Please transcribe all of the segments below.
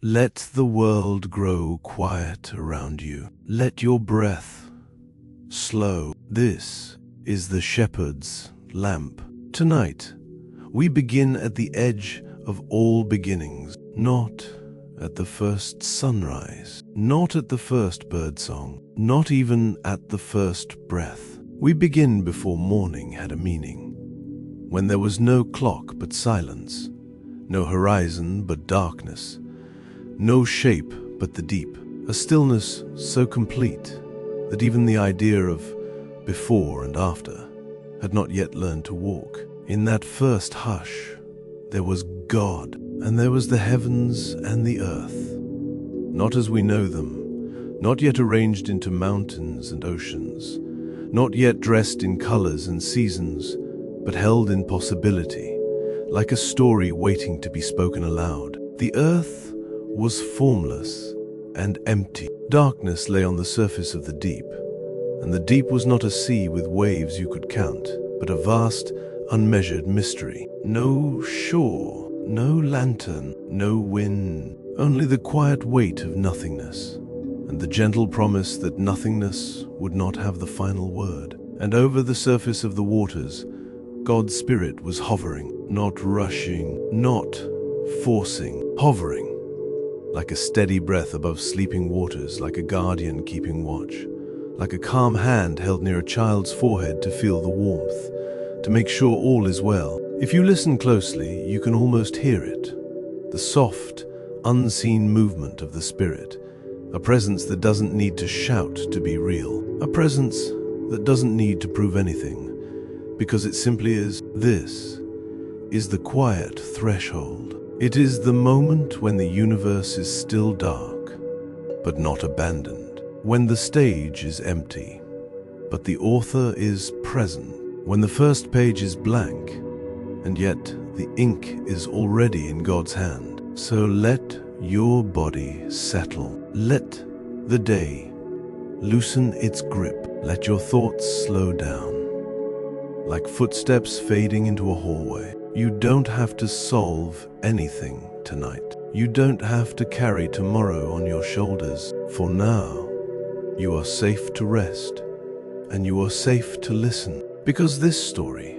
Let the world grow quiet around you. Let your breath slow. This is the shepherd's lamp. Tonight, we begin at the edge of all beginnings, not at the first sunrise, not at the first birdsong, not even at the first breath. We begin before morning had a meaning, when there was no clock but silence, no horizon but darkness, no shape but the deep, a stillness so complete that even the idea of before and after had not yet learned to walk. In that first hush, there was God, and there was the heavens and the earth, not as we know them, not yet arranged into mountains and oceans, not yet dressed in colors and seasons, but held in possibility, like a story waiting to be spoken aloud. The earth was formless and empty. Darkness lay on the surface of the deep, and the deep was not a sea with waves you could count, but a vast, unmeasured mystery. No shore, no lantern, no wind, only the quiet weight of nothingness, and the gentle promise that nothingness would not have the final word. And over the surface of the waters, God's Spirit was hovering, not rushing, not forcing, hovering, like a steady breath above sleeping waters, like a guardian keeping watch, like a calm hand held near a child's forehead to feel the warmth, to make sure all is well. If you listen closely, you can almost hear it, the soft, unseen movement of the Spirit, a presence that doesn't need to shout to be real, a presence that doesn't need to prove anything, because it simply is. This is the quiet threshold. It is the moment when the universe is still dark, but not abandoned, when the stage is empty, but the author is present, when the first page is blank, and yet the ink is already in God's hand. So let your body settle. Let the day loosen its grip. Let your thoughts slow down, like footsteps fading into a hallway. You don't have to solve anything tonight. You don't have to carry tomorrow on your shoulders. For now, you are safe to rest, and you are safe to listen. Because this story,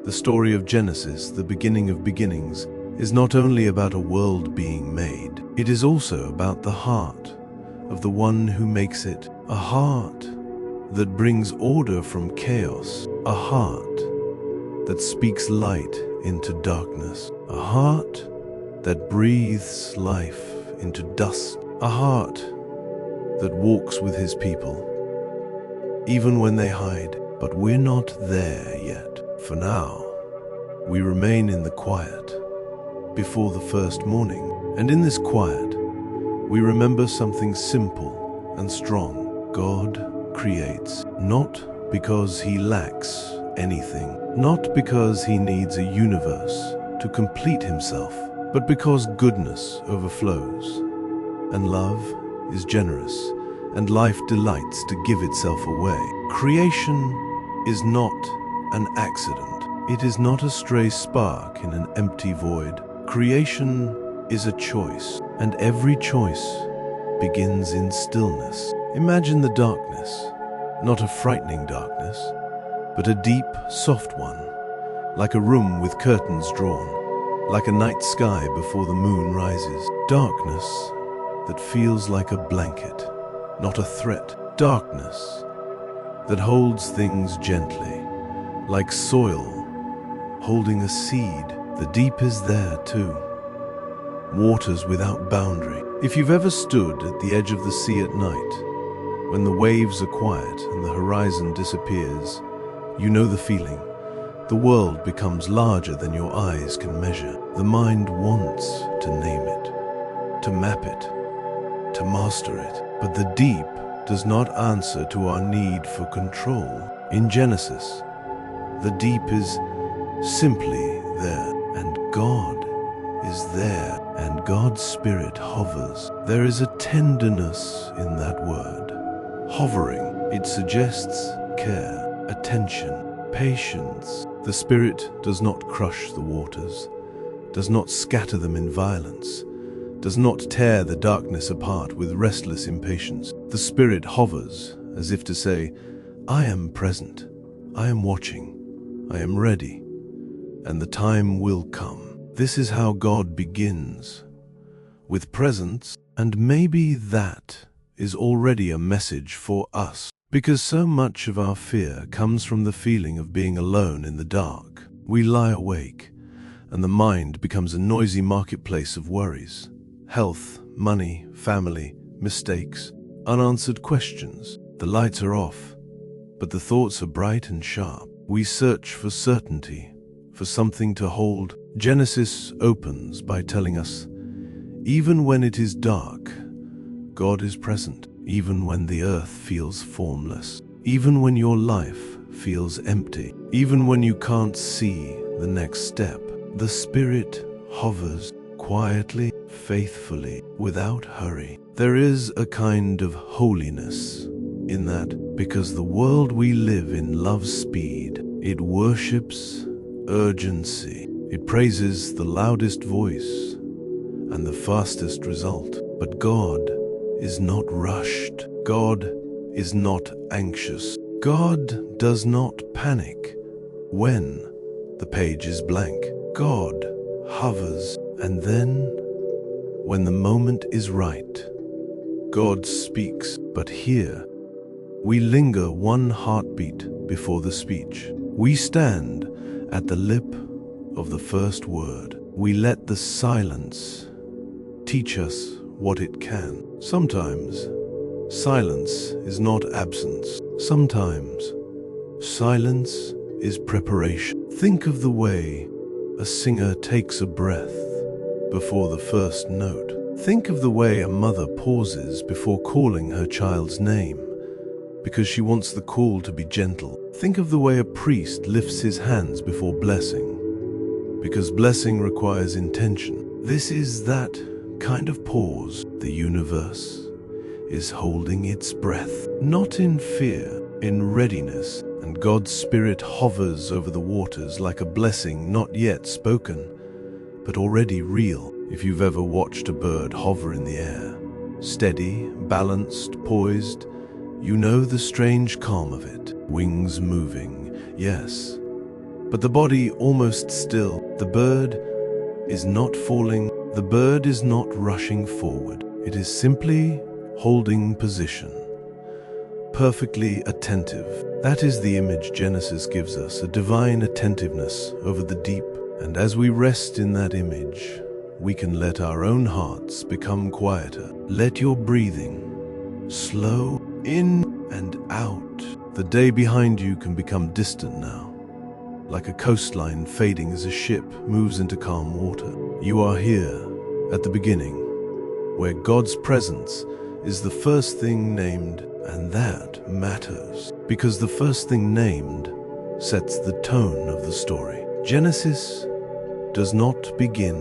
the story of Genesis, the beginning of beginnings, is not only about a world being made, it is also about the heart of the one who makes it. A heart that brings order from chaos. A heart that speaks light into darkness. A heart that breathes life into dust. A heart that walks with his people, even when they hide. But we're not there yet. For now, we remain in the quiet before the first morning. And in this quiet, we remember something simple and strong. God creates, not because he lacks anything, not because he needs a universe to complete himself, but because goodness overflows, and love is generous, and life delights to give itself away. Creation is not an accident. It is not a stray spark in an empty void. Creation is a choice, and every choice begins in stillness. Imagine the darkness, not a frightening darkness, but a deep, soft one, like a room with curtains drawn, like a night sky before the moon rises. Darkness that feels like a blanket, not a threat. Darkness that holds things gently, like soil holding a seed. The deep is there too, waters without boundary. If you've ever stood at the edge of the sea at night, when the waves are quiet and the horizon disappears, you know the feeling. The world becomes larger than your eyes can measure. The mind wants to name it, to map it, to master it. But the deep does not answer to our need for control. In Genesis, the deep is simply there, and God is there, and God's Spirit hovers. There is a tenderness in that word, hovering. It suggests care, attention, patience. The Spirit does not crush the waters, does not scatter them in violence, does not tear the darkness apart with restless impatience. The Spirit hovers, as if to say, I am present, I am watching, I am ready, and the time will come. This is how God begins, with presence, and maybe that is already a message for us. Because so much of our fear comes from the feeling of being alone in the dark. We lie awake, and the mind becomes a noisy marketplace of worries. Health, money, family, mistakes, unanswered questions. The lights are off, but the thoughts are bright and sharp. We search for certainty, for something to hold. Genesis opens by telling us, even when it is dark, God is present. Even when the earth feels formless, even when your life feels empty, even when you can't see the next step, the Spirit hovers quietly, faithfully, without hurry. There is a kind of holiness in that, because the world we live in loves speed. It worships urgency. It praises the loudest voice and the fastest result. But God is not rushed. God is not anxious. God does not panic when the page is blank. God hovers, and then, when the moment is right, God speaks. But here, we linger one heartbeat before the speech. We stand at the lip of the first word. We let the silence teach us what it can. Sometimes, silence is not absence. Sometimes, silence is preparation. Think of the way a singer takes a breath before the first note. Think of the way a mother pauses before calling her child's name, because she wants the call to be gentle. Think of the way a priest lifts his hands before blessing, because blessing requires intention. This is that kind of pause. The universe is holding its breath, not in fear, in readiness, and God's Spirit hovers over the waters like a blessing not yet spoken, but already real. If you've ever watched a bird hover in the air, steady, balanced, poised, you know the strange calm of it. Wings moving, yes, but the body almost still. The bird is not falling. The bird is not rushing forward. It is simply holding position, perfectly attentive. That is the image Genesis gives us, a divine attentiveness over the deep. And as we rest in that image, we can let our own hearts become quieter. Let your breathing slow in and out. The day behind you can become distant now, like a coastline fading as a ship moves into calm water. You are here at the beginning, where God's presence is the first thing named, and that matters, because the first thing named sets the tone of the story. Genesis does not begin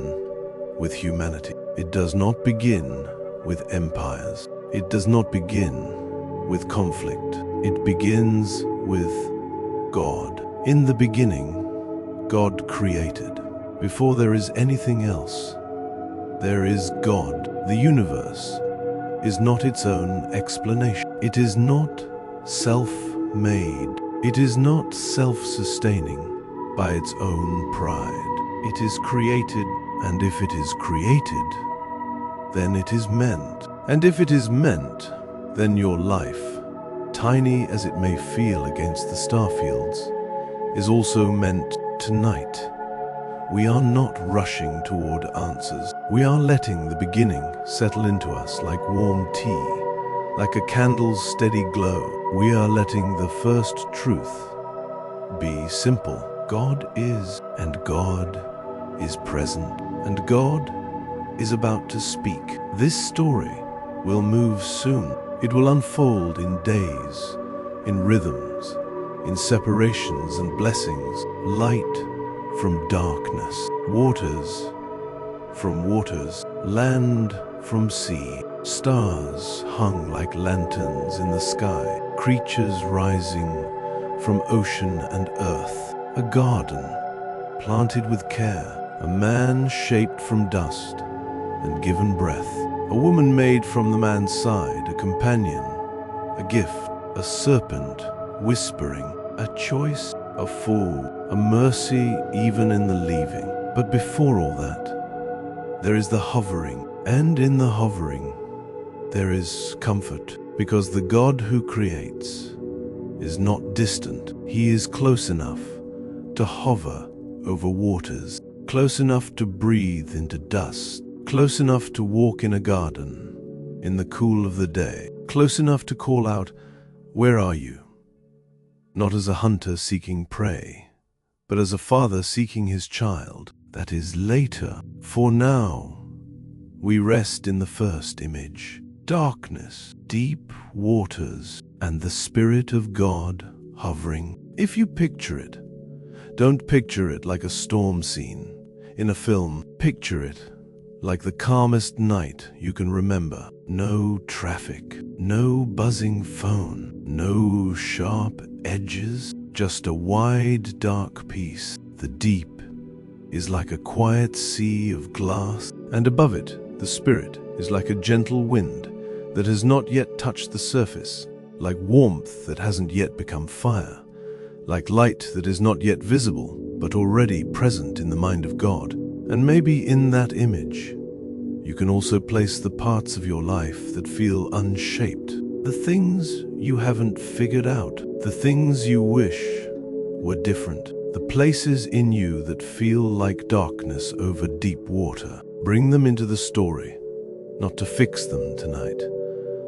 with humanity. It does not begin with empires. It does not begin with conflict. It begins with God. In the beginning, God created. Before there is anything else, there is God. The universe is not its own explanation. It is not self-made. It is not self-sustaining by its own pride. It is created, and if it is created, then it is meant. And if it is meant, then your life, tiny as it may feel against the starfields, is also meant tonight. We are not rushing toward answers. We are letting the beginning settle into us like warm tea, like a candle's steady glow. We are letting the first truth be simple. God is, and God is present, and God is about to speak. This story will move soon. It will unfold in days, in rhythms, in separations and blessings. Light from darkness, waters from waters, land from sea, stars hung like lanterns in the sky, creatures rising from ocean and earth, a garden planted with care, a man shaped from dust, and given breath. A woman made from the man's side, a companion, a gift, a serpent whispering, a choice, a fall, a mercy even in the leaving. But before all that, there is the hovering, and in the hovering, there is comfort, because the God who creates is not distant. He is close enough to hover over waters, close enough to breathe into dust, close enough to walk in a garden in the cool of the day, close enough to call out, "Where are you?" Not as a hunter seeking prey, but as a father seeking his child. That is later. For now, we rest in the first image. Darkness, deep waters, and the Spirit of God hovering. If you picture it, don't picture it like a storm scene in a film. Picture it like the calmest night you can remember. No traffic, no buzzing phone, no sharp edges, just a wide, dark peace. The deep is like a quiet sea of glass, and above it, the Spirit is like a gentle wind that has not yet touched the surface, like warmth that hasn't yet become fire, like light that is not yet visible, but already present in the mind of God. And maybe in that image, you can also place the parts of your life that feel unshaped, the things you haven't figured out, the things you wish were different, the places in you that feel like darkness over deep water. Bring them into the story, not to fix them tonight,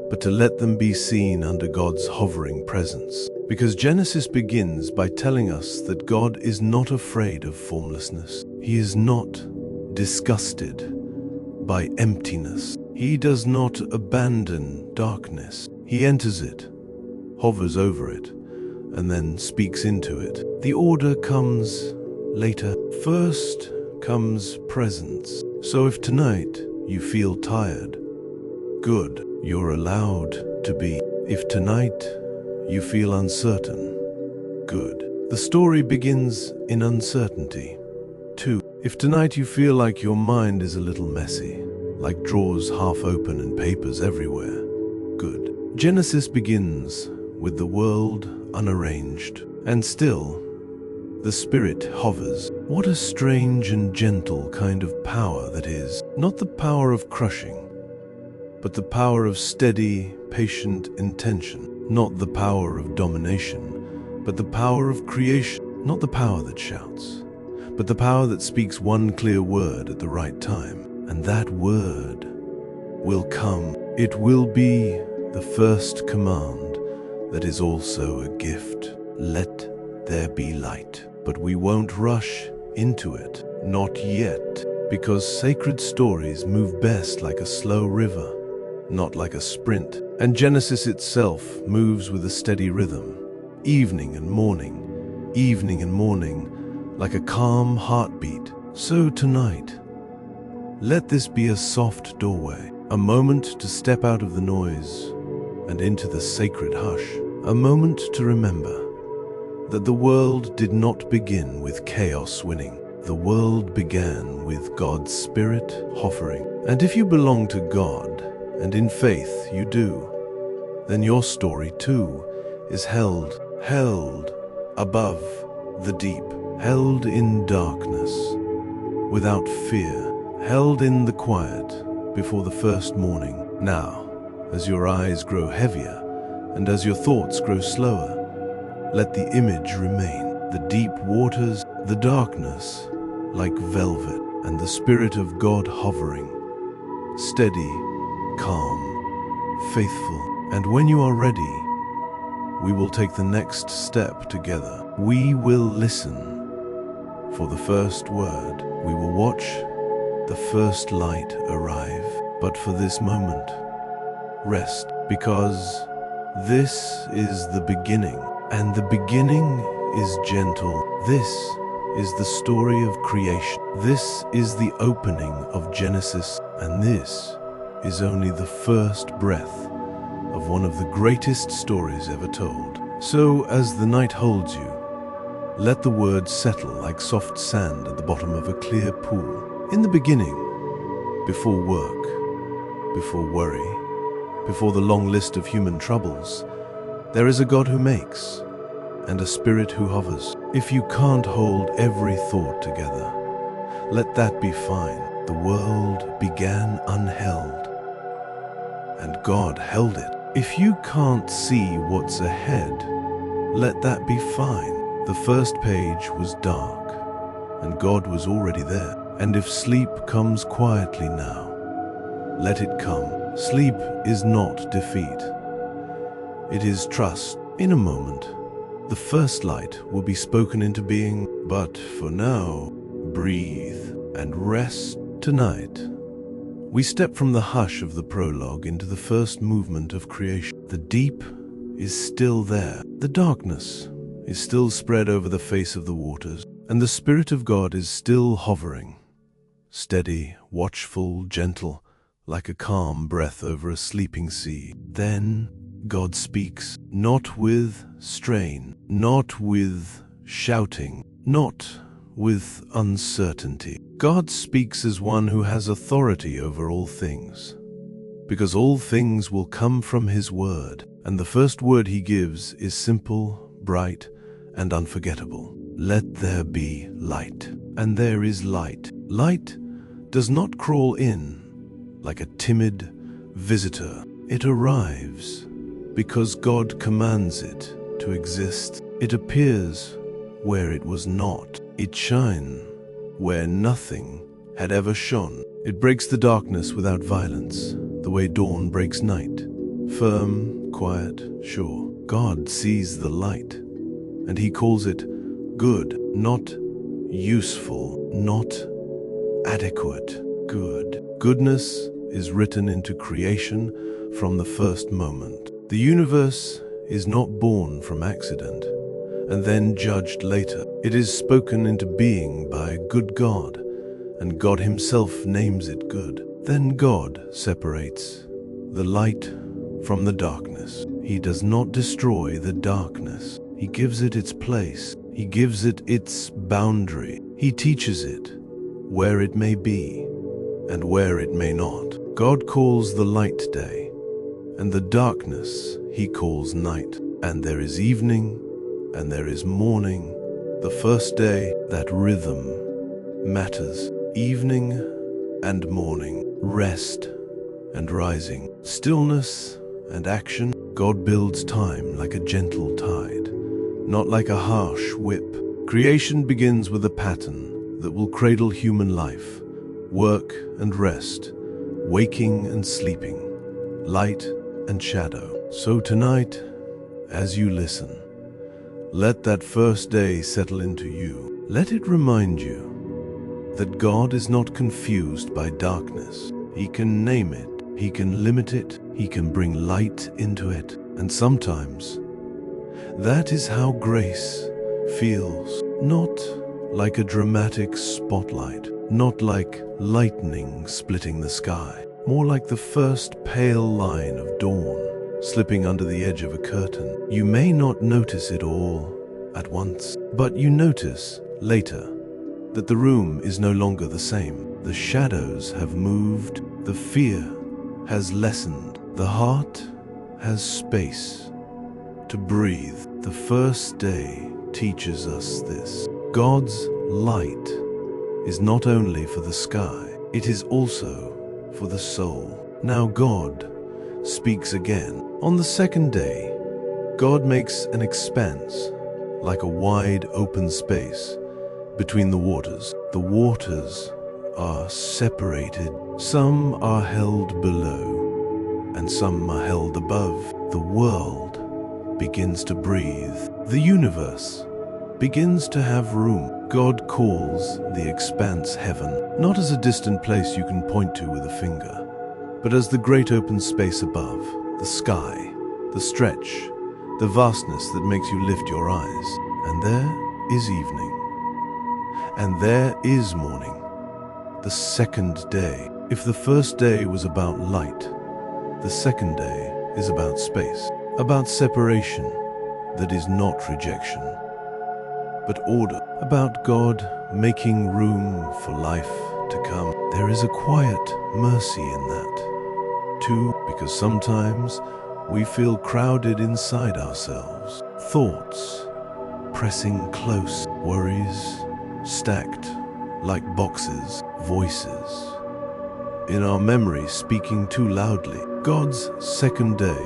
but to let them be seen under God's hovering presence. Because Genesis begins by telling us that God is not afraid of formlessness. He is not disgusted by emptiness. He does not abandon darkness. He enters it, hovers over it, and then speaks into it. The order comes later. First comes presence. So if tonight you feel tired, good, you're allowed to be. If tonight you feel uncertain, good. The story begins in uncertainty. 2. If tonight you feel like your mind is a little messy, like drawers half open and papers everywhere, good. Genesis begins with the world unarranged, and still, the Spirit hovers. What a strange and gentle kind of power that is. Not the power of crushing, but the power of steady, patient intention. Not the power of domination, but the power of creation. Not the power that shouts, but the power that speaks one clear word at the right time. And that word will come. It will be the first command that is also a gift. Let there be light. But we won't rush into it. Not yet. Because sacred stories move best like a slow river, not like a sprint. And Genesis itself moves with a steady rhythm. Evening and morning, like a calm heartbeat. So tonight, let this be a soft doorway, a moment to step out of the noise and into the sacred hush, a moment to remember that the world did not begin with chaos winning. The world began with God's Spirit hovering. And if you belong to God, and in faith you do, then your story too is held above the deep, held in darkness, without fear, held in the quiet before the first morning. Now, as your eyes grow heavier and as your thoughts grow slower, let the image remain. The deep waters, the darkness like velvet, and the Spirit of God hovering, steady, calm, faithful. And when you are ready, we will take the next step together. We will listen for the first word. We will watch the first light arrive. But for this moment, rest, because this is the beginning, and the beginning is gentle. This is the story of creation. This is the opening of Genesis, and this is only the first breath of one of the greatest stories ever told. So, as the night holds you, let the words settle like soft sand at the bottom of a clear pool. In the beginning, Before work, before worry, before the long list of human troubles, there is a God who makes, and a spirit who hovers. If you can't hold every thought together, let that be fine. The world began unheld, and God held it. If you can't see what's ahead, let that be fine. The first page was dark, and God was already there. And if sleep comes quietly now, let it come. Sleep is not defeat. It is trust. In a moment, the first light will be spoken into being, but for now, breathe and rest. Tonight, we step from the hush of the prologue into the first movement of creation. The deep is still there. The darkness is still spread over the face of the waters, and the Spirit of God is still hovering. Steady, watchful, gentle, like a calm breath over a sleeping sea. Then God speaks, not with strain, not with shouting, not with uncertainty. God speaks as one who has authority over all things, because all things will come from His word, and the first word He gives is simple, bright, and unforgettable. Let there be light, and there is light. Light does not crawl in like a timid visitor. It arrives because God commands it to exist. It appears where it was not. It shines where nothing had ever shone. It breaks the darkness without violence, the way dawn breaks night. Firm, quiet, sure. God sees the light, and He calls it good, not useful, not adequate. Good. Goodness is written into creation from the first moment. The universe is not born from accident and then judged later. It is spoken into being by a good God, and God Himself names it good. Then God separates the light from the darkness. He does not destroy the darkness. He gives it its place. He gives it its boundary. He teaches it where it may be and where it may not. God calls the light day, and the darkness He calls night. And there is evening, and there is morning. The first day, that rhythm matters. Evening and morning, rest and rising, stillness and action. God builds time like a gentle tide, not like a harsh whip. Creation begins with a pattern that will cradle human life, work and rest, waking and sleeping, light and shadow. So tonight, as you listen, let that first day settle into you. Let it remind you that God is not confused by darkness. He can name it, He can limit it, He can bring light into it. And sometimes, that is how grace feels. Not like a dramatic spotlight, not like lightning splitting the sky, more like the first pale line of dawn slipping under the edge of a curtain. You may not notice it all at once, but you notice later that the room is no longer the same. The shadows have moved, the fear has lessened, the heart has space to breathe. The first day teaches us this. God's light is not only for the sky, it is also for the soul. Now God speaks again. On the second day, God makes an expanse, like a wide open space, between the waters. The waters are separated. Some are held below, and some are held above. The world begins to breathe. The universe begins to have room. God calls the expanse heaven, not as a distant place you can point to with a finger, but as the great open space above, the sky, the stretch, the vastness that makes you lift your eyes. And there is evening, and there is morning, the second day. If the first day was about light, the second day is about space, about separation that is not rejection, but order, about God making room for life to come. There is a quiet mercy in that, too, because sometimes we feel crowded inside ourselves. Thoughts pressing close, worries stacked like boxes, voices in our memory speaking too loudly. God's second day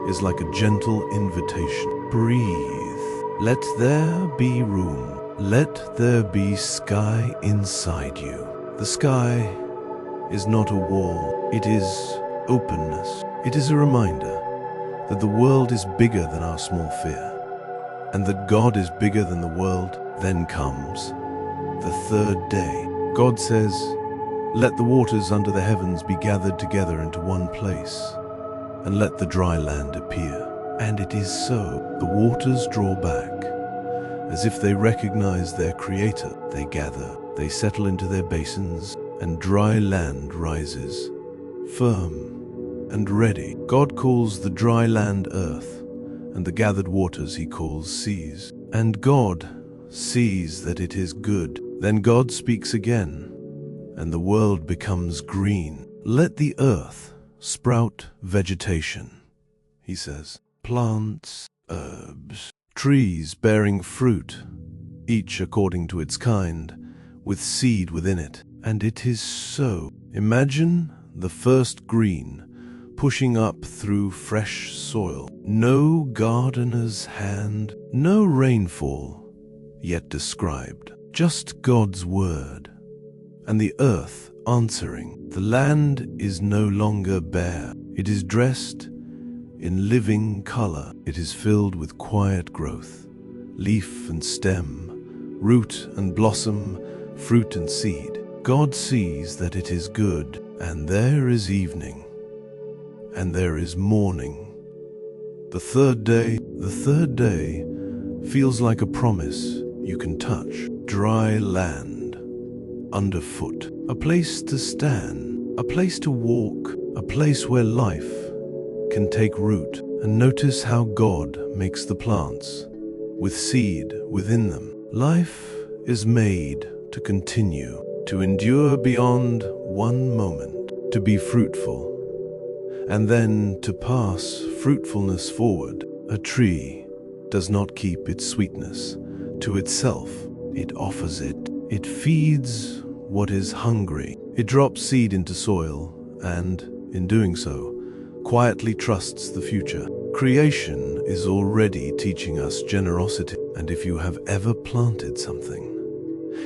is like a gentle invitation. Breathe. Let there be room. Let there be sky inside you. The sky is not a wall. It is openness. It is a reminder that the world is bigger than our small fear, and that God is bigger than the world. Then comes the third day. God says, "Let the waters under the heavens be gathered together into one place, and let the dry land appear." And it is so. The waters draw back, as if they recognize their Creator. They gather, they settle into their basins, and dry land rises, firm and ready. God calls the dry land earth, and the gathered waters he calls seas. And God sees that it is good. Then God speaks again, and the world becomes green. "Let the earth sprout vegetation," he says. Plants, herbs, trees bearing fruit, each according to its kind, with seed within it. And it is so. Imagine the first green pushing up through fresh soil. No gardener's hand, no rainfall yet described, just God's word. And the earth answering. The land is no longer bare. It is dressed in living color. It is filled with quiet growth, leaf and stem, root and blossom, fruit and seed. God sees that it is good, and there is evening, and there is morning. The third day feels like a promise you can touch. Dry land underfoot, a place to stand, a place to walk, a place where life can take root. And notice how God makes the plants with seed within them. Life is made to continue, to endure beyond one moment, to be fruitful, and then to pass fruitfulness forward. A tree does not keep its sweetness to itself. It offers it. It feeds what is hungry. It drops seed into soil, and in doing so, quietly trusts the future. Creation is already teaching us generosity. And if you have ever planted something,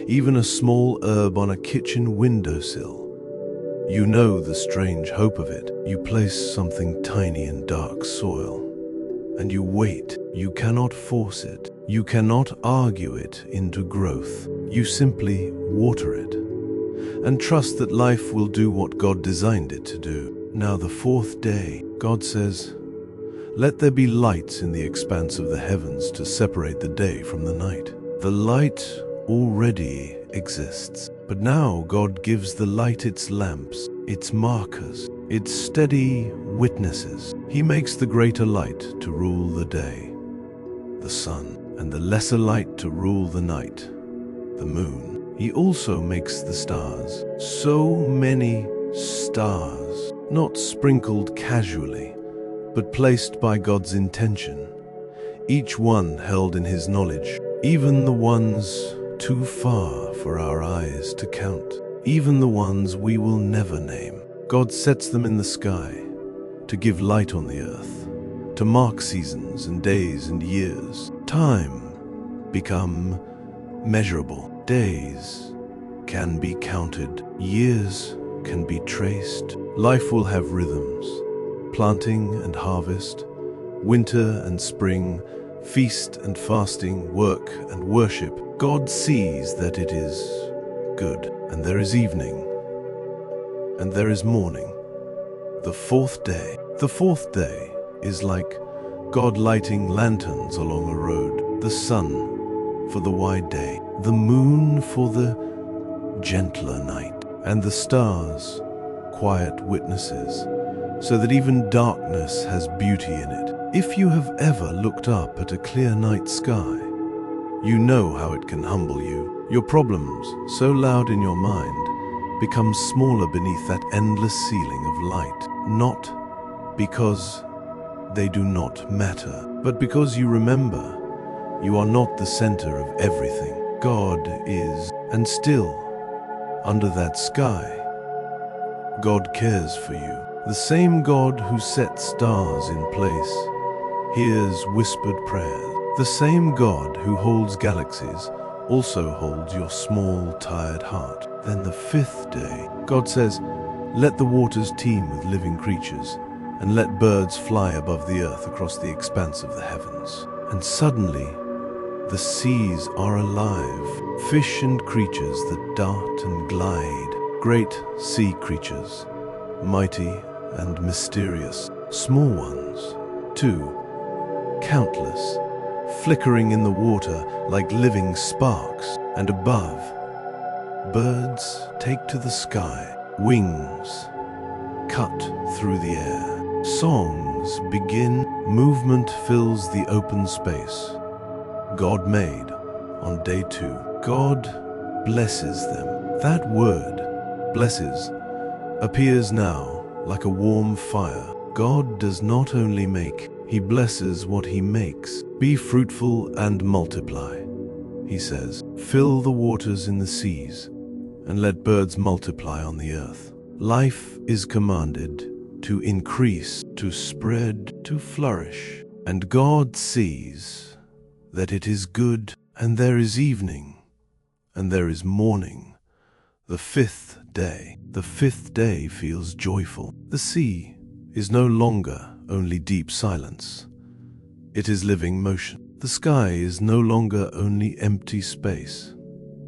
even a small herb on a kitchen windowsill, you know the strange hope of it. You place something tiny in dark soil, and you wait. You cannot force it. You cannot argue it into growth. You simply water it, and trust that life will do what God designed it to do. Now the fourth day, God says, "Let there be lights in the expanse of the heavens to separate the day from the night." The light already exists, but now God gives the light its lamps, its markers, its steady witnesses. He makes the greater light to rule the day, the sun, and the lesser light to rule the night, the moon. He also makes the stars. So many stars, not sprinkled casually, but placed by God's intention, each one held in his knowledge, even the ones too far for our eyes to count, even the ones we will never name. God sets them in the sky to give light on the earth, to mark seasons and days and years. Time become measurable. Days can be counted. Years can be traced. Life will have rhythms. Planting and harvest, winter and spring, feast and fasting, work and worship. God sees that it is good, and there is evening, and there is morning. The fourth day is like God lighting lanterns along a road, the sun for the wide day, the moon for the gentler night, and the stars quiet witnesses, so that even darkness has beauty in it. If you have ever looked up at a clear night sky, you know how it can humble you. Your problems, so loud in your mind, becomes smaller beneath that endless ceiling of light, not because they do not matter, but because you remember you are not the center of everything. God is, and still, under that sky, God cares for you. The same God who set stars in place hears whispered prayers. The same God who holds galaxies also holds your small, tired heart. Then the fifth day, God says, "Let the waters teem with living creatures, and let birds fly above the earth across the expanse of the heavens." And suddenly, the seas are alive, fish and creatures that dart and glide, great sea creatures, mighty and mysterious, small ones, too, countless, flickering in the water like living sparks. And above, birds take to the sky, wings cut through the air, songs begin, movement fills the open space. God made on day 2. God blesses them. That word, blesses, appears now like a warm fire. God does not only make, He blesses what He makes. Be fruitful and multiply, He says. Fill the waters in the seas, and let birds multiply on the earth. Life is commanded to increase, to spread, to flourish. And God sees that it is good, and there is evening, and there is morning. The fifth day feels joyful. The sea is no longer only deep silence. It is living motion. The sky is no longer only empty space.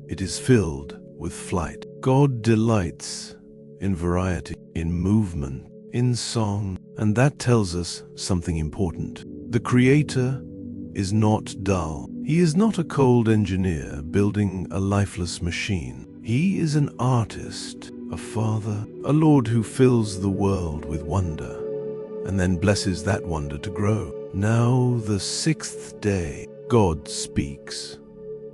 It is filled with flight. God delights in variety, in movement, in song, and that tells us something important. The Creator is not dull. He is not a cold engineer building a lifeless machine. He is an artist, a father, a Lord who fills the world with wonder, and then blesses that wonder to grow. Now the sixth day, God speaks,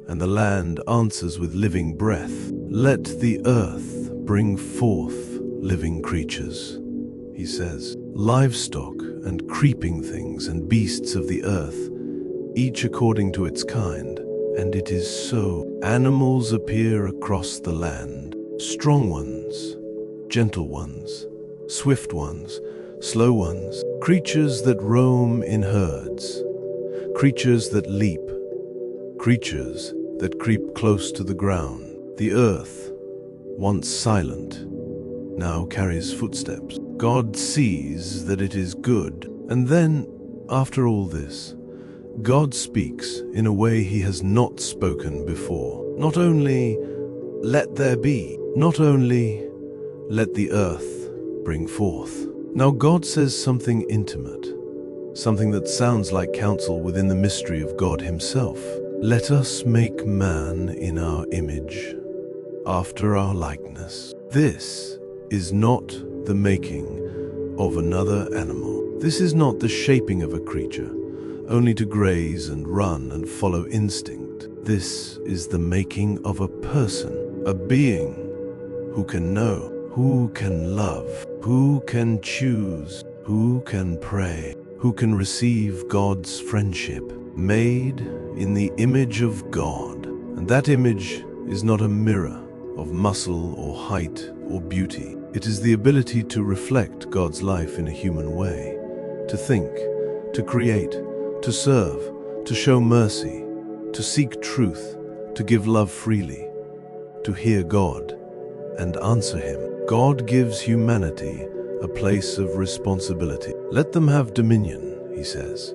and the land answers with living breath. Let the earth bring forth living creatures, He says, livestock and creeping things and beasts of the earth, each according to its kind. And it is so. Animals appear across the land, strong ones, gentle ones, swift ones, slow ones, creatures that roam in herds, creatures that leap, creatures that creep close to the ground. The earth, once silent, now carries footsteps. God sees that it is good, and then, after all this, God speaks in a way He has not spoken before. Not only, "Let there be," not only, "Let the earth bring forth." Now God says something intimate, something that sounds like counsel within the mystery of God Himself. Let us make man in our image, after our likeness. This is not the making of another animal. This is not the shaping of a creature, only to graze and run and follow instinct. This is the making of a person, a being who can know, who can love, who can choose, who can pray, who can receive God's friendship, made in the image of God. And that image is not a mirror of muscle or height or beauty. It is the ability to reflect God's life in a human way, to think, to create, to serve, to show mercy, to seek truth, to give love freely, to hear God and answer Him. God gives humanity a place of responsibility. Let them have dominion, He says,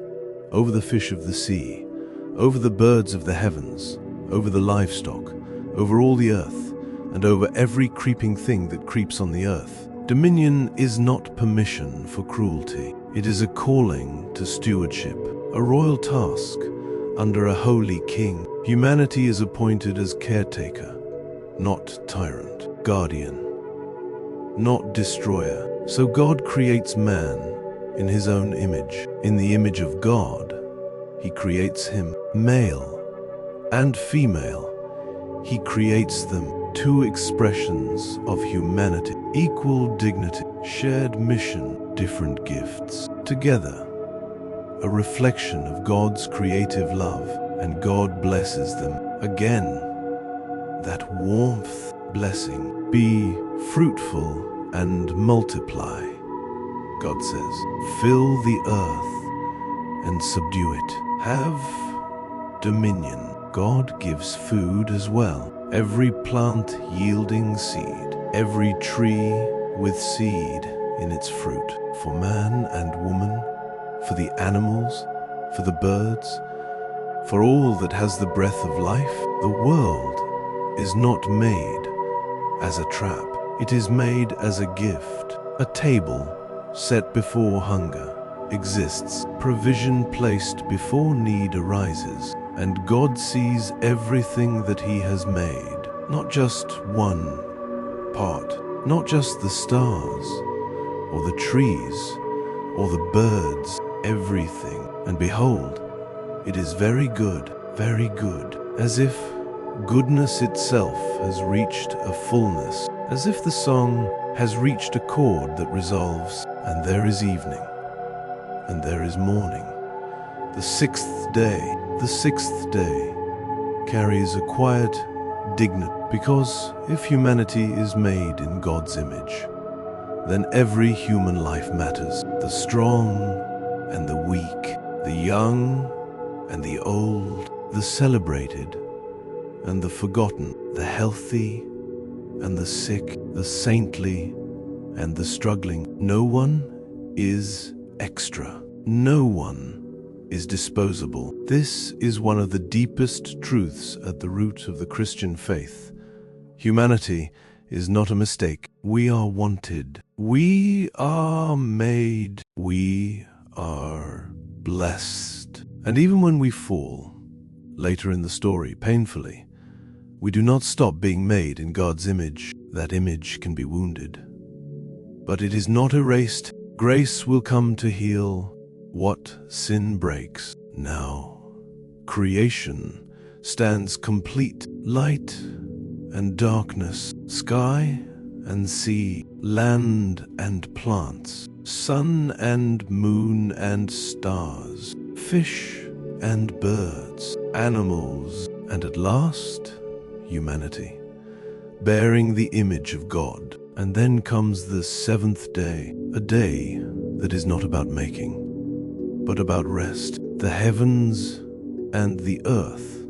over the fish of the sea, over the birds of the heavens, over the livestock, over all the earth, and over every creeping thing that creeps on the earth. Dominion is not permission for cruelty. It is a calling to stewardship, a royal task under a holy king. Humanity is appointed as caretaker, not tyrant, guardian, not destroyer. So God creates man in His own image. In the image of God, He creates him, male and female. He creates them. two expressions of humanity, equal dignity, shared mission, different gifts, together, a reflection of God's creative love, and God blesses them. Again, that warmth, blessing, be fruitful and multiply. God says, fill the earth and subdue it. Have dominion. God gives food as well. Every plant yielding seed, every tree with seed in its fruit, for man and woman, for the animals, for the birds, for all that has the breath of life. The world is not made as a trap. It is made as a gift. A table set before hunger exists, provision placed before need arises, and God sees everything that He has made, not just one part, not just the stars, or the trees, or the birds, everything. And behold, it is very good, as if goodness itself has reached a fullness, as if the song has reached a chord that resolves, and there is evening, and there is morning. The sixth day carries a quiet dignity, because if humanity is made in God's image, then every human life matters. The strong and the weak, the young and the old, the celebrated and the forgotten, the healthy and the sick, the saintly and the struggling. No one is extra. No one is disposable. This is one of the deepest truths at the root of the Christian faith. Humanity is not a mistake. We are wanted. We are made. We are blessed. And even when we fall, later in the story, painfully, we do not stop being made in God's image. That image can be wounded, but it is not erased. Grace will come to heal what sin breaks. Now, creation stands complete. Light and darkness, sky and sea, land and plants, sun and moon and stars, fish and birds, animals, and at last, humanity, bearing the image of God. And then comes the seventh day, a day that is not about making, but about rest. The heavens and the earth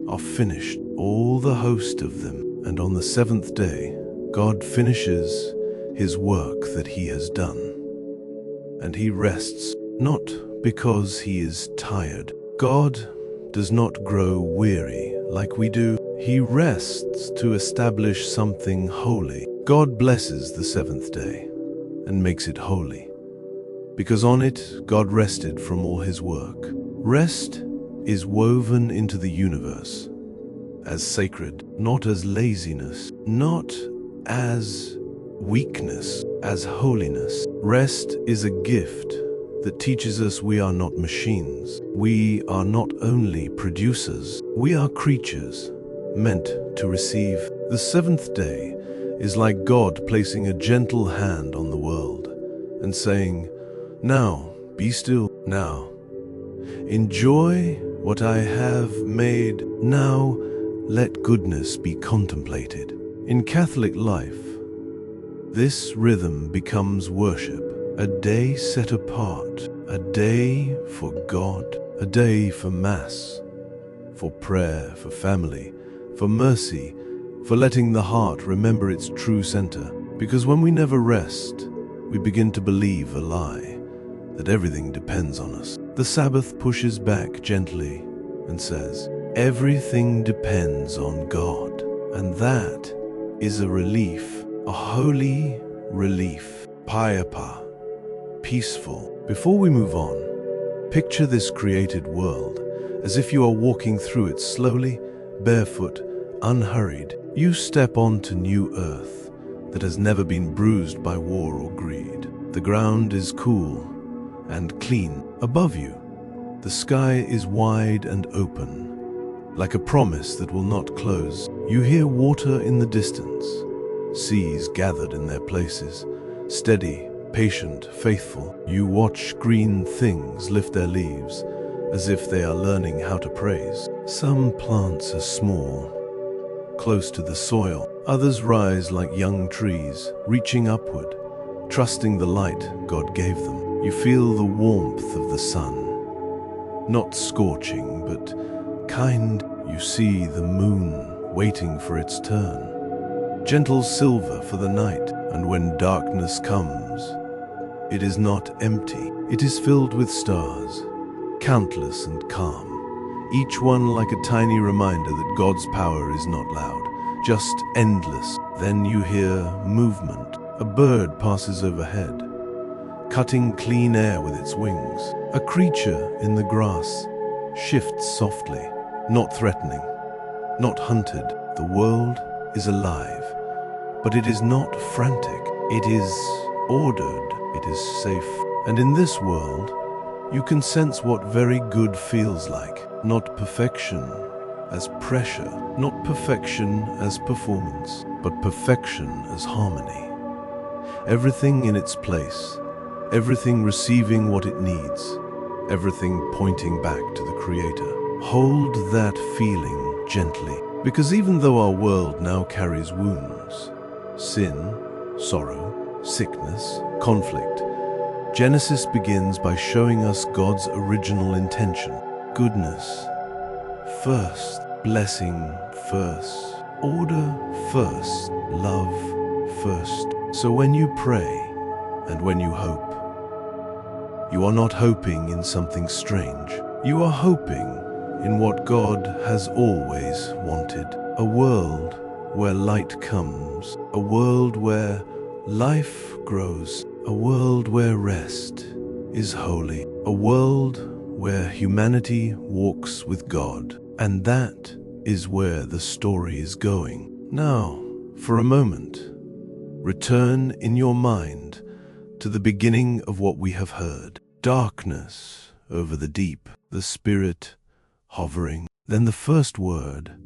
are finished, all the host of them. And on the seventh day, God finishes His work that He has done. And He rests, not because He is tired. God does not grow weary like we do. He rests to establish something holy. God blesses the seventh day and makes it holy, because on it God rested from all His work. Rest is woven into the universe as sacred, not as laziness, not as weakness, as holiness. Rest is a gift that teaches us we are not machines. We are not only producers, we are creatures meant to receive. The seventh day is like God placing a gentle hand on the world and saying, "Now, be still. Now, enjoy what I have made. Now, let goodness be contemplated." In Catholic life, this rhythm becomes worship, a day set apart, a day for God, a day for Mass, for prayer, for family, for mercy, for letting the heart remember its true center. Because when we never rest, we begin to believe a lie, that everything depends on us. The Sabbath pushes back gently and says, everything depends on God. And that is a relief, a holy relief, payapa, peaceful. Before we move on, picture this created world as if you are walking through it slowly, barefoot, unhurried. You step onto new earth that has never been bruised by war or greed. The ground is cool and clean. Above you, the sky is wide and open, like a promise that will not close. You hear water in the distance, seas gathered in their places, steady, patient, faithful. You watch green things lift their leaves, as if they are learning how to praise. Some plants are small, close to the soil. Others rise like young trees, reaching upward, trusting the light God gave them. You feel the warmth of the sun, not scorching, but kind. You see the moon waiting for its turn, gentle silver for the night. And when darkness comes, it is not empty. It is filled with stars, countless and calm, each one like a tiny reminder that God's power is not loud, just endless. Then you hear movement. A bird passes overhead, cutting clean air with its wings. A creature in the grass shifts softly, not threatening, not hunted. The world is alive, but it is not frantic. It is ordered. It is safe. And in this world, you can sense what very good feels like. Not perfection as pressure, not perfection as performance, but perfection as harmony. Everything in its place, everything receiving what it needs, everything pointing back to the Creator. Hold that feeling gently, because even though our world now carries wounds, sin, sorrow, sickness, conflict, Genesis begins by showing us God's original intention. Goodness first, blessing first, order first, love first. So when you pray and when you hope, you are not hoping in something strange. You are hoping in what God has always wanted. A world where light comes, a world where life grows, a world where rest is holy, a world where humanity walks with God. And that is where the story is going. Now, for a moment, return in your mind to the beginning of what we have heard. Darkness over the deep, the Spirit hovering. Then the first word,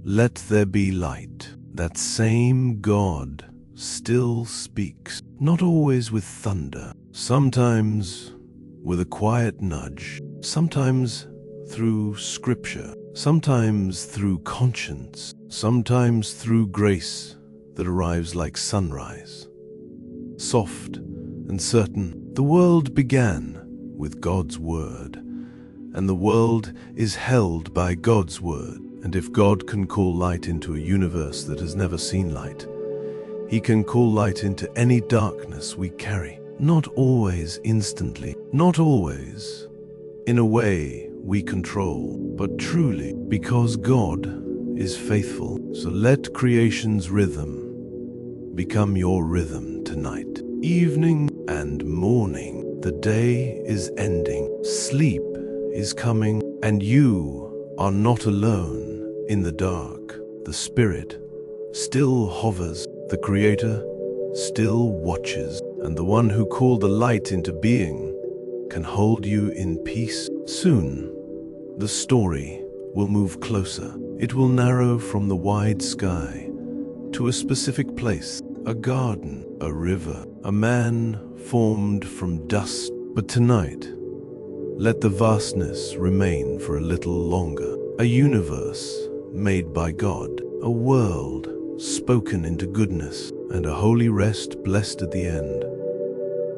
let there be light. That same God still speaks, not always with thunder, sometimes with a quiet nudge, sometimes through scripture, sometimes through conscience, sometimes through grace that arrives like sunrise. Soft and certain, the world began with God's word, and the world is held by God's word. And if God can call light into a universe that has never seen light, He can call light into any darkness we carry. Not always instantly, not always in a way we control, but truly because God is faithful. So let creation's rhythm become your rhythm tonight. Evening and morning, the day is ending, sleep is coming, and you are not alone in the dark. The Spirit still hovers, the Creator still watches, and the one who called the light into being can hold you in peace. Soon, the story will move closer. It will narrow from the wide sky to a specific place, a garden, a river, a man formed from dust. But tonight, let the vastness remain for a little longer. A universe made by God, a world spoken into goodness, and a holy rest blessed at the end,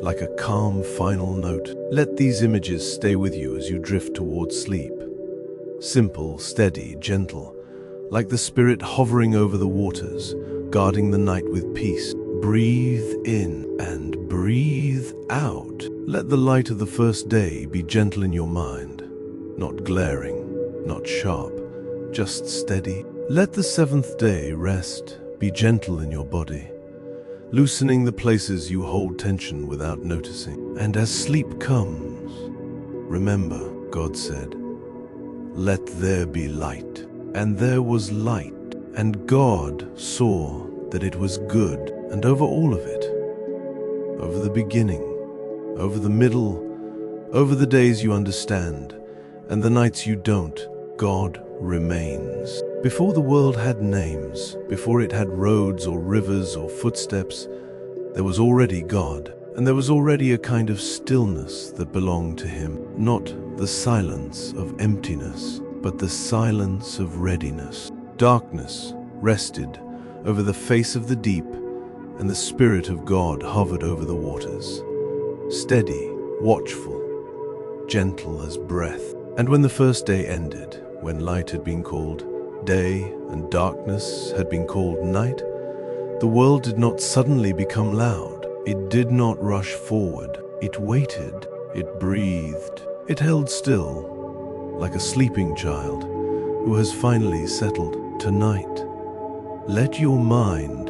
like a calm final note. Let these images stay with you as you drift towards sleep. Simple, steady, gentle, like the Spirit hovering over the waters, guarding the night with peace. Breathe in and breathe out. Let the light of the first day be gentle in your mind, not glaring, not sharp, just steady. Let the seventh day rest, be gentle in your body, loosening the places you hold tension without noticing. And as sleep comes, remember, God said, let there be light. And there was light, and God saw that it was good. And over all of it, over the beginning, over the middle, over the days you understand, and the nights you don't, God remains. Before the world had names, before it had roads or rivers or footsteps, there was already God, and there was already a kind of stillness that belonged to him, not the silence of emptiness, but the silence of readiness. Darkness rested over the face of the deep, and the Spirit of God hovered over the waters, steady, watchful, gentle as breath. And when the first day ended, when light had been called day and darkness had been called night, the world did not suddenly become loud. It did not rush forward. It waited. It breathed. It held still, like a sleeping child who has finally settled. Tonight, let your mind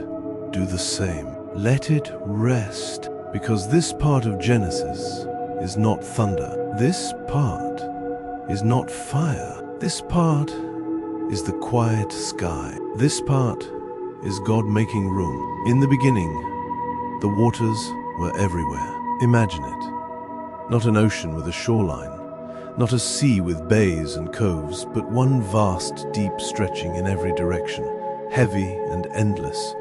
do the same. Let it rest, because this part of Genesis is not thunder. This part is not fire. This part is the quiet sky. This part is God making room. In the beginning, the waters were everywhere. Imagine it. Not an ocean with a shoreline, not a sea with bays and coves, but one vast, deep stretching in every direction, heavy and endless,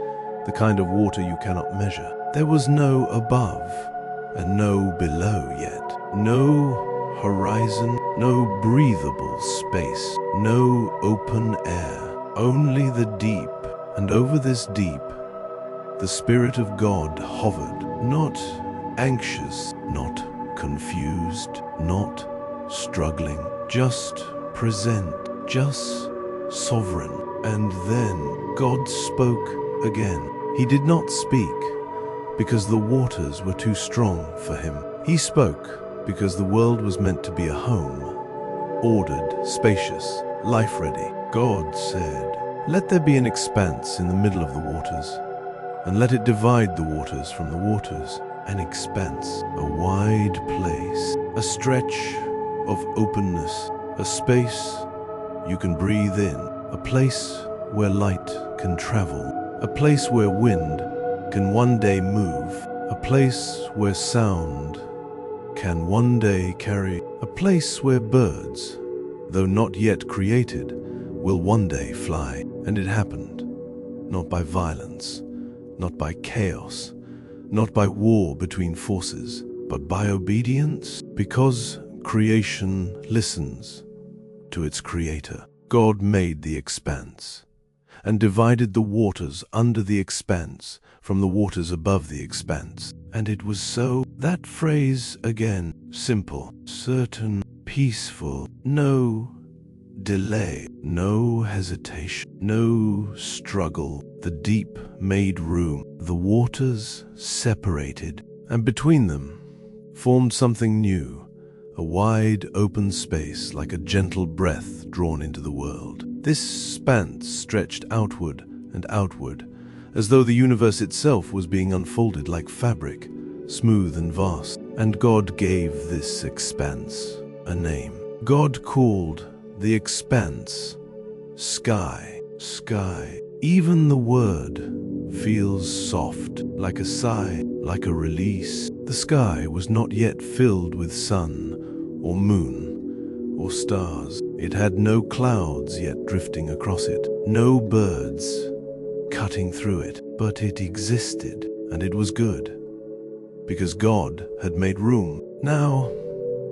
the kind of water you cannot measure. There was no above and no below yet. No horizon, no breathable space, no open air, only the deep. And over this deep, the Spirit of God hovered, not anxious, not confused, not struggling, just present, just sovereign. And then God spoke again. He did not speak because the waters were too strong for him. He spoke because the world was meant to be a home, ordered, spacious, life-ready. God said, "Let there be an expanse in the middle of the waters, and let it divide the waters from the waters." An expanse, a wide place, a stretch of openness, a space you can breathe in, a place where light can travel, a place where wind can one day move, a place where sound can one day carry, a place where birds, though not yet created, will one day fly. And it happened, not by violence, not by chaos, not by war between forces, but by obedience, because creation listens to its creator. God made the expanse and divided the waters under the expanse from the waters above the expanse. And it was so. That phrase again, simple, certain, peaceful, no delay, no hesitation, no struggle. The deep made room. The waters separated, and between them formed something new, a wide open space like a gentle breath drawn into the world. This expanse stretched outward and outward, as though the universe itself was being unfolded like fabric, smooth and vast. And God gave this expanse a name. God called the expanse sky. Sky. Even the word feels soft, like a sigh, like a release. The sky was not yet filled with sun or moon or stars. It had no clouds yet drifting across it, no birds cutting through it, but it existed, and it was good, because God had made room. Now,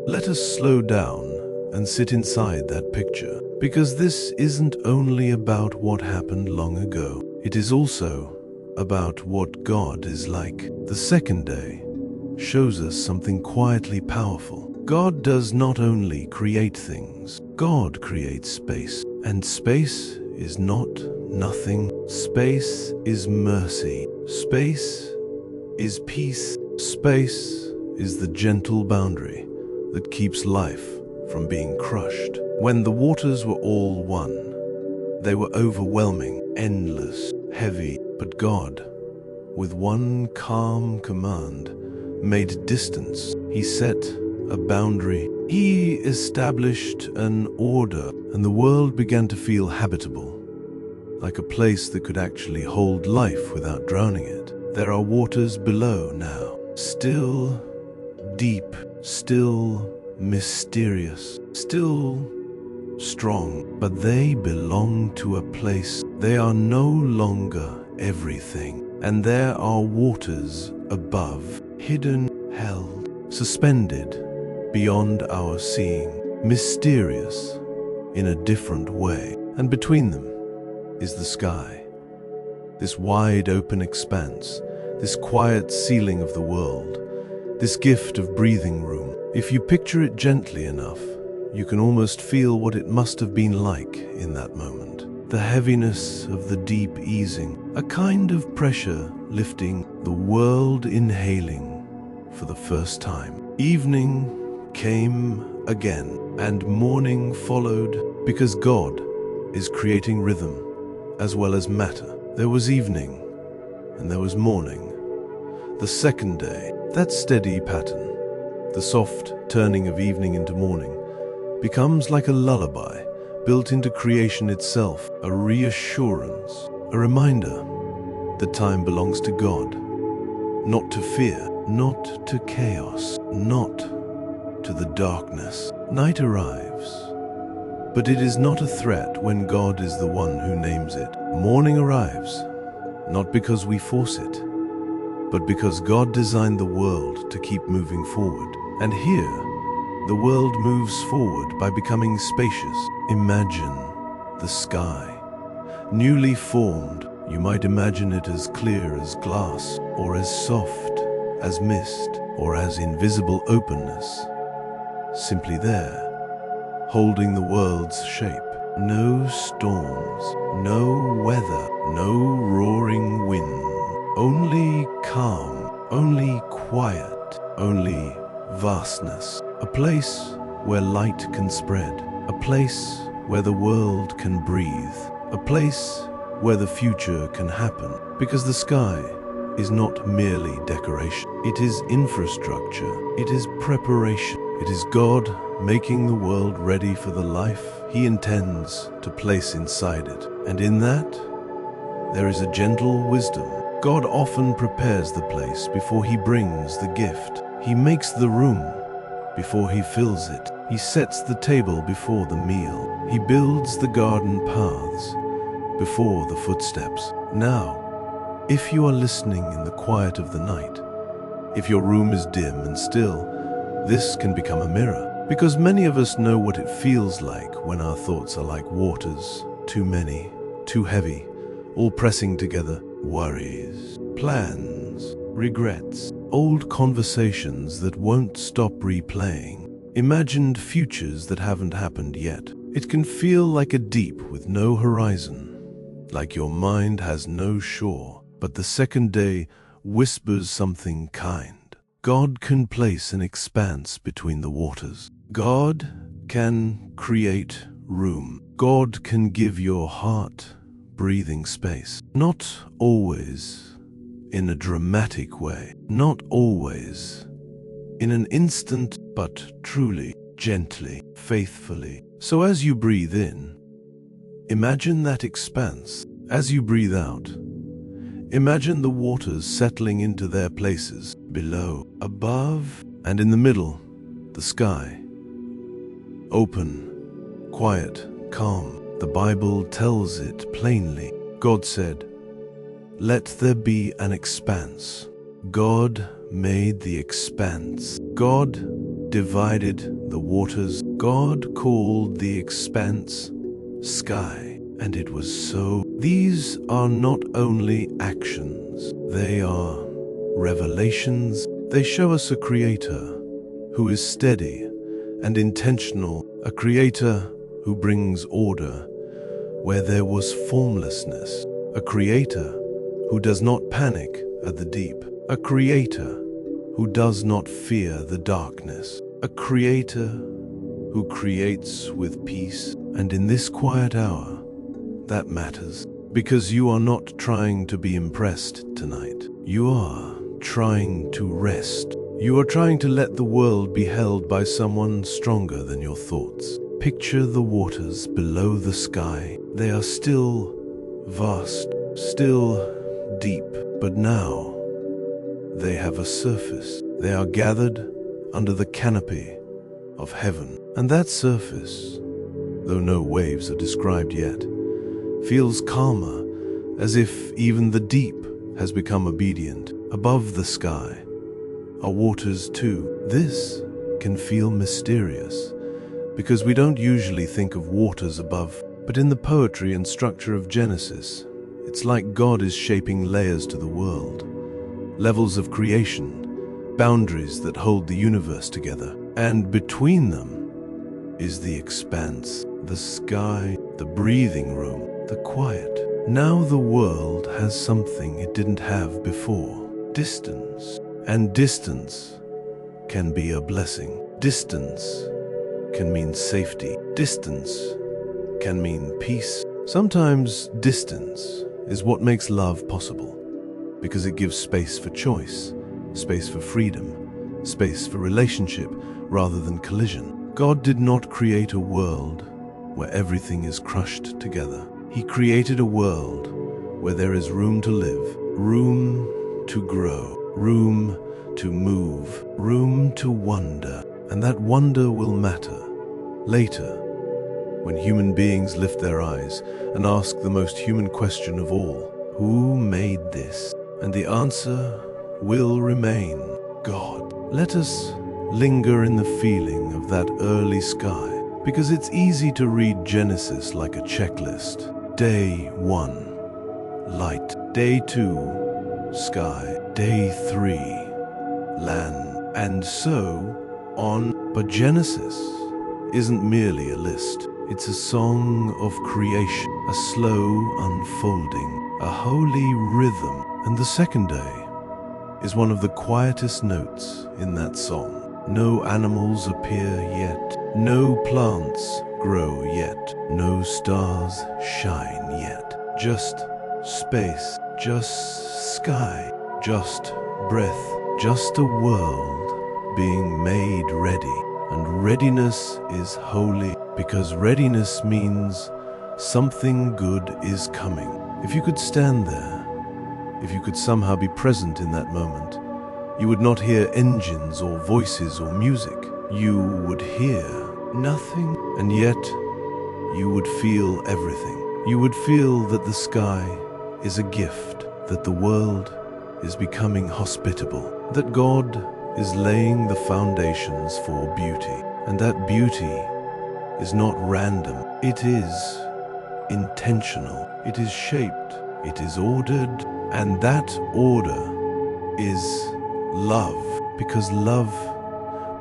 let us slow down and sit inside that picture, because this isn't only about what happened long ago. It is also about what God is like. The second day shows us something quietly powerful. God does not only create things, God creates space. And space is not nothing. Space is mercy. Space is peace. Space is the gentle boundary that keeps life from being crushed. When the waters were all one, they were overwhelming, endless, heavy, but God, with one calm command, made distance. He set a boundary. He established an order, and the world began to feel habitable, like a place that could actually hold life without drowning it. There are waters below now, still deep, still mysterious, still strong, but they belong to a place. They are no longer everything. And there are waters above, hidden, held, suspended, beyond our seeing, mysterious, in a different way. And between them is the sky, this wide open expanse, this quiet ceiling of the world, this gift of breathing room. If you picture it gently enough, you can almost feel what it must have been like in that moment. The heaviness of the deep easing, a kind of pressure lifting, the world inhaling for the first time. Evening came again, and morning followed, because God is creating rhythm as well as matter. There was evening, and there was morning. The second day, that steady pattern, the soft turning of evening into morning, becomes like a lullaby built into creation itself, a reassurance, a reminder that time belongs to God, not to fear, not to chaos, not to the darkness. Night arrives, but it is not a threat when God is the one who names it. Morning arrives, not because we force it, but because God designed the world to keep moving forward. And here, the world moves forward by becoming spacious. Imagine the sky, newly formed. You might imagine it as clear as glass, or as soft as mist, or as invisible openness, simply there, holding the world's shape. No storms, no weather, no roaring wind, only calm, only quiet, only vastness. A place where light can spread, a place where the world can breathe, a place where the future can happen. Because the sky is not merely decoration, it is infrastructure, it is preparation, it is God making the world ready for the life He intends to place inside it. And in that, there is a gentle wisdom. God often prepares the place before He brings the gift. He makes the room before He fills it. He sets the table before the meal. He builds the garden paths before the footsteps. Now, if you are listening in the quiet of the night, if your room is dim and still, this can become a mirror. Because many of us know what it feels like when our thoughts are like waters, too many, too heavy, all pressing together. Worries, plans, regrets, old conversations that won't stop replaying, imagined futures that haven't happened yet. It can feel like a deep with no horizon, like your mind has no shore. But the second day whispers something kind. God can place an expanse between the waters. God can create room. God can give your heart breathing space. Not always in a dramatic way, not always in an instant, but truly, gently, faithfully. So as you breathe in, imagine that expanse. As you breathe out, imagine the waters settling into their places, below, above, and in the middle, the sky. Open, quiet, calm. The Bible tells it plainly. God said, "Let there be an expanse." God made the expanse. God divided the waters. God called the expanse sky. And it was so. These are not only actions, they are revelations. They show us a Creator who is steady and intentional, a Creator who brings order where there was formlessness, a Creator who does not panic at the deep, a Creator who does not fear the darkness, a Creator who creates with peace. And in this quiet hour, that matters, because you are not trying to be impressed tonight. You are trying to rest. You are trying to let the world be held by someone stronger than your thoughts. Picture the waters below the sky. They are still vast, still deep, but now they have a surface. They are gathered under the canopy of heaven. And that surface, though no waves are described yet, feels calmer, as if even the deep has become obedient. Above the sky are waters too. This can feel mysterious, because we don't usually think of waters above. But in the poetry and structure of Genesis, it's like God is shaping layers to the world, levels of creation, boundaries that hold the universe together. And between them is the expanse, the sky, the breathing room, the quiet. Now the world has something it didn't have before: distance. And distance can be a blessing. Distance can mean safety. Distance can mean peace. Sometimes distance is what makes love possible, because it gives space for choice, space for freedom, space for relationship rather than collision. God did not create a world where everything is crushed together. He created a world where there is room to live, room to grow, room to move, room to wonder. And that wonder will matter later, when human beings lift their eyes and ask the most human question of all: who made this? And the answer will remain: God. Let us linger in the feeling of that early sky, because it's easy to read Genesis like a checklist. Day 1, light. Day 2, sky. Day 3, land. And so on. But Genesis isn't merely a list. It's a song of creation, a slow unfolding, a holy rhythm. And the second day is one of the quietest notes in that song. No animals appear yet. No plants grow yet. No stars shine yet. Just space, just sky, just breath, just a world being made ready. And readiness is holy, because readiness means something good is coming. If you could stand there, if you could somehow be present in that moment, you would not hear engines or voices or music. You would hear nothing, and yet you would feel everything. You would feel that the sky is a gift, that the world is becoming hospitable, that God is laying the foundations for beauty, and that beauty is not random. It is intentional. It is shaped. It is ordered, and that order is love, because love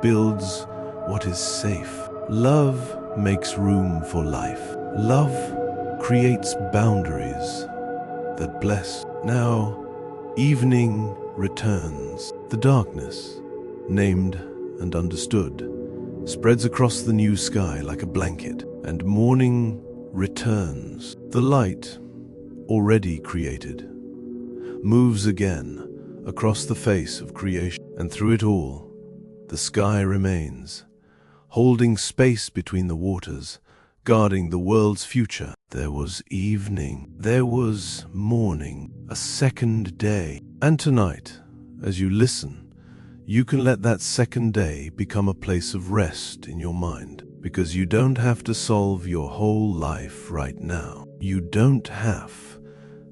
builds what is safe. Love makes room for life. Love creates boundaries that bless. Now, evening returns. The darkness, named and understood, spreads across the new sky like a blanket, and morning returns. The light, already created, moves again across the face of creation, and through it all, the sky remains, holding space between the waters, guarding the world's future. There was evening, there was morning, a second day. And tonight, as you listen, you can let that second day become a place of rest in your mind, because you don't have to solve your whole life right now. You don't have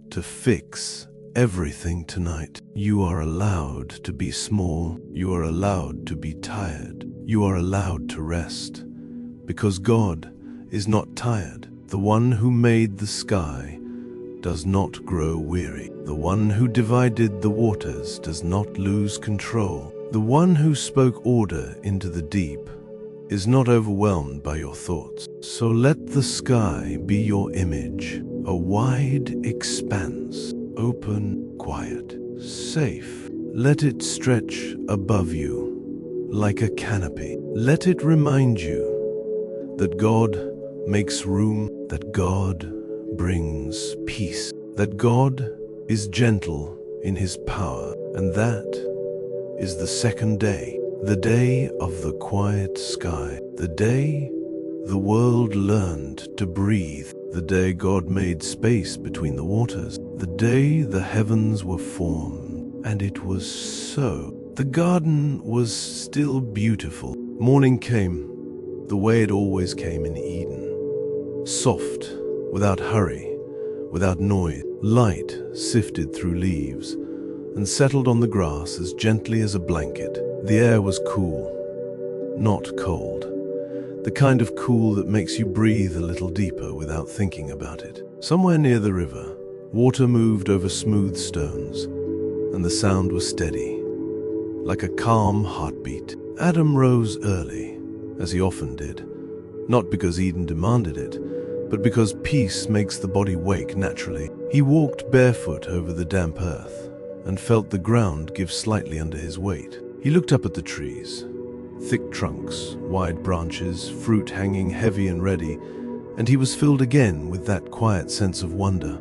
to fix everything tonight. You are allowed to be small. You are allowed to be tired. You are allowed to rest, because God is not tired. The one who made the sky does not grow weary. The one who divided the waters does not lose control. The one who spoke order into the deep is not overwhelmed by your thoughts. So let the sky be your image, a wide expanse, open, quiet, safe. Let it stretch above you like a canopy. Let it remind you that God makes room, that God brings peace, that God is gentle in his power, and that is the second day, the day of the quiet sky, the day the world learned to breathe, the day God made space between the waters, the day the heavens were formed. And it was so. The garden was still beautiful. Morning came, the way it always came in Eden. Soft, without hurry, without noise. Light sifted through leaves and settled on the grass as gently as a blanket. The air was cool, not cold. The kind of cool that makes you breathe a little deeper without thinking about it. Somewhere near the river, water moved over smooth stones, and the sound was steady, like a calm heartbeat. Adam rose early, as he often did, not because Eden demanded it, but because peace makes the body wake naturally. He walked barefoot over the damp earth and felt the ground give slightly under his weight. He looked up at the trees, thick trunks, wide branches, fruit hanging heavy and ready, and he was filled again with that quiet sense of wonder.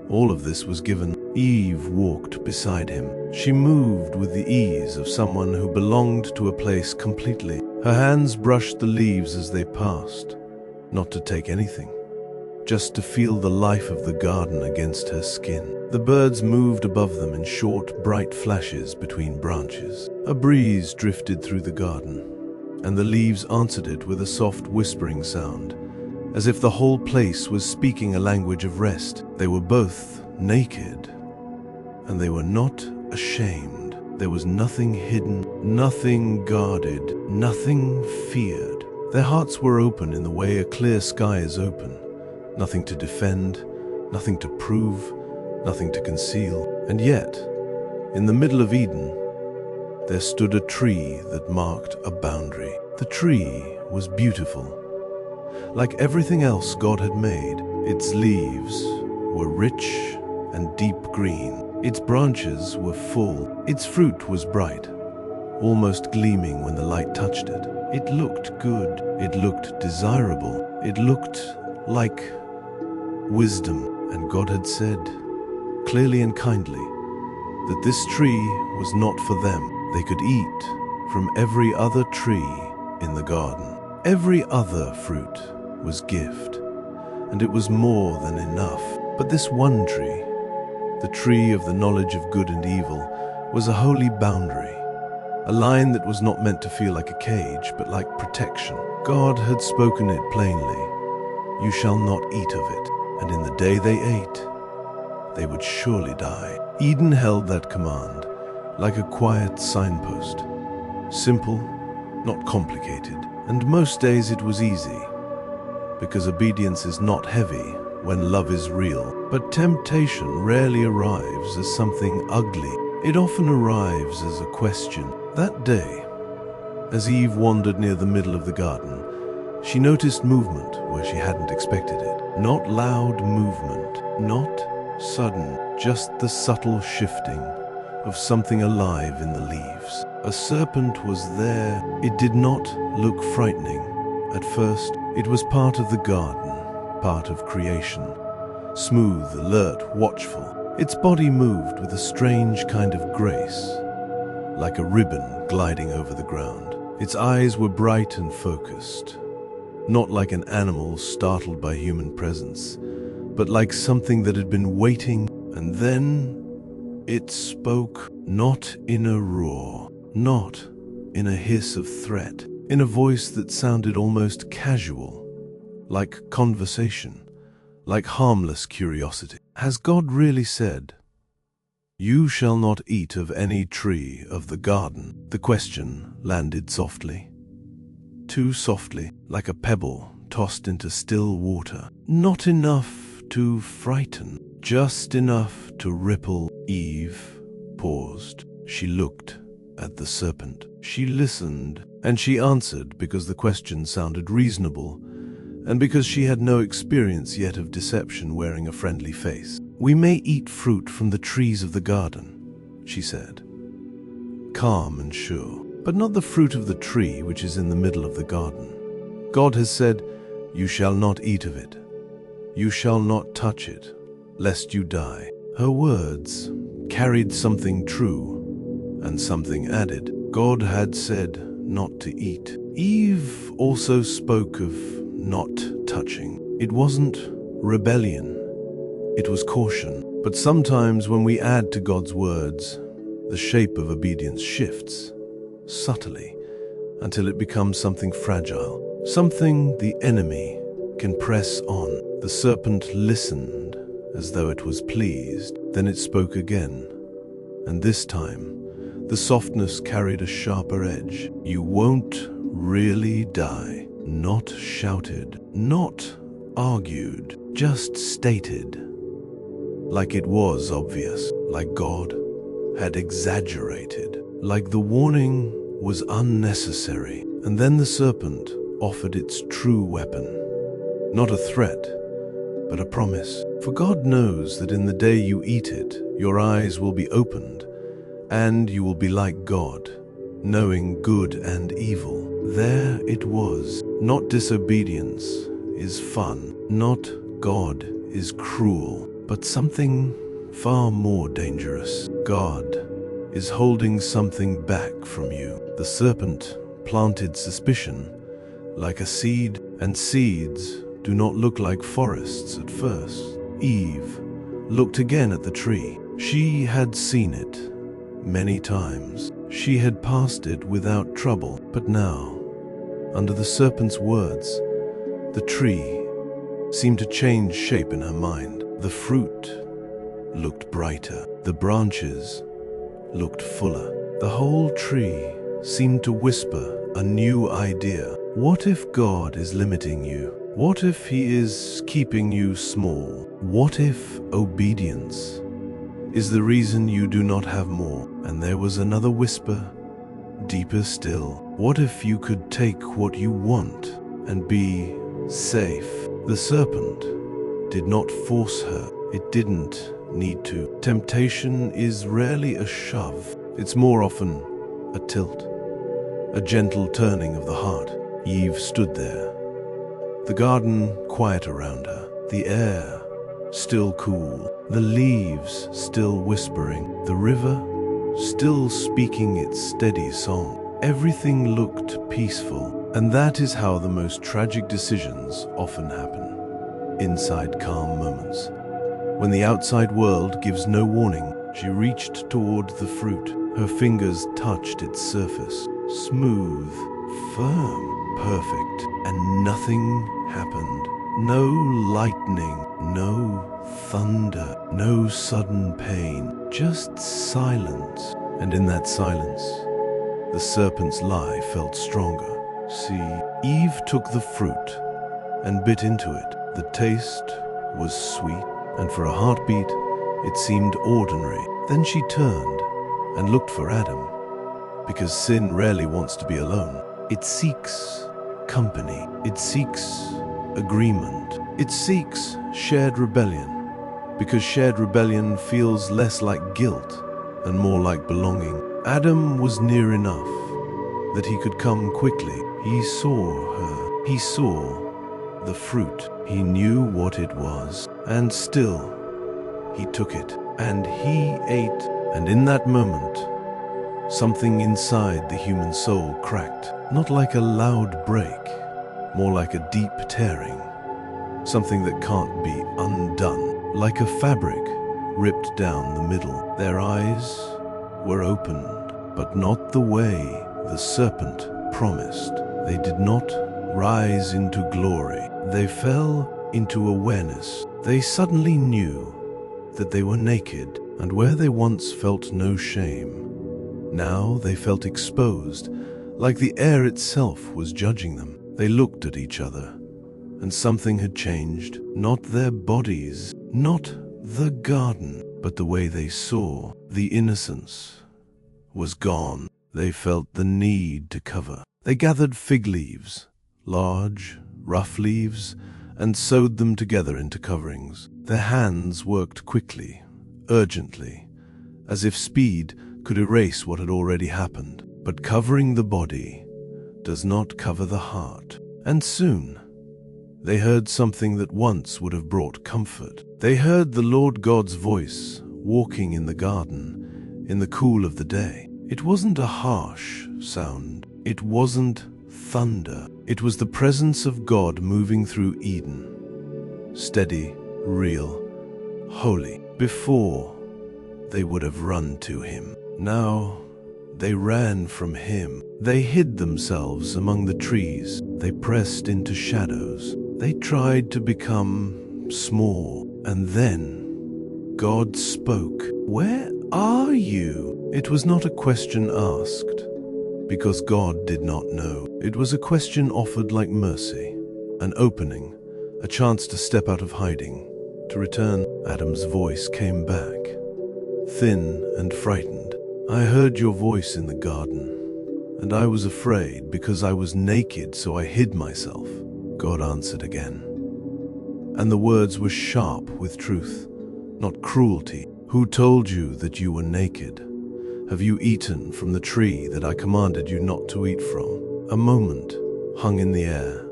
All of this was given. Eve walked beside him. She moved with the ease of someone who belonged to a place completely. Her hands brushed the leaves as they passed, not to take anything, just to feel the life of the garden against her skin. The birds moved above them in short, bright flashes between branches. A breeze drifted through the garden, and the leaves answered it with a soft whispering sound, as if the whole place was speaking a language of rest. They were both naked, and they were not ashamed. There was nothing hidden, nothing guarded, nothing feared. Their hearts were open in the way a clear sky is open. Nothing to defend, nothing to prove, nothing to conceal. And yet, in the middle of Eden, there stood a tree that marked a boundary. The tree was beautiful. Like everything else God had made, its leaves were rich and deep green. Its branches were full. Its fruit was bright, almost gleaming when the light touched it. It looked good. It looked desirable. It looked like wisdom. And God had said, clearly and kindly, that this tree was not for them. They could eat from every other tree in the garden. Every other fruit was gift, and it was more than enough. But this one tree, the tree of the knowledge of good and evil, was a holy boundary, a line that was not meant to feel like a cage, but like protection. God had spoken it plainly, "You shall not eat of it," and in the day they ate, they would surely die. Eden held that command like a quiet signpost, simple, not complicated, and most days it was easy, because obedience is not heavy when love is real. But temptation rarely arrives as something ugly. It often arrives as a question. That day, as Eve wandered near the middle of the garden, she noticed movement where she hadn't expected it. Not loud movement, not sudden, just the subtle shifting of something alive in the leaves. A serpent was there. It did not look frightening at first. It was part of the garden, part of creation. Smooth, alert, watchful. Its body moved with a strange kind of grace, like a ribbon gliding over the ground. Its eyes were bright and focused, not like an animal startled by human presence, but like something that had been waiting. And then it spoke, not in a roar, not in a hiss of threat, in a voice that sounded almost casual, like conversation, like harmless curiosity. Has God really said, "You shall not eat of any tree of the garden"? The question landed softly, too softly, like a pebble tossed into still water. Not enough to frighten, just enough to ripple. Eve paused. She looked at the serpent. She listened, and she answered because the question sounded reasonable, and because she had no experience yet of deception wearing a friendly face. "We may eat fruit from the trees of the garden," she said, calm and sure, "but not the fruit of the tree which is in the middle of the garden. God has said, 'You shall not eat of it. You shall not touch it, lest you die.'" Her words carried something true and something added. God had said not to eat. Eve also spoke of not touching. It wasn't rebellion, it was caution. But sometimes when we add to God's words, the shape of obedience shifts, subtly, until it becomes something fragile, something the enemy can press on. The serpent listened as though it was pleased. Then it spoke again, and this time the softness carried a sharper edge. "You won't really die." Not shouted, not argued, just stated. Like it was obvious, like God had exaggerated, like the warning was unnecessary. And then the serpent offered its true weapon. Not a threat, but a promise. "For God knows that in the day you eat it, your eyes will be opened, and you will be like God, knowing good and evil." There it was. Not disobedience is fun, not God is cruel, but something far more dangerous. God is holding something back from you. The serpent planted suspicion like a seed, and seeds do not look like forests at first. Eve looked again at the tree. She had seen it many times. She had passed it without trouble, but now, under the serpent's words, the tree seemed to change shape in her mind. The fruit looked brighter. The branches looked fuller. The whole tree seemed to whisper a new idea. What if God is limiting you? What if He is keeping you small? What if obedience is the reason you do not have more? And there was another whisper, deeper still. What if you could take what you want and be safe? The serpent did not force her. It didn't need to. Temptation is rarely a shove. It's more often a tilt, a gentle turning of the heart. Eve stood there, the garden quiet around her, the air still cool, the leaves still whispering, the river still speaking its steady song. Everything looked peaceful, and that is how the most tragic decisions often happen. Inside calm moments. When the outside world gives no warning, she reached toward the fruit. Her fingers touched its surface. Smooth, firm, perfect, and nothing happened. No lightning, no thunder, no sudden pain, just silence. And in that silence, the serpent's lie felt stronger. See, Eve took the fruit and bit into it. The taste was sweet, and for a heartbeat, it seemed ordinary. Then she turned and looked for Adam, because sin rarely wants to be alone. It seeks company. It seeks agreement. It seeks shared rebellion, because shared rebellion feels less like guilt and more like belonging. Adam was near enough that he could come quickly. He saw her. He saw the fruit. He knew what it was, and still he took it, and he ate. And in that moment, something inside the human soul cracked, not like a loud break, more like a deep tearing, something that can't be undone, like a fabric ripped down the middle. Their eyes were opened, but not the way the serpent promised. They did not rise into glory. They fell into awareness. They suddenly knew that they were naked, and where they once felt no shame, now they felt exposed, like the air itself was judging them. They looked at each other, and something had changed. Not their bodies, not the garden, but the way they saw. The innocence was gone. They felt the need to cover. They gathered fig leaves, large, rough leaves, and sewed them together into coverings. Their hands worked quickly, urgently, as if speed could erase what had already happened. But covering the body does not cover the heart. And soon, they heard something that once would have brought comfort. They heard the Lord God's voice walking in the garden in the cool of the day. It wasn't a harsh sound. It wasn't thunder. It was the presence of God moving through Eden. Steady, real, holy. Before, they would have run to him. Now, they ran from him. They hid themselves among the trees. They pressed into shadows. They tried to become small, and then God spoke. "Where are you?" It was not a question asked, because God did not know. It was a question offered like mercy, an opening, a chance to step out of hiding, to return. Adam's voice came back, thin and frightened. "I heard your voice in the garden, and I was afraid because I was naked, so I hid myself." God answered again, and the words were sharp with truth, not cruelty. "Who told you that you were naked? Have you eaten from the tree that I commanded you not to eat from?" A moment hung in the air,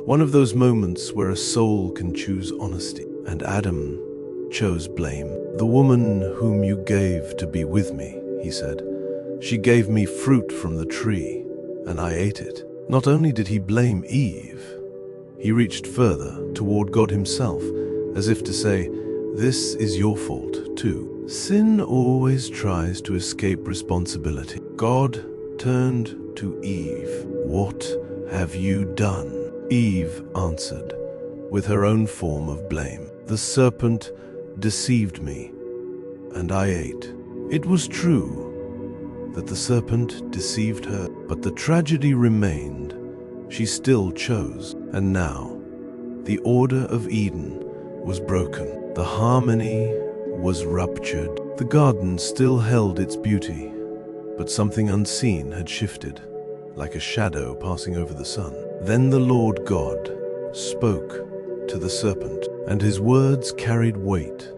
one of those moments where a soul can choose honesty, and Adam chose blame. "The woman whom you gave to be with me," he said, "she gave me fruit from the tree, and I ate it." Not only did he blame Eve, he reached further toward God himself, as if to say, "This is your fault too." Sin always tries to escape responsibility. God turned to Eve. "What have you done?" Eve answered with her own form of blame. "The serpent deceived me, and I ate." It was true that the serpent deceived her, but the tragedy remained. She still chose, and now the order of Eden was broken. The harmony was ruptured. The garden still held its beauty, but something unseen had shifted, like a shadow passing over the sun. Then the Lord God spoke to the serpent, and his words carried weight,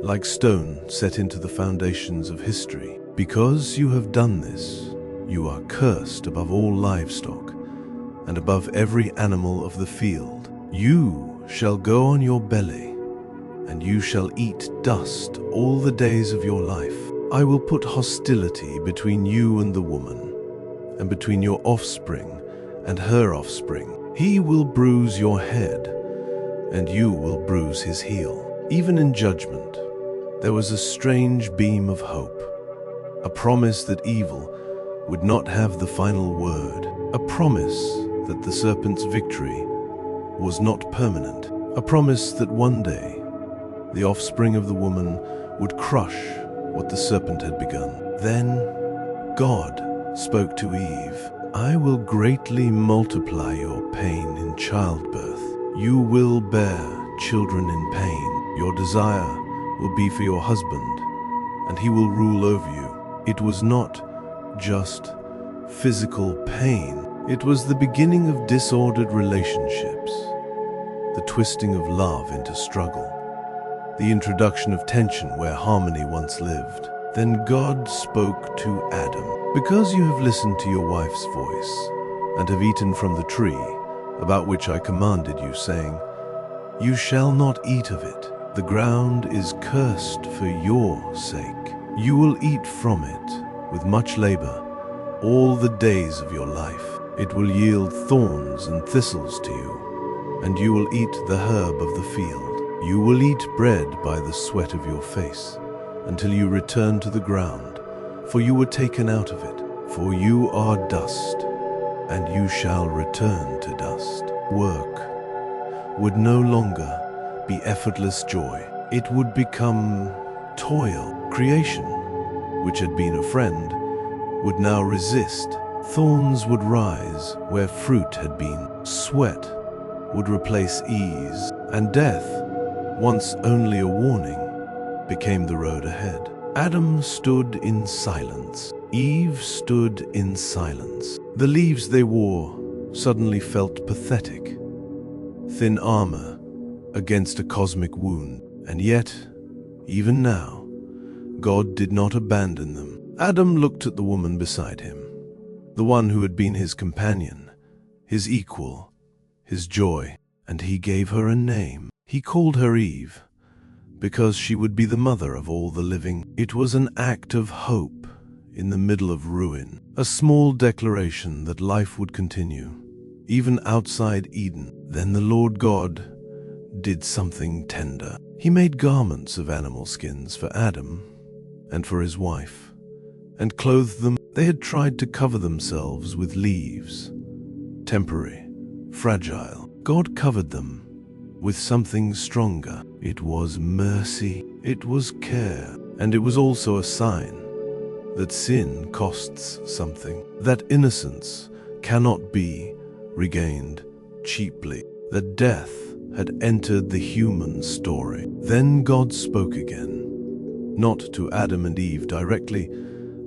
like stone set into the foundations of history. "Because you have done this, you are cursed above all livestock, and above every animal of the field. You shall go on your belly, and you shall eat dust all the days of your life. I will put hostility between you and the woman, and between your offspring and her offspring. He will bruise your head, and you will bruise his heel." Even in judgment, there was a strange beam of hope, a promise that evil would not have the final word, a promise that the serpent's victory was not permanent, a promise that one day the offspring of the woman would crush what the serpent had begun. Then God spoke to Eve, "I will greatly multiply your pain in childbirth. You will bear children in pain. Your desire will be for your husband, and he will rule over you." It was not just physical pain. It was the beginning of disordered relationships, the twisting of love into struggle, the introduction of tension where harmony once lived. Then God spoke to Adam, "Because you have listened to your wife's voice, and have eaten from the tree about which I commanded you, saying, 'You shall not eat of it,' the ground is cursed for your sake. You will eat from it with much labor all the days of your life. It will yield thorns and thistles to you, and you will eat the herb of the field. You will eat bread by the sweat of your face, until you return to the ground, for you were taken out of it. For you are dust, and you shall return to dust." Work would no longer be effortless joy. It would become toil. Creation, which had been a friend, would now resist. Thorns would rise where fruit had been. Sweat would replace ease, and death, once only a warning, became the road ahead. Adam stood in silence. Eve stood in silence. The leaves they wore suddenly felt pathetic, thin armor against a cosmic wound. And yet, even now, God did not abandon them. Adam looked at the woman beside him, the one who had been his companion, his equal, his joy, and he gave her a name. He called her Eve, because she would be the mother of all the living. It was an act of hope in the middle of ruin, a small declaration that life would continue, even outside Eden. Then the Lord God did something tender. He made garments of animal skins for Adam and for his wife, and clothed them. They had tried to cover themselves with leaves, temporary, fragile, God covered them with something stronger. It was mercy, it was care, and it was also a sign that sin costs something, that innocence cannot be regained cheaply, that death had entered the human story. Then God spoke again, not to Adam and Eve directly,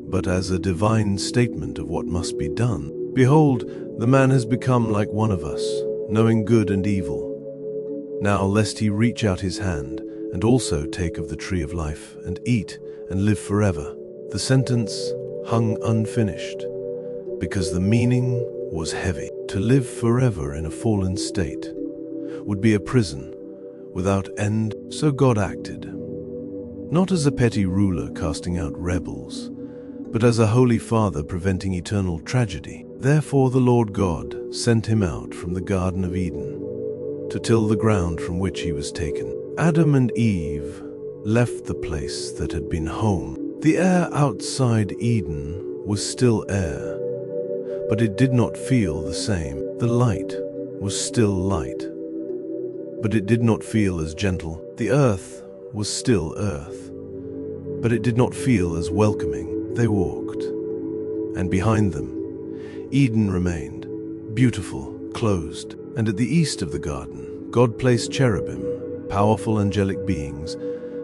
but as a divine statement of what must be done. Behold, the man has become like one of us, knowing good and evil. Now lest he reach out his hand and also take of the tree of life and eat and live forever. The sentence hung unfinished because the meaning was heavy. To live forever in a fallen state would be a prison without end, so God acted, not as a petty ruler casting out rebels, but as a holy father preventing eternal tragedy. Therefore the Lord God sent him out from the Garden of Eden to till the ground from which he was taken. Adam and Eve left the place that had been home. The air outside Eden was still air, but it did not feel the same. The light was still light, but it did not feel as gentle. The earth was still earth, but it did not feel as welcoming. They walked, and behind them, Eden remained, beautiful, closed, and at the east of the garden, God placed cherubim, powerful angelic beings,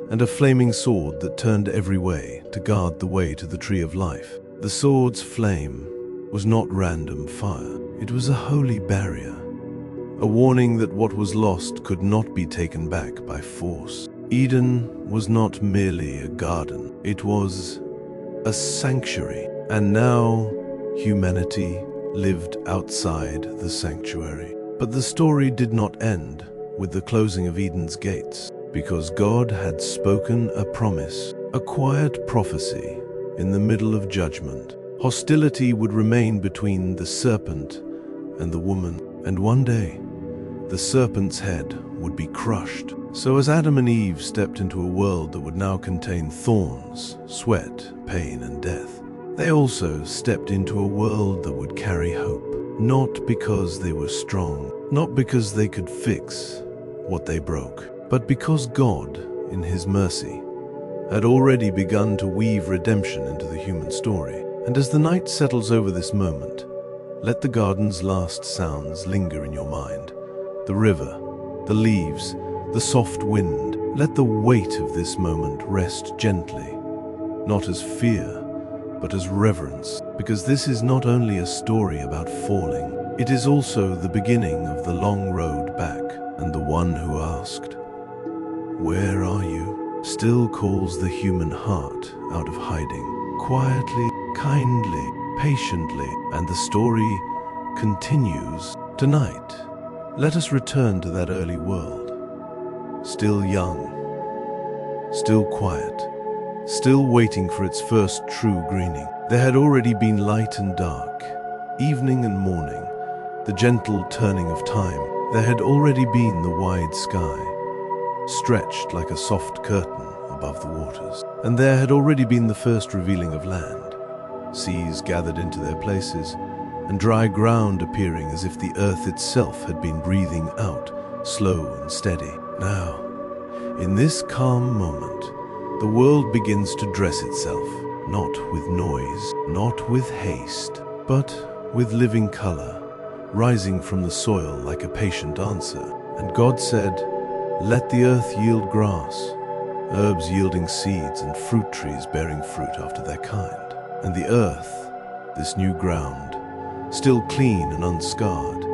and a flaming sword that turned every way to guard the way to the tree of life. The sword's flame was not random fire. It was a holy barrier, a warning that what was lost could not be taken back by force. Eden was not merely a garden, it was a sanctuary, and now humanity lived outside the sanctuary. But the story did not end with the closing of Eden's gates, because God had spoken a promise, a quiet prophecy in the middle of judgment. Hostility would remain between the serpent and the woman, and one day the serpent's head would be crushed. So as Adam and Eve stepped into a world that would now contain thorns, sweat, pain, and death, they also stepped into a world that would carry hope, not because they were strong, not because they could fix what they broke, but because God, in His mercy, had already begun to weave redemption into the human story. And as the night settles over this moment, let the garden's last sounds linger in your mind. The river, the leaves, the soft wind. Let the weight of this moment rest gently, not as fear, but as reverence, because this is not only a story about falling, it is also the beginning of the long road back. And the one who asked, "Where are you?" still calls the human heart out of hiding, quietly, kindly, patiently, and the story continues. Tonight, let us return to that early world, still young, still quiet, still waiting for its first true greening. There had already been light and dark, evening and morning, the gentle turning of time. There had already been the wide sky, stretched like a soft curtain above the waters, and there had already been the first revealing of land, seas gathered into their places, and dry ground appearing as if the earth itself had been breathing out, slow and steady. Now, in this calm moment, the world begins to dress itself, not with noise, not with haste, but with living color, rising from the soil like a patient answer. And God said, "Let the earth yield grass, herbs yielding seeds, and fruit trees bearing fruit after their kind." And the earth, this new ground, still clean and unscarred,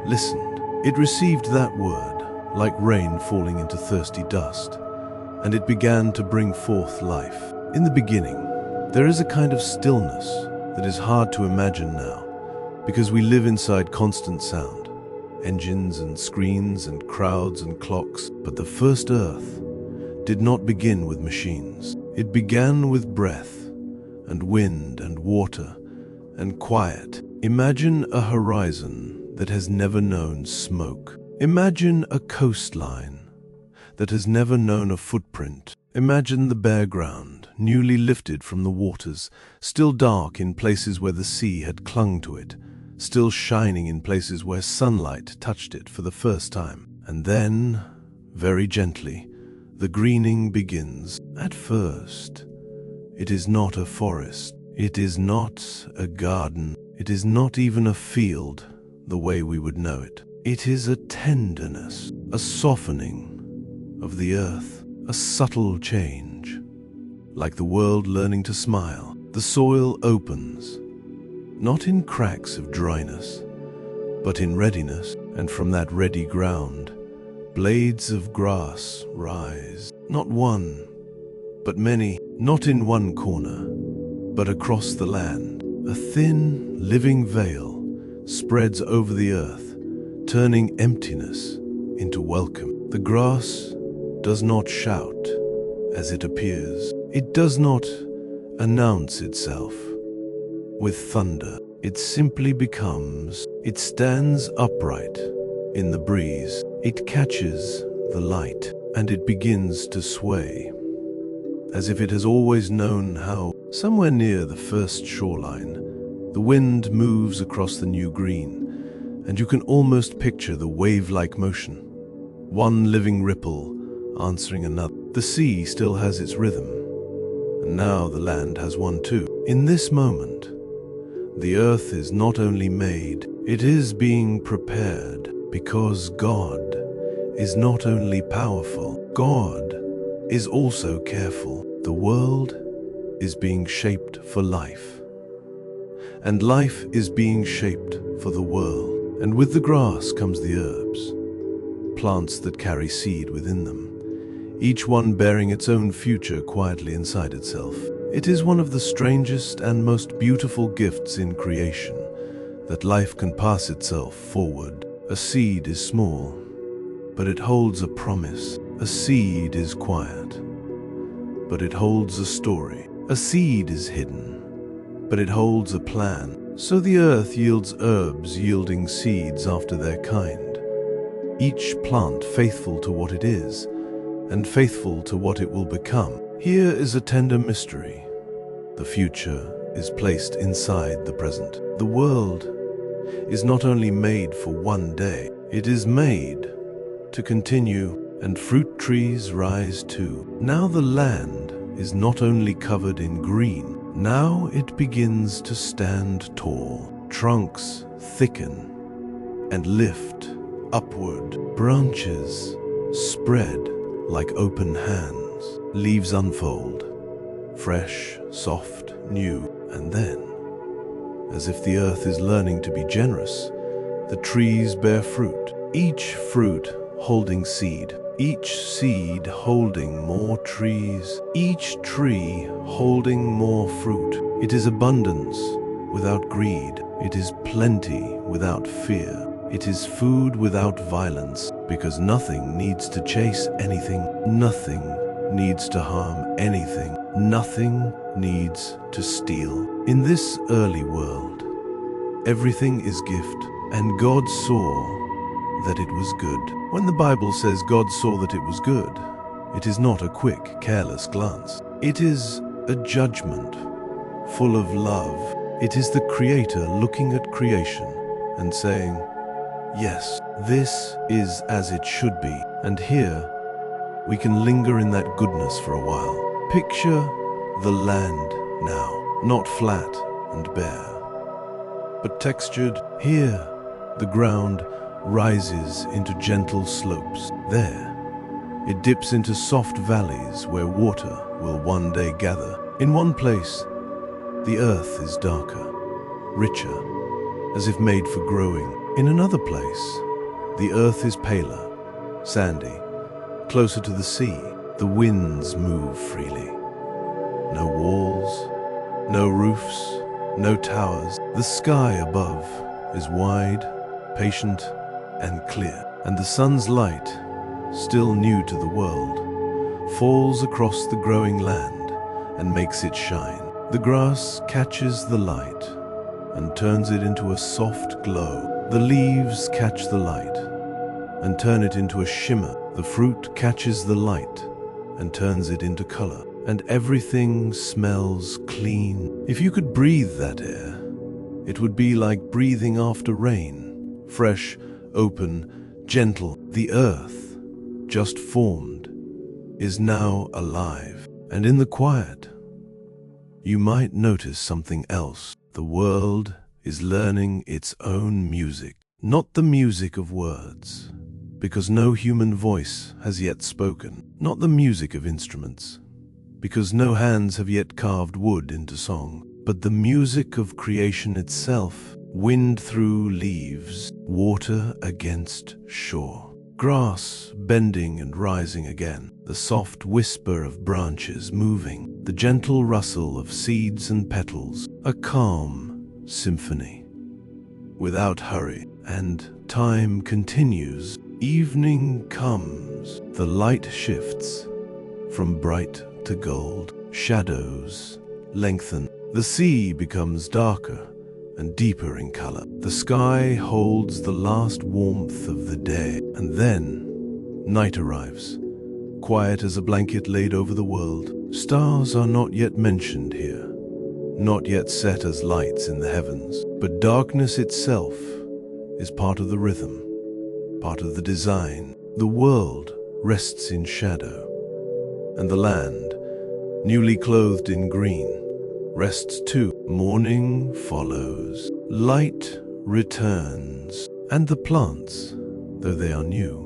listened. It received that word like rain falling into thirsty dust, and it began to bring forth life. In the beginning, there is a kind of stillness that is hard to imagine now, because we live inside constant sound, engines and screens and crowds and clocks. But the first earth did not begin with machines. It began with breath and wind and water and quiet. Imagine a horizon that has never known smoke. Imagine a coastline that has never known a footprint. Imagine the bare ground, newly lifted from the waters, still dark in places where the sea had clung to it, still shining in places where sunlight touched it for the first time. And then, very gently, the greening begins. At first, it is not a forest. It is not a garden. It is not even a field the way we would know it. It is a tenderness, a softening of the earth, a subtle change. Like the world learning to smile, the soil opens, not in cracks of dryness, but in readiness, and from that ready ground, blades of grass rise, not one, but many, not in one corner, but across the land. A thin, living veil spreads over the earth, turning emptiness into welcome. The grass does not shout as it appears. It does not announce itself with thunder. It simply becomes. It stands upright in the breeze. It catches the light, and it begins to sway, as if it has always known how. Somewhere near the first shoreline, the wind moves across the new green, and you can almost picture the wave-like motion. One living ripple answering another. The sea still has its rhythm, and now the land has one too. In this moment, the earth is not only made, it is being prepared, because God is not only powerful, God is also careful. The world is being shaped for life, and life is being shaped for the world. And with the grass comes the herbs, plants that carry seed within them, each one bearing its own future quietly inside itself. It is one of the strangest and most beautiful gifts in creation, that life can pass itself forward. A seed is small, but it holds a promise. A seed is quiet, but it holds a story. A seed is hidden, but it holds a plan. So the earth yields herbs yielding seeds after their kind, each plant faithful to what it is, and faithful to what it will become. Here is a tender mystery. The future is placed inside the present. The world is not only made for one day, it is made to continue, and fruit trees rise too. Now the land is not only covered in green, now it begins to stand tall. Trunks thicken and lift upward. Branches spread like open hands. Leaves unfold, fresh, soft, new. And then, as if the earth is learning to be generous, the trees bear fruit, each fruit holding seed, each seed holding more trees, each tree holding more fruit. It is abundance without greed. It is plenty without fear. It is food without violence, because nothing needs to chase anything. Nothing needs to harm anything. Nothing needs to steal. In this early world, everything is gift, and God saw that it was good. When the Bible says God saw that it was good, it is not a quick, careless glance. It is a judgment full of love. It is the Creator looking at creation and saying, yes, this is as it should be. And here, we can linger in that goodness for a while. Picture the land now, not flat and bare, but textured. Here, the ground rises into gentle slopes. There, it dips into soft valleys where water will one day gather. In one place, the earth is darker, richer, as if made for growing. In another place, the earth is paler, sandy, closer to the sea. The winds move freely. No walls, no roofs, no towers. The sky above is wide, patient, and clear, and the sun's light, still new to the world, falls across the growing land and makes it shine. The grass catches the light and turns it into a soft glow. The leaves catch the light and turn it into a shimmer. The fruit catches the light and turns it into color. And everything smells clean. If you could breathe that air, It would be like breathing after rain, fresh, open, gentle. The earth, just formed, is now alive. And in the quiet, you might notice something else. The world is learning its own music, not the music of words, because no human voice has yet spoken, not the music of instruments, because no hands have yet carved wood into song, but the music of creation itself, wind through leaves, water against shore, grass bending and rising again, the soft whisper of branches moving, the gentle rustle of seeds and petals, a calm symphony, without hurry. And time continues. Evening comes. The light shifts from bright to gold. Shadows lengthen. The sea becomes darker and deeper in color. The sky holds the last warmth of the day. And then night arrives, quiet as a blanket laid over the world. Stars are not yet mentioned here, not yet set as lights in the heavens, but darkness itself is part of the rhythm, part of the design. The world rests in shadow, and the land, newly clothed in green, rests too. Morning follows, light returns, and the plants, though they are new,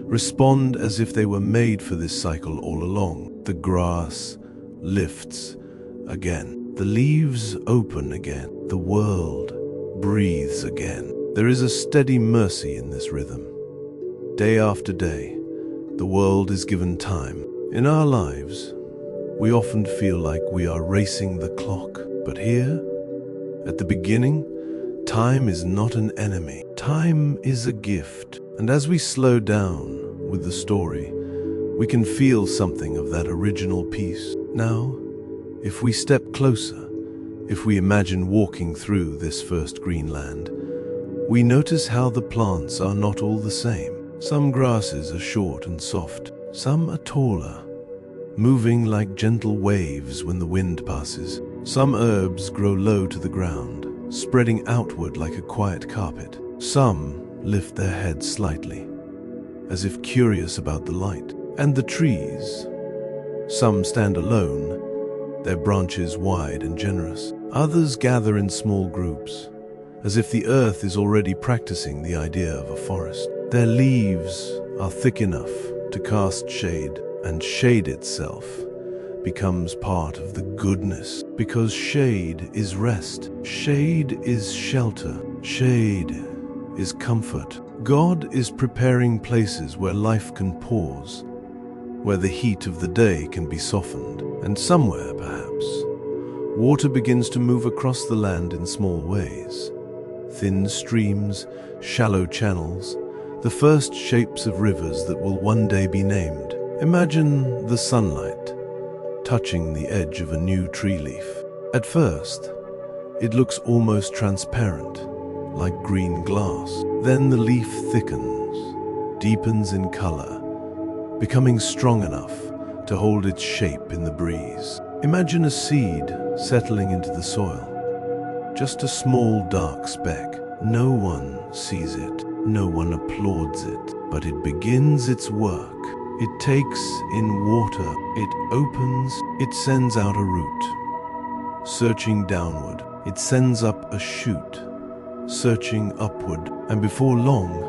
respond as if they were made for this cycle all along. The grass lifts again, the leaves open again, the world breathes again. There is a steady mercy in this rhythm. Day after day, the world is given time. In our lives, we often feel like we are racing the clock. But here, at the beginning, time is not an enemy. Time is a gift. And as we slow down with the story, we can feel something of that original piece. Now, if we step closer, if we imagine walking through this first green land, we notice how the plants are not all the same. Some grasses are short and soft, some are taller, moving like gentle waves when the wind passes. Some herbs grow low to the ground, spreading outward like a quiet carpet. Some lift their heads slightly, as if curious about the light. And the trees, some stand alone, their branches wide and generous. Others gather in small groups, as if the earth is already practicing the idea of a forest. Their leaves are thick enough to cast shade, and shade itself becomes part of the goodness, because shade is rest, shade is shelter, shade is comfort. God is preparing places where life can pause, where the heat of the day can be softened, and somewhere, perhaps, water begins to move across the land in small ways. Thin streams, shallow channels, the first shapes of rivers that will one day be named. Imagine the sunlight touching the edge of a new tree leaf. At first, it looks almost transparent, like green glass. Then the leaf thickens, deepens in color, becoming strong enough to hold its shape in the breeze. Imagine a seed settling into the soil, just a small dark speck. No one sees it, no one applauds it, but it begins its work. It takes in water, it opens, it sends out a root. Searching downward, it sends up a shoot, searching upward, and before long,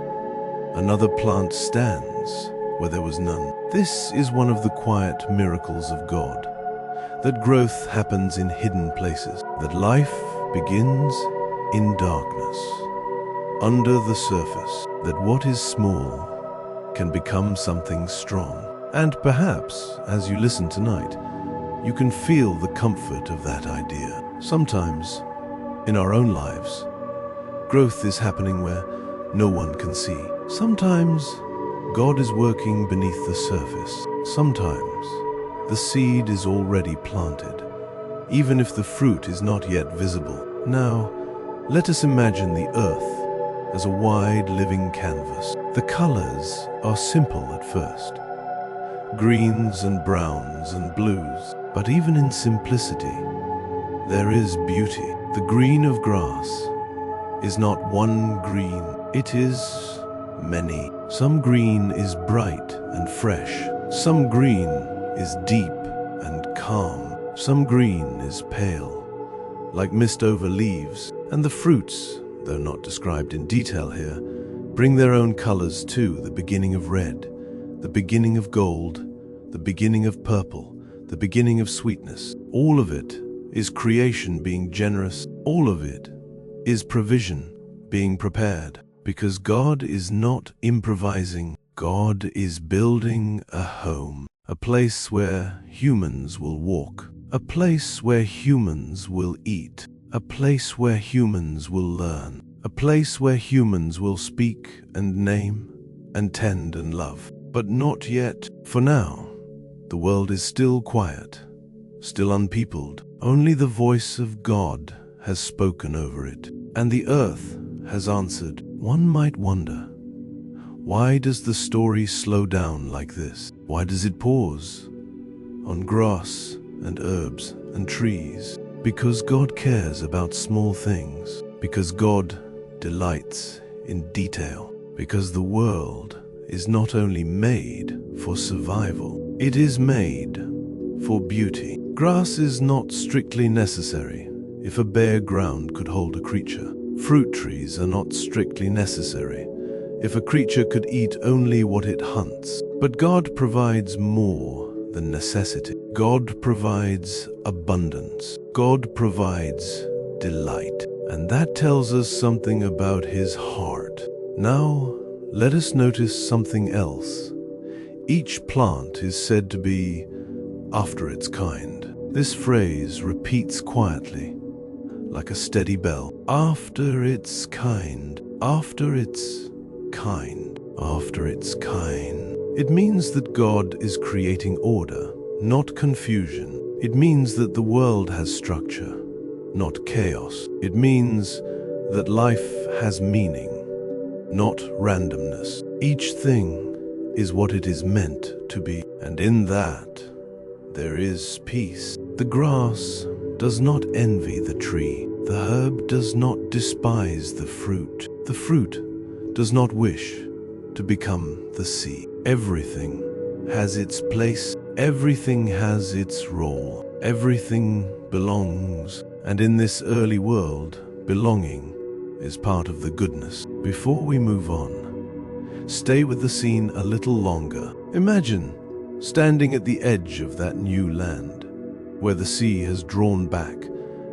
another plant stands where there was none. This is one of the quiet miracles of God, that growth happens in hidden places, that life begins in darkness, under the surface, that what is small can become something strong. And perhaps, as you listen tonight, you can feel the comfort of that idea. Sometimes, in our own lives, growth is happening where no one can see. Sometimes, God is working beneath the surface. Sometimes, the seed is already planted, even if the fruit is not yet visible. Now, let us imagine the earth as a wide living canvas. The colors are simple at first, greens and browns and blues, but even in simplicity, there is beauty. The green of grass is not one green, it is many. Some green is bright and fresh. Some green is deep and calm. Some green is pale, like mist over leaves. And the fruits, though not described in detail here, bring their own colors too, the beginning of red, the beginning of gold, the beginning of purple, the beginning of sweetness. All of it is creation being generous. All of it is provision being prepared. Because God is not improvising. God is building a home, a place where humans will walk, a place where humans will eat, a place where humans will learn, a place where humans will speak and name and tend and love. But not yet. For now, the world is still quiet, still unpeopled. Only the voice of God has spoken over it, and the earth has answered. One might wonder, why does the story slow down like this? Why does it pause on grass and herbs and trees? Because God cares about small things. Because God delights in detail. Because the world is not only made for survival, it is made for beauty. Grass is not strictly necessary if a bare ground could hold a creature. Fruit trees are not strictly necessary if a creature could eat only what it hunts. But God provides more than necessity. God provides abundance. God provides delight. And that tells us something about His heart. Now, let us notice something else. Each plant is said to be after its kind. This phrase repeats quietly, like a steady bell. After its kind, after its kind, after its kind. It means that God is creating order, not confusion. It means that the world has structure, not chaos. It means that life has meaning, not randomness. Each thing is what it is meant to be, and in that there is peace. The grass does not envy the tree. The herb does not despise the fruit. The fruit does not wish to become the sea. Everything has its place. Everything has its role. Everything belongs. And in this early world, belonging is part of the goodness. Before we move on, stay with the scene a little longer. Imagine standing at the edge of that new land, where the sea has drawn back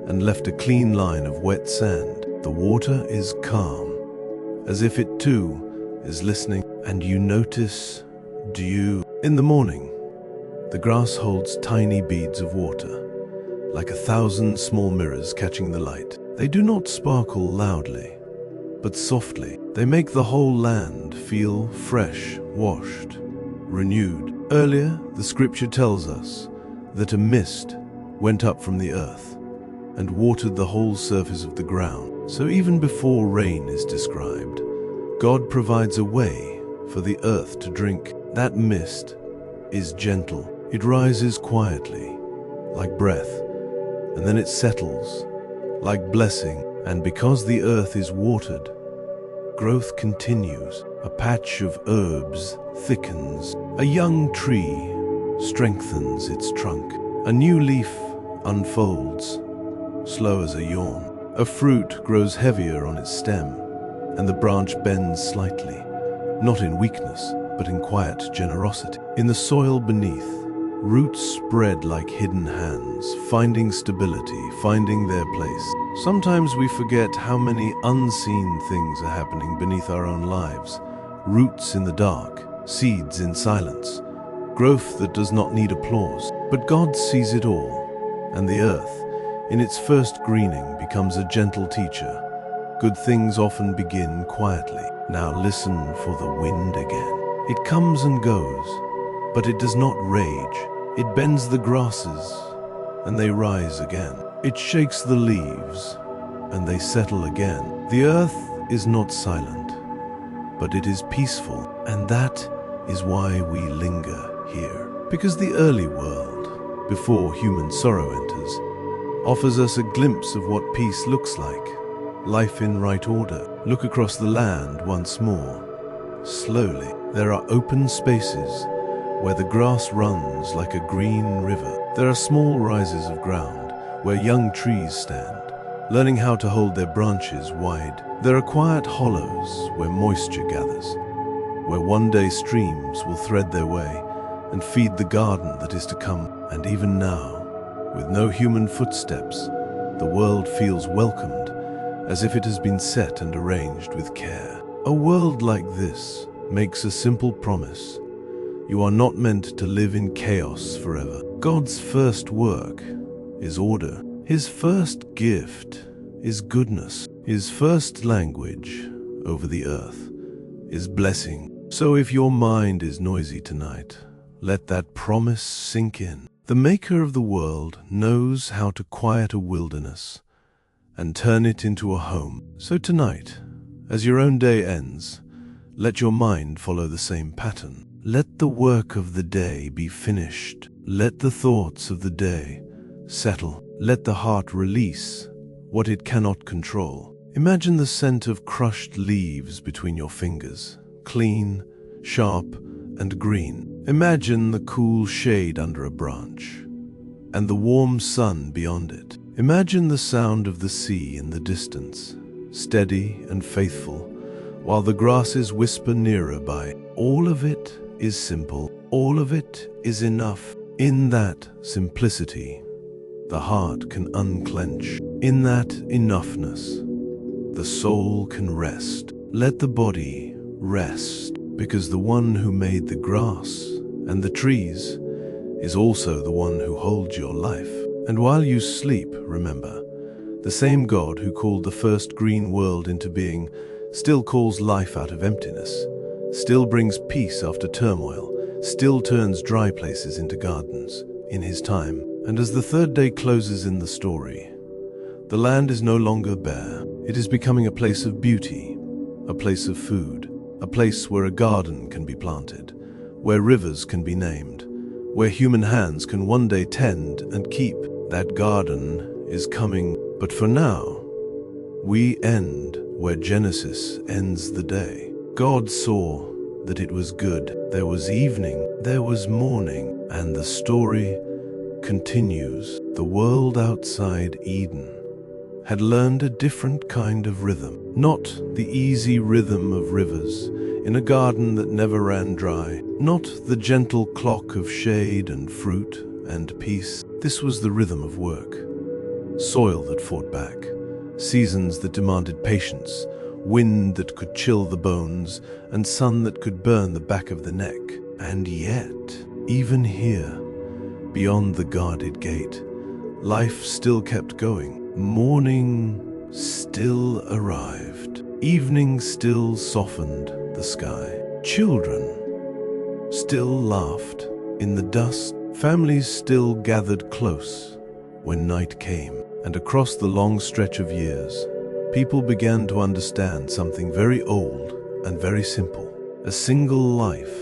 and left a clean line of wet sand. The water is calm, as if it too is listening, and you notice dew. In the morning, the grass holds tiny beads of water, like 1,000 small mirrors catching the light. They do not sparkle loudly, but softly. They make the whole land feel fresh, washed, renewed. Earlier, the scripture tells us that a mist went up from the earth and watered the whole surface of the ground. So even before rain is described, God provides a way for the earth to drink. That mist is gentle. It rises quietly, like breath, and then it settles, like blessing. And because the earth is watered, growth continues. A patch of herbs thickens. A young tree strengthens its trunk. A new leaf unfolds, slow as a yawn. A fruit grows heavier on its stem, and the branch bends slightly, not in weakness, but in quiet generosity. In the soil beneath, roots spread like hidden hands, finding stability, finding their place. Sometimes we forget how many unseen things are happening beneath our own lives. Roots in the dark, seeds in silence, growth that does not need applause. But God sees it all, and the earth, in its first greening, becomes a gentle teacher. Good things often begin quietly. Now listen for the wind again. It comes and goes, but it does not rage. It bends the grasses, and they rise again. It shakes the leaves, and they settle again. The earth is not silent, but it is peaceful, and that is why we linger here. Because the early world, before human sorrow enters, offers us a glimpse of what peace looks like. Life in right order. Look across the land once more. Slowly, there are open spaces where the grass runs like a green river. There are small rises of ground where young trees stand, learning how to hold their branches wide. There are quiet hollows where moisture gathers, where one day streams will thread their way and feed the garden that is to come. And even now, with no human footsteps, the world feels welcomed, as if it has been set and arranged with care. A world like this makes a simple promise. You are not meant to live in chaos forever. God's first work is order. His first gift is goodness. His first language over the earth is blessing. So if your mind is noisy tonight, let that promise sink in. The Maker of the world knows how to quiet a wilderness and turn it into a home. So tonight, as your own day ends, let your mind follow the same pattern. Let the work of the day be finished. Let the thoughts of the day settle. Let the heart release what it cannot control. Imagine the scent of crushed leaves between your fingers, clean, sharp, and green. Imagine the cool shade under a branch and the warm sun beyond it. Imagine the sound of the sea in the distance, steady and faithful, while the grasses whisper nearer by. All of it is simple. All of it is enough. In that simplicity, the heart can unclench. In that enoughness, the soul can rest. Let the body rest, because the one who made the grass and the trees is also the one who holds your life. And while you sleep, remember, the same God who called the first green world into being still calls life out of emptiness, still brings peace after turmoil, still turns dry places into gardens in his time. And as the third day closes in the story, the land is no longer bare. It is becoming a place of beauty, a place of food, a place where a garden can be planted, where rivers can be named, where human hands can one day tend and keep. That garden is coming, but for now, we end where Genesis ends the day. God saw that it was good. There was evening, there was morning, and the story continues. The world outside Eden had learned a different kind of rhythm, not the easy rhythm of rivers in a garden that never ran dry, not the gentle clock of shade and fruit and peace. This was the rhythm of work, soil that fought back, seasons that demanded patience, wind that could chill the bones, and sun that could burn the back of the neck. And yet, even here, beyond the guarded gate, life still kept going. Morning still arrived. Evening still softened the sky. Children still laughed in the dust. Families still gathered close when night came. And across the long stretch of years, people began to understand something very old and very simple. A single life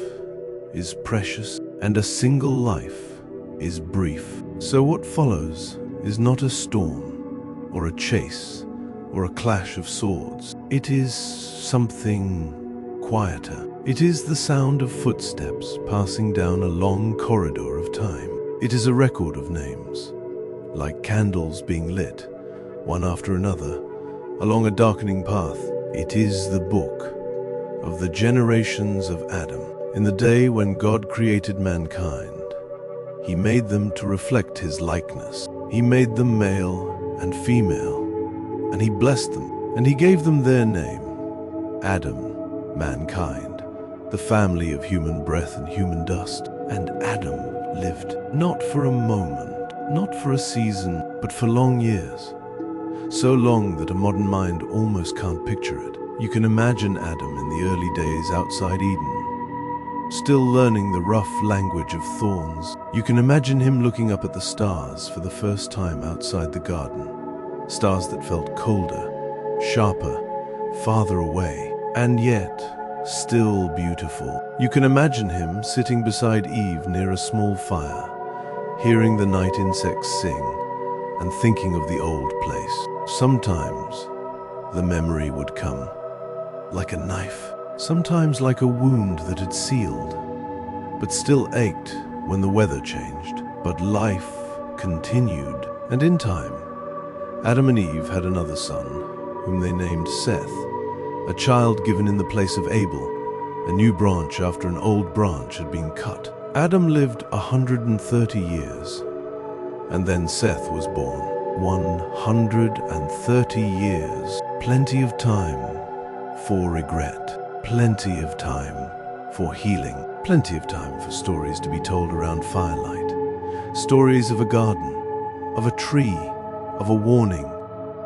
is precious, and a single life is brief. So what follows is not a storm, or a chase, or a clash of swords. It is something quieter. It is the sound of footsteps passing down a long corridor of time. It is a record of names, like candles being lit, one after another, along a darkening path. It is the book of the generations of Adam. In the day when God created mankind, He made them to reflect His likeness. He made them male and female, and He blessed them, and He gave them their name, Adam, mankind, the family of human breath and human dust. And Adam lived, not for a moment, not for a season, but for long years. So long that a modern mind almost can't picture it. You can imagine Adam in the early days outside Eden, still learning the rough language of thorns. You can imagine him looking up at the stars for the first time outside the garden, stars that felt colder, sharper, farther away, and yet still beautiful. You can imagine him sitting beside Eve near a small fire, hearing the night insects sing, and thinking of the old place. Sometimes the memory would come like a knife, sometimes like a wound that had sealed, but still ached when the weather changed. But life continued, and in time, Adam and Eve had another son, whom they named Seth, a child given in the place of Abel, a new branch after an old branch had been cut. Adam lived 130 years, and then Seth was born. 130 years, plenty of time for regret, plenty of time for healing, plenty of time for stories to be told around firelight. Stories of a garden, of a tree, of a warning,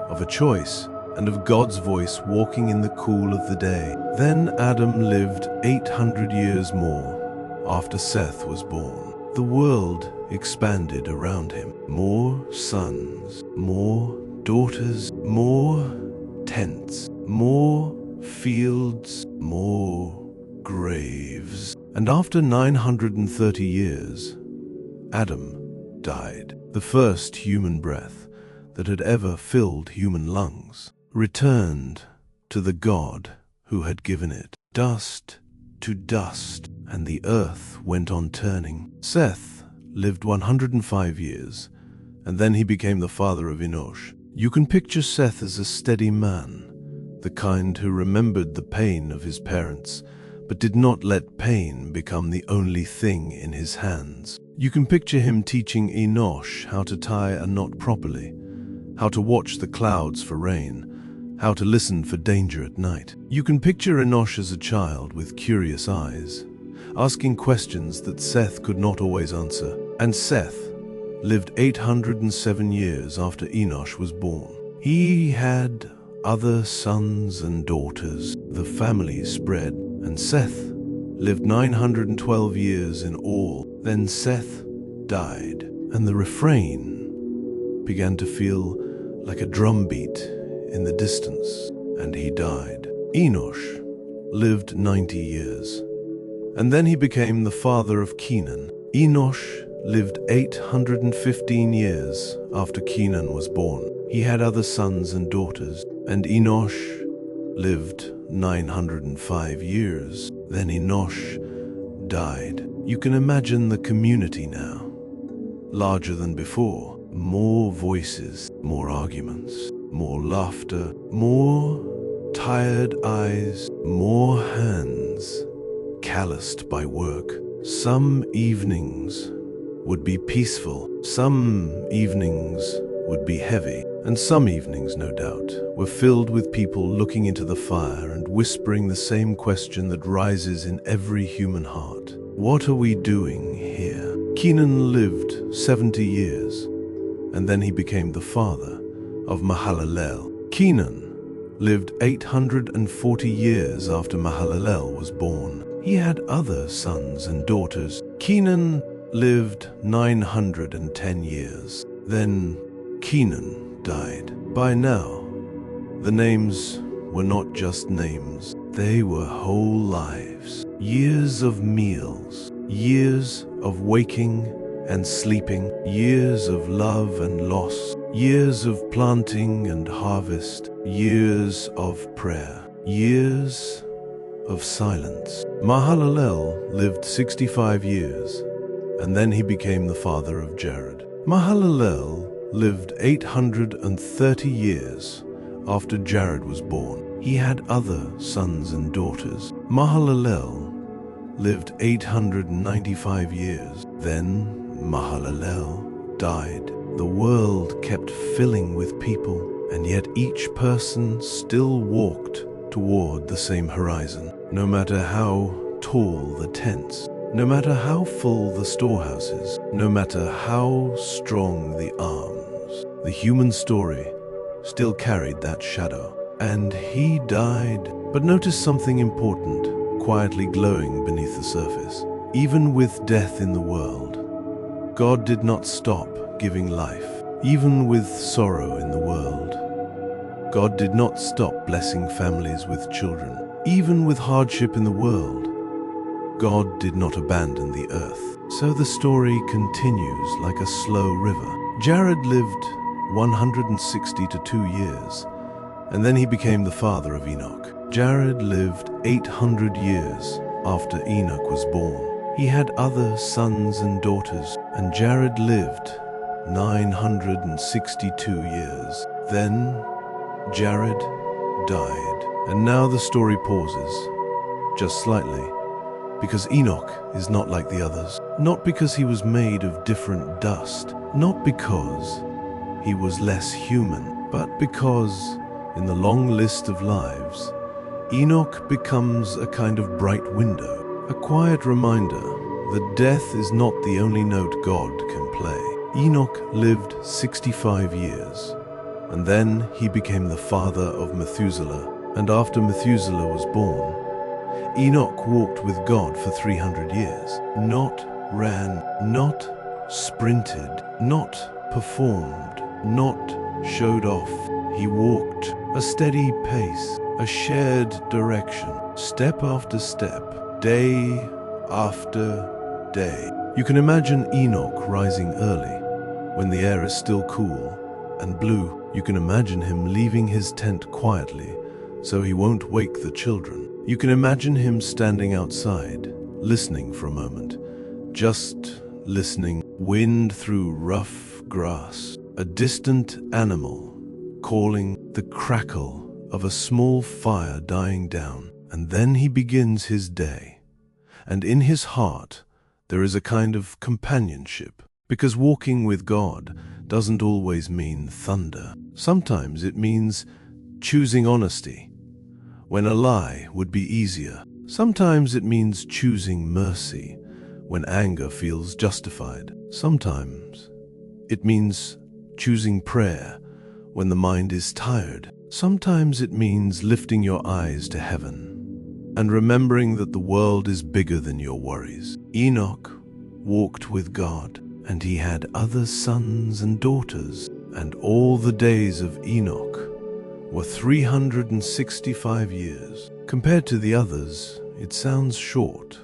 of a choice, and of God's voice walking in the cool of the day. Then Adam lived 800 years more after Seth was born. The world expanded around him. More sons, more daughters, more tents, more fields, more graves. And after 930 years, Adam died. The first human breath that had ever filled human lungs returned to the God who had given it. Dust to dust, and the earth went on turning. Seth lived 105 years, and then he became the father of Enosh. You can picture Seth as a steady man, the kind who remembered the pain of his parents, but did not let pain become the only thing in his hands. You can picture him teaching Enosh how to tie a knot properly, how to watch the clouds for rain, how to listen for danger at night. You can picture Enosh as a child with curious eyes, asking questions that Seth could not always answer. And Seth lived 807 years after Enosh was born. He had other sons and daughters. The family spread, and Seth lived 912 years in all. Then Seth died, and the refrain began to feel like a drumbeat in the distance, and he died. Enosh lived 90 years, and then he became the father of Kenan. Enosh lived 815 years after Kenan was born. He had other sons and daughters, and Enosh lived 905 years. Then Enosh died. You can imagine the community now, larger than before. More voices, more arguments, more laughter, more tired eyes, more hands calloused by work. Some evenings would be peaceful, some evenings would be heavy, and some evenings, no doubt, were filled with people looking into the fire and whispering the same question that rises in every human heart. What are we doing here? Kenan lived 70 years, and then he became the father of Mahalalel. Kenan lived 840 years after Mahalalel was born. He had other sons and daughters. Kenan lived 910 years. Then Kenan died. By now, the names were not just names. They were whole lives. Years of meals, years of waking and sleeping, years of love and loss, years of planting and harvest, years of prayer, years of silence. Mahalalel lived 65 years, and then he became the father of Jared. Mahalalel lived 830 years after Jared was born. He had other sons and daughters. Mahalalel lived 895 years. Then Mahalalel died. The world kept filling with people, and yet each person still walked toward the same horizon. No matter how tall the tents, no matter how full the storehouses, no matter how strong the arms, the human story still carried that shadow. And he died. But notice something important, quietly glowing beneath the surface. Even with death in the world, God did not stop giving life. Even with sorrow in the world, God did not stop blessing families with children. Even with hardship in the world, God did not abandon the earth. So the story continues like a slow river. Jared lived 160 to 2 years, and then he became the father of Enoch. Jared lived 800 years after Enoch was born. He had other sons and daughters, and Jared lived 962 years. Then Jared died. And now the story pauses, just slightly, because Enoch is not like the others. Not because he was made of different dust, not because he was less human, but because in the long list of lives, Enoch becomes a kind of bright window, a quiet reminder that death is not the only note God can play. Enoch lived 65 years, and then he became the father of Methuselah. And after Methuselah was born, Enoch walked with God for 300 years. Not ran, not sprinted, not performed, not showed off. He walked a steady pace, a shared direction, step after step, day after day. You can imagine Enoch rising early, when the air is still cool and blue. You can imagine him leaving his tent quietly, so he won't wake the children. You can imagine him standing outside, listening for a moment, just listening. Wind through rough grass, a distant animal calling, the crackle of a small fire dying down. And then he begins his day. And in his heart, there is a kind of companionship, because walking with God doesn't always mean thunder. Sometimes it means choosing honesty when a lie would be easier. Sometimes it means choosing mercy when anger feels justified. Sometimes it means choosing prayer when the mind is tired. Sometimes it means lifting your eyes to heaven and remembering that the world is bigger than your worries. Enoch walked with God, and he had other sons and daughters, and all the days of Enoch were 365 years. Compared to the others, it sounds short,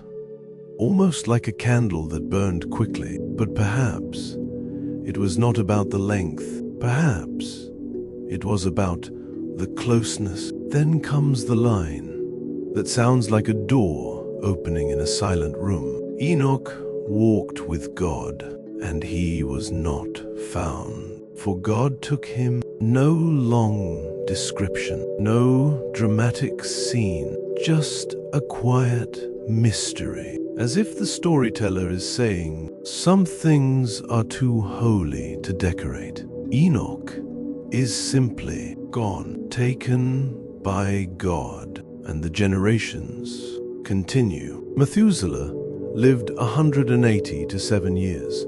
almost like a candle that burned quickly. But perhaps it was not about the length. Perhaps it was about the closeness. Then comes the line that sounds like a door opening in a silent room. Enoch walked with God, and he was not found, for God took him. No long description, no dramatic scene, just a quiet mystery, as if the storyteller is saying, some things are too holy to decorate. Enoch is simply gone, taken by God, and the generations continue. Methuselah lived 180 to 7 years,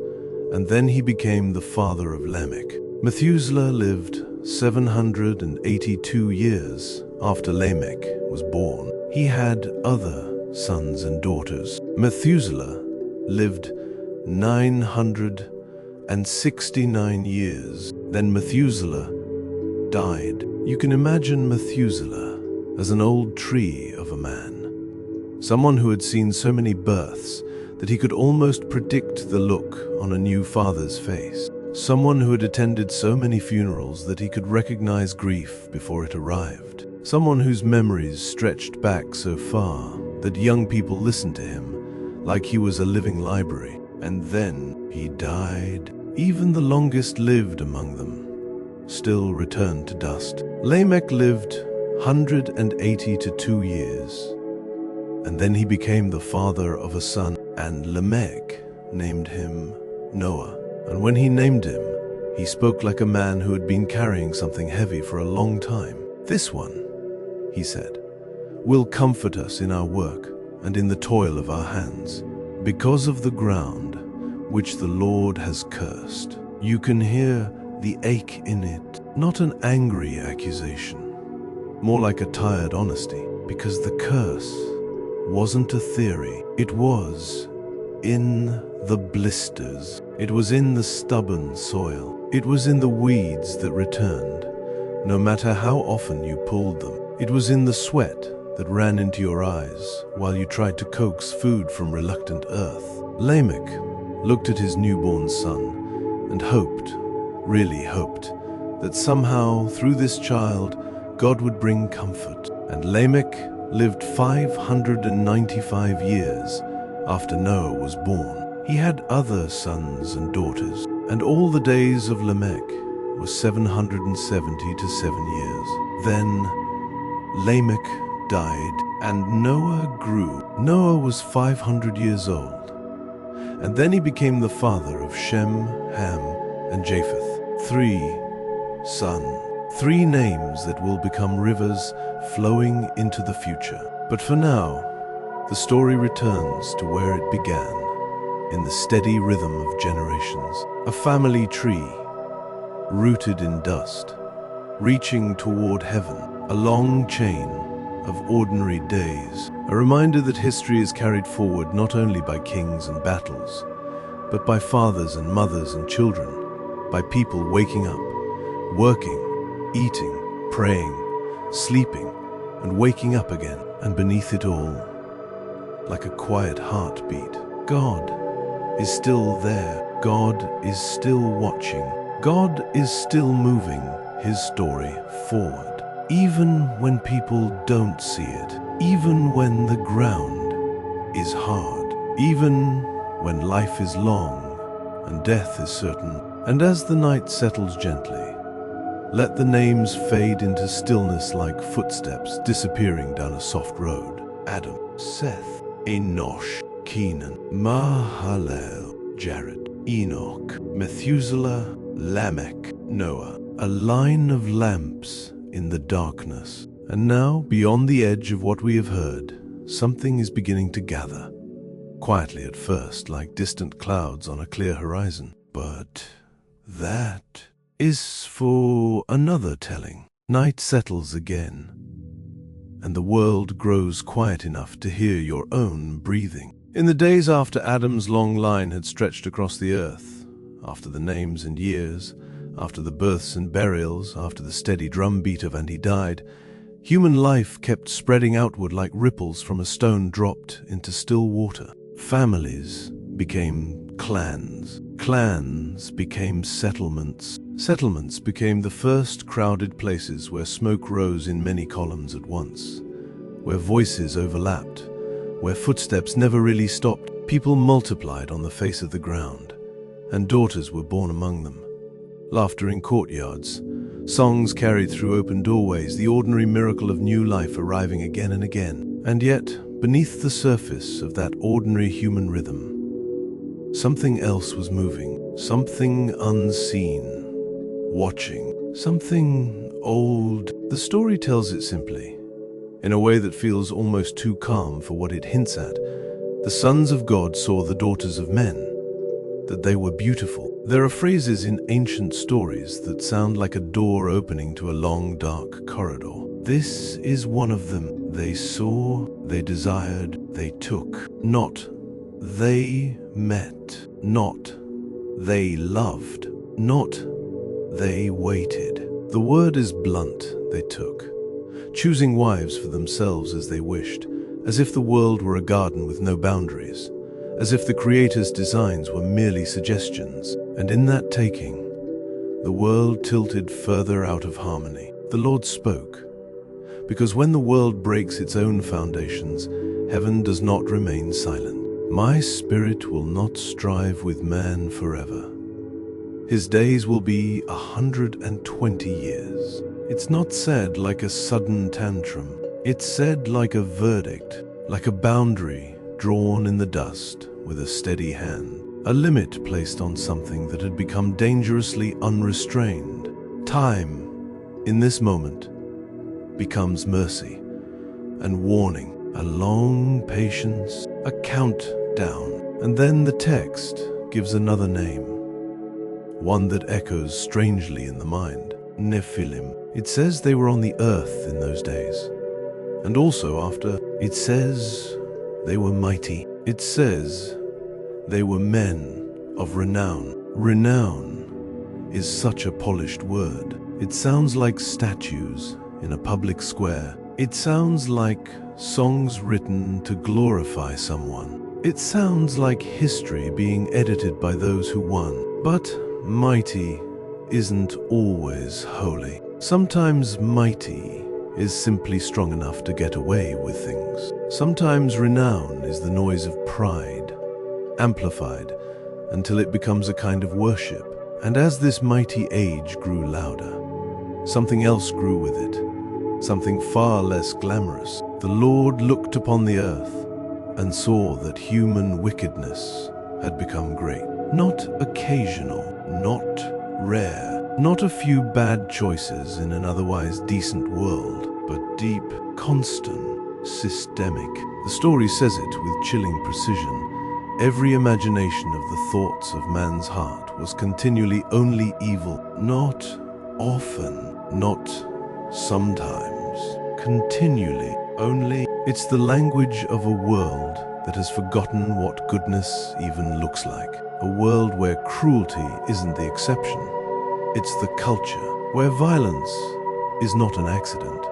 and then he became the father of Lamech. Methuselah lived 782 years after Lamech was born. He had other sons and daughters. Methuselah lived 969 years. Then Methuselah died. You can imagine Methuselah as an old tree of a man, someone who had seen so many births that he could almost predict the look on a new father's face. Someone who had attended so many funerals that he could recognize grief before it arrived. Someone whose memories stretched back so far that young people listened to him like he was a living library. And then he died. Even the longest lived among them still returned to dust. Lamech lived 180 to 2 years, and then he became the father of a son, and Lamech named him Noah. And when he named him, he spoke like a man who had been carrying something heavy for a long time. This one, he said, will comfort us in our work and in the toil of our hands, because of the ground which the Lord has cursed. You can hear the ache in it, not an angry accusation, more like a tired honesty, because the curse wasn't a theory. It was in the blisters. It was in the stubborn soil. It was in the weeds that returned, no matter how often you pulled them. It was in the sweat that ran into your eyes while you tried to coax food from reluctant earth. Lamech looked at his newborn son and hoped, really hoped, that somehow, through this child, God would bring comfort. And Lamech lived 595 years after Noah was born. He had other sons and daughters, and all the days of Lamech were 770 to 7 years. Then Lamech died, and Noah grew. Noah was 500 years old, and then he became the father of Shem, Ham, and Japheth. 3 sons. 3 names that will become rivers flowing into the future. But for now, the story returns to where it began, in the steady rhythm of generations. A family tree, rooted in dust, reaching toward heaven. A long chain of ordinary days. A reminder that history is carried forward not only by kings and battles, but by fathers and mothers and children, by people waking up, working, eating, praying, sleeping, and waking up again. And beneath it all, like a quiet heartbeat, God is still there. God is still watching. God is still moving His story forward. Even when people don't see it, even when the ground is hard, even when life is long and death is certain. And as the night settles gently, let the names fade into stillness like footsteps disappearing down a soft road. Adam, Seth, Enosh, Kenan, Mahalalel, Jared, Enoch, Methuselah, Lamech, Noah. A line of lamps in the darkness. And now, beyond the edge of what we have heard, something is beginning to gather. Quietly at first, like distant clouds on a clear horizon. But that is for another telling. Night settles again, and the world grows quiet enough to hear your own breathing. In the days after Adam's long line had stretched across the earth, after the names and years, after the births and burials, after the steady drumbeat of "and he died," human life kept spreading outward like ripples from a stone dropped into still water. Families became clans. Clans became settlements. Settlements became the first crowded places where smoke rose in many columns at once, where voices overlapped, where footsteps never really stopped. People multiplied on the face of the ground, and daughters were born among them. Laughter in courtyards, songs carried through open doorways, the ordinary miracle of new life arriving again and again. And yet, beneath the surface of that ordinary human rhythm, something else was moving, something unseen, watching, something old. The story tells it simply, in a way that feels almost too calm for what it hints at. The sons of God saw the daughters of men, that they were beautiful. There are phrases in ancient stories that sound like a door opening to a long, dark corridor. This is one of them. They saw, they desired, they took. Not they met, not they loved, not they waited. The word is blunt, they took, choosing wives for themselves as they wished, as if the world were a garden with no boundaries, as if the Creator's designs were merely suggestions. And in that taking, the world tilted further out of harmony. The Lord spoke, because when the world breaks its own foundations, heaven does not remain silent. My spirit will not strive with man forever. His days will be 120 years. It's not said like a sudden tantrum. It's said like a verdict, like a boundary drawn in the dust with a steady hand, a limit placed on something that had become dangerously unrestrained. Time, in this moment, becomes mercy and warning, a long patience, a countdown, and then the text gives another name, one that echoes strangely in the mind: Nephilim. It says they were on the earth in those days, and also after. It says they were mighty. It says they were men of renown. Renown is such a polished word. It sounds like statues in a public square. It sounds like songs written to glorify someone. It sounds like history being edited by those who won. But mighty isn't always holy. Sometimes mighty is simply strong enough to get away with things. Sometimes renown is the noise of pride, amplified until it becomes a kind of worship. And as this mighty age grew louder, something else grew with it, something far less glamorous. The Lord looked upon the earth and saw that human wickedness had become great. Not occasional, not rare, not a few bad choices in an otherwise decent world, but deep, constant, systemic. The story says it with chilling precision. Every imagination of the thoughts of man's heart was continually only evil, not often, not sometimes, continually, only. It's the language of a world that has forgotten what goodness even looks like. A world where cruelty isn't the exception. It's the culture, where violence is not an accident.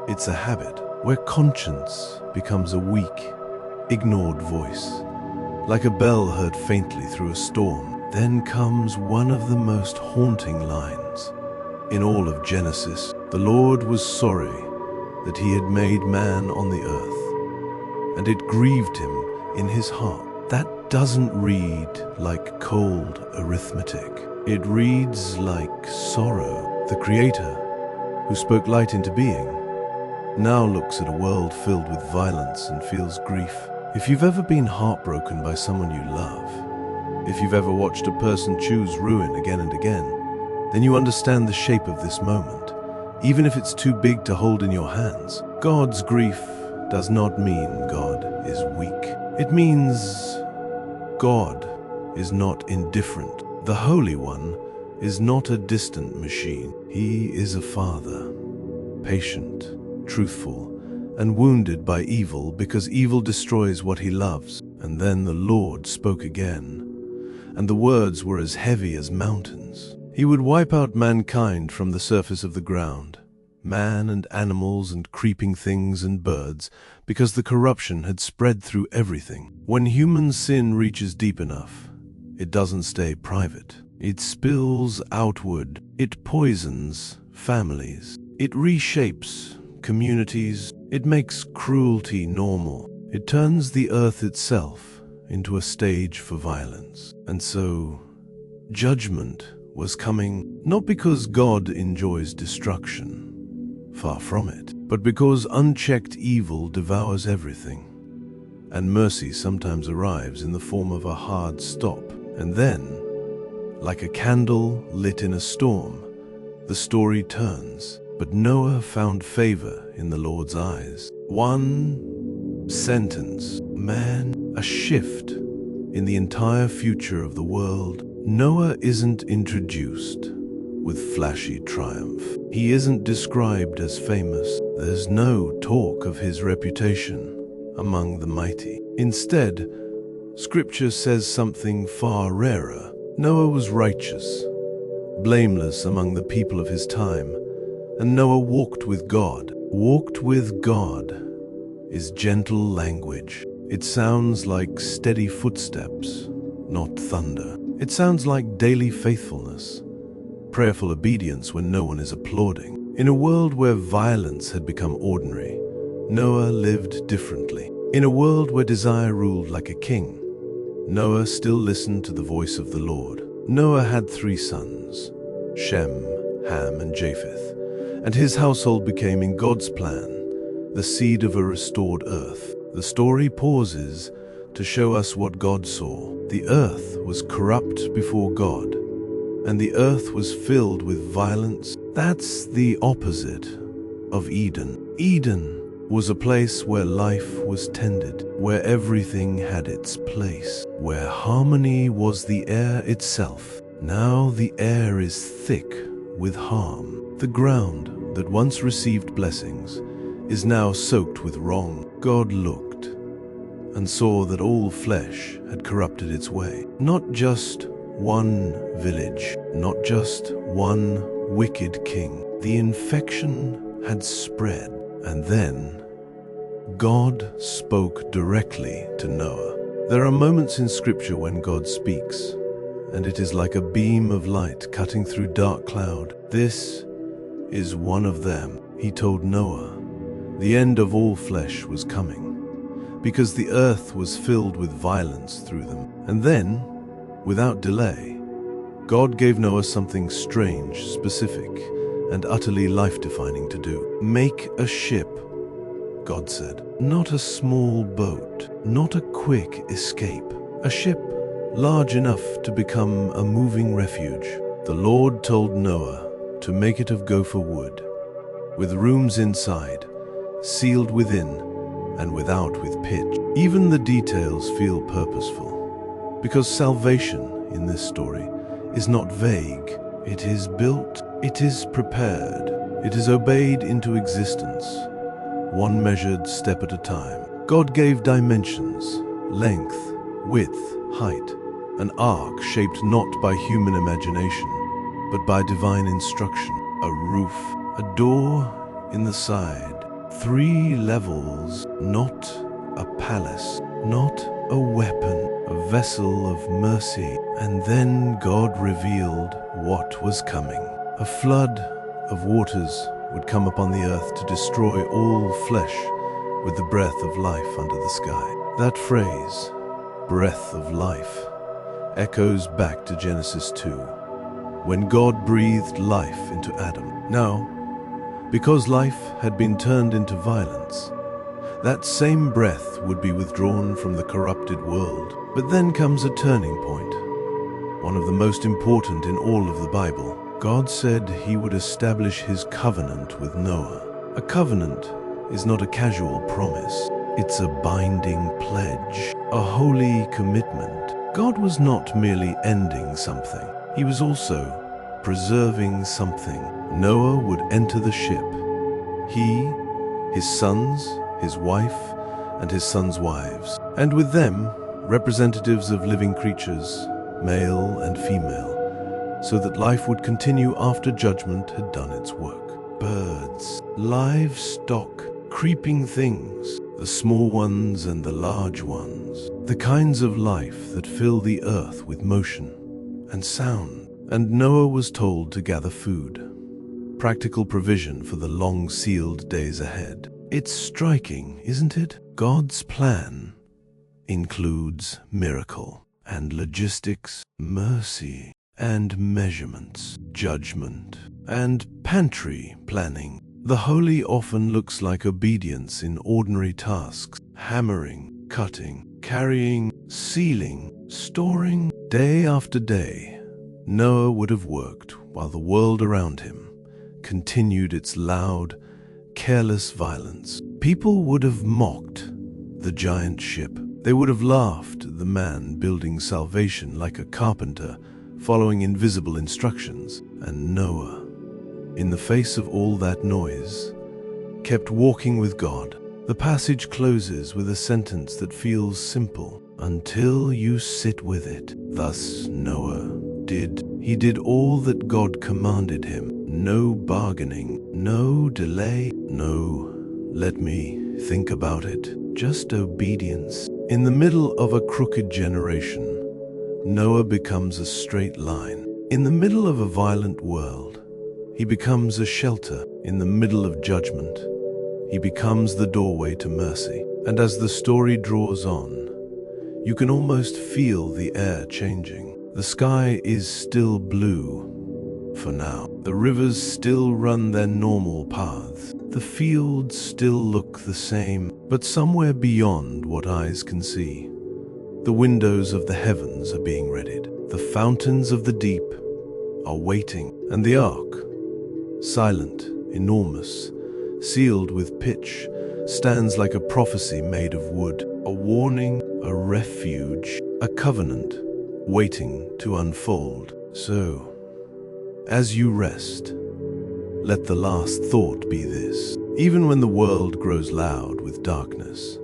It's a habit, where conscience becomes a weak, ignored voice. Like a bell heard faintly through a storm, then comes one of the most haunting lines. In all of Genesis, the Lord was sorry that he had made man on the earth, and it grieved him in his heart. That doesn't read like cold arithmetic. It reads like sorrow. The Creator, who spoke light into being, now looks at a world filled with violence and feels grief. If you've ever been heartbroken by someone you love, if you've ever watched a person choose ruin again and again, then you understand the shape of this moment, even if it's too big to hold in your hands. God's grief does not mean God is weak. It means God is not indifferent. The Holy One is not a distant machine. He is a father, patient, truthful, and wounded by evil, because evil destroys what he loves. And then the Lord spoke again, and the words were as heavy as mountains. He would wipe out mankind from the surface of the ground, man and animals and creeping things and birds, because the corruption had spread through everything. When human sin reaches deep enough, it doesn't stay private. It spills outward. It poisons families. It reshapes communities. It makes cruelty normal. It turns the earth itself into a stage for violence. And so, judgment was coming, not because God enjoys destruction, far from it, but because unchecked evil devours everything. And mercy sometimes arrives in the form of a hard stop. And then, like a candle lit in a storm, the story turns. But Noah found favor in the Lord's eyes. One sentence, man, a shift in the entire future of the world. Noah isn't introduced with flashy triumph. He isn't described as famous. There's no talk of his reputation among the mighty. Instead, Scripture says something far rarer. Noah was righteous, blameless among the people of his time. And Noah walked with God. Walked with God is gentle language. It sounds like steady footsteps, not thunder. It sounds like daily faithfulness, prayerful obedience when no one is applauding. In a world where violence had become ordinary, Noah lived differently. In a world where desire ruled like a king, Noah still listened to the voice of the Lord. Noah had 3 sons, Shem, Ham, and Japheth. And his household became, in God's plan, the seed of a restored earth. The story pauses to show us what God saw. The earth was corrupt before God, and the earth was filled with violence. That's the opposite of Eden. Eden was a place where life was tended, where everything had its place, where harmony was the air itself. Now the air is thick with harm. The ground that once received blessings is now soaked with wrong. God looked and saw that all flesh had corrupted its way. Not just one village, not just one wicked king. The infection had spread. And then God spoke directly to Noah. There are moments in Scripture when God speaks, and it is like a beam of light cutting through dark cloud. This is one of them. He told Noah the end of all flesh was coming, because the earth was filled with violence through them. And then, without delay, God gave Noah something strange, specific, and utterly life-defining to do. Make a ship, God said. Not a small boat, not a quick escape. A ship large enough to become a moving refuge. The Lord told Noah to make it of gopher wood, with rooms inside, sealed within and without with pitch. Even the details feel purposeful, because salvation in this story is not vague. It is built, it is prepared, it is obeyed into existence, one measured step at a time. God gave dimensions, length, width, height, an ark shaped not by human imagination, but by divine instruction. A roof, a door in the side, 3 levels, not a palace, not a weapon, a vessel of mercy. And then God revealed what was coming. A flood of waters would come upon the earth to destroy all flesh with the breath of life under the sky. That phrase, breath of life, echoes back to Genesis 2, when God breathed life into Adam. Now, because life had been turned into violence, that same breath would be withdrawn from the corrupted world. But then comes a turning point, one of the most important in all of the Bible. God said he would establish his covenant with Noah. A covenant is not a casual promise. It's a binding pledge, a holy commitment. God was not merely ending something. He was also preserving something. Noah would enter the ship. He, his sons, his wife, and his sons' wives, and with them, representatives of living creatures, male and female, so that life would continue after judgment had done its work. Birds, livestock, creeping things, the small ones and the large ones, the kinds of life that fill the earth with motion and sound. And Noah was told to gather food, practical provision for the long-sealed days ahead. It's striking, isn't it? God's plan includes miracle and logistics, mercy and measurements, judgment and pantry planning. The holy often looks like obedience in ordinary tasks: hammering, cutting, carrying, sealing, storing. Day after day, Noah would have worked while the world around him continued its loud, careless violence. People would have mocked the giant ship. They would have laughed at the man building salvation like a carpenter, following invisible instructions. And Noah, in the face of all that noise, kept walking with God. The passage closes with a sentence that feels simple: until you sit with it. Thus Noah did. He did all that God commanded him. No bargaining, no delay, no "let me think about it," just obedience. In the middle of a crooked generation, Noah becomes a straight line. In the middle of a violent world, he becomes a shelter. In the middle of judgment, he becomes the doorway to mercy. And as the story draws on, you can almost feel the air changing. The sky is still blue for now. The rivers still run their normal paths. The fields still look the same. But somewhere beyond what eyes can see, the windows of the heavens are being readied. The fountains of the deep are waiting. And the ark, silent, enormous, sealed with pitch, stands like a prophecy made of wood. A warning, a refuge, a covenant waiting to unfold. So, as you rest, let the last thought be this: even when the world grows loud with darkness,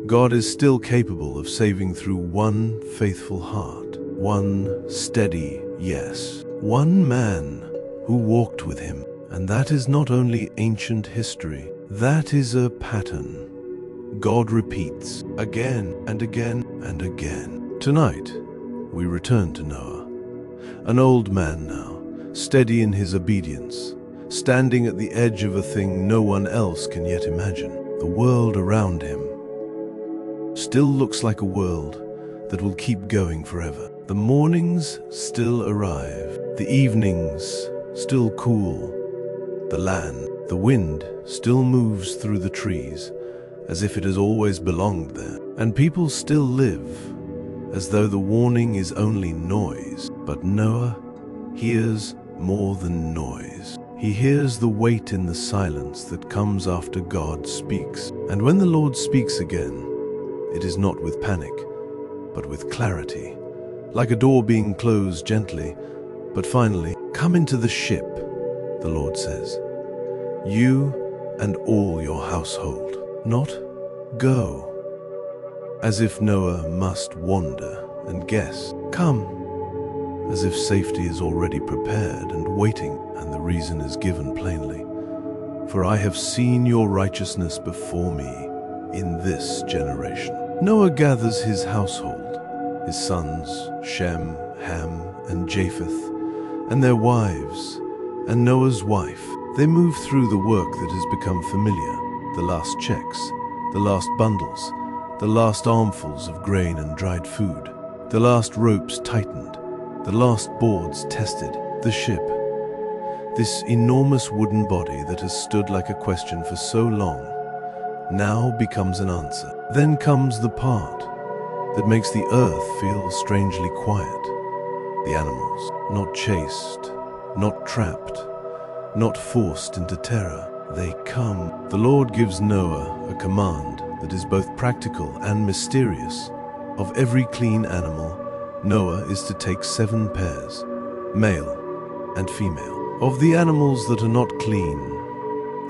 God is still capable of saving through one faithful heart, one steady yes, one man who walked with him. And that is not only ancient history, that is a pattern God repeats again and again and again. Tonight, we return to Noah, an old man now, steady in his obedience, standing at the edge of a thing no one else can yet imagine. The world around him still looks like a world that will keep going forever. The mornings still arrive, the evenings still cool, the land, the wind still moves through the trees as if it has always belonged there, and people still live as though the warning is only noise. But Noah hears more than noise. He hears the weight in the silence that comes after God speaks. And when the Lord speaks again, it is not with panic, but with clarity, like a door being closed gently, but finally, "Come into the ship," the Lord says, "you and all your household," not "go," as if Noah must wander and guess. "Come," as if safety is already prepared and waiting, and the reason is given plainly. "For I have seen your righteousness before me in this generation." Noah gathers his household, his sons, Shem, Ham, and Japheth, and their wives, and Noah's wife. They move through the work that has become familiar, the last checks, the last bundles, the last armfuls of grain and dried food, the last ropes tightened, the last boards tested. The ship, this enormous wooden body that has stood like a question for so long, now becomes an answer. Then comes the part that makes the earth feel strangely quiet. The animals, not chased, not trapped, not forced into terror, they come. The Lord gives Noah a command that is both practical and mysterious. Of every clean animal, Noah is to take 7 pairs, male and female. Of the animals that are not clean,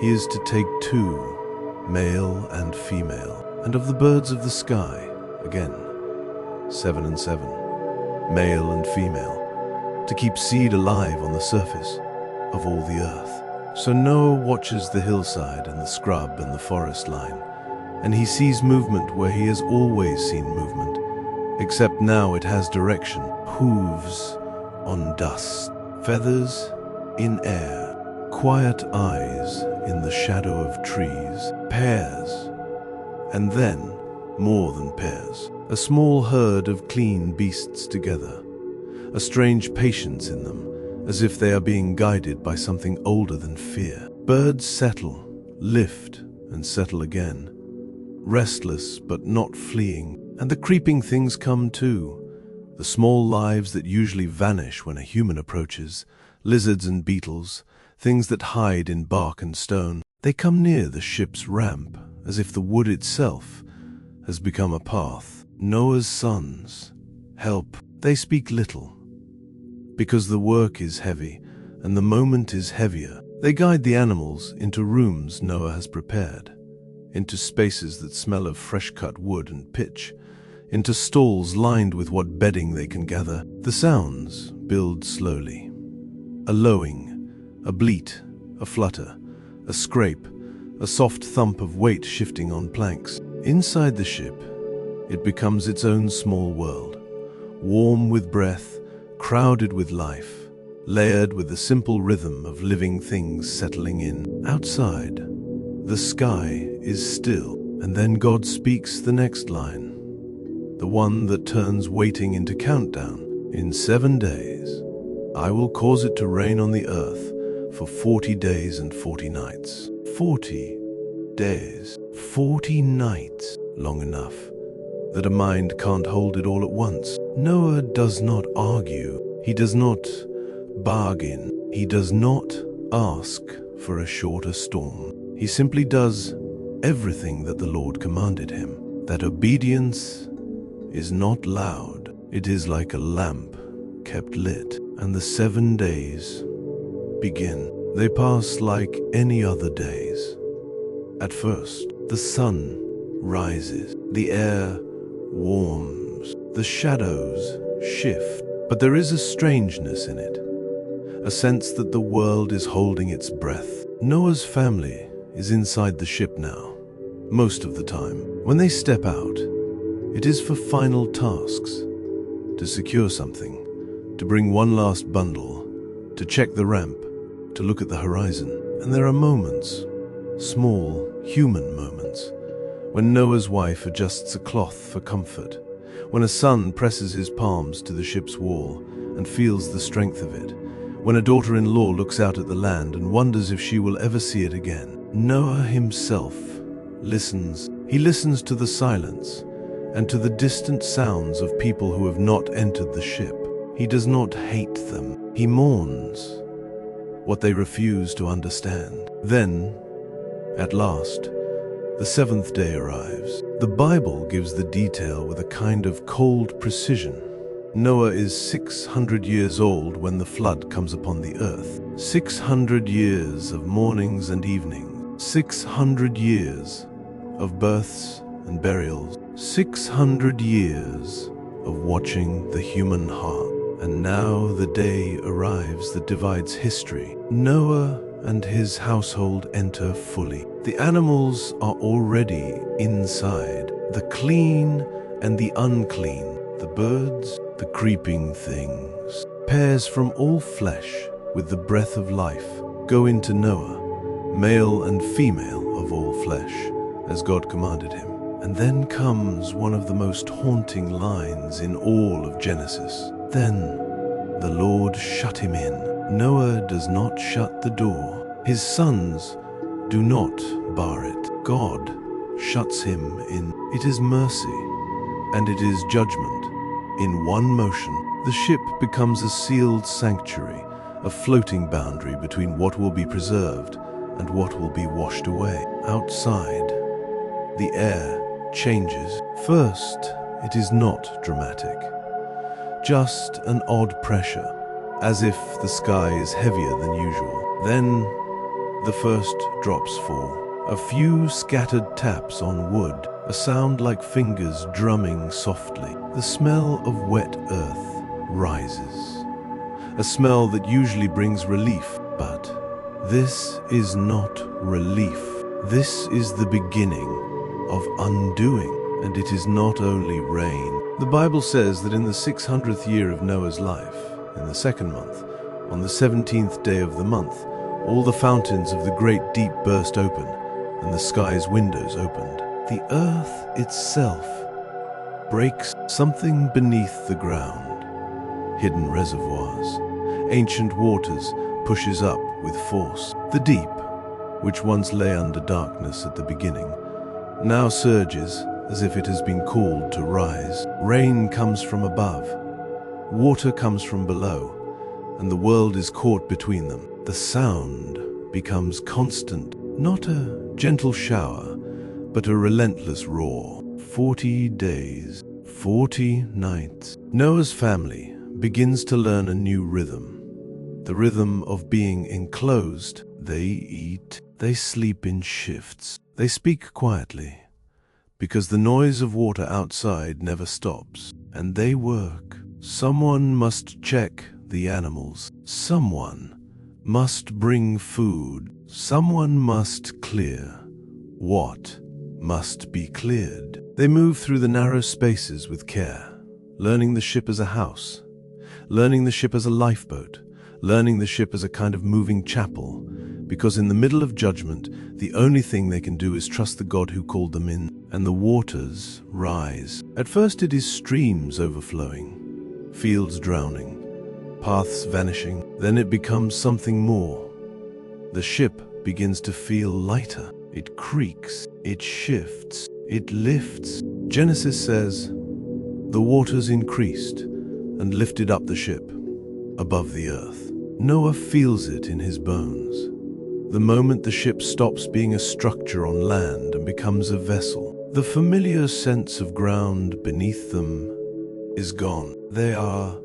he is to take 2, male and female. And of the birds of the sky, again, 7 and 7, male and female, to keep seed alive on the surface of all the earth. So Noah watches the hillside and the scrub and the forest line, and he sees movement where he has always seen movement, except now it has direction. Hooves on dust, feathers in air, quiet eyes in the shadow of trees, pairs, and then more than pairs, a small herd of clean beasts together, a strange patience in them, as if they are being guided by something older than fear. Birds settle, lift, and settle again, restless but not fleeing. And the creeping things come too, the small lives that usually vanish when a human approaches, lizards and beetles, things that hide in bark and stone. They come near the ship's ramp, as if the wood itself has become a path. Noah's sons help. They speak little, because the work is heavy and the moment is heavier. They guide the animals into rooms Noah has prepared, into spaces that smell of fresh-cut wood and pitch, into stalls lined with what bedding they can gather. The sounds build slowly. A lowing, a bleat, a flutter, a scrape, a soft thump of weight shifting on planks. Inside the ship, it becomes its own small world, warm with breath, crowded with life, layered with the simple rhythm of living things settling in. Outside, the sky is still, and then God speaks the next line, the one that turns waiting into countdown. In 7 days, I will cause it to rain on the earth for 40 days and 40 nights. 40 days, 40 nights, long enough that a mind can't hold it all at once. Noah does not argue. He does not bargain. He does not ask for a shorter storm. He simply does everything that the Lord commanded him. That obedience is not loud. It is like a lamp kept lit. And the 7 days begin. They pass like any other days. At first, the sun rises. The air warms. The shadows shift. But there is a strangeness in it, a sense that the world is holding its breath. Noah's family is inside the ship now, most of the time. When they step out, it is for final tasks, to secure something, to bring one last bundle, to check the ramp, to look at the horizon. And there are moments, small, human moments, when Noah's wife adjusts a cloth for comfort, when a son presses his palms to the ship's wall and feels the strength of it, when a daughter-in-law looks out at the land and wonders if she will ever see it again. Noah himself listens. He listens to the silence and to the distant sounds of people who have not entered the ship. He does not hate them. He mourns what they refuse to understand. Then, at last, the seventh day arrives. The Bible gives the detail with a kind of cold precision. Noah is 600 years old when the flood comes upon the earth. 600 years of mornings and evenings. 600 years of births and burials. 600 years of watching the human heart. And now the day arrives that divides history. Noah and his household enter fully. The animals are already inside. The clean and the unclean. The birds, the creeping things. Pairs from all flesh with the breath of life go into Noah, male and female of all flesh, as God commanded him. And then comes one of the most haunting lines in all of Genesis. Then the Lord shut him in. Noah does not shut the door. His sons do not bar it. God shuts him in. It is mercy and it is judgment. In one motion, the ship becomes a sealed sanctuary, a floating boundary between what will be preserved and what will be washed away. Outside, the air changes. First, it is not dramatic, just an odd pressure, as if the sky is heavier than usual. Then, the first drops fall. A few scattered taps on wood, a sound like fingers drumming softly. The smell of wet earth rises, a smell that usually brings relief, but this is not relief. This is the beginning of undoing, and it is not only rain. The Bible says that in the 600th year of Noah's life, in the second month, on the 17th day of the month, all the fountains of the great deep burst open, and the sky's windows opened. The earth itself breaks. Something beneath the ground, hidden reservoirs, ancient waters, pushes up with force. The deep, which once lay under darkness at the beginning, now surges as if it has been called to rise. Rain comes from above, water comes from below, and the world is caught between them. The sound becomes constant, not a gentle shower, but a relentless roar. 40 days, 40 nights. Noah's family begins to learn a new rhythm, the rhythm of being enclosed. They eat, they sleep in shifts, they speak quietly, because the noise of water outside never stops, and they work. Someone must check the animals. Someone must bring food. Someone must clear what must be cleared. They move through the narrow spaces with care, learning the ship as a house, learning the ship as a lifeboat, learning the ship as a kind of moving chapel, because in the middle of judgment, the only thing they can do is trust the God who called them in, and the waters rise. At first it is streams overflowing, fields drowning, paths vanishing. Then it becomes something more. The ship begins to feel lighter. It creaks, it shifts, it lifts. Genesis says, the waters increased and lifted up the ship above the earth. Noah feels it in his bones. The moment the ship stops being a structure on land and becomes a vessel, the familiar sense of ground beneath them is gone. They are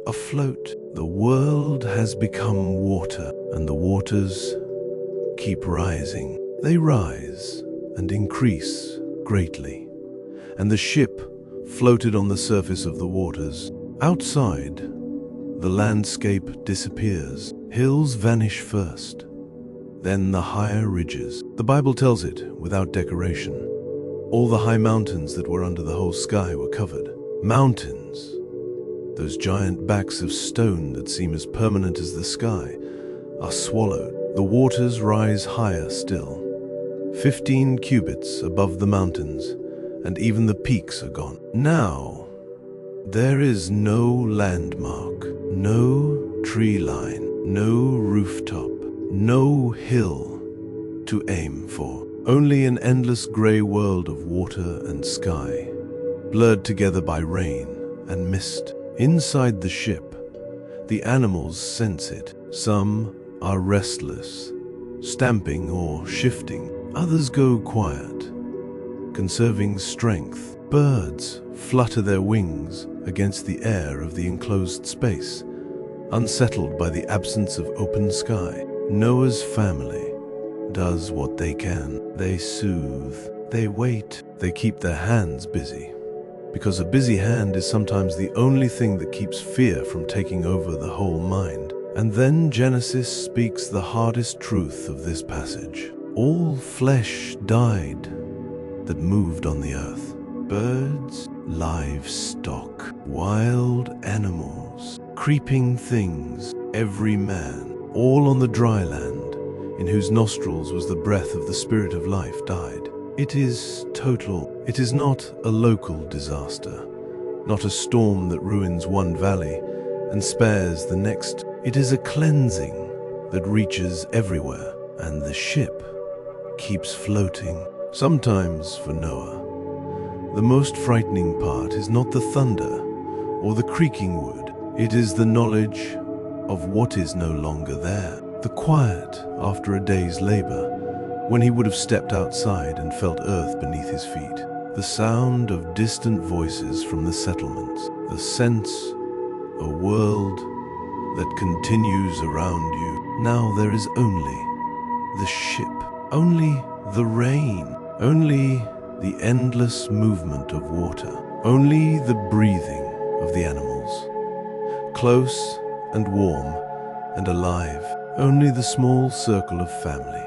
afloat. The world has become water, and the waters keep rising. They rise and increase greatly, and the ship floated on the surface of the waters. Outside, the landscape disappears. Hills vanish first, then the higher ridges. The Bible tells it without decoration. All the high mountains that were under the whole sky were covered. Mountains Those giant backs of stone that seem as permanent as the sky are swallowed. The waters rise higher still, 15 cubits above the mountains, and even the peaks are gone. Now, there is no landmark, no tree line, no rooftop, no hill to aim for. Only an endless gray world of water and sky, blurred together by rain and mist. Inside the ship, the animals sense it. Some are restless, stamping or shifting. Others go quiet, conserving strength. Birds flutter their wings against the air of the enclosed space, unsettled by the absence of open sky. Noah's family does what they can. They soothe, they wait, they keep their hands busy, because a busy hand is sometimes the only thing that keeps fear from taking over the whole mind. And then Genesis speaks the hardest truth of this passage. All flesh died that moved on the earth. Birds, livestock, wild animals, creeping things, every man, all on the dry land, in whose nostrils was the breath of the Spirit of life, died. It is total. It is not a local disaster, not a storm that ruins one valley and spares the next. It is a cleansing that reaches everywhere, and the ship keeps floating. Sometimes for Noah, the most frightening part is not the thunder or the creaking wood. It is the knowledge of what is no longer there. The quiet after a day's labor, when he would have stepped outside and felt earth beneath his feet. The sound of distant voices from the settlements. The sense a world that continues around you. Now there is only the ship, only the rain, only the endless movement of water, only the breathing of the animals, close and warm and alive, only the small circle of family,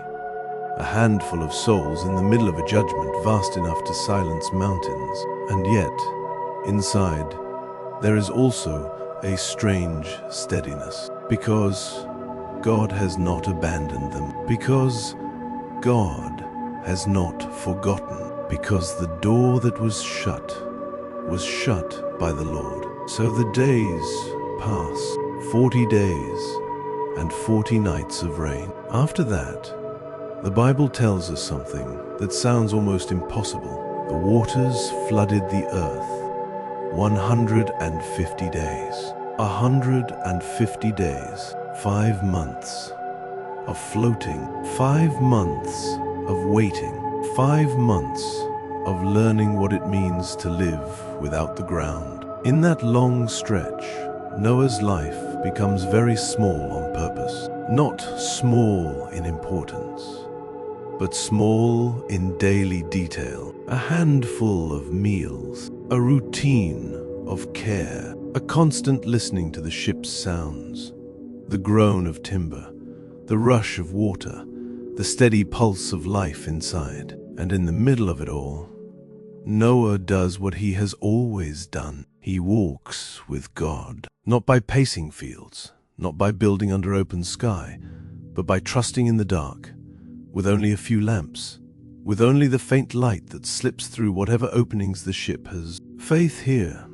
a handful of souls in the middle of a judgment vast enough to silence mountains. And yet, inside, there is also a strange steadiness, because God has not abandoned them, because God has not forgotten, because the door that was shut by the Lord. So the days pass, 40 days and 40 nights of rain. After that, the Bible tells us something that sounds almost impossible. The waters flooded the earth 150 days. 150 days, 5 months of floating, 5 months of waiting, 5 months of learning what it means to live without the ground. In that long stretch, Noah's life becomes very small on purpose. Not small in importance, but small in daily detail. A handful of meals, a routine of care, a constant listening to the ship's sounds, the groan of timber, the rush of water, the steady pulse of life inside. And in the middle of it all, Noah does what he has always done. He walks with God, not by pacing fields, not by building under open sky, but by trusting in the dark, with only a few lamps, with only the faint light that slips through whatever openings the ship has. Faith here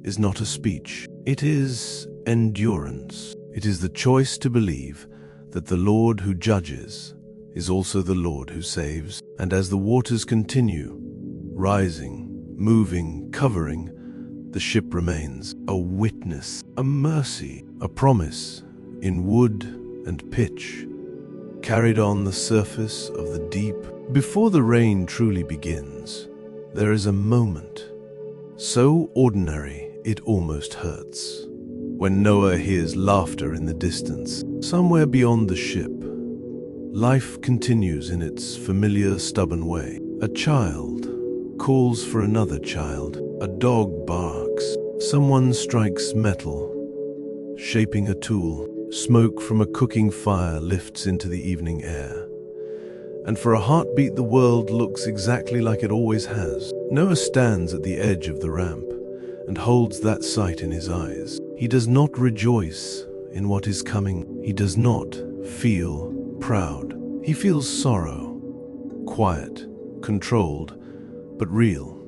is not a speech. It is endurance. It is the choice to believe that the Lord who judges is also the Lord who saves. And as the waters continue, rising, moving, covering, the ship remains a witness, a mercy, a promise in wood and pitch, carried on the surface of the deep. Before the rain truly begins, there is a moment, so ordinary it almost hurts, when Noah hears laughter in the distance. Somewhere beyond the ship, life continues in its familiar, stubborn way. A child calls for another child. A dog barks. Someone strikes metal, shaping a tool. Smoke from a cooking fire lifts into the evening air. And for a heartbeat, the world looks exactly like it always has. Noah stands at the edge of the ramp, and holds that sight in his eyes. He does not rejoice in what is coming. He does not feel proud. He feels sorrow, quiet, controlled, but real.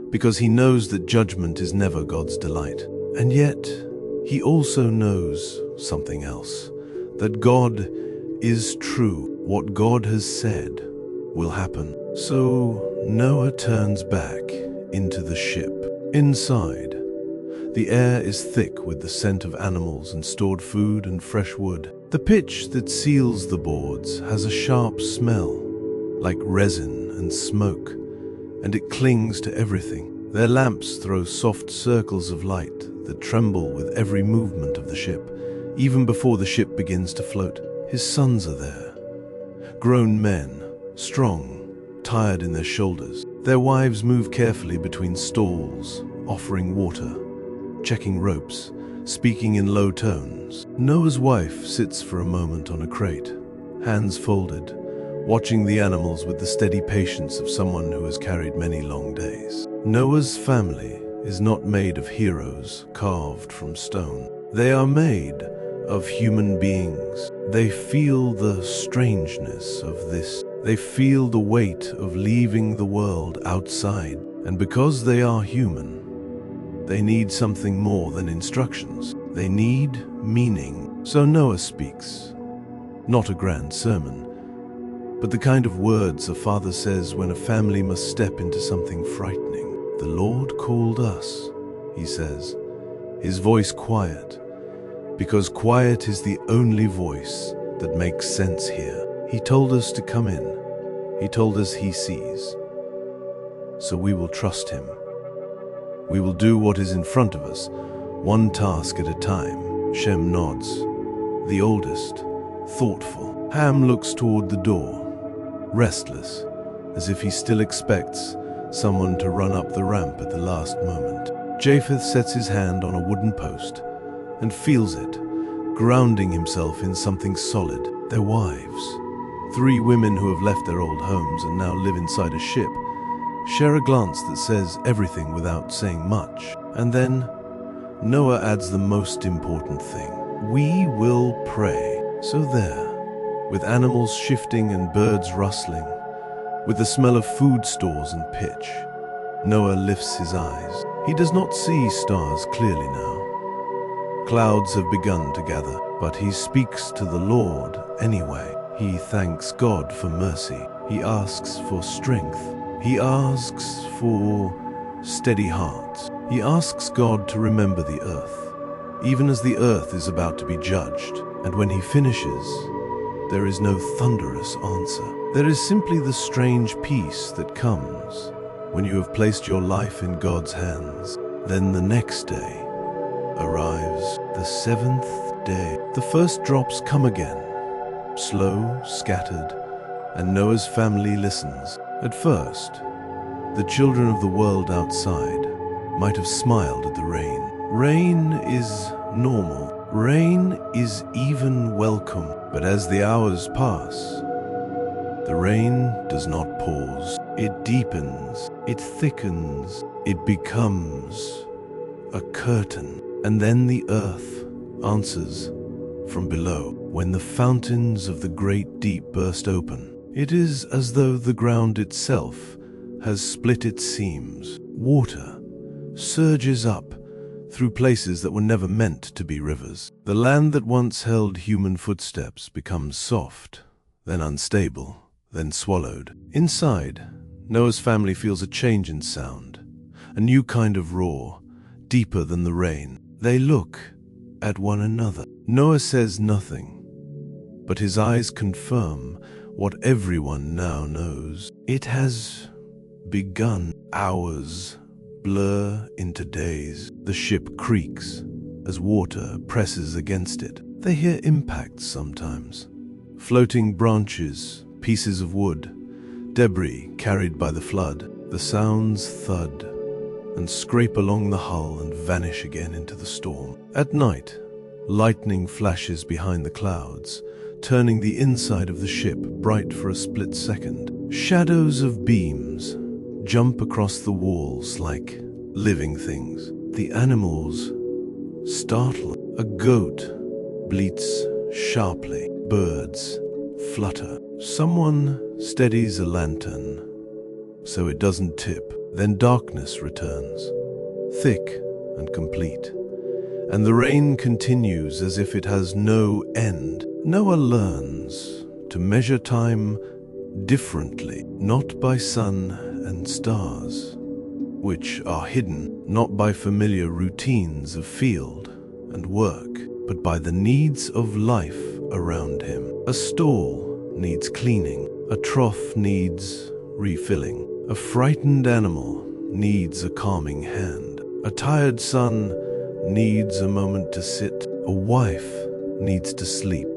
Because he knows that judgment is never God's delight. And yet, he also knows something else, that God is true. What God has said will happen. So Noah turns back into the ship. Inside, the air is thick with the scent of animals and stored food and fresh wood. The pitch that seals the boards has a sharp smell, like resin and smoke, and it clings to everything. Their lamps throw soft circles of light that tremble with every movement of the ship, even before the ship begins to float. His sons are there, grown men, strong, tired in their shoulders. Their wives move carefully between stalls, offering water, checking ropes, speaking in low tones. Noah's wife sits for a moment on a crate, hands folded, watching the animals with the steady patience of someone who has carried many long days. Noah's family is not made of heroes carved from stone. They are made of human beings. They feel the strangeness of this. They feel the weight of leaving the world outside. And because they are human, they need something more than instructions. They need meaning. So Noah speaks, not a grand sermon, but the kind of words a father says when a family must step into something frightening. The Lord called us, he says, his voice quiet, because quiet is the only voice that makes sense here. He told us to come in. He told us he sees. So we will trust him. We will do what is in front of us, one task at a time. Shem nods, the oldest, thoughtful. Ham looks toward the door, restless, as if he still expects someone to run up the ramp at the last moment. Japheth sets his hand on a wooden post and feels it, grounding himself in something solid. Their wives, 3 women who have left their old homes and now live inside a ship, share a glance that says everything without saying much. And then Noah adds the most important thing. We will pray. So there, with animals shifting and birds rustling, with the smell of food stores and pitch, Noah lifts his eyes. He does not see stars clearly now. Clouds have begun to gather, but he speaks to the Lord anyway. He thanks God for mercy. He asks for strength. He asks for steady hearts. He asks God to remember the earth, even as the earth is about to be judged. And when he finishes, there is no thunderous answer. There is simply the strange peace that comes when you have placed your life in God's hands. Then the next day arrives, the 7th day. The first drops come again, slow, scattered, and Noah's family listens. At first, the children of the world outside might have smiled at the rain. Rain is normal. Rain is even welcome. But as the hours pass, the rain does not pause. It deepens, it thickens, it becomes a curtain. And then the earth answers from below. When the fountains of the great deep burst open, it is as though the ground itself has split its seams. Water surges up through places that were never meant to be rivers. The land that once held human footsteps becomes soft, then unstable, then swallowed. Inside, Noah's family feels a change in sound, a new kind of roar, deeper than the rain. They look at one another. Noah says nothing, but his eyes confirm what everyone now knows. It has begun. Hours blur into days. The ship creaks as water presses against it. They hear impacts sometimes. Floating branches, pieces of wood, debris carried by the flood. The sounds thud and scrape along the hull and vanish again into the storm. At night, lightning flashes behind the clouds, turning the inside of the ship bright for a split second. Shadows of beams jump across the walls like living things. The animals startle. A goat bleats sharply. Birds flutter. Someone steadies a lantern so it doesn't tip. Then darkness returns, thick and complete, and the rain continues as if it has no end. Noah learns to measure time differently, not by sun and stars, which are hidden, not by familiar routines of field and work, but by the needs of life around him. A stall needs cleaning, a trough needs refilling, a frightened animal needs a calming hand, a tired son needs a moment to sit, a wife needs to sleep,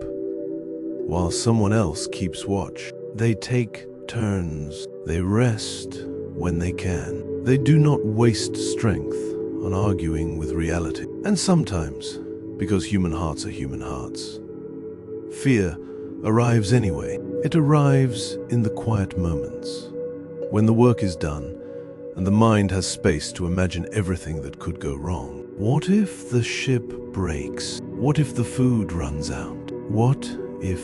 while someone else keeps watch. They take turns, they rest when they can. They do not waste strength on arguing with reality. And sometimes, because human hearts are human hearts, fear arrives anyway. It arrives in the quiet moments, when the work is done and the mind has space to imagine everything that could go wrong. What if the ship breaks? What if the food runs out? What if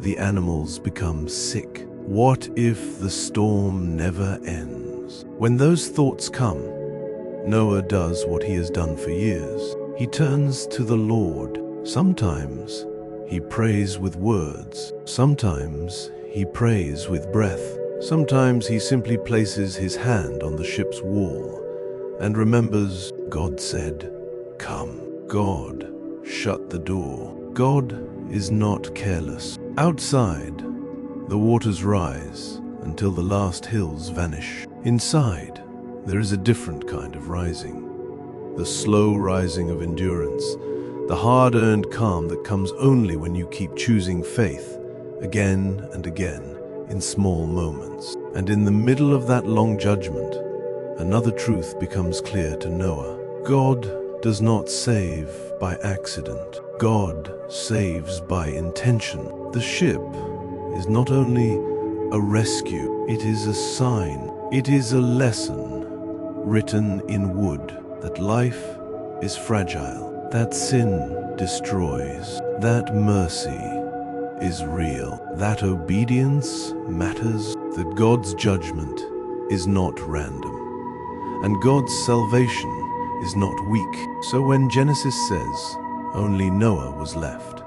the animals become sick? What if the storm never ends? When those thoughts come, Noah does what he has done for years. He turns to the Lord. Sometimes he prays with words. Sometimes he prays with breath. Sometimes he simply places his hand on the ship's wall and remembers God said, "Come." God shut the door. God is not careless. Outside, the waters rise until the last hills vanish. Inside, there is a different kind of rising. The slow rising of endurance, the hard-earned calm that comes only when you keep choosing faith again and again in small moments. And in the middle of that long judgment, another truth becomes clear to Noah. God does not save by accident. God saves by intention. The ship is not only a rescue, it is a sign. It is a lesson written in wood that life is fragile, that sin destroys, that mercy is real, that obedience matters, that God's judgment is not random, and God's salvation is not weak. So when Genesis says, only Noah was left,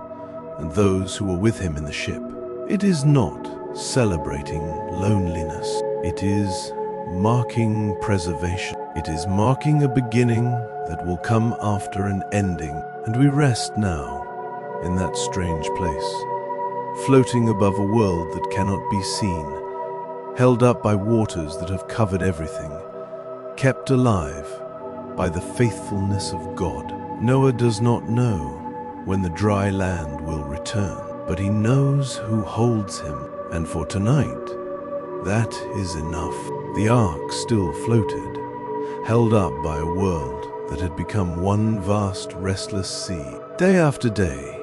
and those who were with him in the ship, it is not celebrating loneliness. It is marking preservation. It is marking a beginning that will come after an ending. And we rest now in that strange place, floating above a world that cannot be seen, held up by waters that have covered everything, kept alive by the faithfulness of God. Noah does not know when the dry land will return, but he knows who holds him. And for tonight, that is enough. The ark still floated, held up by a world that had become one vast restless sea. Day after day,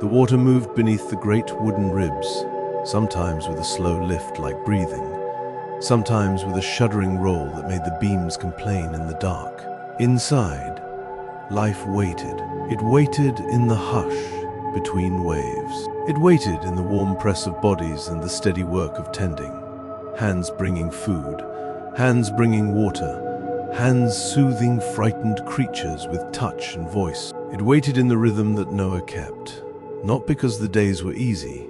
the water moved beneath the great wooden ribs, sometimes with a slow lift like breathing, sometimes with a shuddering roll that made the beams complain in the dark. Inside, life waited. It waited in the hush between waves. It waited in the warm press of bodies and the steady work of tending. Hands bringing food, hands bringing water, hands soothing frightened creatures with touch and voice. It waited in the rhythm that Noah kept, not because the days were easy,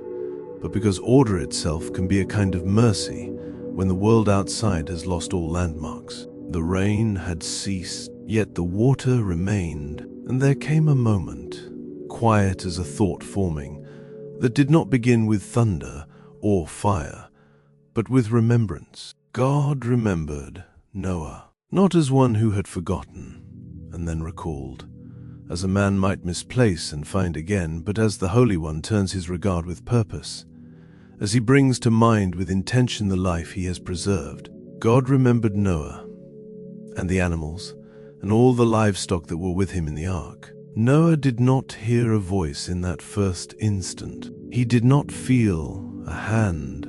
but because order itself can be a kind of mercy when the world outside has lost all landmarks. The rain had ceased, yet the water remained, and there came a moment, quiet as a thought forming, that did not begin with thunder or fire, but with remembrance. God remembered Noah, not as one who had forgotten and then recalled, as a man might misplace and find again, but as the Holy One turns his regard with purpose, as he brings to mind with intention the life he has preserved. God remembered Noah and the animals and all the livestock that were with him in the ark. Noah did not hear a voice in that first instant. He did not feel a hand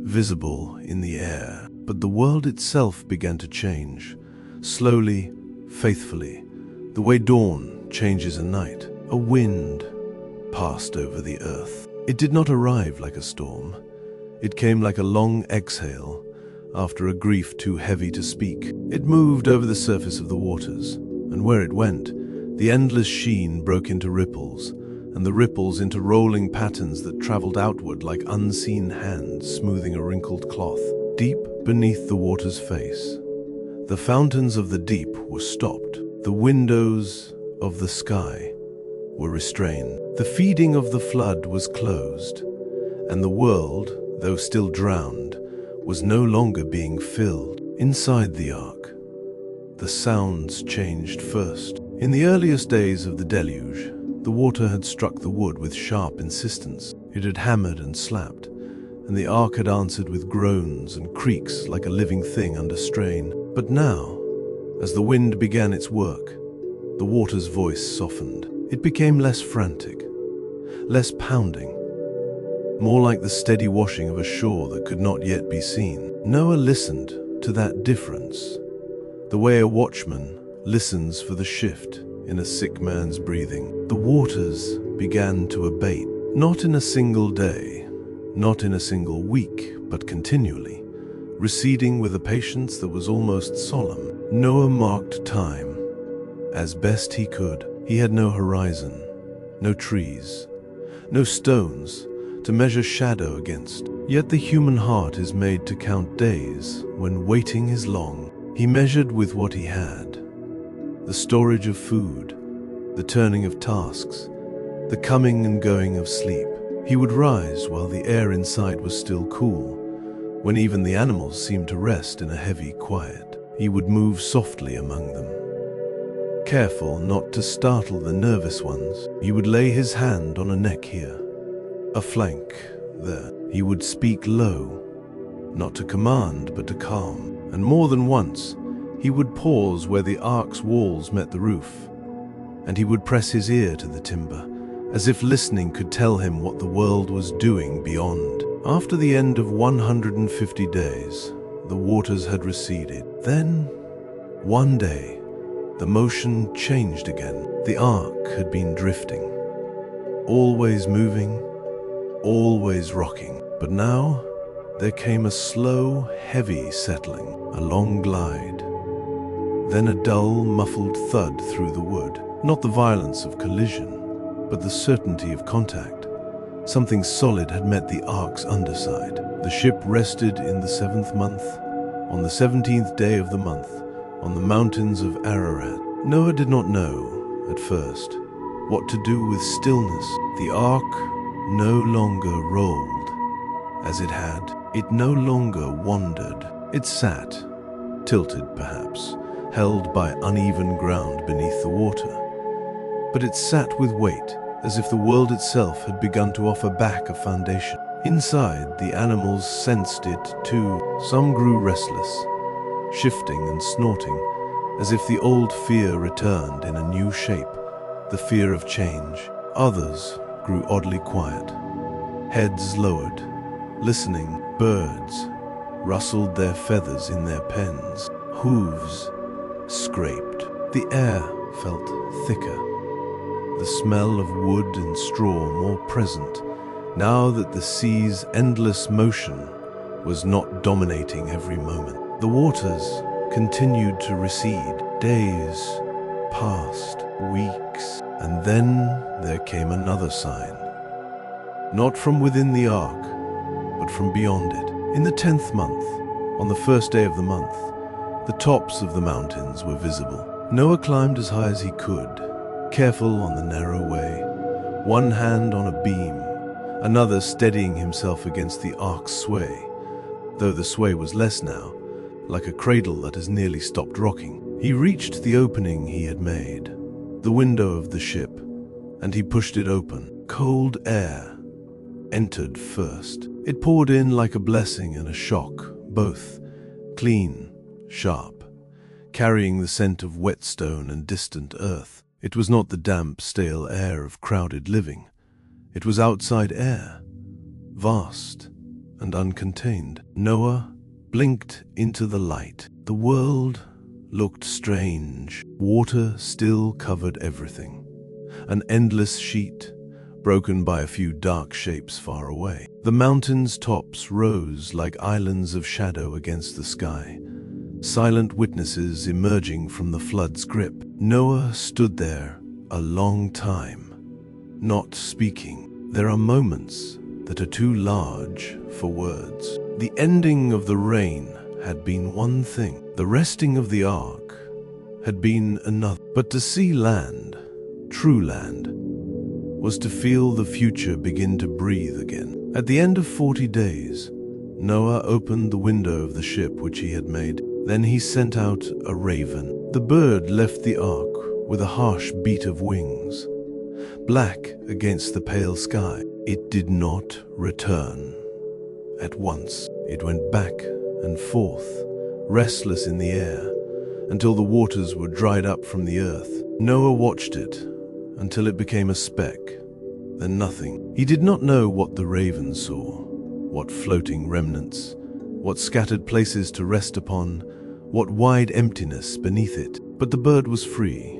visible in the air, but the world itself began to change. Slowly, faithfully, the way dawn changes a night, a wind passed over the earth. It did not arrive like a storm. It came like a long exhale after a grief too heavy to speak. It moved over the surface of the waters, and where it went, the endless sheen broke into ripples, and the ripples into rolling patterns that traveled outward like unseen hands smoothing a wrinkled cloth. Deep beneath the water's face, the fountains of the deep were stopped. The windows of the sky were restrained. The feeding of the flood was closed, and the world, though still drowned, was no longer being filled. Inside the ark, the sounds changed first. In the earliest days of the deluge, the water had struck the wood with sharp insistence. It had hammered and slapped, and the ark had answered with groans and creaks like a living thing under strain. But now, as the wind began its work, the water's voice softened. It became less frantic, less pounding, more like the steady washing of a shore that could not yet be seen. Noah listened to that difference, the way a watchman listens for the shift in a sick man's breathing. The waters began to abate, not in a single day, not in a single week, but continually, receding with a patience that was almost solemn. Noah marked time as best he could. He had no horizon, no trees, no stones to measure shadow against. Yet the human heart is made to count days when waiting is long. He measured with what he had: the storage of food, the turning of tasks, the coming and going of sleep. He would rise while the air inside was still cool, when even the animals seemed to rest in a heavy quiet. He would move softly among them, careful not to startle the nervous ones. He would lay his hand on a neck here, a flank there. He would speak low, not to command but to calm. And more than once, he would pause where the ark's walls met the roof, and he would press his ear to the timber, as if listening could tell him what the world was doing beyond. After the end of 150 days, the waters had receded. Then, one day, the motion changed again. The ark had been drifting, always moving, always rocking. But now, there came a slow, heavy settling, a long glide, then a dull, muffled thud through the wood. Not the violence of collision, but the certainty of contact. Something solid had met the ark's underside. The ship rested in the 7th month, on the 17th day of the month, on the mountains of Ararat. Noah did not know, at first, what to do with stillness. The ark no longer rolled as it had. It no longer wandered. It sat, tilted perhaps, held by uneven ground beneath the water. But it sat with weight, as if the world itself had begun to offer back a foundation. Inside, the animals sensed it too. Some grew restless, shifting and snorting, as if the old fear returned in a new shape, the fear of change. Others grew oddly quiet, heads lowered, listening. Birds rustled their feathers in their pens. Hooves scraped. The air felt thicker, the smell of wood and straw more present, now that the sea's endless motion was not dominating every moment. The waters continued to recede. Days passed, weeks, and then there came another sign. Not from within the ark, but from beyond it. In the 10th month, on the first day of the month, the tops of the mountains were visible. Noah climbed as high as he could, careful on the narrow way, one hand on a beam, another steadying himself against the ark's sway, though the sway was less now, like a cradle that has nearly stopped rocking. He reached the opening he had made, the window of the ship, and he pushed it open. Cold air entered first. It poured in like a blessing and a shock, both clean, sharp, carrying the scent of whetstone and distant earth. It was not the damp, stale air of crowded living. It was outside air, vast and uncontained. Noah blinked into the light. The world looked strange. Water still covered everything, an endless sheet, broken by a few dark shapes far away. The mountains' tops rose like islands of shadow against the sky, silent witnesses emerging from the flood's grip. Noah stood there a long time, not speaking. There are moments that are too large for words. The ending of the rain had been one thing. The resting of the ark had been another. But to see land, true land, was to feel the future begin to breathe again. At the end of 40 days, Noah opened the window of the ship which he had made. Then he sent out a raven. The bird left the ark with a harsh beat of wings, black against the pale sky. It did not return at once. It went back and forth, restless in the air, until the waters were dried up from the earth. Noah watched it until it became a speck, then nothing. He did not know what the raven saw, what floating remnants, what scattered places to rest upon, what wide emptiness beneath it. But the bird was free,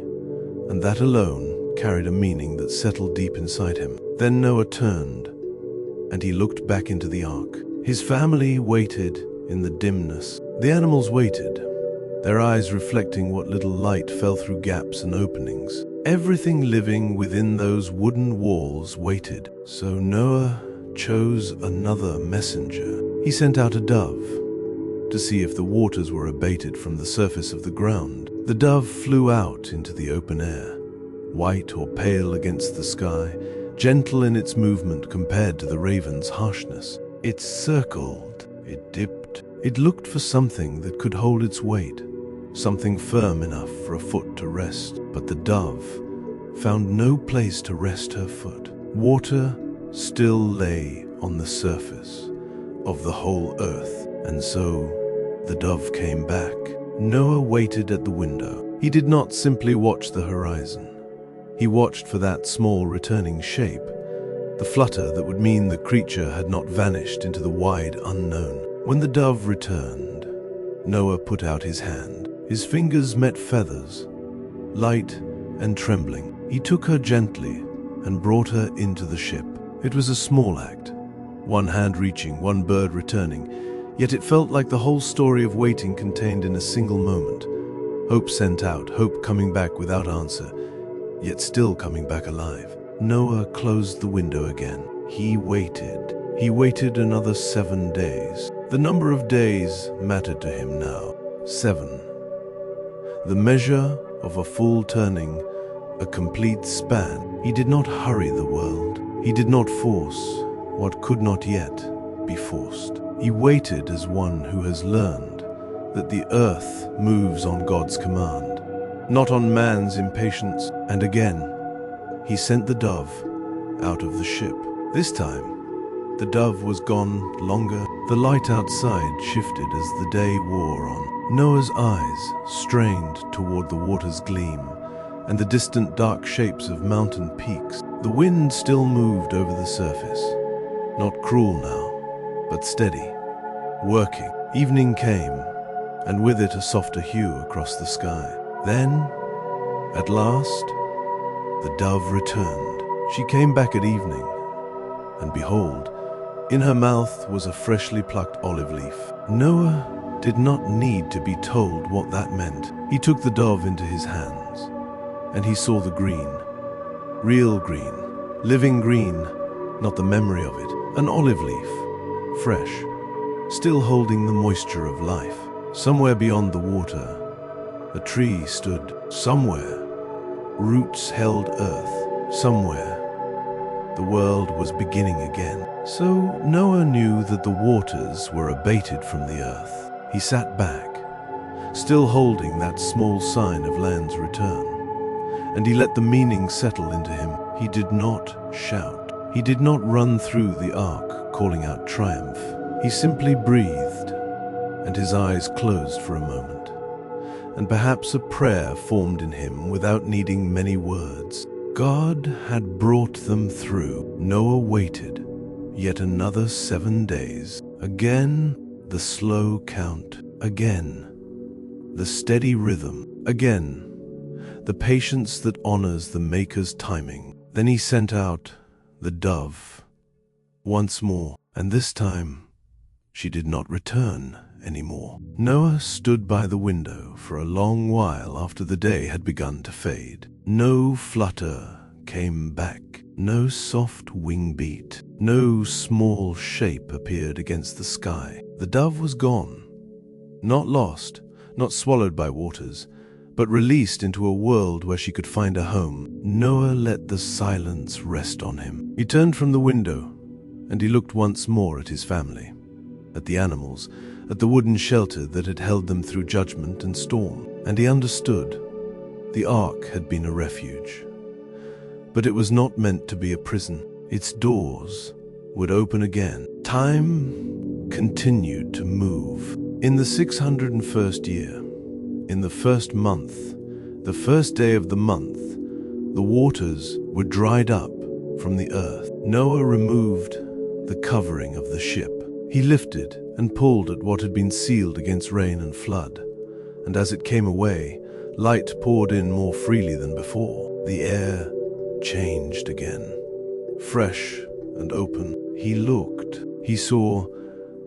and that alone carried a meaning that settled deep inside him. Then Noah turned, and he looked back into the ark. His family waited in the dimness. The animals waited, their eyes reflecting what little light fell through gaps and openings. Everything living within those wooden walls waited. So Noah chose another messenger. He sent out a dove to see if the waters were abated from the surface of the ground. The dove flew out into the open air, white or pale against the sky, gentle in its movement compared to the raven's harshness. It circled, it dipped, it looked for something that could hold its weight, something firm enough for a foot to rest. But the dove found no place to rest her foot. Water still lay on the surface of the whole earth, and so the dove came back. Noah waited at the window. He did not simply watch the horizon. He watched for that small returning shape, the flutter that would mean the creature had not vanished into the wide unknown. When the dove returned, Noah put out his hand. His fingers met feathers, light and trembling. He took her gently and brought her into the ship. It was a small act, one hand reaching, one bird returning, yet it felt like the whole story of waiting contained in a single moment. Hope sent out, hope coming back without answer, yet still coming back alive. Noah closed the window again. He waited. He waited another 7 days. The number of days mattered to him now. 7. The measure of a full turning, a complete span. He did not hurry the world. He did not force what could not yet be forced. He waited as one who has learned that the earth moves on God's command, not on man's impatience. And again, he sent the dove out of the ship. This time, the dove was gone longer. The light outside shifted as the day wore on. Noah's eyes strained toward the water's gleam and the distant dark shapes of mountain peaks. The wind still moved over the surface, not cruel now, but steady, working. Evening came, and with it a softer hue across the sky. Then, at last, the dove returned. She came back at evening, and behold, in her mouth was a freshly plucked olive leaf. Noah did not need to be told what that meant. He took the dove into his hands, and he saw the green, real green, living green, not the memory of it. An olive leaf, fresh, still holding the moisture of life. Somewhere beyond the water, a tree stood. Somewhere, roots held earth. Somewhere, the world was beginning again. So Noah knew that the waters were abated from the earth. He sat back, still holding that small sign of land's return, and he let the meaning settle into him. He did not shout. He did not run through the ark calling out triumph. He simply breathed, and his eyes closed for a moment, and perhaps a prayer formed in him without needing many words. God had brought them through. Noah waited yet another 7 days. Again, the slow count. Again, the steady rhythm. Again, the patience that honors the Maker's timing. Then he sent out the dove once more, and this time she did not return anymore. Noah stood by the window for a long while after the day had begun to fade. No flutter came back, no soft wing beat, no small shape appeared against the sky. The dove was gone, not lost, not swallowed by waters, but released into a world where she could find a home. Noah let the silence rest on him. He turned from the window, and he looked once more at his family, at the animals, at the wooden shelter that had held them through judgment and storm. And he understood. The ark had been a refuge, but it was not meant to be a prison. Its doors would open again. Time continued to move. In the 601st year, in the first month, the first day of the month, the waters were dried up from the earth. Noah removed the covering of the ship. He lifted and pulled at what had been sealed against rain and flood, and as it came away, light poured in more freely than before. The air changed again, fresh and open. He looked. He saw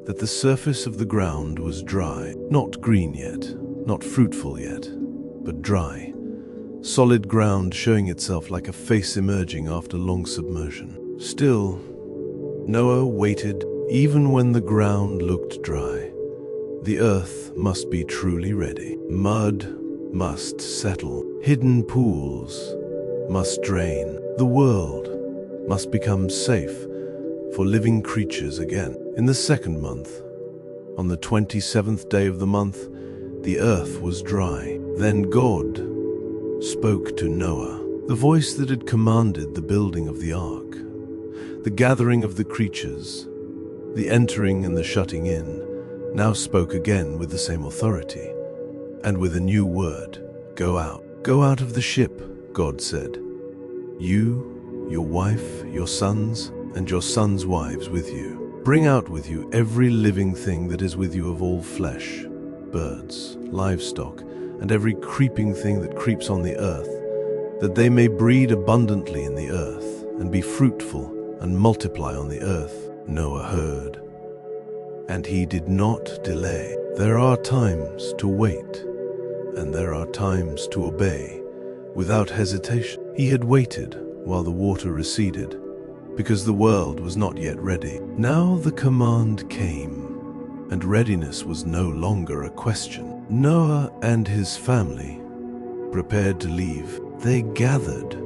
that the surface of the ground was dry, not green yet, not fruitful yet, but dry, solid ground showing itself like a face emerging after long submersion. Still, Noah waited. Even when the ground looked dry, the earth must be truly ready. Mud must settle. Hidden pools must drain. The world must become safe for living creatures again. In the second month, on the 27th day of the month, the earth was dry. Then God spoke to Noah. The voice that had commanded the building of the ark, the gathering of the creatures, the entering and the shutting in, now spoke again with the same authority, and with a new word. Go out. Go out of the ship, God said. You, your wife, your sons, and your sons' wives with you. Bring out with you every living thing that is with you of all flesh, birds, livestock, and every creeping thing that creeps on the earth, that they may breed abundantly in the earth, and be fruitful and multiply on the earth. Noah heard, and he did not delay. There are times to wait, and there are times to obey without hesitation. He had waited while the water receded, because the world was not yet ready. Now the command came, and readiness was no longer a question. Noah and his family prepared to leave. They gathered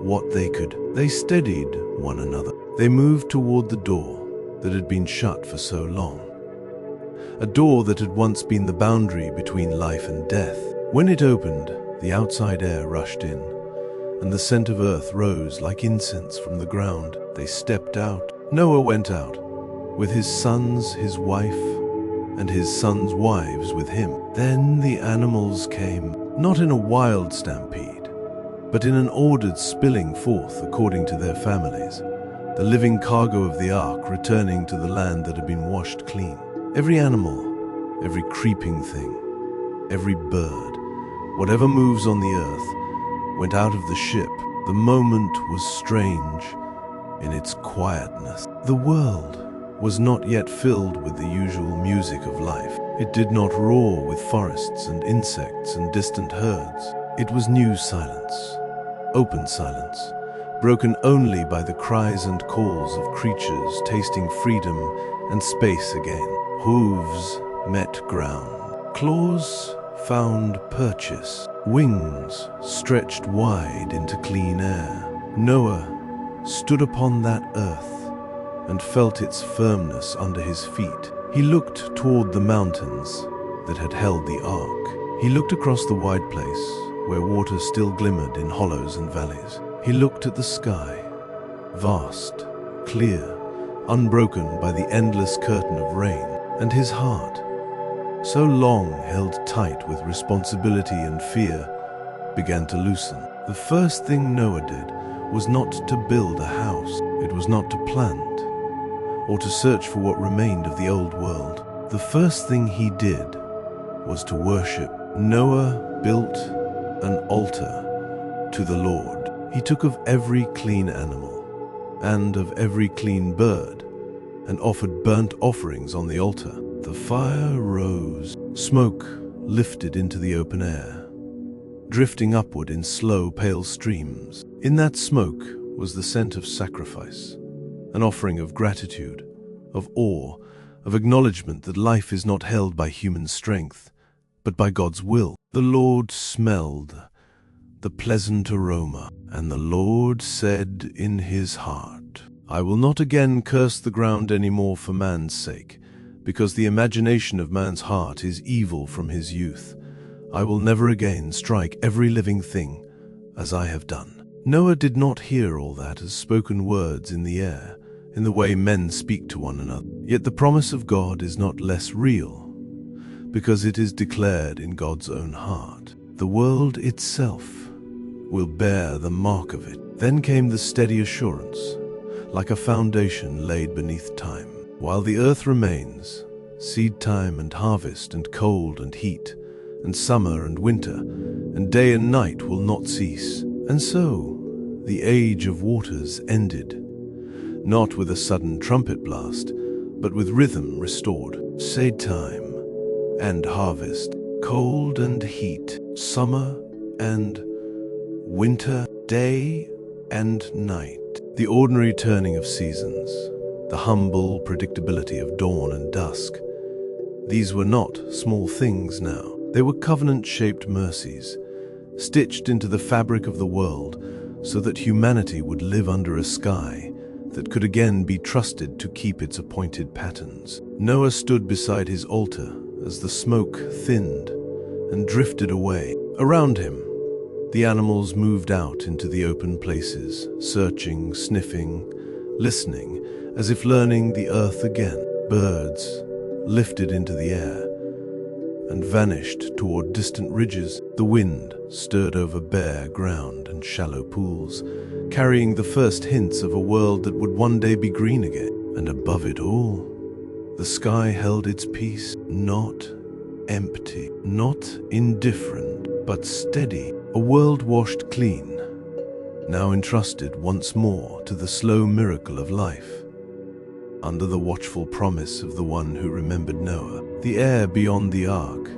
what they could. They steadied one another. They moved toward the door that had been shut for so long, a door that had once been the boundary between life and death. When it opened, the outside air rushed in, and the scent of earth rose like incense from the ground. They stepped out. Noah went out, with his sons, his wife, and his sons' wives with him. Then the animals came, not in a wild stampede, but in an ordered spilling forth according to their families, the living cargo of the ark returning to the land that had been washed clean. Every animal, every creeping thing, every bird, whatever moves on the earth, went out of the ship. The moment was strange in its quietness. The world was not yet filled with the usual music of life. It did not roar with forests and insects and distant herds. It was new silence, open silence, broken only by the cries and calls of creatures tasting freedom and space again. Hooves met ground. Claws found purchase. Wings stretched wide into clean air. Noah stood upon that earth and felt its firmness under his feet. He looked toward the mountains that had held the ark. He looked across the wide place where water still glimmered in hollows and valleys. He looked at the sky, vast, clear, unbroken by the endless curtain of rain, and his heart, so long held tight with responsibility and fear, began to loosen. The first thing Noah did was not to build a house. It was not to plant or to search for what remained of the old world. The first thing he did was to worship. Noah built an altar to the Lord. He took of every clean animal and of every clean bird and offered burnt offerings on the altar. The fire rose. Smoke lifted into the open air, drifting upward in slow, pale streams. In that smoke was the scent of sacrifice, an offering of gratitude, of awe, of acknowledgement that life is not held by human strength, but by God's will. The Lord smelled the pleasant aroma, and the Lord said in his heart, I will not again curse the ground any more for man's sake, because the imagination of man's heart is evil from his youth. I will never again strike every living thing as I have done. Noah did not hear all that as spoken words in the air, in the way men speak to one another. Yet the promise of God is not less real, because it is declared in God's own heart. The world itself will bear the mark of it. Then came the steady assurance, like a foundation laid beneath time. While the earth remains, seed time and harvest and cold and heat, and summer and winter, and day and night will not cease. And so the age of waters ended, not with a sudden trumpet blast, but with rhythm restored. Seed time and harvest, cold and heat, summer and winter, day and night. The ordinary turning of seasons, the humble predictability of dawn and dusk. These were not small things now. They were covenant-shaped mercies, stitched into the fabric of the world so that humanity would live under a sky that could again be trusted to keep its appointed patterns. Noah stood beside his altar as the smoke thinned and drifted away. Around him, the animals moved out into the open places, searching, sniffing, listening, as if learning the earth again. Birds lifted into the air and vanished toward distant ridges. The wind stirred over bare ground and shallow pools, carrying the first hints of a world that would one day be green again. And above it all, the sky held its peace, not empty, not indifferent, but steady. A world washed clean, now entrusted once more to the slow miracle of life, under the watchful promise of the one who remembered Noah. The air beyond the ark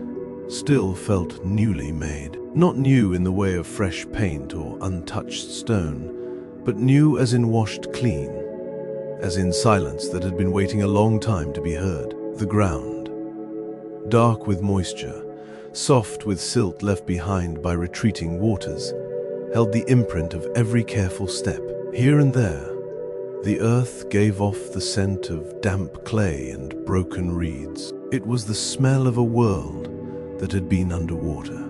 still felt newly made, not new in the way of fresh paint or untouched stone, but new as in washed clean, as in silence that had been waiting a long time to be heard. The ground, dark with moisture, soft with silt left behind by retreating waters, held the imprint of every careful step. Here and there, the earth gave off the scent of damp clay and broken reeds. It was the smell of a world that had been underwater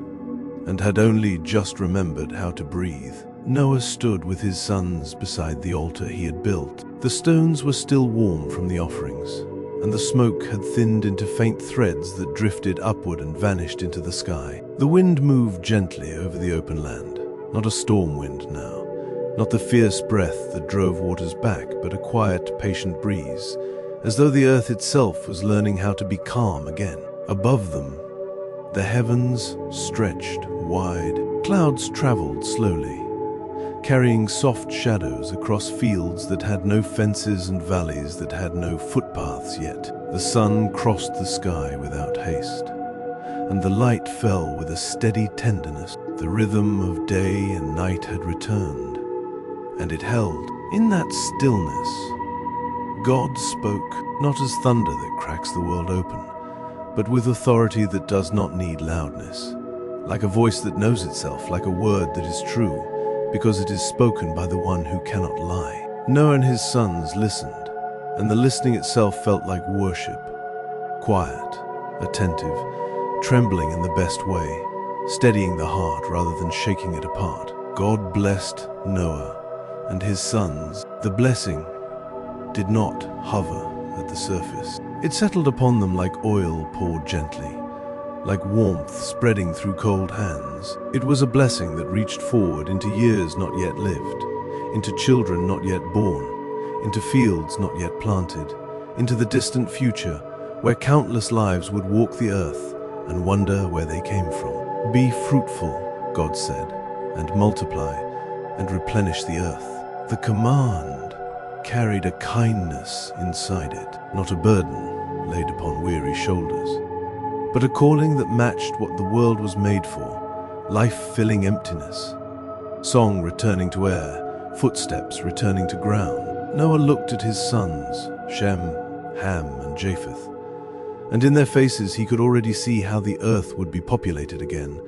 and had only just remembered how to breathe. Noah stood with his sons beside the altar he had built. The stones were still warm from the offerings, and the smoke had thinned into faint threads that drifted upward and vanished into the sky. The wind moved gently over the open land, not a storm wind now, not the fierce breath that drove waters back, but a quiet, patient breeze, as though the earth itself was learning how to be calm again. Above them, the heavens stretched wide. Clouds traveled slowly, carrying soft shadows across fields that had no fences and valleys that had no footpaths yet. The sun crossed the sky without haste, and the light fell with a steady tenderness. The rhythm of day and night had returned, and it held. In that stillness, God spoke, not as thunder that cracks the world open, but with authority that does not need loudness, like a voice that knows itself, like a word that is true, because it is spoken by the one who cannot lie. Noah and his sons listened, and the listening itself felt like worship, quiet, attentive, trembling in the best way, steadying the heart rather than shaking it apart. God blessed Noah and his sons. The blessing did not hover at the surface. It settled upon them like oil poured gently, like warmth spreading through cold hands. It was a blessing that reached forward into years not yet lived, into children not yet born, into fields not yet planted, into the distant future where countless lives would walk the earth and wonder where they came from. Be fruitful, God said, and multiply and replenish the earth. The command carried a kindness inside it, not a burden laid upon weary shoulders, but a calling that matched what the world was made for, life-filling emptiness. Song returning to air, footsteps returning to ground. Noah looked at his sons, Shem, Ham, and Japheth, and in their faces he could already see how the earth would be populated again,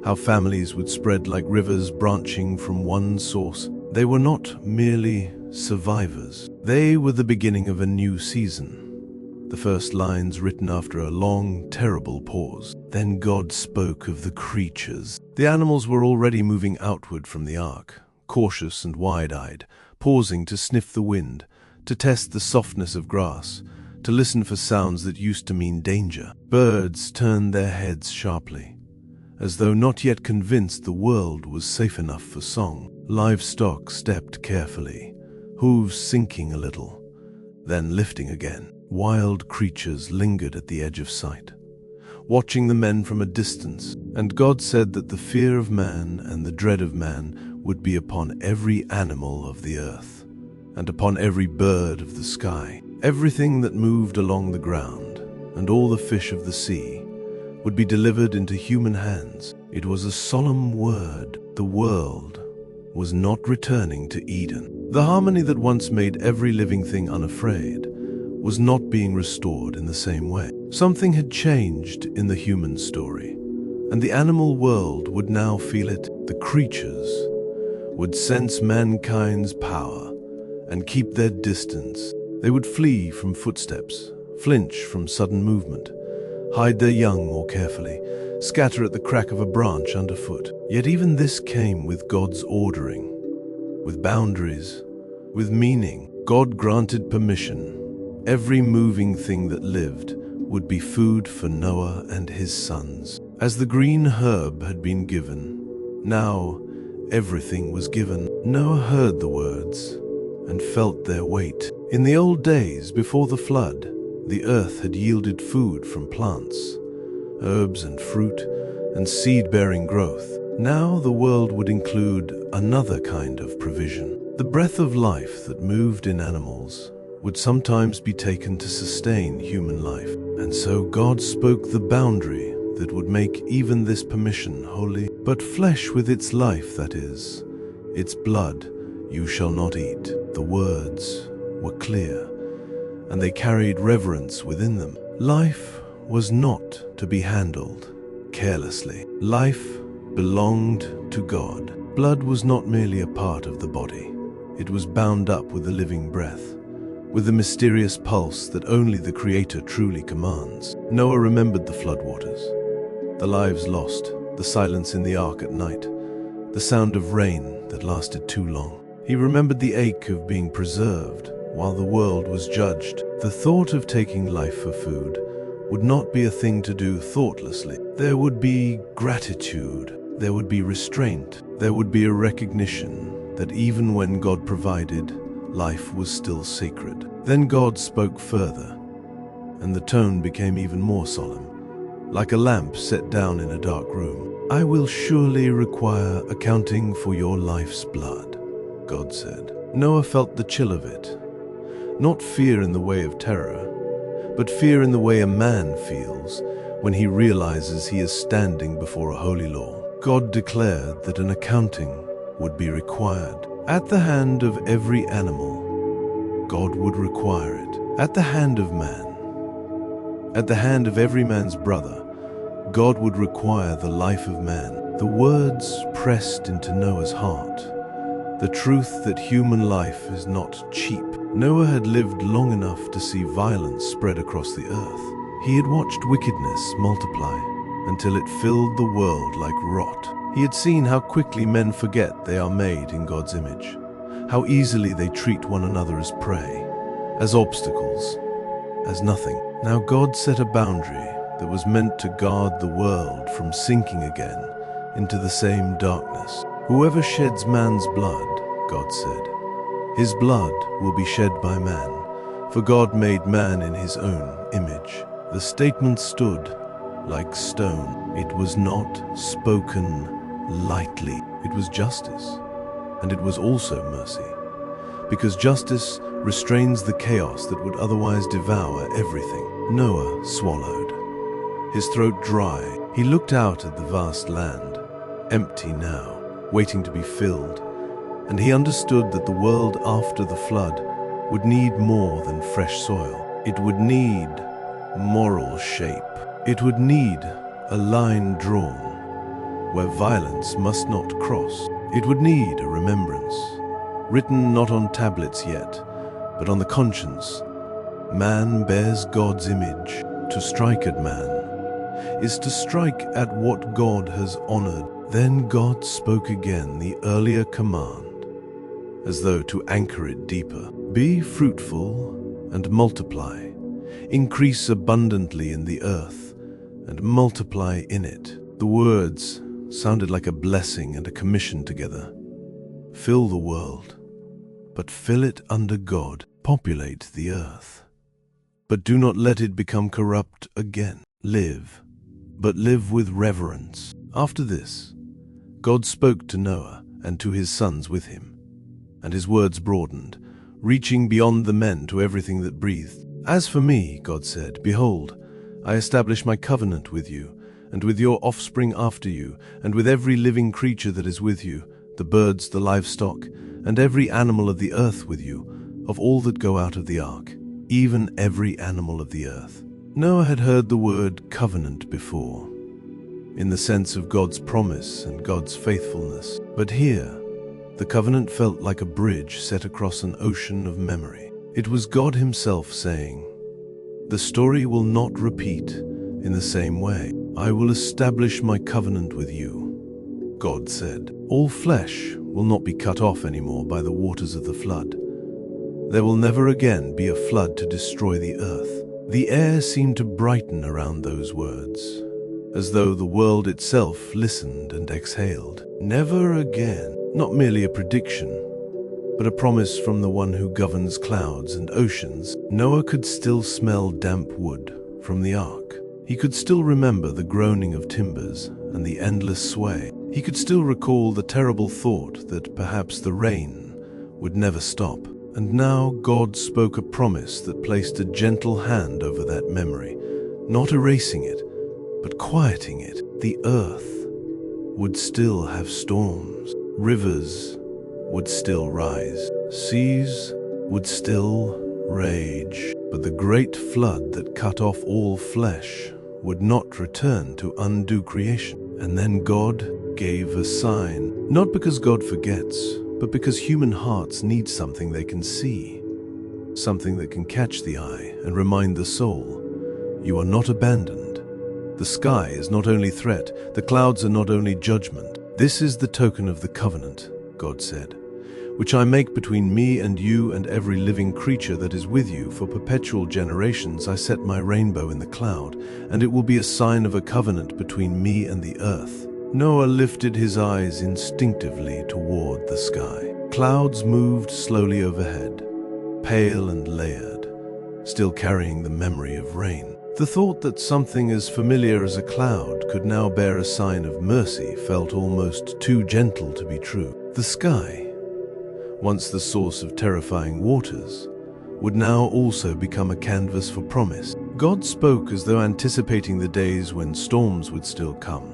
how families would spread like rivers branching from one source. They were not merely survivors. They were the beginning of a new season. The first lines written after a long, terrible pause. Then God spoke of the creatures. The animals were already moving outward from the ark, cautious and wide-eyed, pausing to sniff the wind, to test the softness of grass, to listen for sounds that used to mean danger. Birds turned their heads sharply, as though not yet convinced the world was safe enough for song. Livestock stepped carefully, hooves sinking a little, then lifting again. Wild creatures lingered at the edge of sight, watching the men from a distance, and God said that the fear of man and the dread of man would be upon every animal of the earth, and upon every bird of the sky. Everything that moved along the ground, and all the fish of the sea, would be delivered into human hands. It was a solemn word. The world was not returning to Eden. The harmony that once made every living thing unafraid was not being restored in the same way. Something had changed in the human story, and the animal world would now feel it. The creatures would sense mankind's power and keep their distance. They would flee from footsteps, flinch from sudden movement, hide their young more carefully, scatter at the crack of a branch underfoot. Yet even this came with God's ordering, with boundaries, with meaning. God granted permission. Every moving thing that lived would be food for Noah and his sons. As the green herb had been given, now everything was given. Noah heard the words and felt their weight. In the old days, before the flood, the earth had yielded food from plants, herbs and fruit, and seed-bearing growth. Now the world would include another kind of provision. The breath of life that moved in animals would sometimes be taken to sustain human life. And so God spoke the boundary that would make even this permission holy. But flesh with its life, that is, its blood, you shall not eat. The words were clear, and they carried reverence within them. Life was not to be handled carelessly. Life belonged to God. Blood was not merely a part of the body. It was bound up with the living breath, with the mysterious pulse that only the Creator truly commands. Noah remembered the floodwaters, the lives lost, the silence in the ark at night, the sound of rain that lasted too long. He remembered the ache of being preserved while the world was judged. The thought of taking life for food would not be a thing to do thoughtlessly. There would be gratitude, there would be restraint, there would be a recognition that even when God provided, life was still sacred. Then God spoke further, and the tone became even more solemn, like a lamp set down in a dark room. I will surely require accounting for your life's blood, God said. Noah felt the chill of it, not fear in the way of terror, but fear in the way a man feels when he realizes he is standing before a holy law. God declared that an accounting would be required. At the hand of every animal, God would require it. At the hand of man, at the hand of every man's brother, God would require the life of man. The words pressed into Noah's heart, the truth that human life is not cheap. Noah had lived long enough to see violence spread across the earth. He had watched wickedness multiply until it filled the world like rot. He had seen how quickly men forget they are made in God's image, how easily they treat one another as prey, as obstacles, as nothing. Now God set a boundary that was meant to guard the world from sinking again into the same darkness. Whoever sheds man's blood, God said, his blood will be shed by man, for God made man in his own image. The statement stood like stone. It was not spoken lightly. It was justice, and it was also mercy, because justice restrains the chaos that would otherwise devour everything. Noah swallowed, his throat dry. He looked out at the vast land, empty now, waiting to be filled, and he understood that the world after the flood would need more than fresh soil. It would need moral shape. It would need a line drawn where violence must not cross. It would need a remembrance, written not on tablets yet, but on the conscience. Man bears God's image. To strike at man is to strike at what God has honored. Then God spoke again the earlier command, as though to anchor it deeper. Be fruitful and multiply. Increase abundantly in the earth and multiply in it. The words sounded like a blessing and a commission together. Fill the world, but fill it under God. Populate the earth, but do not let it become corrupt again. Live, but live with reverence. After this, God spoke to Noah and to his sons with him, and his words broadened, reaching beyond the men to everything that breathed. As for me, God said, behold, I establish my covenant with you, and with your offspring after you, and with every living creature that is with you, the birds, the livestock, and every animal of the earth with you, of all that go out of the ark, even every animal of the earth. Noah had heard the word covenant before, in the sense of God's promise and God's faithfulness. But here, the covenant felt like a bridge set across an ocean of memory. It was God himself saying, "The story will not repeat in the same way. I will establish my covenant with you," God said. All flesh will not be cut off anymore by the waters of the flood. There will never again be a flood to destroy the earth. The air seemed to brighten around those words, as though the world itself listened and exhaled. Never again. Not merely a prediction, but a promise from the one who governs clouds and oceans. Noah could still smell damp wood from the ark. He could still remember the groaning of timbers and the endless sway. He could still recall the terrible thought that perhaps the rain would never stop. And now God spoke a promise that placed a gentle hand over that memory, not erasing it, but quieting it. The earth would still have storms. Rivers would still rise. Seas would still rage. But the great flood that cut off all flesh would not return to undo creation. And then God gave a sign, not because God forgets, but because human hearts need something they can see, something that can catch the eye and remind the soul, you are not abandoned. The sky is not only threat, the clouds are not only judgment. This is the token of the covenant, God said, which I make between me and you and every living creature that is with you for perpetual generations. I set my rainbow in the cloud, and it will be a sign of a covenant between me and the earth. Noah lifted his eyes instinctively toward the sky. Clouds moved slowly overhead, pale and layered, still carrying the memory of rain. The thought that something as familiar as a cloud could now bear a sign of mercy felt almost too gentle to be true. The sky, once the source of terrifying waters, would now also become a canvas for promise. God spoke as though anticipating the days when storms would still come,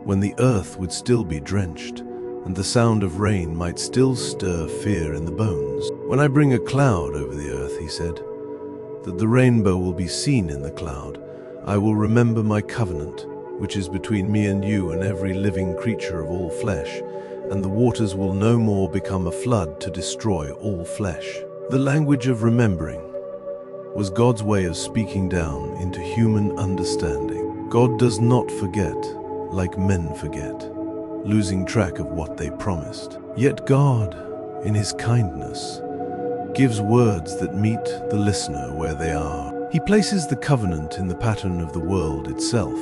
when the earth would still be drenched, and the sound of rain might still stir fear in the bones. When I bring a cloud over the earth, he said, that the rainbow will be seen in the cloud. I will remember my covenant, which is between me and you and every living creature of all flesh, and the waters will no more become a flood to destroy all flesh. The language of remembering was God's way of speaking down into human understanding. God does not forget like men forget, losing track of what they promised. Yet God, in his kindness, gives words that meet the listener where they are. He places the covenant in the pattern of the world itself.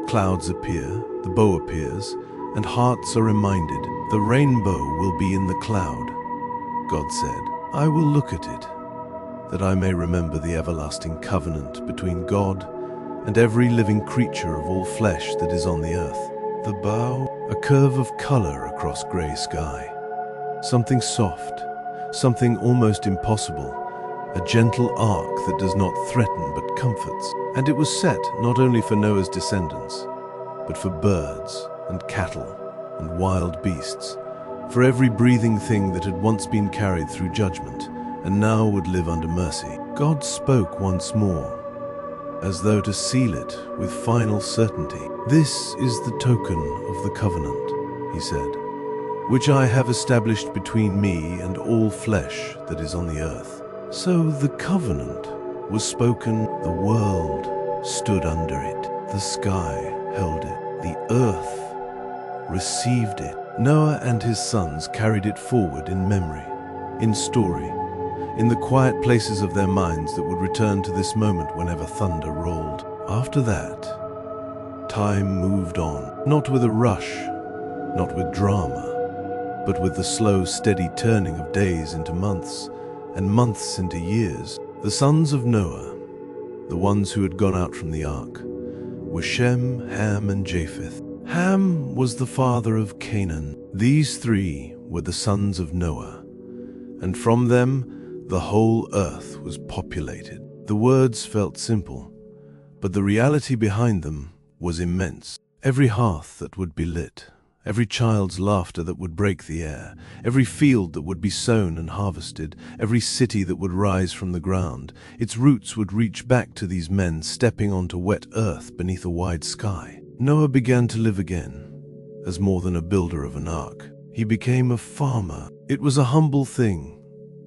Clouds appear, the bow appears, and hearts are reminded. The rainbow will be in the cloud, God said. I will look at it, that I may remember the everlasting covenant between God and every living creature of all flesh that is on the earth. The bow, a curve of color across gray sky. Something soft, something almost impossible, a gentle arc that does not threaten but comforts. And it was set not only for Noah's descendants, but for birds and cattle and wild beasts, for every breathing thing that had once been carried through judgment and now would live under mercy. God spoke once more, as though to seal it with final certainty. "This is the token of the covenant," he said, "which I have established between me and all flesh that is on the earth." So the covenant was spoken, the world stood under it, the sky held it, the earth received it. Noah and his sons carried it forward in memory, in story, in the quiet places of their minds that would return to this moment whenever thunder rolled. After that, time moved on, not with a rush, not with drama, but with the slow, steady turning of days into months, and months into years. The sons of Noah, the ones who had gone out from the ark, were Shem, Ham, and Japheth. Ham was the father of Canaan. These three were the sons of Noah, and from them the whole earth was populated. The words felt simple, but the reality behind them was immense. Every hearth that would be lit, every child's laughter that would break the air, every field that would be sown and harvested, every city that would rise from the ground, its roots would reach back to these men stepping onto wet earth beneath a wide sky. Noah began to live again, as more than a builder of an ark. He became a farmer. It was a humble thing,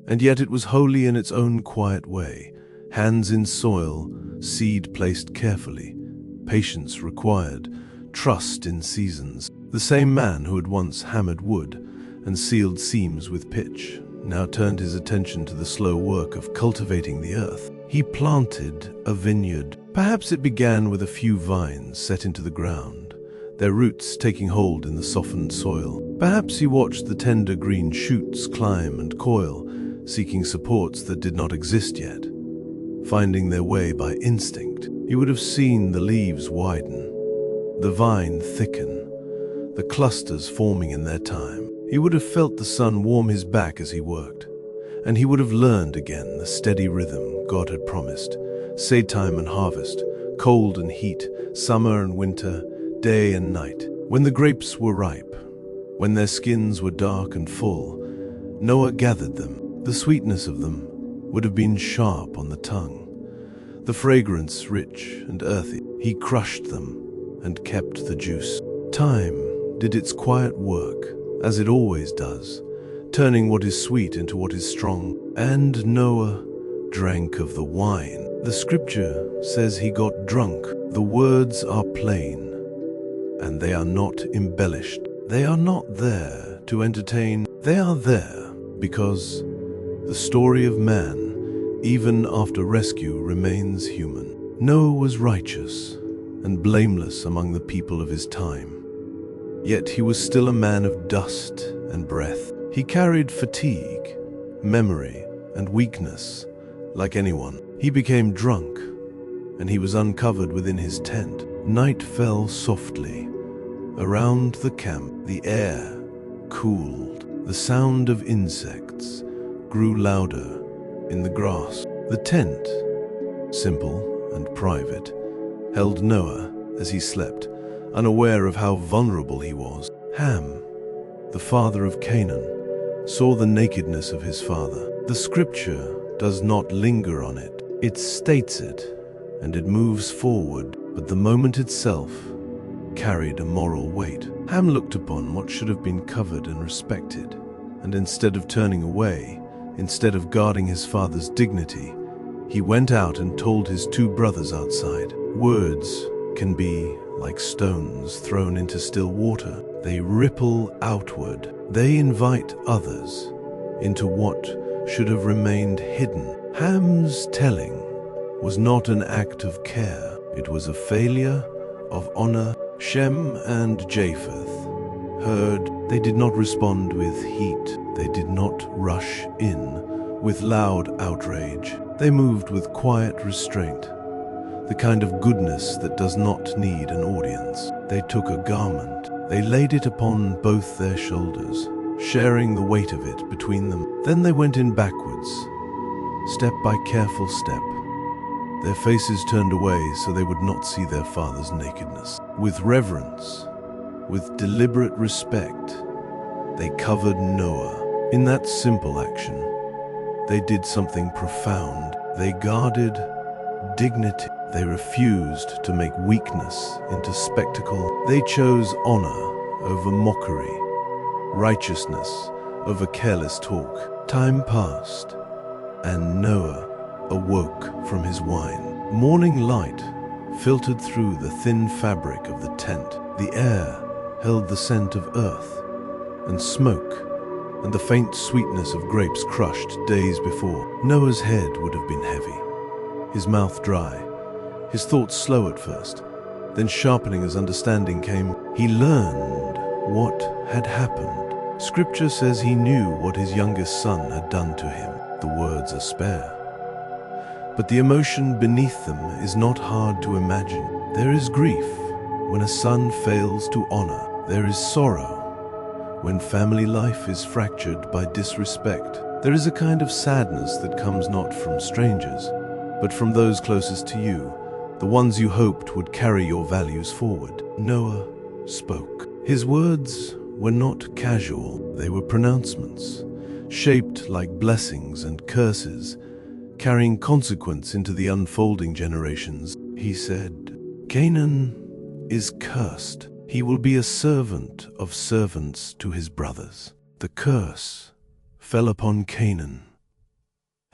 and yet it was holy in its own quiet way. Hands in soil, seed placed carefully, patience required, trust in seasons. The same man who had once hammered wood and sealed seams with pitch now turned his attention to the slow work of cultivating the earth. He planted a vineyard. Perhaps it began with a few vines set into the ground, their roots taking hold in the softened soil. Perhaps he watched the tender green shoots climb and coil, seeking supports that did not exist yet, finding their way by instinct. He would have seen the leaves widen, the vine thicken, the clusters forming in their time. He would have felt the sun warm his back as he worked, and he would have learned again the steady rhythm God had promised. Seedtime and harvest, cold and heat, summer and winter, day and night. When the grapes were ripe, when their skins were dark and full, Noah gathered them. The sweetness of them would have been sharp on the tongue, the fragrance rich and earthy. He crushed them and kept the juice. Time did its quiet work, as it always does, turning what is sweet into what is strong. And Noah drank of the wine. The scripture says he got drunk. The words are plain, and they are not embellished. They are not there to entertain. They are there because the story of man, even after rescue, remains human. Noah was righteous and blameless among the people of his time. Yet he was still a man of dust and breath. He carried fatigue, memory, and weakness like anyone. He became drunk, and he was uncovered within his tent. Night fell softly. Around the camp, the air cooled. The sound of insects grew louder in the grass. The tent, simple and private, held Noah as he slept, unaware of how vulnerable he was. Ham, the father of Canaan, saw the nakedness of his father. The scripture does not linger on it. It states it, and it moves forward, but the moment itself carried a moral weight. Ham looked upon what should have been covered and respected, and instead of turning away, instead of guarding his father's dignity, he went out and told his two brothers outside. Words can be like stones thrown into still water. They ripple outward. They invite others into what should have remained hidden. Ham's telling was not an act of care. It was a failure of honor. Shem and Japheth heard. They did not respond with heat. They did not rush in with loud outrage. They moved with quiet restraint. the kind of goodness that does not need an audience. They took a garment, they laid it upon both their shoulders, sharing the weight of it between them. Then they went in backwards, step by careful step, their faces turned away so they would not see their father's nakedness. With reverence, with deliberate respect, they covered Noah. In that simple action, they did something profound. They guarded dignity. They refused to make weakness into spectacle. They chose honor over mockery, righteousness over careless talk. Time passed, and Noah awoke from his wine. Morning light filtered through the thin fabric of the tent. The air held the scent of earth and smoke and the faint sweetness of grapes crushed days before. Noah's head would have been heavy, his mouth dry, his thoughts slow at first. Then sharpening as understanding came, he learned what had happened. Scripture says he knew what his youngest son had done to him. The words are spare, but the emotion beneath them is not hard to imagine. There is grief when a son fails to honor. There is sorrow when family life is fractured by disrespect. There is a kind of sadness that comes not from strangers, but from those closest to you, the ones you hoped would carry your values forward. Noah spoke. His words were not casual, they were pronouncements, shaped like blessings and curses, carrying consequence into the unfolding generations. He said, "Canaan is cursed. He will be a servant of servants to his brothers." The curse fell upon Canaan,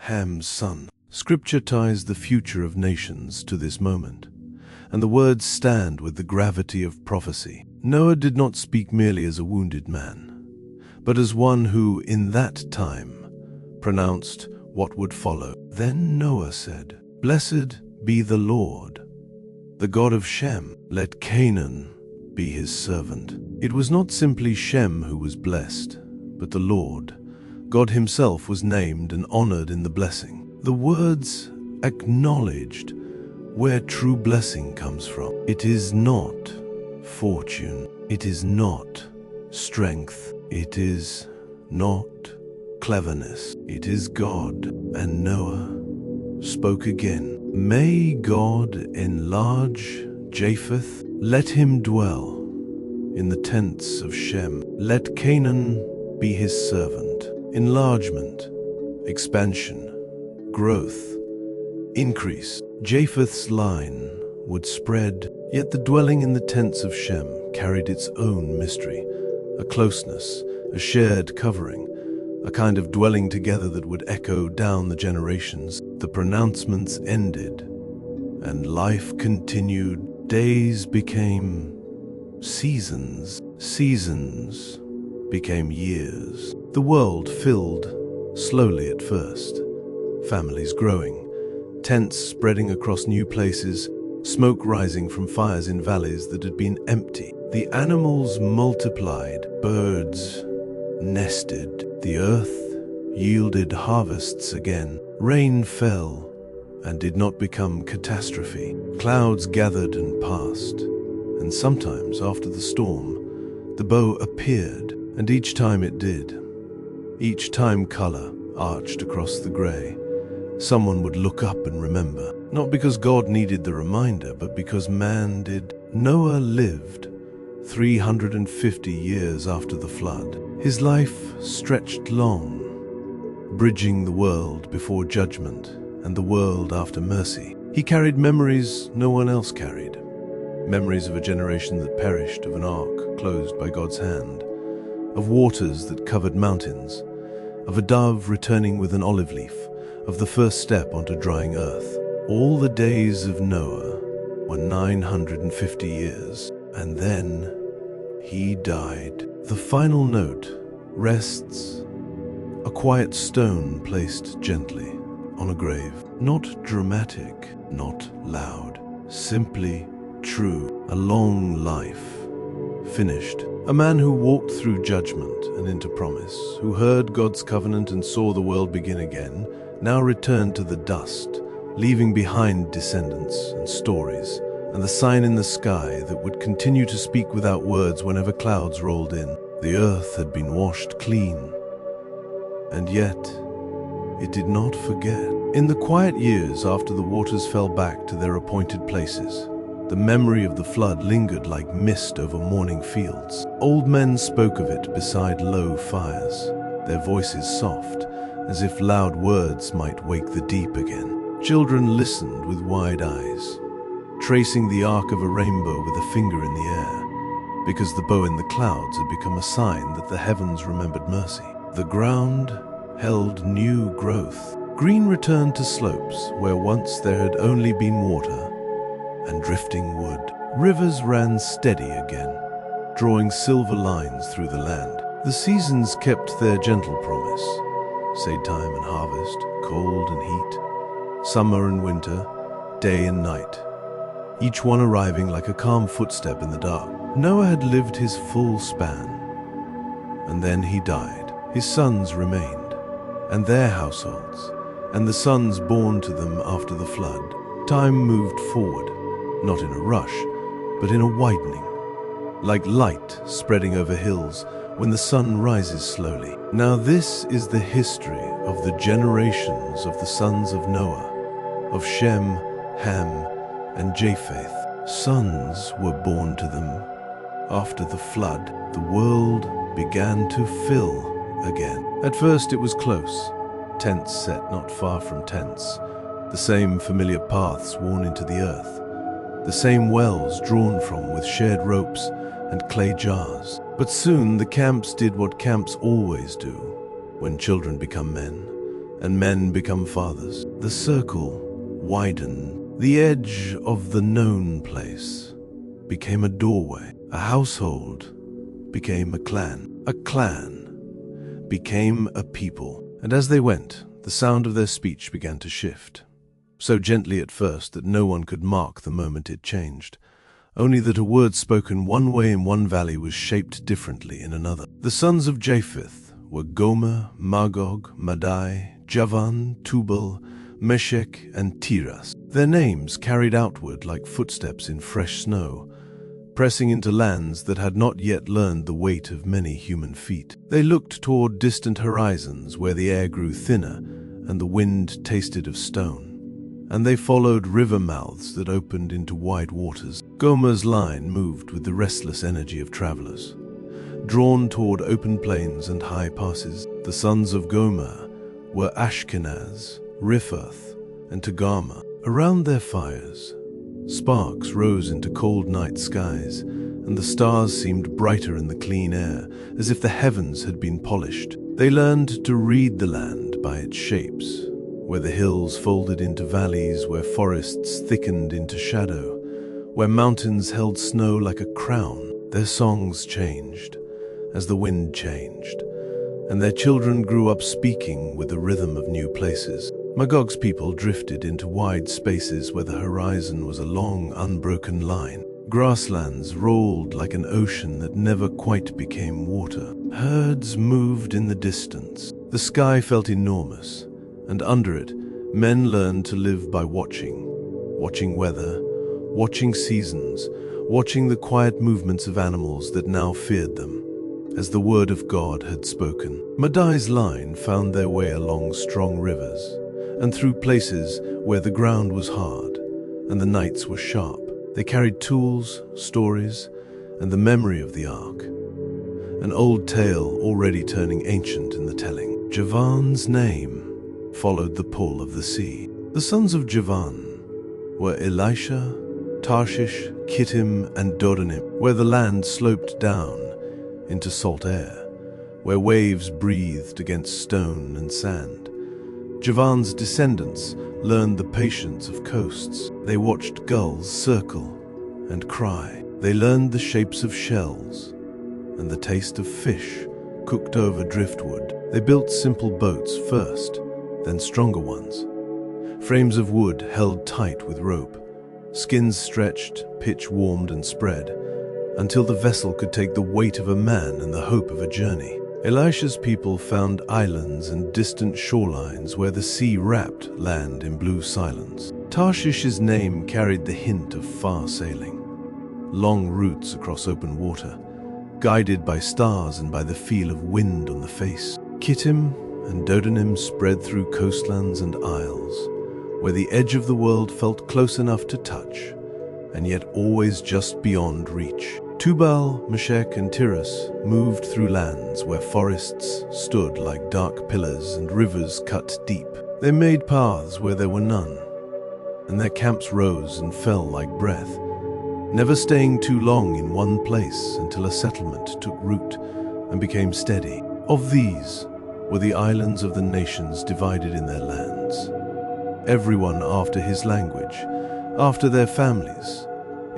Ham's son. Scripture ties the future of nations to this moment, and the words stand with the gravity of prophecy. Noah did not speak merely as a wounded man, but as one who, in that time, pronounced what would follow. Then Noah said, "Blessed be the Lord, the God of Shem. Let Canaan be his servant." It was not simply Shem who was blessed, but the Lord. God himself was named and honored in the blessing. The words acknowledged where true blessing comes from. It is not fortune. It is not strength. It is not cleverness. It is God. And Noah spoke again. "May God enlarge Japheth. Let him dwell in the tents of Shem. Let Canaan be his servant." Enlargement, expansion, growth, increase. Japheth's line would spread, yet the dwelling in the tents of Shem carried its own mystery, a closeness, a shared covering, a kind of dwelling together that would echo down the generations. The pronouncements ended, and life continued. Days became seasons. Seasons became years. The world filled slowly at first, families growing, tents spreading across new places, smoke rising from fires in valleys that had been empty. The animals multiplied, birds nested, the earth yielded harvests again. Rain fell and did not become catastrophe. Clouds gathered and passed, and sometimes after the storm, the bow appeared, and each time it did, each time color arched across the gray, someone would look up and remember, not because God needed the reminder, but because man did. Noah lived 350 years after the flood. His life stretched long, bridging the world before judgment and the world after mercy. He carried memories no one else carried, memories of a generation that perished, of an ark closed by God's hand, of waters that covered mountains, of a dove returning with an olive leaf, of the first step onto drying earth. All the days of Noah were 950 years, and then he died. The final note rests, a quiet stone placed gently on a grave. Not dramatic, not loud, simply true. A long life finished. A man who walked through judgment and into promise, who heard God's covenant and saw the world begin again, now returned to the dust leaving behind descendants and stories, and the sign in the sky that would continue to speak without words whenever clouds rolled in. The earth had been washed clean, and yet it did not forget. In the quiet years after the waters fell back to their appointed places, the memory of the flood lingered like mist over morning fields. Old men spoke of it beside low fires, their voices soft, as if loud words might wake the deep again. Children listened with wide eyes, tracing the arc of a rainbow with a finger in the air, because the bow in the clouds had become a sign that the heavens remembered mercy. The ground held new growth. Green returned to slopes where once there had only been water and drifting wood. Rivers ran steady again, drawing silver lines through the land. The seasons kept their gentle promise, seedtime and harvest, cold and heat, summer and winter, day and night, each one arriving like a calm footstep in the dark. Noah had lived his full span, and then he died. His sons remained, and their households, and the sons born to them after the flood. Time moved forward, not in a rush, but in a widening, like light spreading over hills when the sun rises slowly. Now this is the history of the generations of the sons of Noah, of Shem, Ham, and Japheth. Sons were born to them after the flood. The world began to fill again. At first it was close, tents set not far from tents, the same familiar paths worn into the earth, the same wells drawn from with shared ropes and clay jars. But soon the camps did what camps always do when children become men and men become fathers. The circle widened. The edge of the known place became a doorway. A household became a clan. A clan became a people. And as they went, the sound of their speech began to shift. So gently at first that no one could mark the moment it changed, only that a word spoken one way in one valley was shaped differently in another. The sons of Japheth were Gomer, Magog, Madai, Javan, Tubal, Meshech, and Tiras. Their names carried outward like footsteps in fresh snow, pressing into lands that had not yet learned the weight of many human feet. They looked toward distant horizons where the air grew thinner and the wind tasted of stone, and they followed river mouths that opened into wide waters. Gomer's line moved with the restless energy of travelers, drawn toward open plains and high passes. The sons of Gomer were Ashkenaz, Riphath, and Togarmah. Around their fires, sparks rose into cold night skies, and the stars seemed brighter in the clean air, as if the heavens had been polished. They learned to read the land by its shapes, where the hills folded into valleys, where forests thickened into shadow, where mountains held snow like a crown. Their songs changed as the wind changed, and their children grew up speaking with the rhythm of new places. Magog's people drifted into wide spaces where the horizon was a long, unbroken line. Grasslands rolled like an ocean that never quite became water. Herds moved in the distance. The sky felt enormous, and under it, men learned to live by watching weather, watching seasons, watching the quiet movements of animals that now feared them, as the word of God had spoken. Madai's line found their way along strong rivers, and through places where the ground was hard and the nights were sharp. They carried tools, stories, and the memory of the ark, an old tale already turning ancient in the telling. Javan's name followed the pull of the sea. The sons of Javan were Elisha, Tarshish, Kittim, and Dodanim, where the land sloped down into salt air, where waves breathed against stone and sand. Javan's descendants learned the patience of coasts. They watched gulls circle and cry. They learned the shapes of shells and the taste of fish cooked over driftwood. They built simple boats first, then stronger ones. Frames of wood held tight with rope, skins stretched, pitch warmed and spread, until the vessel could take the weight of a man and the hope of a journey. Elisha's people found islands and distant shorelines where the sea wrapped land in blue silence. Tarshish's name carried the hint of far sailing. Long routes across open water, guided by stars and by the feel of wind on the face. Kittim and Dodanim spread through coastlands and isles, where the edge of the world felt close enough to touch, and yet always just beyond reach. Tubal, Meshech, and Tiras moved through lands where forests stood like dark pillars and rivers cut deep. They made paths where there were none, and their camps rose and fell like breath, never staying too long in one place until a settlement took root and became steady. Of these were the islands of the nations divided in their lands, everyone after his language, after their families,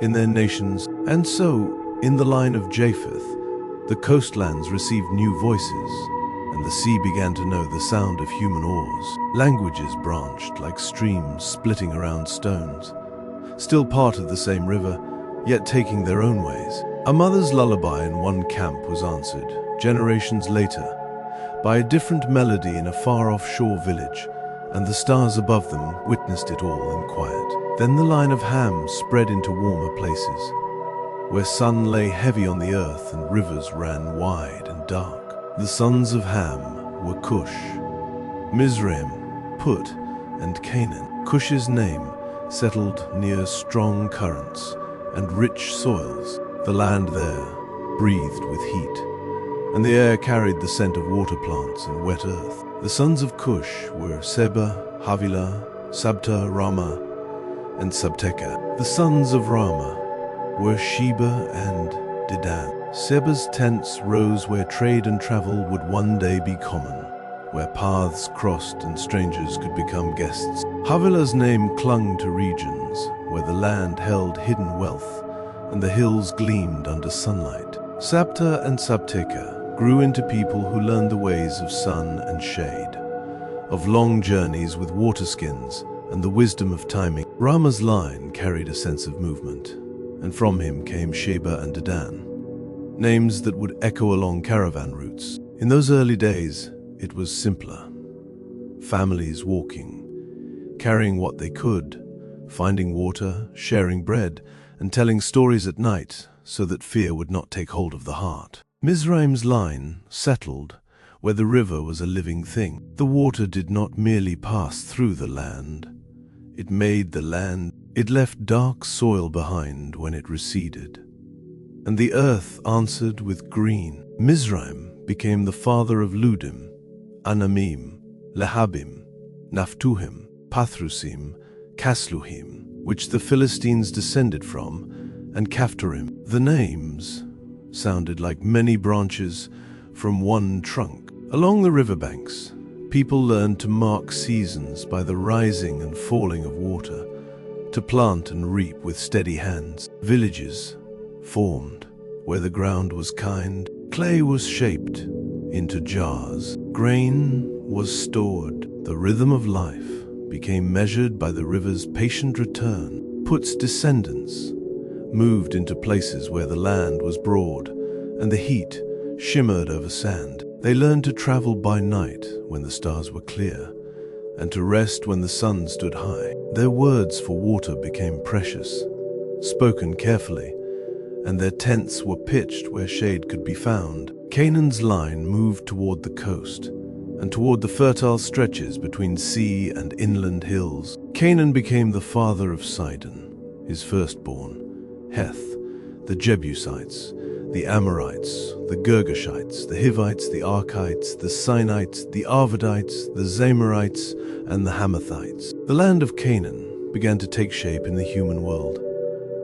in their nations. And so, in the line of Japheth, the coastlands received new voices, and the sea began to know the sound of human oars. Languages branched like streams splitting around stones, still part of the same river, yet taking their own ways. A mother's lullaby in one camp was answered, generations later, by a different melody in a far-off shore village, and the stars above them witnessed it all in quiet. Then the line of Ham spread into warmer places, where sun lay heavy on the earth and rivers ran wide and dark. The sons of Ham were Cush, Mizraim, Put, and Canaan. Cush's name settled near strong currents and rich soils. The land there breathed with heat, and the air carried the scent of water plants and wet earth. The sons of Cush were Seba, Havilah, Sabta, Rama, and Sabteka. The sons of Rama were Sheba and Dedan. Seba's tents rose where trade and travel would one day be common, where paths crossed and strangers could become guests. Havilah's name clung to regions where the land held hidden wealth and the hills gleamed under sunlight. Sabta and Sabteka grew into people who learned the ways of sun and shade, of long journeys with waterskins and the wisdom of timing. Rama's line carried a sense of movement, and from him came Sheba and Dedan, names that would echo along caravan routes. In those early days, it was simpler. Families walking, carrying what they could, finding water, sharing bread, and telling stories at night so that fear would not take hold of the heart. Mizraim's line settled where the river was a living thing. The water did not merely pass through the land, it made the land. It left dark soil behind when it receded, and the earth answered with green. Mizraim became the father of Ludim, Anamim, Lehabim, Naphtuhim, Pathrusim, Kasluhim, which the Philistines descended from, and Caphtorim. The names sounded like many branches from one trunk. Along the riverbanks, people learned to mark seasons by the rising and falling of water, to plant and reap with steady hands. Villages formed where the ground was kind. Clay was shaped into jars. Grain was stored. The rhythm of life became measured by the river's patient return. Put's descendants moved into places where the land was broad and the heat shimmered over sand. They learned to travel by night when the stars were clear, and to rest when the sun stood high. Their words for water became precious, spoken carefully, and their tents were pitched where shade could be found. Canaan's line moved toward the coast, and toward the fertile stretches between sea and inland hills. Canaan became the father of Sidon, his firstborn, Heth, the Jebusites, the Amorites, the Girgashites, the Hivites, the Archites, the Sinites, the Arvadites, the Zamorites, and the Hamathites. The land of Canaan began to take shape in the human world,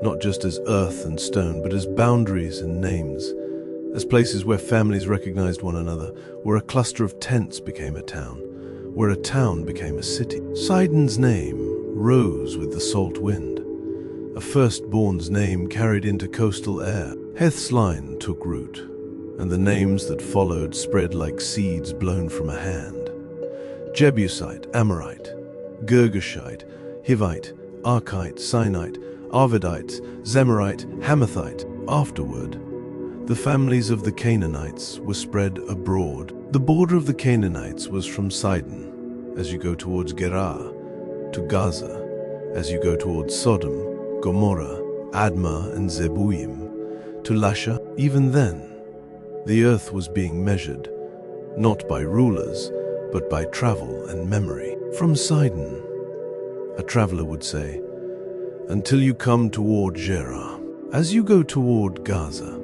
not just as earth and stone, but as boundaries and names, as places where families recognized one another, where a cluster of tents became a town, where a town became a city. Sidon's name rose with the salt wind, a firstborn's name carried into coastal air. Heth's line took root, and the names that followed spread like seeds blown from a hand. Jebusite, Amorite, Girgashite, Hivite, Archite, Sinite, Arvadite, Zemorite, Hamathite. Afterward, the families of the Canaanites were spread abroad. The border of the Canaanites was from Sidon, as you go towards Gerar, to Gaza, as you go towards Sodom, Gomorrah, Admah, and Zeboim, to Lasha. Even then, the earth was being measured, not by rulers, but by travel and memory. From Sidon, a traveler would say, until you come toward Gerar. As you go toward Gaza,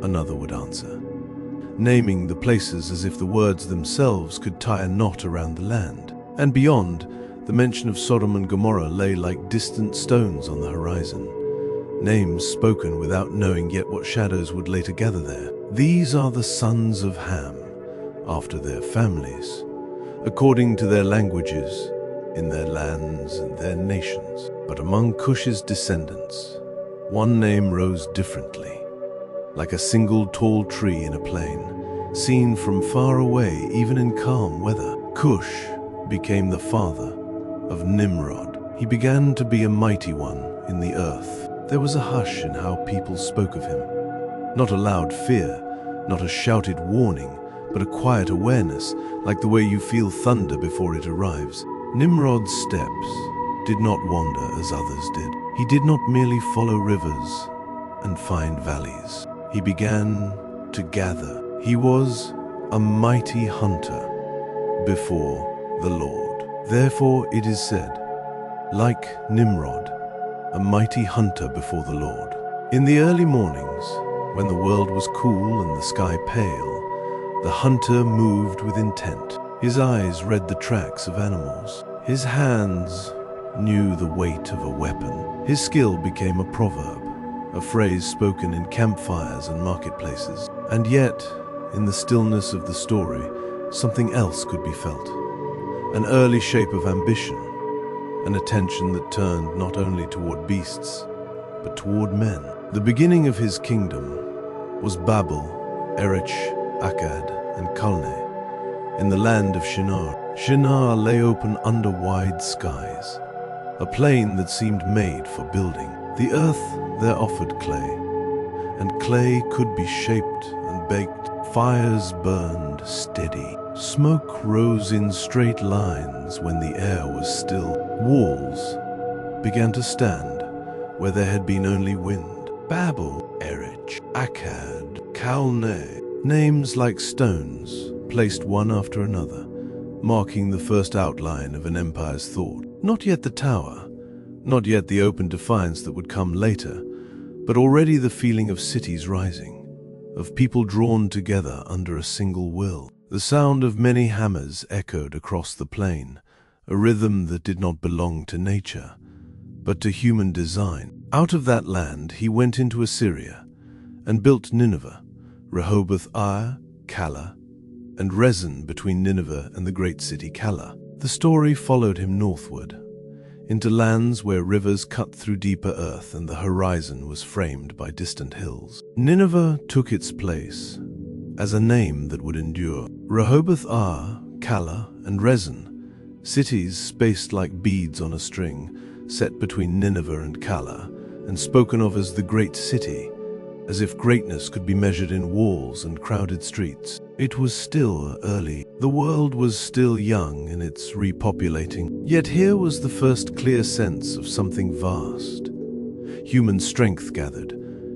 another would answer, naming the places as if the words themselves could tie a knot around the land. And beyond, the mention of Sodom and Gomorrah lay like distant stones on the horizon, names spoken without knowing yet what shadows would later gather there. These are the sons of Ham, after their families, according to their languages, in their lands and their nations. But among Cush's descendants, one name rose differently, like a single tall tree in a plain, seen from far away even in calm weather. Cush became the father of Nimrod. He began to be a mighty one in the earth. There was a hush in how people spoke of him. Not a loud fear, not a shouted warning, but a quiet awareness, like the way you feel thunder before it arrives. Nimrod's steps did not wander as others did. He did not merely follow rivers and find valleys. He began to gather. He was a mighty hunter before the Lord. Therefore it is said, like Nimrod, a mighty hunter before the Lord. In the early mornings, when the world was cool and the sky pale, the hunter moved with intent. His eyes read the tracks of animals. His hands knew the weight of a weapon. His skill became a proverb, a phrase spoken in campfires and marketplaces. And yet, in the stillness of the story, something else could be felt. An early shape of ambition, an attention that turned not only toward beasts, but toward men. The beginning of his kingdom was Babel, Erech, Akkad, and Calneh, in the land of Shinar. Shinar lay open under wide skies, a plain that seemed made for building. The earth there offered clay, and clay could be shaped and baked. Fires burned steady. Smoke rose in straight lines when the air was still. Walls began to stand where there had been only wind. Babel, Erech, Akkad, Calneh, names like stones placed one after another, marking the first outline of an empire's thought. Not yet the tower, not yet the open defiance that would come later, but already the feeling of cities rising, of people drawn together under a single will. The sound of many hammers echoed across the plain, a rhythm that did not belong to nature, but to human design. Out of that land he went into Assyria, and built Nineveh, Rehoboth-ir, Calah, and Rezin between Nineveh and the great city Calah. The story followed him northward, into lands where rivers cut through deeper earth and the horizon was framed by distant hills. Nineveh took its place as a name that would endure. Rehoboth-ir, Calah, and Rezin, cities spaced like beads on a string, set between Nineveh and Calah, and spoken of as the great city, as if greatness could be measured in walls and crowded streets. It was still early. The world was still young in its repopulating. Yet here was the first clear sense of something vast. Human strength gathered,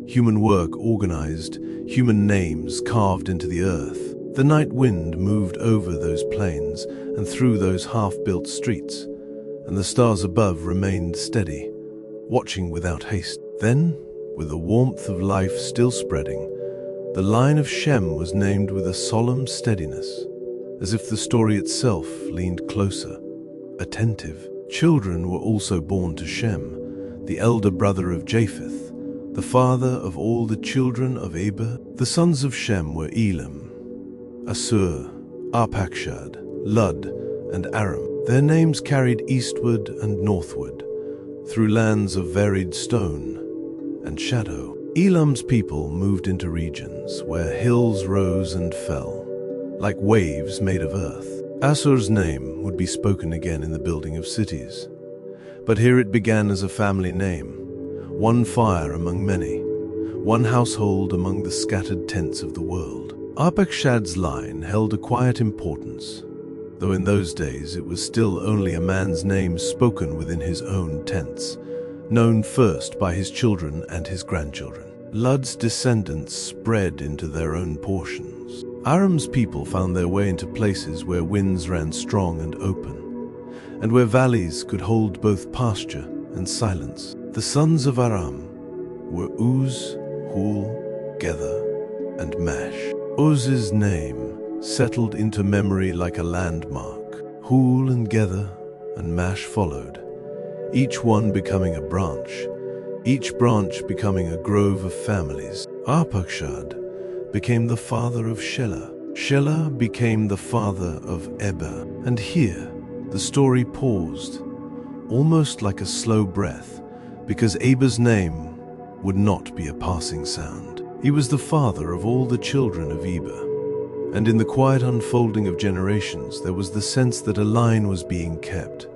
human work organized, human names carved into the earth. The night wind moved over those plains and through those half-built streets, and the stars above remained steady, watching without haste. Then, with the warmth of life still spreading, the line of Shem was named with a solemn steadiness, as if the story itself leaned closer, attentive. Children were also born to Shem, the elder brother of Japheth, the father of all the children of Eber. The sons of Shem were Elam, Assur, Arpachshad, Lud, and Aram. Their names carried eastward and northward, through lands of varied stone and shadow. Elam's people moved into regions where hills rose and fell, like waves made of earth. Assur's name would be spoken again in the building of cities, but here it began as a family name, one fire among many, one household among the scattered tents of the world. Arpakshad's line held a quiet importance, though in those days it was still only a man's name spoken within his own tents, known first by his children and his grandchildren. Lud's descendants spread into their own portions. Aram's people found their way into places where winds ran strong and open, and where valleys could hold both pasture and silence. The sons of Aram were Uz, Hul, Gether, and Mash. Uz's name settled into memory like a landmark. Hul and Gether and Mash followed, each one becoming a branch, each branch becoming a grove of families. Arpakshad became the father of Shelah. Shelah became the father of Eber. And here, the story paused, almost like a slow breath, because Eber's name would not be a passing sound. He was the father of all the children of Eber. And in the quiet unfolding of generations, there was the sense that a line was being kept,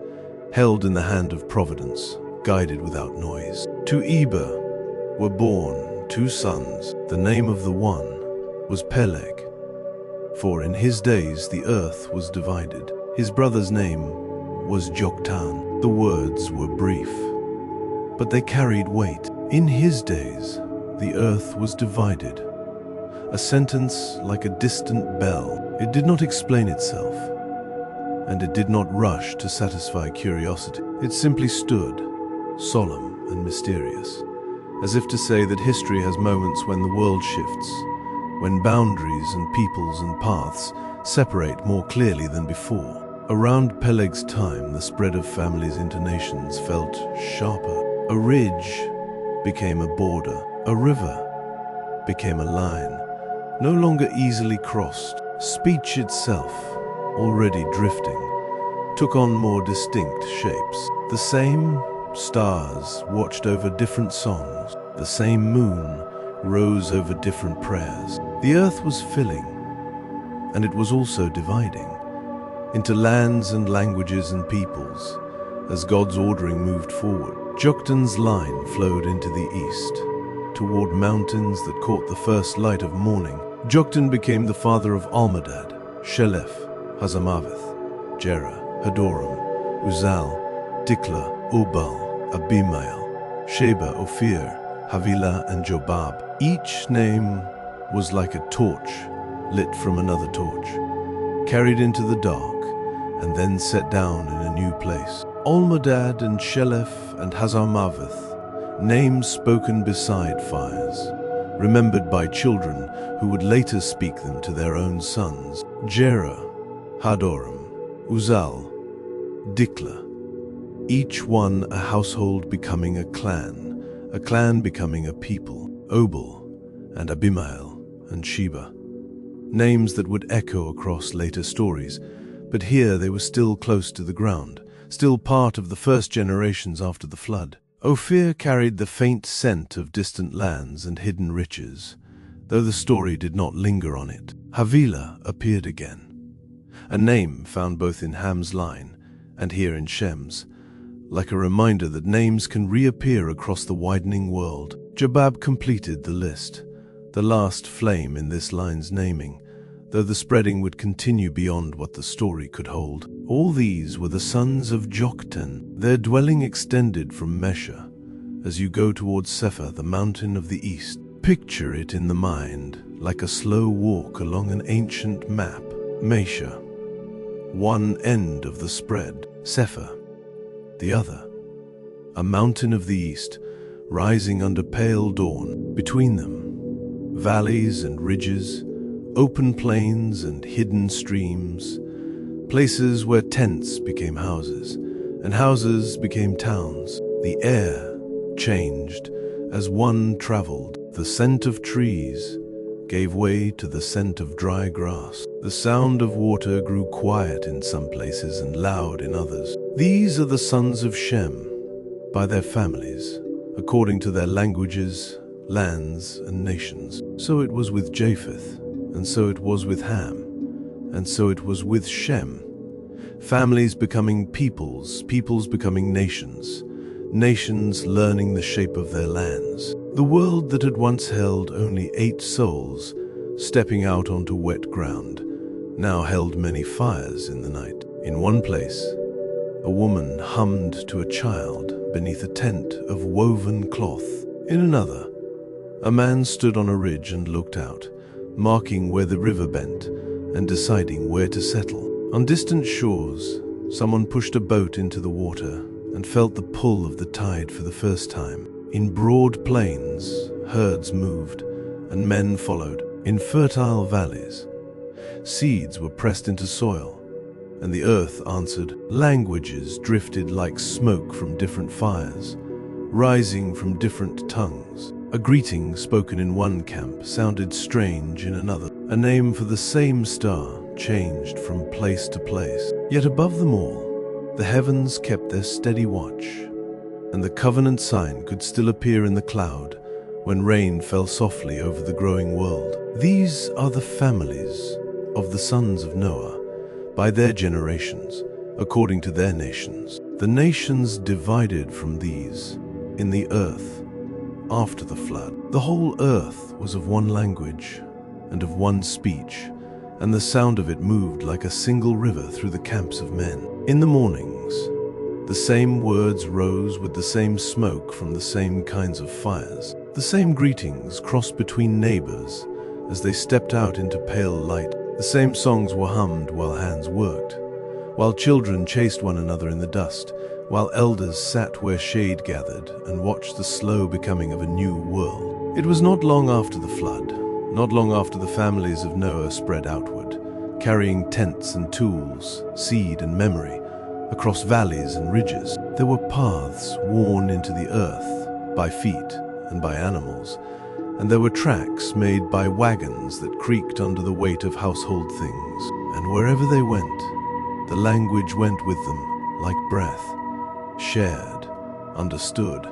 held in the hand of providence, guided without noise. To Eber were born 2 sons. The name of the one was Peleg, for in his days the earth was divided. His brother's name was Joktan. The words were brief, but they carried weight. In his days the earth was divided, a sentence like a distant bell. It did not explain itself, and it did not rush to satisfy curiosity. It simply stood, solemn and mysterious, as if to say that history has moments when the world shifts, when boundaries and peoples and paths separate more clearly than before. Around Peleg's time, the spread of families into nations felt sharper. A ridge became a border, a river became a line, no longer easily crossed. Speech itself, already drifting, took on more distinct shapes. The same stars watched over different songs. The same moon rose over different prayers. The earth was filling, and it was also dividing, into lands and languages and peoples, as God's ordering moved forward. Joktan's line flowed into the east, toward mountains that caught the first light of morning. Joktan became the father of Almadad, Shelef, Hazamaveth, Jerah, Hadoram, Uzal, Dikla, Ubal, Abimael, Sheba, Ophir, Havilah, and Jobab. Each name was like a torch lit from another torch, carried into the dark, and then set down in a new place. Almadad and Shelef and Hazarmaveth, names spoken beside fires, remembered by children who would later speak them to their own sons. Jerah, Hadoram, Uzal, Dikla, each one a household becoming a clan becoming a people. Obal and Abimael and Sheba, names that would echo across later stories, but here they were still close to the ground, still part of the first generations after the flood. Ophir carried the faint scent of distant lands and hidden riches, though the story did not linger on it. Havilah appeared again, a name found both in Ham's line and here in Shem's, like a reminder that names can reappear across the widening world. Jobab completed the list, the last flame in this line's naming, though the spreading would continue beyond what the story could hold. All these were the sons of Joktan. Their dwelling extended from Mesha, as you go towards Sephar, the mountain of the east. Picture it in the mind, like a slow walk along an ancient map. Mesha, one end of the spread, Sephar, the other, a mountain of the east, rising under pale dawn. Between them, valleys and ridges, open plains and hidden streams, places where tents became houses, and houses became towns. The air changed as one traveled. The scent of trees gave way to the scent of dry grass. The sound of water grew quiet in some places and loud in others. These are the sons of Shem, by their families, according to their languages, lands, and nations. So it was with Japheth, and so it was with Ham, and so it was with Shem. Families becoming peoples, peoples becoming nations, nations learning the shape of their lands. The world that had once held only 8 souls, stepping out onto wet ground, now held many fires in the night. In one place, a woman hummed to a child beneath a tent of woven cloth. In another, a man stood on a ridge and looked out, marking where the river bent and deciding where to settle. On distant shores, someone pushed a boat into the water and felt the pull of the tide for the first time. In broad plains, herds moved, and men followed. In fertile valleys, seeds were pressed into soil, and the earth answered. Languages drifted like smoke from different fires, rising from different tongues. A greeting spoken in one camp sounded strange in another. A name for the same star changed from place to place. Yet above them all, the heavens kept their steady watch, and the covenant sign could still appear in the cloud when rain fell softly over the growing world. These are the families of the sons of Noah, by their generations, according to their nations. The nations divided from these in the earth after the flood. The whole earth was of one language and of one speech, and the sound of it moved like a single river through the camps of men. In the mornings, the same words rose with the same smoke from the same kinds of fires. The same greetings crossed between neighbors as they stepped out into pale light. The same songs were hummed while hands worked, while children chased one another in the dust, while elders sat where shade gathered and watched the slow becoming of a new world. It was not long after the flood, not long after the families of Noah spread outward, carrying tents and tools, seed and memory, across valleys and ridges. There were paths worn into the earth by feet and by animals, and there were tracks made by wagons that creaked under the weight of household things. And wherever they went, the language went with them like breath, shared, understood,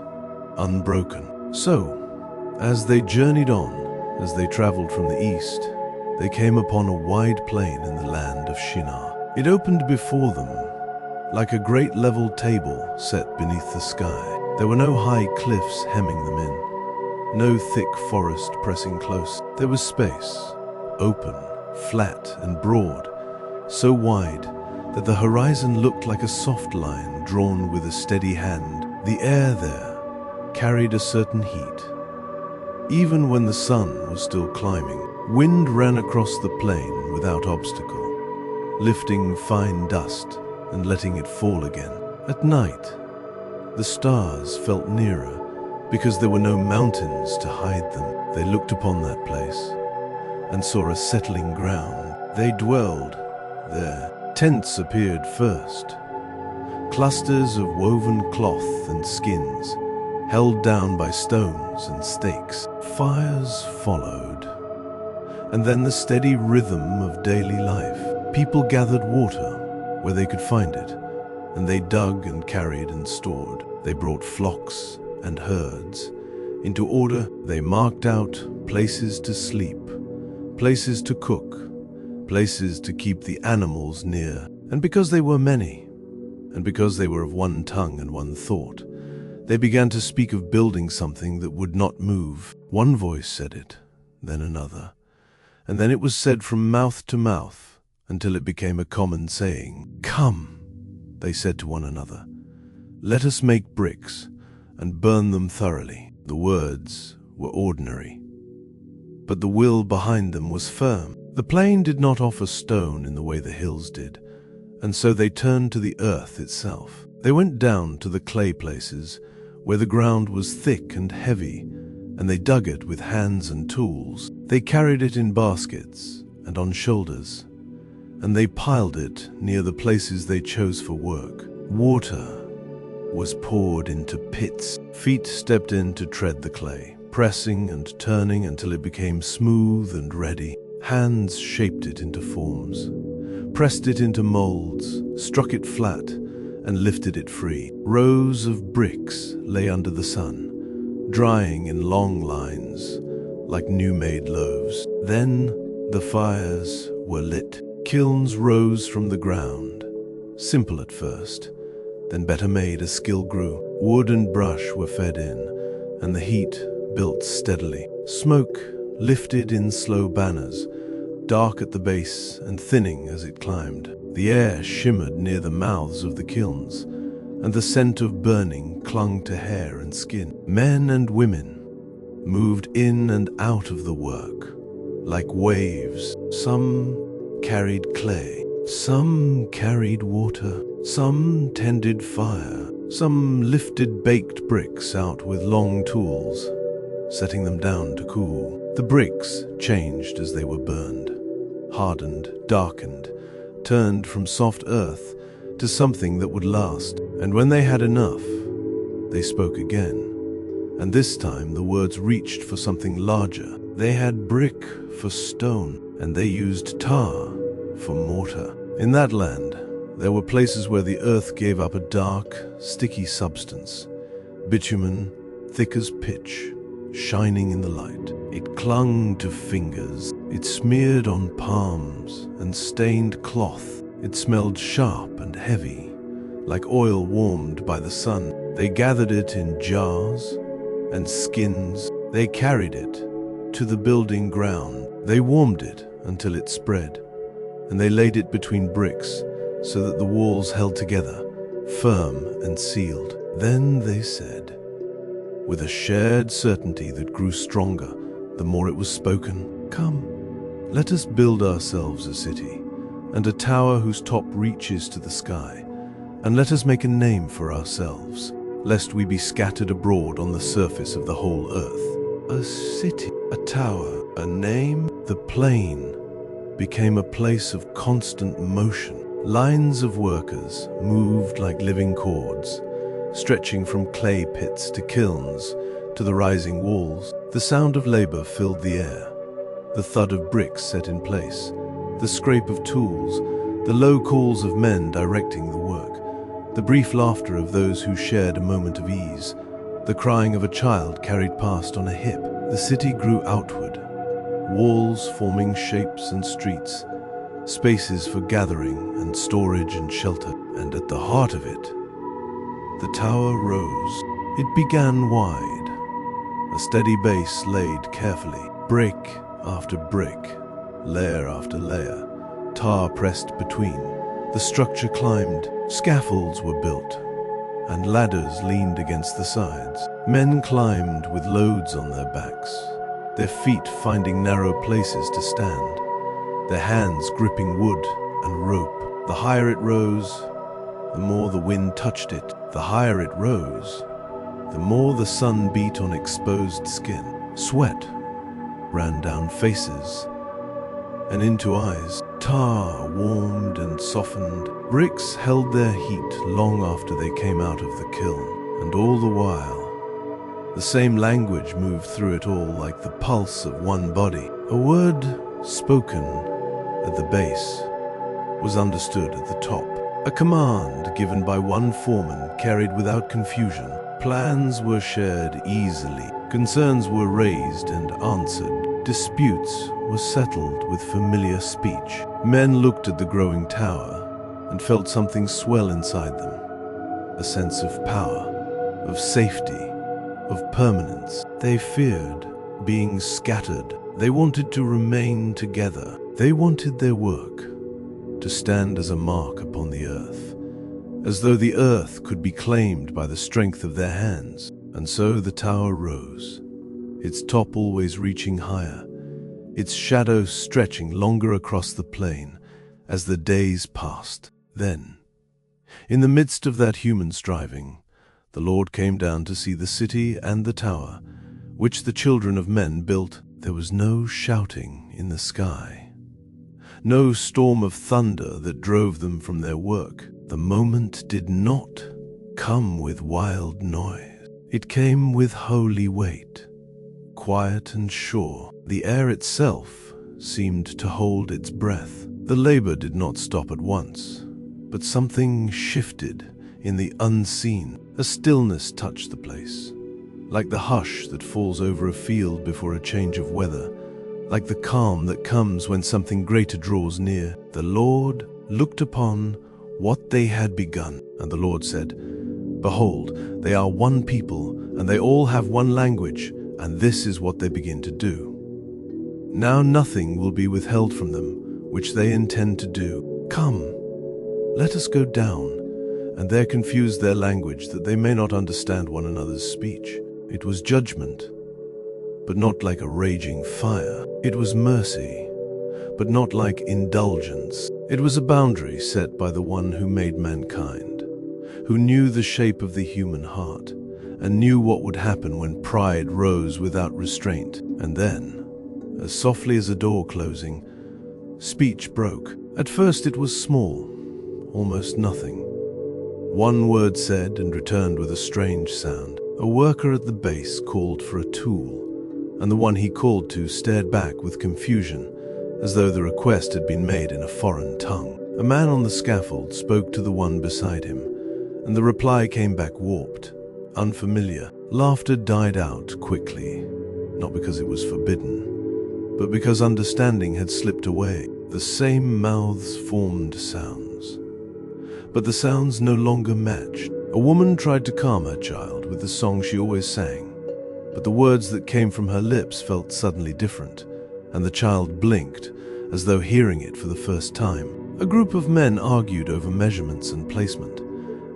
unbroken. So, as they journeyed on, as they traveled from the east, they came upon a wide plain in the land of Shinar. It opened before them like a great level table set beneath the sky. There were no high cliffs hemming them in, no thick forest pressing close. There was space, open, flat and broad, so wide that the horizon looked like a soft line drawn with a steady hand. The air there carried a certain heat. Even when the sun was still climbing, wind ran across the plain without obstacle, lifting fine dust and letting it fall again. At night, the stars felt nearer because there were no mountains to hide them. They looked upon that place and saw a settling ground. They dwelled there. Tents appeared first, clusters of woven cloth and skins, held down by stones and stakes. Fires followed, and then the steady rhythm of daily life. People gathered water where they could find it, and they dug and carried and stored. They brought flocks and herds into order. They marked out places to sleep, places to cook, places to keep the animals near. And because they were many, and because they were of one tongue and one thought, they began to speak of building something that would not move. One voice said it, then another, and then it was said from mouth to mouth until it became a common saying. "Come," they said to one another, "let us make bricks and burn them thoroughly." The words were ordinary, but the will behind them was firm. The plain did not offer stone in the way the hills did, and so they turned to the earth itself. They went down to the clay places where the ground was thick and heavy, and they dug it with hands and tools. They carried it in baskets and on shoulders, and they piled it near the places they chose for work. Water was poured into pits. Feet stepped in to tread the clay, pressing and turning until it became smooth and ready. Hands shaped it into forms, pressed it into molds, struck it flat, and lifted it free. Rows of bricks lay under the sun, drying in long lines like new-made loaves. Then the fires were lit. Kilns rose from the ground, simple at first, then better made as skill grew. Wood and brush were fed in, and the heat built steadily. Smoke lifted in slow banners, dark at the base and thinning as it climbed. The air shimmered near the mouths of the kilns, and the scent of burning clung to hair and skin. Men and women moved in and out of the work like waves. Some carried clay, some carried water, some tended fire, some lifted baked bricks out with long tools, setting them down to cool. The bricks changed as they were burned, hardened, darkened, turned from soft earth to something that would last. And when they had enough, they spoke again. And this time the words reached for something larger. They had brick for stone, and they used tar for mortar. In that land, there were places where the earth gave up a dark, sticky substance, bitumen thick as pitch, shining in the light. It clung to fingers. It smeared on palms and stained cloth. It smelled sharp and heavy, like oil warmed by the sun. They gathered it in jars and skins. They carried it to the building ground. They warmed it until it spread, and they laid it between bricks so that the walls held together, firm and sealed. Then they said, with a shared certainty that grew stronger the more it was spoken, "Come, let us build ourselves a city, and a tower whose top reaches to the sky, and let us make a name for ourselves, lest we be scattered abroad on the surface of the whole earth." A city, a tower, a name. The plain became a place of constant motion. Lines of workers moved like living cords, stretching from clay pits to kilns to the rising walls. The sound of labor filled the air, the thud of bricks set in place, the scrape of tools, the low calls of men directing the work, the brief laughter of those who shared a moment of ease, the crying of a child carried past on a hip. The city grew outward, walls forming shapes and streets, spaces for gathering and storage and shelter. And at the heart of it, the tower rose. It began wide, a steady base laid carefully, brick after brick, layer after layer, tar pressed between. The structure climbed, scaffolds were built, and ladders leaned against the sides. Men climbed with loads on their backs, their feet finding narrow places to stand, their hands gripping wood and rope. The higher it rose, the more the wind touched it. The higher it rose, the more the sun beat on exposed skin. Sweat ran down faces and into eyes. Tar warmed and softened. Bricks held their heat long after they came out of the kiln. And all the while, the same language moved through it all like the pulse of one body. A word spoken at the base was understood at the top. A command given by one foreman carried without confusion. Plans were shared easily. Concerns were raised and answered. Disputes were settled with familiar speech. Men looked at the growing tower and felt something swell inside them. A sense of power, of safety, of permanence. They feared being scattered. They wanted to remain together. They wanted their work to stand as a mark upon the earth, as though the earth could be claimed by the strength of their hands. And so the tower rose, its top always reaching higher, its shadow stretching longer across the plain as the days passed. Then, in the midst of that human striving, the Lord came down to see the city and the tower, which the children of men built. There was no shouting in the sky, no storm of thunder that drove them from their work. The moment did not come with wild noise. It came with holy weight, quiet and sure. The air itself seemed to hold its breath. The labor did not stop at once, but something shifted in the unseen. A stillness touched the place, like the hush that falls over a field before a change of weather, like the calm that comes when something greater draws near. The Lord looked upon what they had begun, and the Lord said, "Behold, they are one people, and they all have one language, And this is what they begin to do. Now nothing will be withheld from them, which they intend to do. Come, let us go down, and there confuse their language, that they may not understand one another's speech. It was judgment, but not like a raging fire. It was mercy, but not like indulgence. It was a boundary set by the one who made mankind, who knew the shape of the human heart, and knew what would happen when pride rose without restraint. And then, as softly as a door closing, speech broke. At first it was small, almost nothing. One word said and returned with a strange sound. A worker at the base called for a tool, and the one he called to stared back with confusion, as though the request had been made in a foreign tongue. A man on the scaffold spoke to the one beside him, and the reply came back warped, unfamiliar. Laughter died out quickly, not because it was forbidden, but because understanding had slipped away. The same mouths formed sounds, but the sounds no longer matched. A woman tried to calm her child with the song she always sang, but the words that came from her lips felt suddenly different, and the child blinked, as though hearing it for the first time. A group of men argued over measurements and placement,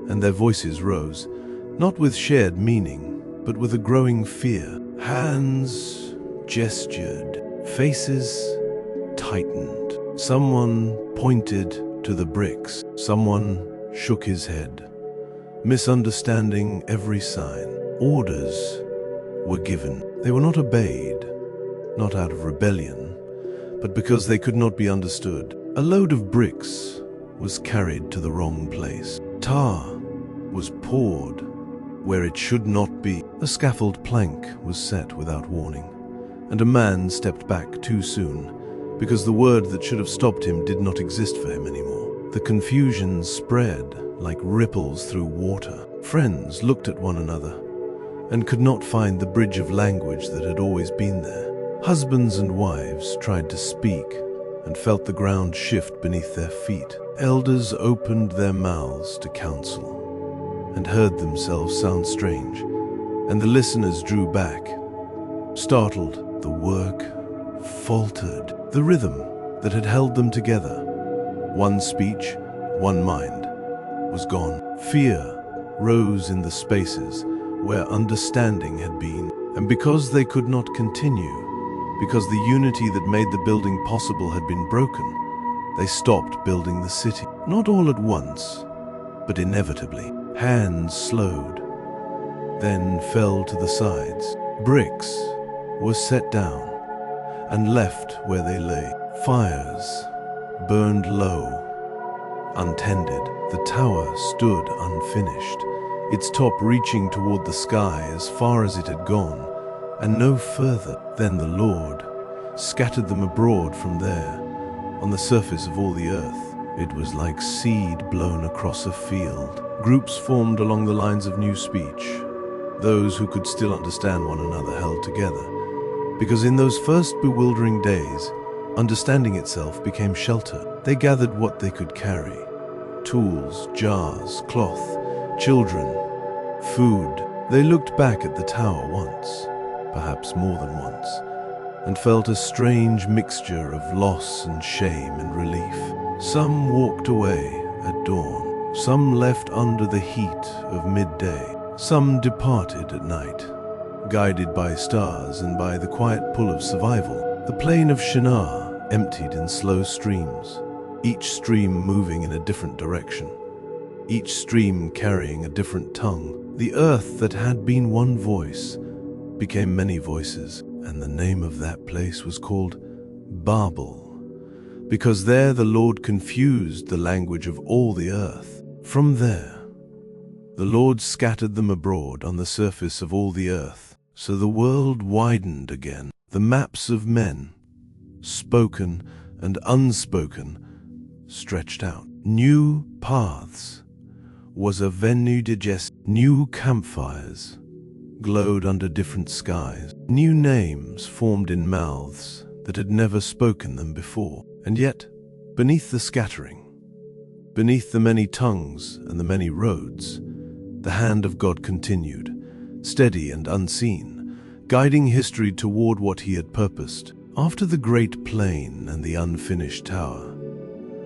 and their voices rose, not with shared meaning, but with a growing fear. Hands gestured, faces tightened. Someone pointed to the bricks. Someone shook his head, misunderstanding every sign. Orders were given. They were not obeyed, not out of rebellion, but because they could not be understood. A load of bricks was carried to the wrong place. Tar was poured where it should not be. A scaffold plank was set without warning, and a man stepped back too soon, because the word that should have stopped him did not exist for him anymore. The confusion spread like ripples through water. Friends looked at one another and could not find the bridge of language that had always been there. Husbands and wives tried to speak and felt the ground shift beneath their feet. Elders opened their mouths to counsel and heard themselves sound strange, and the listeners drew back, startled. The work faltered. The rhythm that had held them together, one speech, one mind, was gone. Fear rose in the spaces where understanding had been, and because they could not continue, because the unity that made the building possible had been broken, they stopped building the city. Not all at once, but inevitably. Hands slowed, then fell to the sides. Bricks were set down and left where they lay. Fires burned low, untended. The tower stood unfinished, its top reaching toward the sky as far as it had gone, and no further. Then the Lord scattered them abroad from there, on the surface of all the earth. It was like seed blown across a field. Groups formed along the lines of new speech. Those who could still understand one another held together, because in those first bewildering days, understanding itself became shelter. They gathered what they could carry: tools, jars, cloth, children, food. They looked back at the tower once, perhaps more than once, and felt a strange mixture of loss and shame and relief. Some walked away at dawn, some left under the heat of midday, some departed at night, guided by stars and by the quiet pull of survival. The plain of Shinar emptied in slow streams, each stream moving in a different direction, each stream carrying a different tongue. The earth that had been one voice became many voices, and the name of that place was called Babel, because there the Lord confused the language of all the earth. From there, the Lord scattered them abroad on the surface of all the earth. So the world widened again. The maps of men, spoken and unspoken, stretched out. New paths was a venue digest. New campfires glowed under different skies. New names formed in mouths that had never spoken them before. And yet, beneath the scattering, beneath the many tongues and the many roads, the hand of God continued, steady and unseen, guiding history toward what he had purposed. After the great plain and the unfinished tower,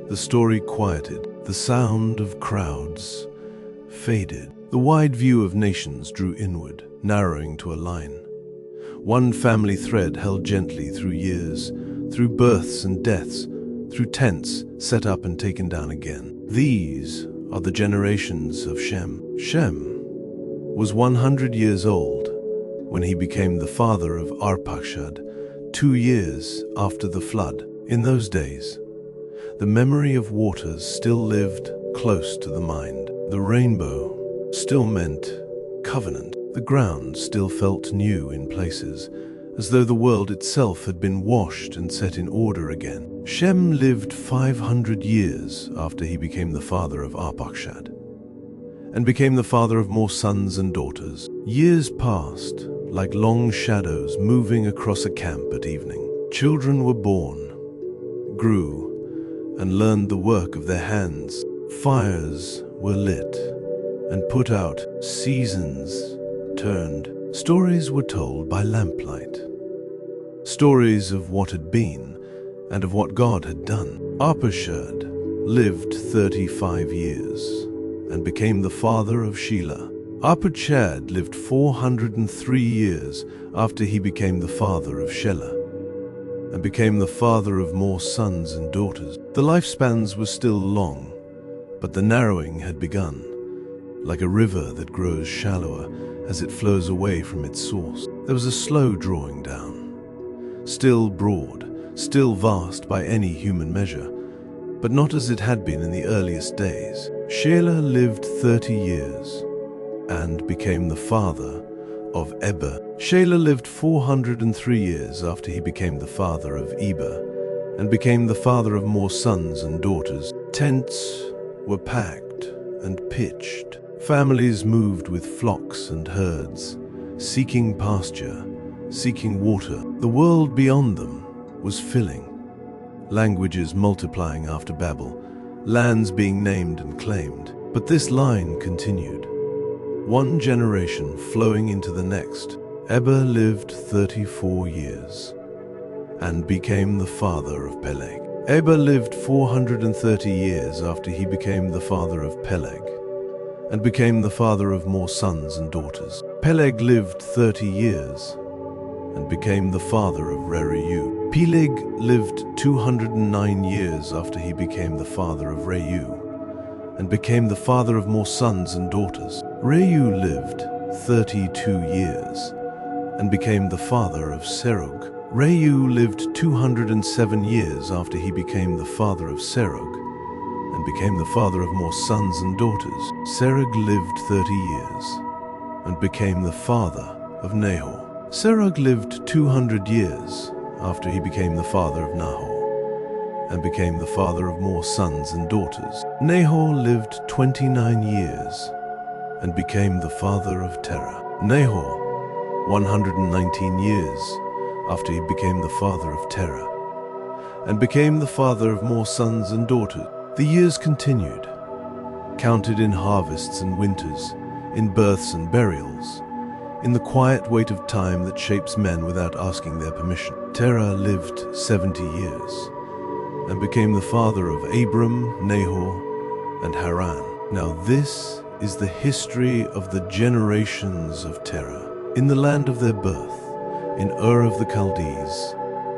the story quieted. The sound of crowds faded. The wide view of nations drew inward, narrowing to a line. One family thread held gently through years, through births and deaths, through tents set up and taken down again. These are the generations of Shem. Shem was 100 years old when he became the father of Arpachshad, 2 years after the flood. In those days, the memory of waters still lived close to the mind. The rainbow still meant covenant. The ground still felt new in places, as though the world itself had been washed and set in order again. Shem lived 500 years after he became the father of Arpachshad, and became the father of more sons and daughters. Years passed, like long shadows moving across a camp at evening. Children were born, grew, and learned the work of their hands. Fires were lit and put out. Seasons turned. Stories were told by lamplight. Stories of what had been and of what God had done. Arpachshad lived 35 years and became the father of Shelah. Arpachshad lived 403 years after he became the father of Shelah, and became the father of more sons and daughters. The lifespans were still long, but the narrowing had begun, like a river that grows shallower as it flows away from its source. There was a slow drawing down, still broad, still vast by any human measure, but not as it had been in the earliest days. Shelah lived 30 years and became the father of Eber. Shelah lived 403 years after he became the father of Eber, and became the father of more sons and daughters. Tents were packed and pitched. Families moved with flocks and herds, seeking pasture, seeking water. The world beyond them was filling, languages multiplying after Babel, lands being named and claimed. But this line continued, one generation flowing into the next. Eber lived 34 years and became the father of Peleg. Eber lived 430 years after he became the father of Peleg, and became the father of more sons and daughters. Peleg lived 30 years and became the father of Reu. Peleg lived 209 years after he became the father of Reu, and became the father of more sons and daughters. Reu lived 32 years and became the father of Serug. Reu lived 207 years after he became the father of Serug, and became the father of more sons and daughters. Serug lived 30 years and became the father of Nahor. Serug lived 200 years after he became the father of Nahor, and became the father of more sons and daughters. Nahor lived 29 years and became the father of Terah. Nahor, 119 years after he became the father of Terah, and became the father of more sons and daughters. The years continued, counted in harvests and winters, in births and burials, in the quiet weight of time that shapes men without asking their permission. Terah lived 70 years, and became the father of Abram, Nahor, and Haran. Now this is the history of the generations of Terah. In the land of their birth, in Ur of the Chaldees,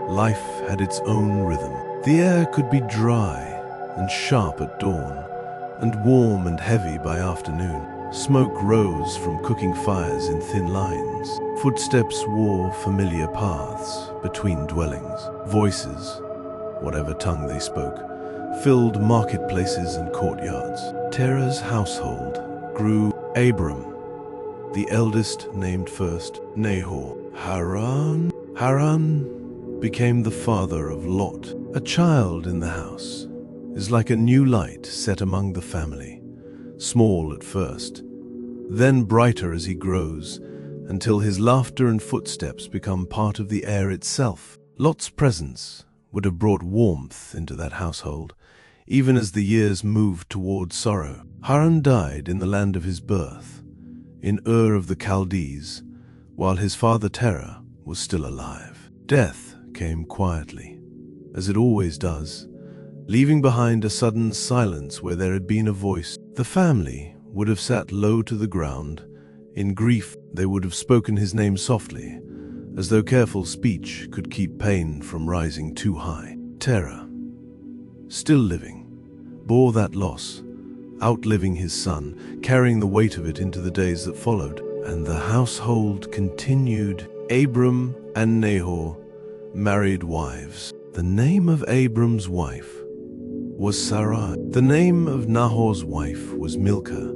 life had its own rhythm. The air could be dry and sharp at dawn, and warm and heavy by afternoon. Smoke rose from cooking fires in thin lines. Footsteps wore familiar paths between dwellings. Voices, whatever tongue they spoke, filled marketplaces and courtyards. Terah's household grew. Abram, the eldest, named first Nahor. Haran became the father of Lot. A child in the house is like a new light set among the family, small at first, then brighter as he grows, until his laughter and footsteps become part of the air itself. Lot's presence would have brought warmth into that household, even as the years moved toward sorrow. Haran died in the land of his birth, in Ur of the Chaldees, while his father Terah was still alive. Death came quietly, as it always does, leaving behind a sudden silence where there had been a voice. The family would have sat low to the ground. In grief, they would have spoken his name softly, as though careful speech could keep pain from rising too high. Terah, still living, bore that loss, outliving his son, carrying the weight of it into the days that followed. And the household continued. Abram and Nahor married wives. The name of Abram's wife was Sarai. The name of Nahor's wife was Milcah,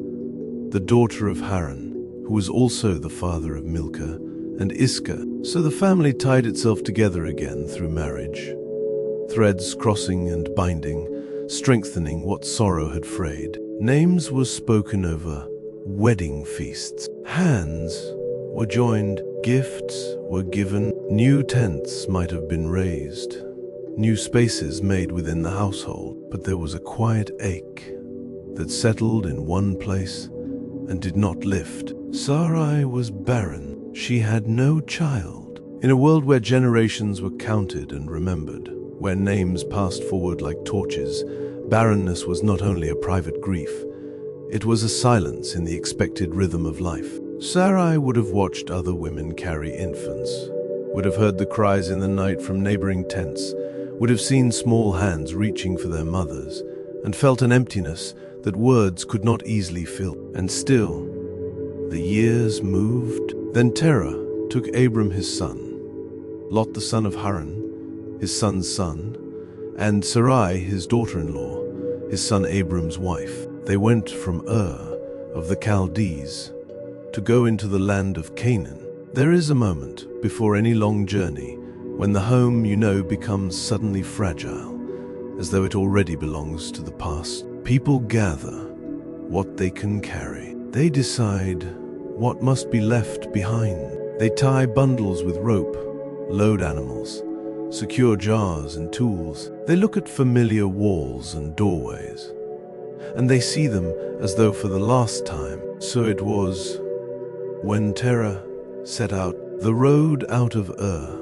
the daughter of Haran, who was also the father of Milcah and Iscah. So the family tied itself together again through marriage, threads crossing and binding, strengthening what sorrow had frayed. Names were spoken over wedding feasts. Hands were joined, gifts were given, new tents might have been raised, new spaces made within the household. But there was a quiet ache that settled in one place and did not lift. Sarai was barren. She had no child. In a world where generations were counted and remembered, where names passed forward like torches, barrenness was not only a private grief, it was a silence in the expected rhythm of life. Sarai would have watched other women carry infants, would have heard the cries in the night from neighboring tents, would have seen small hands reaching for their mothers, and felt an emptiness that words could not easily fill. And still, the years moved. Then Terah took Abram his son, Lot the son of Haran, his son's son, and Sarai his daughter-in-law, his son Abram's wife. They went from Ur of the Chaldees to go into the land of Canaan. There is a moment before any long journey when the home you know becomes suddenly fragile, as though it already belongs to the past. People gather what they can carry. They decide what must be left behind. They tie bundles with rope, load animals, secure jars and tools. They look at familiar walls and doorways, and they see them as though for the last time. So it was when Terah set out. The road out of Ur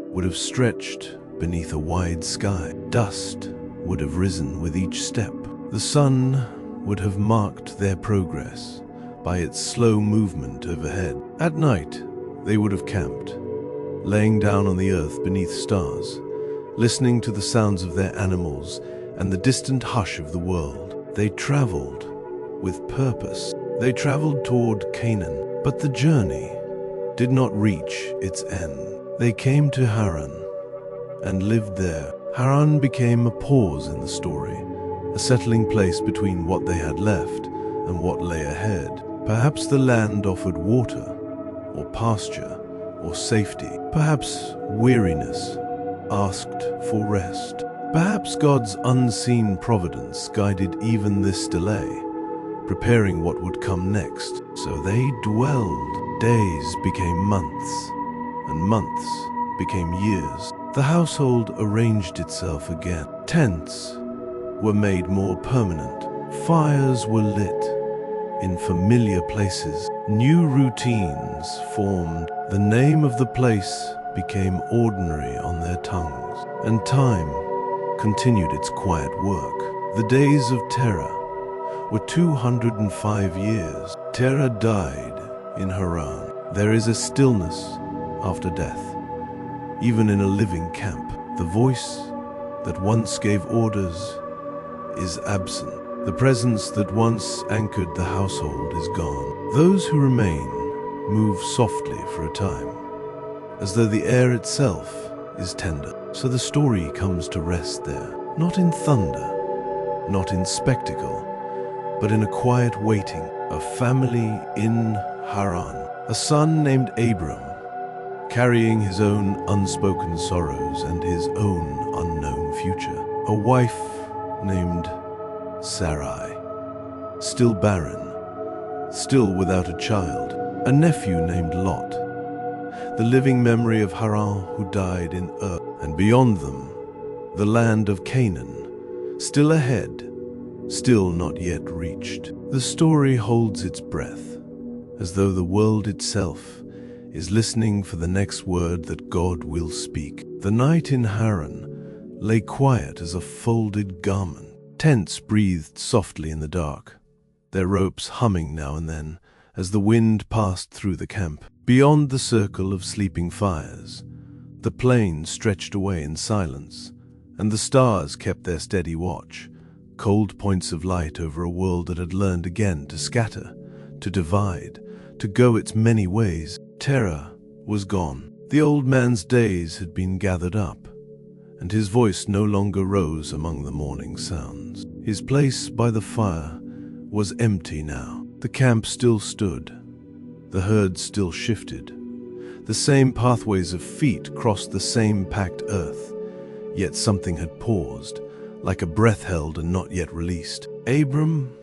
would have stretched beneath a wide sky. Dust would have risen with each step. The sun would have marked their progress by its slow movement overhead. At night, they would have camped, laying down on the earth beneath stars, listening to the sounds of their animals and the distant hush of the world. They traveled with purpose. They traveled toward Canaan, but the journey did not reach its end. They came to Haran and lived there. Haran became a pause in the story, a settling place between what they had left and what lay ahead. Perhaps the land offered water, or pasture, or safety. Perhaps weariness asked for rest. Perhaps God's unseen providence guided even this delay, preparing what would come next. So they dwelled. Days became months, and months became years. The household arranged itself again. Tents were made more permanent. Fires were lit in familiar places. New routines formed. The name of the place became ordinary on their tongues, and time continued its quiet work. The days of Terah were 205 years. Terah died in Haran. There is a stillness after death, even in a living camp. The voice that once gave orders is absent. The presence that once anchored the household is gone. Those who remain move softly for a time, as though the air itself is tender. So the story comes to rest there, not in thunder, not in spectacle, but in a quiet waiting. A family in Haran, a son named Abram, carrying his own unspoken sorrows and his own unknown future. A wife named Sarai, still barren, still without a child. A nephew named Lot, the living memory of Haran who died in Ur. And beyond them, the land of Canaan, still ahead, still not yet reached. The story holds its breath, as though the world itself is listening for the next word that God will speak. The night in Haran lay quiet as a folded garment. Tents breathed softly in the dark, their ropes humming now and then as the wind passed through the camp. Beyond the circle of sleeping fires, the plain stretched away in silence, and the stars kept their steady watch, cold points of light over a world that had learned again to scatter, to divide, to go its many ways. Terror was gone. The old man's days had been gathered up, and his voice no longer rose among the morning sounds. His place by the fire was empty now. The camp still stood. The herd still shifted. The same pathways of feet crossed the same packed earth, yet something had paused, like a breath held and not yet released. Abram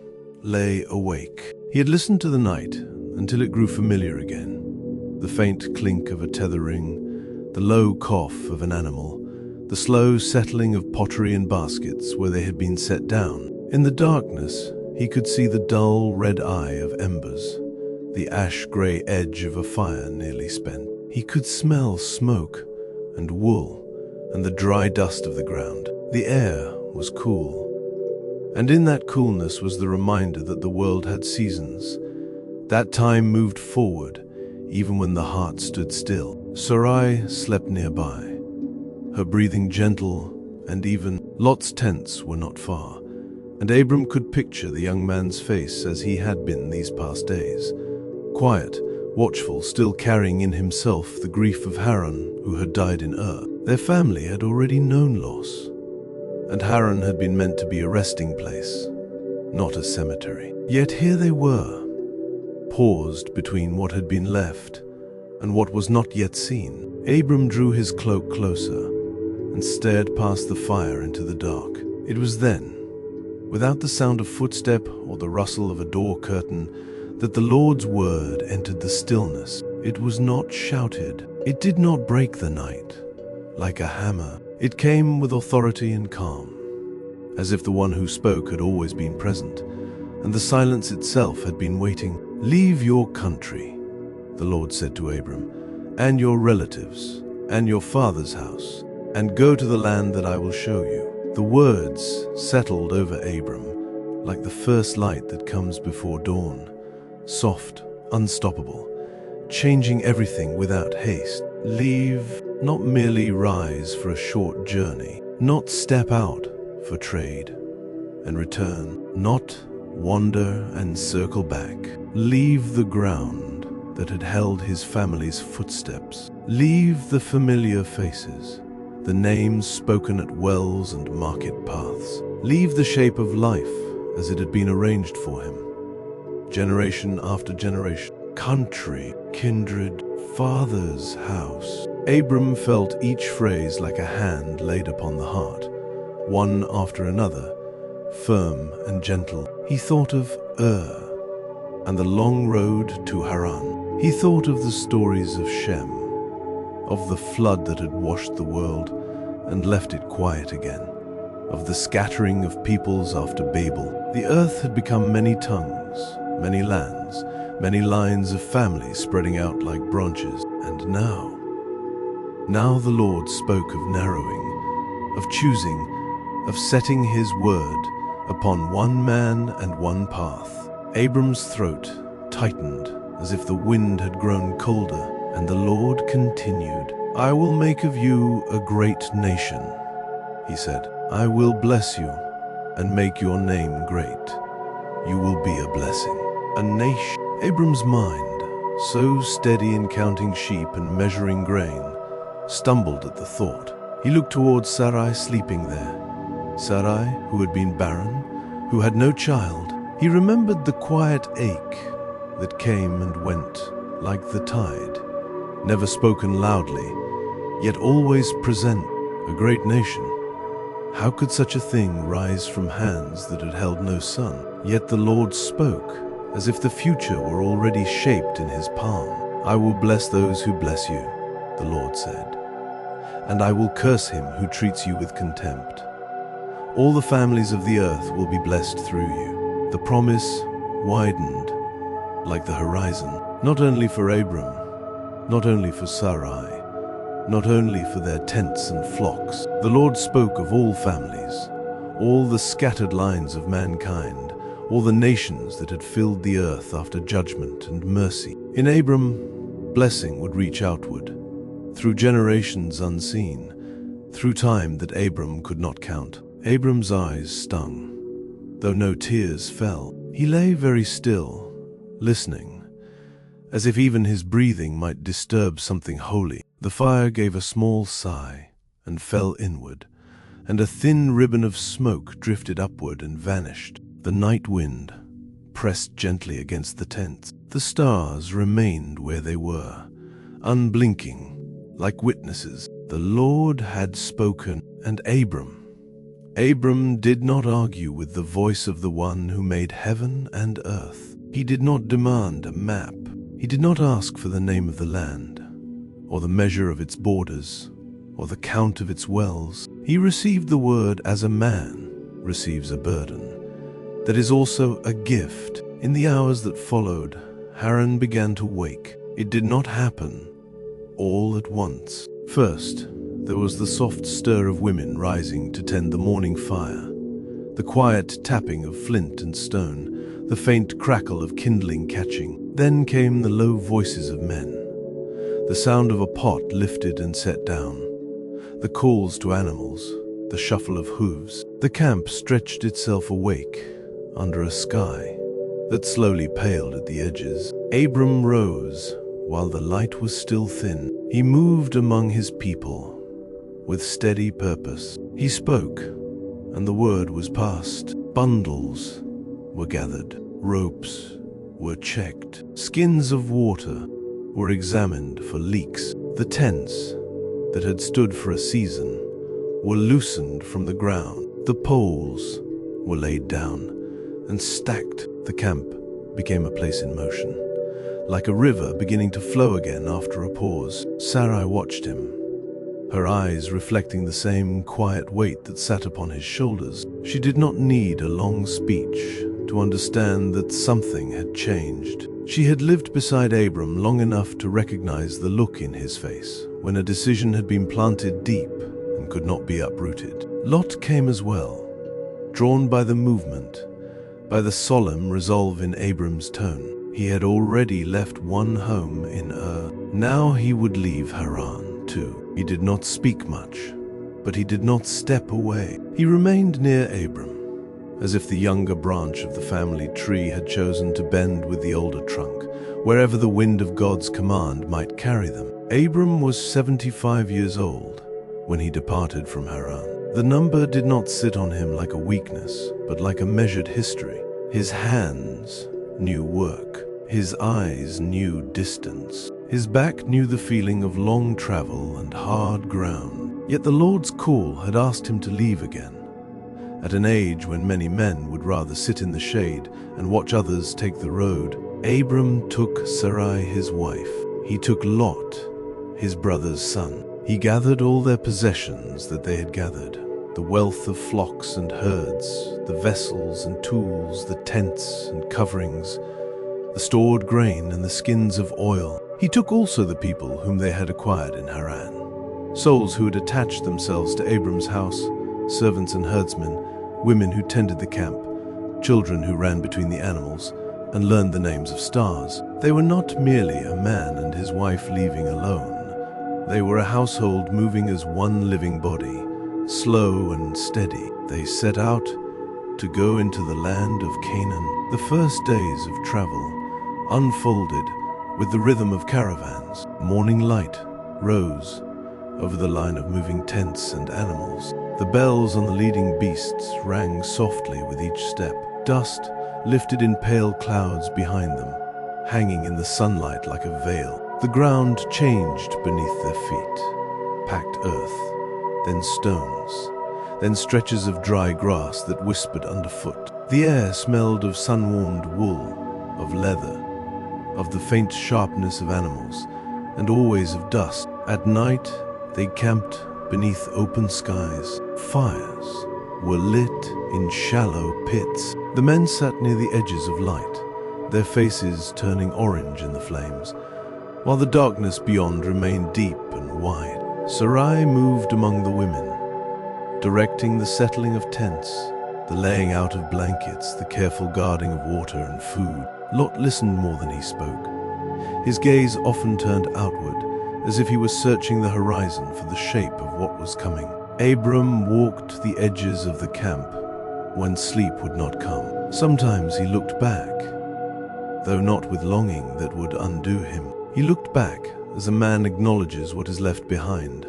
lay awake. He had listened to the night until it grew familiar again. The faint clink of a tether ring, the low cough of an animal, the slow settling of pottery in baskets where they had been set down. In the darkness, he could see the dull red eye of embers, the ash-grey edge of a fire nearly spent. He could smell smoke and wool and the dry dust of the ground. The air was cool, and in that coolness was the reminder that the world had seasons, that time moved forward even when the heart stood still. Sarai slept nearby, her breathing gentle and even. Lot's tents were not far, and Abram could picture the young man's face as he had been these past days, quiet, watchful, still carrying in himself the grief of Haran, who had died in Ur. Their family had already known loss, and Haran had been meant to be a resting place, not a cemetery. Yet here they were, paused between what had been left and what was not yet seen. Abram drew his cloak closer and stared past the fire into the dark. It was then, without the sound of footstep or the rustle of a door curtain, that the Lord's word entered the stillness. It was not shouted. It did not break the night like a hammer. It came with authority and calm, as if the one who spoke had always been present, and the silence itself had been waiting. "Leave your country," the Lord said to Abram, "and your relatives, and your father's house, and go to the land that I will show you." The words settled over Abram like the first light that comes before dawn, soft, unstoppable, changing everything without haste. Leave, not merely rise for a short journey, not step out for trade and return, not wander and circle back. Leave the ground that had held his family's footsteps. Leave the familiar faces, the names spoken at wells and market paths. Leave the shape of life as it had been arranged for him, generation after generation. Country, kindred, father's house. Abram felt each phrase like a hand laid upon the heart, one after another, firm and gentle. He thought of Ur and the long road to Haran. He thought of the stories of Shem, of the flood that had washed the world and left it quiet again, of the scattering of peoples after Babel. The earth had become many tongues, many lands, many lines of families spreading out like branches. And now the Lord spoke of narrowing, of choosing, of setting his word upon one man and one path. Abram's throat tightened as if the wind had grown colder, and the Lord continued. "I will make of you a great nation," he said. "I will bless you and make your name great. You will be a blessing." A nation. Abram's mind, so steady in counting sheep and measuring grain, stumbled at the thought. He looked towards Sarai sleeping there. Sarai, who had been barren, who had no child. He remembered the quiet ache that came and went like the tide, never spoken loudly, yet always present. A great nation. How could such a thing rise from hands that had held no son? Yet the Lord spoke, as if the future were already shaped in his palm. "I will bless those who bless you," the Lord said, "and I will curse him who treats you with contempt. All the families of the earth will be blessed through you." The promise widened like the horizon, not only for Abram, not only for Sarai, not only for their tents and flocks. The Lord spoke of all families, all the scattered lines of mankind, all the nations that had filled the earth after judgment and mercy. In Abram, blessing would reach outward, through generations unseen, through time that Abram could not count. Abram's eyes stung, though no tears fell. He lay very still, listening, as if even his breathing might disturb something holy. The fire gave a small sigh and fell inward, and a thin ribbon of smoke drifted upward and vanished. The night wind pressed gently against the tents. The stars remained where they were, unblinking, like witnesses. The Lord had spoken, and Abram did not argue with the voice of the one who made heaven and earth. He did not demand a map. He did not ask for the name of the land, or the measure of its borders, or the count of its wells. He received the word as a man receives a burden that is also a gift. In the hours that followed, Haran began to wake. It did not happen all at once. First, there was the soft stir of women rising to tend the morning fire, the quiet tapping of flint and stone, the faint crackle of kindling catching. Then came the low voices of men, the sound of a pot lifted and set down, the calls to animals, the shuffle of hooves. The camp stretched itself awake under a sky that slowly paled at the edges. Abram rose while the light was still thin. He moved among his people with steady purpose. He spoke, and the word was passed. Bundles were gathered, ropes were checked, skins of water were examined for leaks. The tents that had stood for a season were loosened from the ground. The poles were laid down and stacked. The camp became a place in motion, like a river beginning to flow again after a pause. Sarai watched him, her eyes reflecting the same quiet weight that sat upon his shoulders. She did not need a long speech to understand that something had changed. She had lived beside Abram long enough to recognize the look in his face when a decision had been planted deep and could not be uprooted. Lot came as well, drawn by the movement, by the solemn resolve in Abram's tone. He had already left one home in Ur. Now he would leave Haran too. He did not speak much, but he did not step away. He remained near Abram, as if the younger branch of the family tree had chosen to bend with the older trunk, wherever the wind of God's command might carry them. Abram was 75 years old when he departed from Haran. The number did not sit on him like a weakness, but like a measured history. His hands knew work. His eyes knew distance. His back knew the feeling of long travel and hard ground. Yet the Lord's call had asked him to leave again. At an age when many men would rather sit in the shade and watch others take the road, Abram took Sarai his wife. He took Lot, his brother's son. He gathered all their possessions that they had gathered, the wealth of flocks and herds, the vessels and tools, the tents and coverings, the stored grain and the skins of oil. He took also the people whom they had acquired in Haran, souls who had attached themselves to Abram's house, servants and herdsmen, women who tended the camp, children who ran between the animals, and learned the names of stars. They were not merely a man and his wife leaving alone. They were a household moving as one living body, slow and steady. They set out to go into the land of Canaan. The first days of travel unfolded with the rhythm of caravans. Morning light rose over the line of moving tents and animals. The bells on the leading beasts rang softly with each step. Dust lifted in pale clouds behind them, hanging in the sunlight like a veil. The ground changed beneath their feet, packed earth, then stones, then stretches of dry grass that whispered underfoot. The air smelled of sun-warmed wool, of leather, of the faint sharpness of animals, and always of dust. At night, they camped beneath open skies. Fires were lit in shallow pits. The men sat near the edges of light, their faces turning orange in the flames. while the darkness beyond remained deep and wide. Sarai moved among the women, directing the settling of tents, the laying out of blankets, the careful guarding of water and food. Lot listened more than he spoke. His gaze often turned outward, as if he was searching the horizon for the shape of what was coming. Abram walked the edges of the camp when sleep would not come. Sometimes he looked back, though not with longing that would undo him. He looked back as a man acknowledges what is left behind,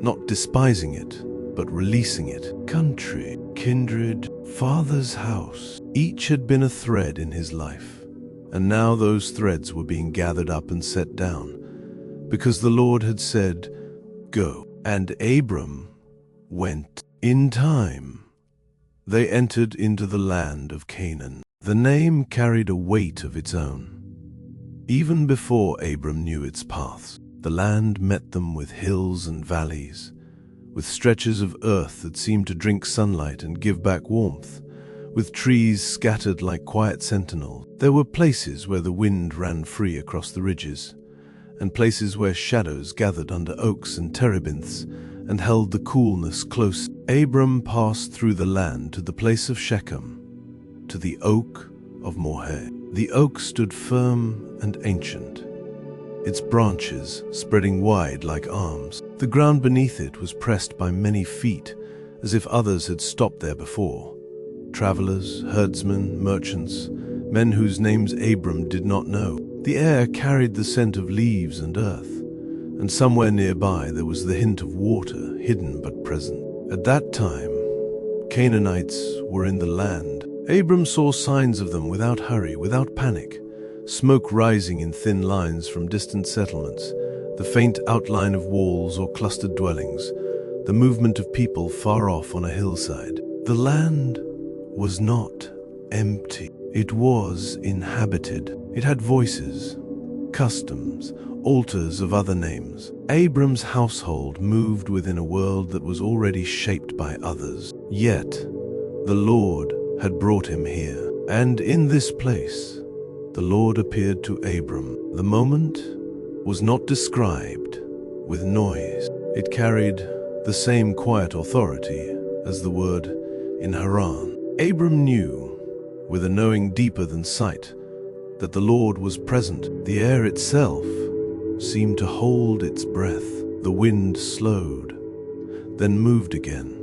not despising it, but releasing it. Country, kindred, father's house, each had been a thread in his life, and now those threads were being gathered up and set down, because the Lord had said, "Go." And Abram went. In time, they entered into the land of Canaan. The name carried a weight of its own. Even before Abram knew its paths, the land met them with hills and valleys, with stretches of earth that seemed to drink sunlight and give back warmth, with trees scattered like quiet sentinels. There were places where the wind ran free across the ridges, and places where shadows gathered under oaks and terebinths and held the coolness close. Abram passed through the land to the place of Shechem, to the oak of Moreh. The oak stood firm and ancient, its branches spreading wide like arms. The ground beneath it was pressed by many feet, as if others had stopped there before. Travelers, herdsmen, merchants, men whose names Abram did not know. The air carried the scent of leaves and earth, and somewhere nearby there was the hint of water, hidden but present. At that time, Canaanites were in the land. Abram saw signs of them without hurry, without panic. Smoke rising in thin lines from distant settlements, the faint outline of walls or clustered dwellings, the movement of people far off on a hillside. The land was not empty. It was inhabited. It had voices, customs, altars of other names. Abram's household moved within a world that was already shaped by others. Yet, the Lord had brought him here, and in this place, the Lord appeared to Abram. The moment was not described with noise. It carried the same quiet authority as the word in Haran. Abram knew, with a knowing deeper than sight, that the Lord was present. The air itself seemed to hold its breath. The wind slowed, then moved again,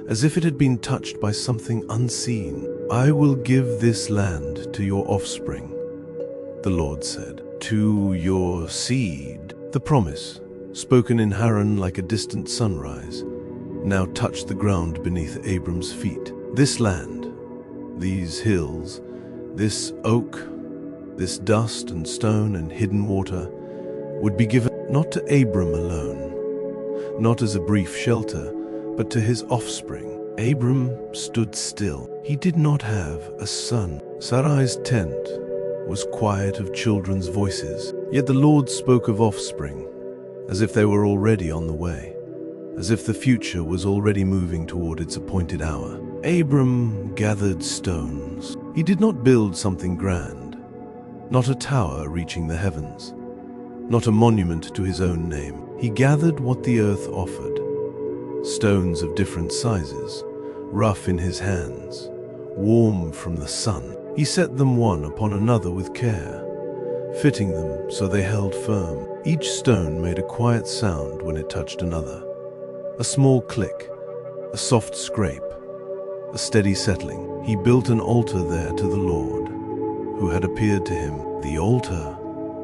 as if it had been touched by something unseen. "I will give this land to your offspring," the Lord said, "to your seed." The promise, spoken in Haran like a distant sunrise, now touched the ground beneath Abram's feet. This land, these hills, this oak, this dust and stone and hidden water, would be given not to Abram alone, not as a brief shelter, but to his offspring. Abram stood still. He did not have a son. Sarai's tent was quiet of children's voices, yet the Lord spoke of offspring, as if they were already on the way, as if the future was already moving toward its appointed hour. Abram gathered stones. He did not build something grand, not a tower reaching the heavens, not a monument to his own name. He gathered what the earth offered, stones of different sizes, rough in his hands, warm from the sun. He set them one upon another with care, fitting them so they held firm. Each stone made a quiet sound when it touched another, a small click, a soft scrape, a steady settling. He built an altar there to the Lord, who had appeared to him. The altar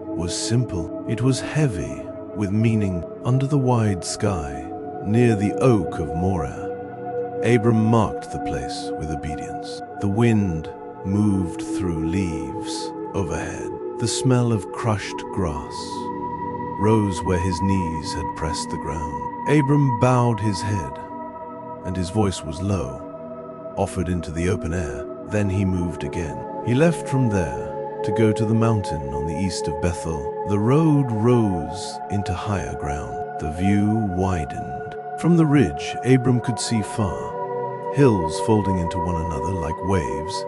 was simple. It was heavy with meaning. Under the wide sky, near the oak of Moreh, Abram marked the place with obedience. The wind moved through leaves overhead. The smell of crushed grass rose where his knees had pressed the ground. Abram bowed his head, and his voice was low, offered into the open air. Then he moved again. He left from there to go to the mountain on the east of Bethel. The road rose into higher ground. The view widened. From the ridge, Abram could see far, hills folding into one another like waves,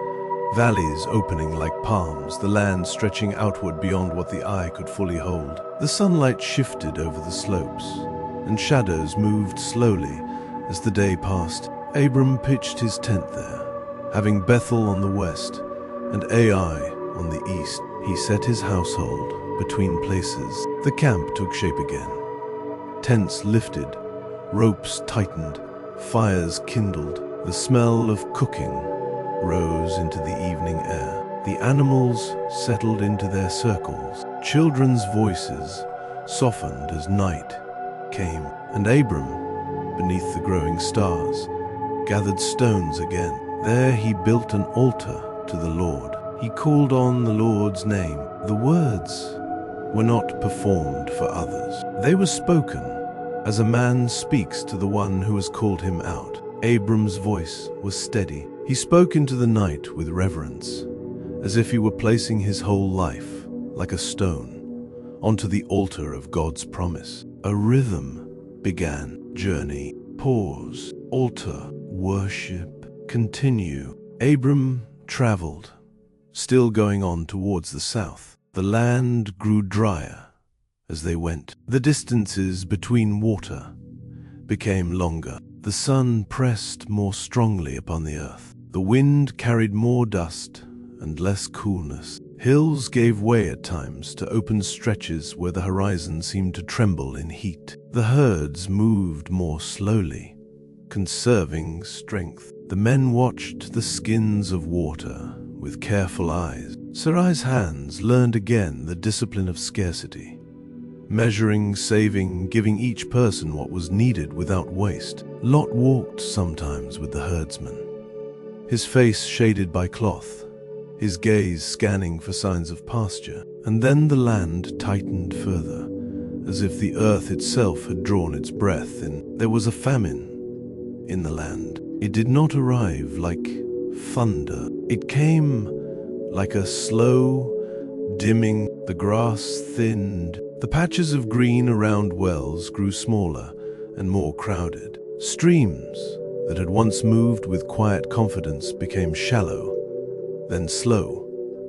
valleys opening like palms, the land stretching outward beyond what the eye could fully hold. The sunlight shifted over the slopes, and shadows moved slowly as the day passed. Abram pitched his tent there, having Bethel on the west and Ai on the east. He set his household between places. The camp took shape again. Tents lifted, ropes tightened, fires kindled. The smell of cooking rose into the evening air. The animals settled into their circles. Children's voices softened as night came, and Abram, beneath the growing stars, gathered stones again. There he built an altar to the Lord. He called on the Lord's name. The words were not performed for others. They were spoken as a man speaks to the one who has called him out. Abram's voice was steady. He spoke into the night with reverence, as if he were placing his whole life, like a stone, onto the altar of God's promise. A rhythm began. Journey, pause, altar, worship, continue. Abram traveled, still going on towards the south. The land grew drier as they went. The distances between water became longer. The sun pressed more strongly upon the earth. The wind carried more dust and less coolness. Hills gave way at times to open stretches where the horizon seemed to tremble in heat. The herds moved more slowly, conserving strength. The men watched the skins of water with careful eyes. Sarai's hands learned again the discipline of scarcity, measuring, saving, giving each person what was needed without waste. Lot walked sometimes with the herdsman, his face shaded by cloth, his gaze scanning for signs of pasture. And then the land tightened further, as if the earth itself had drawn its breath in. There was a famine in the land. It did not arrive like thunder. It came like a slow dimming. The grass thinned. The patches of green around wells grew smaller and more crowded. Streams that had once moved with quiet confidence became shallow, then slow,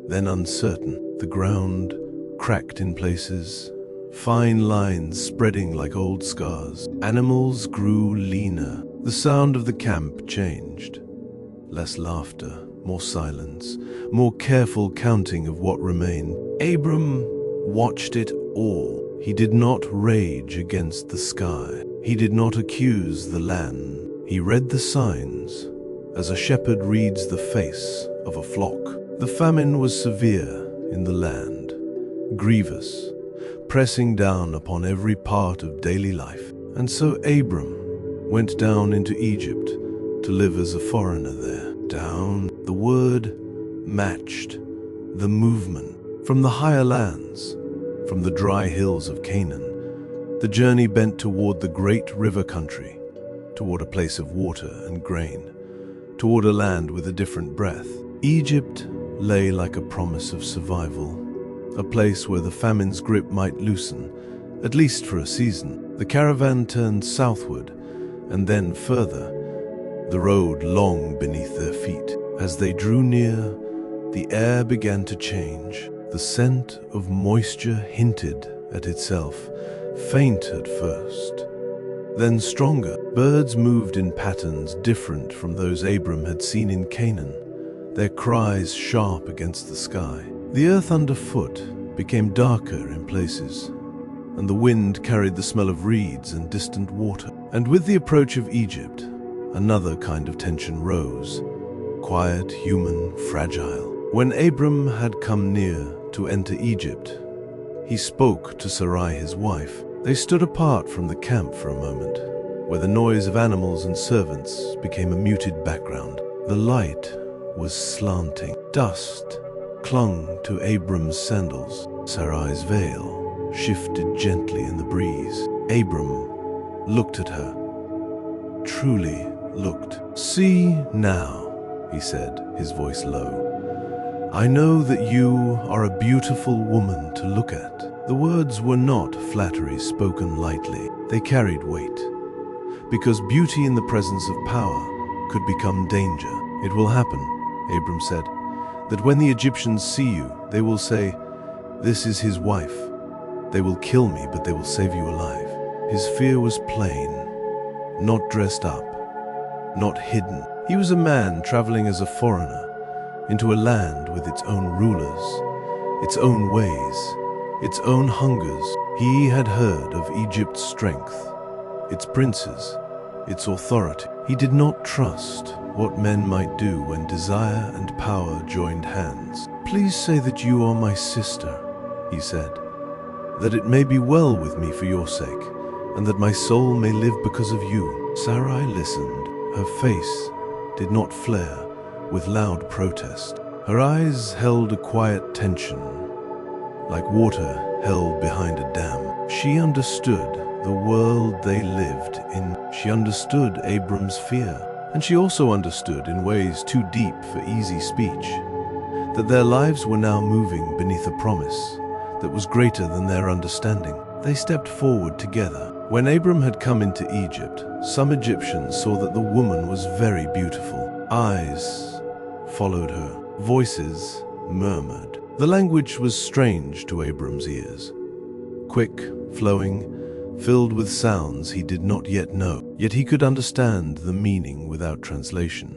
then uncertain. The ground cracked in places, fine lines spreading like old scars. Animals grew leaner. The sound of the camp changed. Less laughter, more silence, more careful counting of what remained. Abram watched it all. He did not rage against the sky. He did not accuse the land. He read the signs as a shepherd reads the face of a flock. The famine was severe in the land, grievous, pressing down upon every part of daily life. And so Abram went down into Egypt to live as a foreigner there. Down, the word matched the movement. From the higher lands, from the dry hills of Canaan, the journey bent toward the great river country, toward a place of water and grain, toward a land with a different breath. Egypt lay like a promise of survival, a place where the famine's grip might loosen, at least for a season. The caravan turned southward, and then further, the road long beneath their feet. As they drew near, the air began to change. The scent of moisture hinted at itself, faint at first, then stronger. Birds moved in patterns different from those Abram had seen in Canaan, their cries sharp against the sky. The earth underfoot became darker in places, and the wind carried the smell of reeds and distant water. And with the approach of Egypt, another kind of tension rose, quiet, human, fragile. When Abram had come near to enter Egypt, he spoke to Sarai his wife. They stood apart from the camp for a moment, where the noise of animals and servants became a muted background. The light was slanting. Dust clung to Abram's sandals. Sarai's veil shifted gently in the breeze. Abram looked at her, truly looked. "See now," he said, his voice low. "I know that you are a beautiful woman to look at." The words were not flattery spoken lightly. They carried weight, because beauty in the presence of power could become danger. "It will happen," Abram said. that when the Egyptians see you, they will say, 'This is his wife.' They will kill me, but they will save you alive." His fear was plain, not dressed up, not hidden. He was a man traveling as a foreigner into a land with its own rulers, its own ways, its own hungers. He had heard of Egypt's strength, its princes, its authority. He did not trust what men might do when desire and power joined hands. "Please say that you are my sister," he said, "that it may be well with me for your sake, and that my soul may live because of you." Sarai listened. Her face did not flare with loud protest. Her eyes held a quiet tension, like water held behind a dam. She understood the world they lived in. She understood Abram's fear, and she also understood, in ways too deep for easy speech, that their lives were now moving beneath a promise that was greater than their understanding. They stepped forward together. When Abram had come into Egypt, some Egyptians saw that the woman was very beautiful. Eyes followed her. Voices murmured. The language was strange to Abram's ears. Quick, flowing, filled with sounds he did not yet know. Yet he could understand the meaning without translation,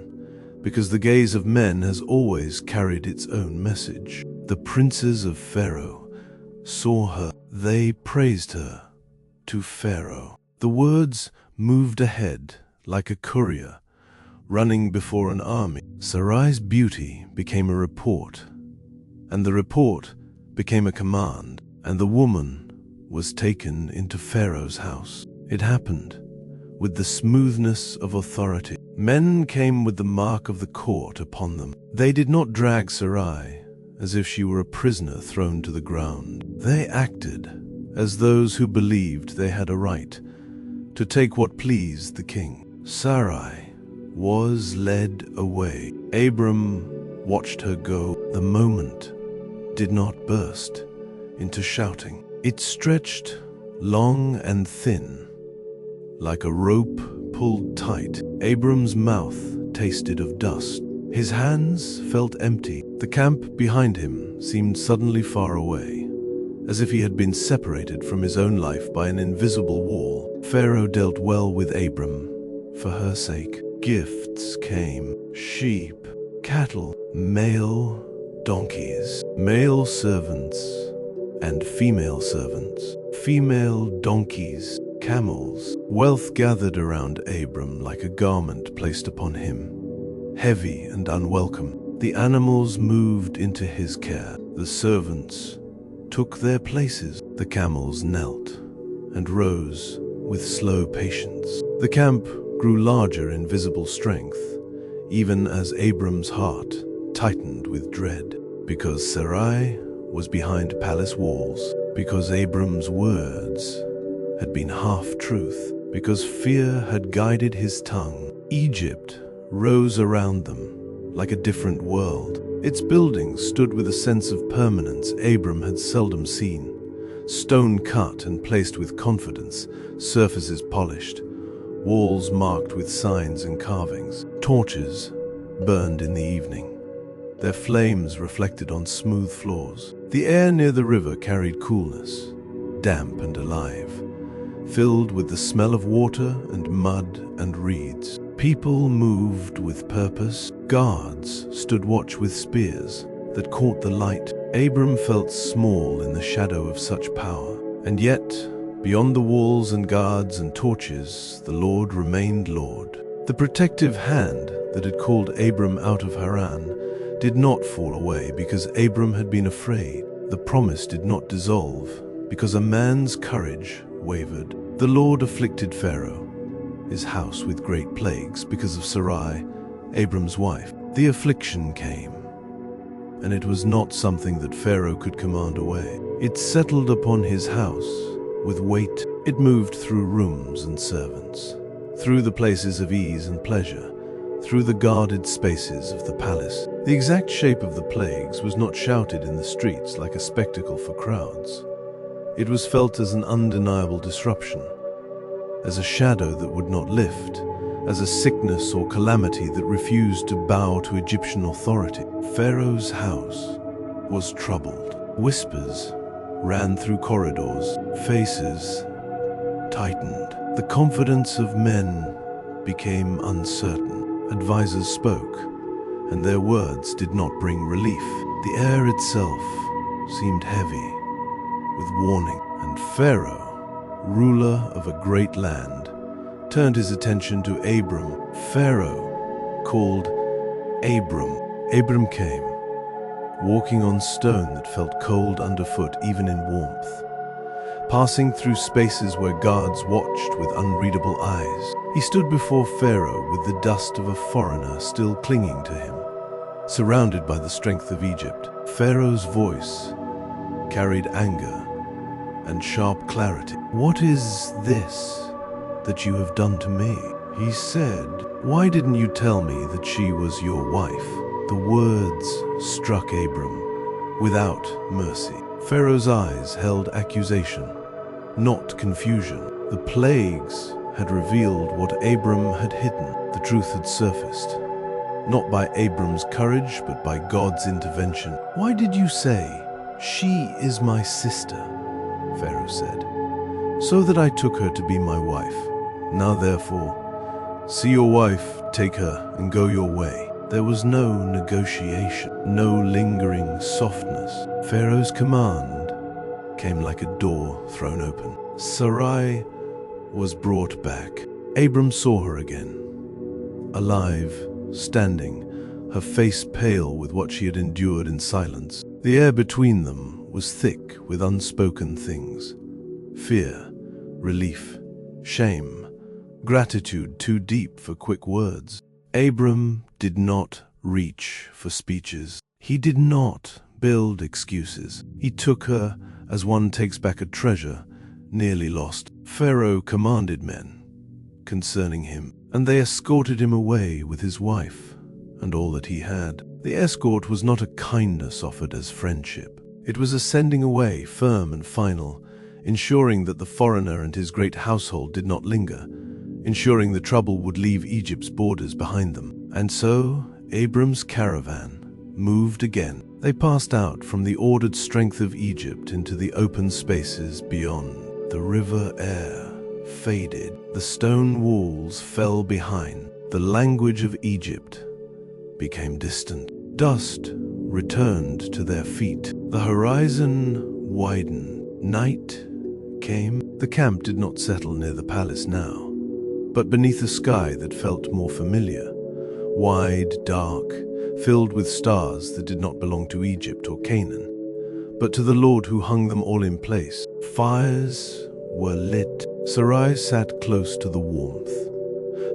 because the gaze of men has always carried its own message. The princes of Pharaoh saw her. They praised her to Pharaoh. The words moved ahead like a courier running before an army. Sarai's beauty became a report, and the report became a command, and the woman was taken into Pharaoh's house. It happened with the smoothness of authority. Men came with the mark of the court upon them. They did not drag Sarai as if she were a prisoner thrown to the ground. They acted as those who believed they had a right to take what pleased the king. Sarai was led away. Abram watched her go. The moment did not burst into shouting. It stretched long and thin, like a rope pulled tight. Abram's mouth tasted of dust. His hands felt empty. The camp behind him seemed suddenly far away, as if he had been separated from his own life by an invisible wall. Pharaoh dealt well with Abram for her sake. Gifts came: sheep, cattle, male donkeys, male servants, and female servants, female donkeys, camels. Wealth gathered around Abram like a garment placed upon him, heavy and unwelcome. The animals moved into his care. The servants took their places. The camels knelt and rose with slow patience. The camp grew larger in visible strength, even as Abram's heart tightened with dread, because Sarai was behind palace walls, because Abram's words had been half-truth, because fear had guided his tongue. Egypt rose around them like a different world. Its buildings stood with a sense of permanence Abram had seldom seen. Stone cut and placed with confidence, surfaces polished, walls marked with signs and carvings. Torches burned in the evening, their flames reflected on smooth floors. The air near the river carried coolness, damp and alive, filled with the smell of water and mud and reeds. People moved with purpose. Guards stood watch with spears that caught the light. Abram felt small in the shadow of such power, and yet, beyond the walls and guards and torches, the Lord remained Lord. The protective hand that had called Abram out of Haran did not fall away because Abram had been afraid. The promise did not dissolve because a man's courage wavered. The Lord afflicted Pharaoh, his house, with great plagues because of Sarai, Abram's wife. The affliction came, and it was not something that Pharaoh could command away. It settled upon his house with weight. It moved through rooms and servants, through the places of ease and pleasure, through the guarded spaces of the palace. The exact shape of the plagues was not shouted in the streets like a spectacle for crowds. It was felt as an undeniable disruption, as a shadow that would not lift, as a sickness or calamity that refused to bow to Egyptian authority. Pharaoh's house was troubled. Whispers ran through corridors. Faces tightened. The confidence of men became uncertain. Advisors spoke, and their words did not bring relief. The air itself seemed heavy with warning, and Pharaoh, ruler of a great land, turned his attention to Abram. Pharaoh called Abram. Abram came, walking on stone that felt cold underfoot even in warmth, passing through spaces where guards watched with unreadable eyes. He stood before Pharaoh with the dust of a foreigner still clinging to him. Surrounded by the strength of Egypt, Pharaoh's voice carried anger and sharp clarity. "What is this that you have done to me?" he said. "Why didn't you tell me that she was your wife?" The words struck Abram without mercy. Pharaoh's eyes held accusation, not confusion. The plagues had revealed what Abram had hidden. The truth had surfaced, not by Abram's courage, but by God's intervention. "Why did you say, 'She is my sister'?" Pharaoh said. "So that I took her to be my wife. Now therefore, see your wife, take her, and go your way." There was no negotiation, no lingering softness. Pharaoh's command came like a door thrown open. Sarai was brought back. Abram saw her again, alive, standing, her face pale with what she had endured in silence. The air between them was thick with unspoken things: fear, relief, shame, gratitude too deep for quick words. Abram did not reach for speeches. He did not build excuses. He took her as one takes back a treasure nearly lost. Pharaoh commanded men concerning him, and they escorted him away with his wife and all that he had. The escort was not a kindness offered as friendship. It was a sending away, firm and final, ensuring that the foreigner and his great household did not linger, ensuring the trouble would leave Egypt's borders behind them. And so Abram's caravan moved again. They passed out from the ordered strength of Egypt into the open spaces beyond. The river air faded. The stone walls fell behind. The language of Egypt became distant. Dust returned to their feet. The horizon widened. Night came. The camp did not settle near the palace now, but beneath a sky that felt more familiar, wide, dark, filled with stars that did not belong to Egypt or Canaan, but to the Lord who hung them all in place. Fires were lit. Sarai sat close to the warmth,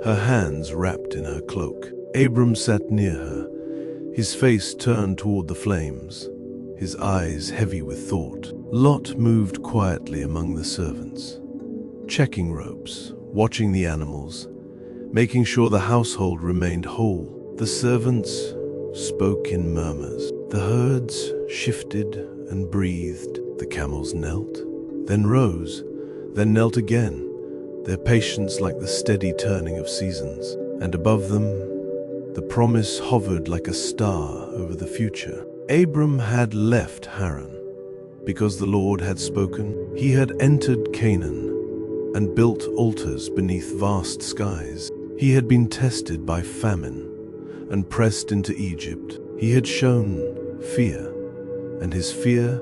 her hands wrapped in her cloak. Abram sat near her, his face turned toward the flames, his eyes heavy with thought. Lot moved quietly among the servants, checking ropes, watching the animals, making sure the household remained whole. The servants spoke in murmurs. The herds shifted and breathed. The camels knelt, then rose, then knelt again, their patience like the steady turning of seasons. And above them, the promise hovered like a star over the future. Abram had left Haran because the Lord had spoken. He had entered Canaan and built altars beneath vast skies. He had been tested by famine and pressed into Egypt. He had shown fear, and his fear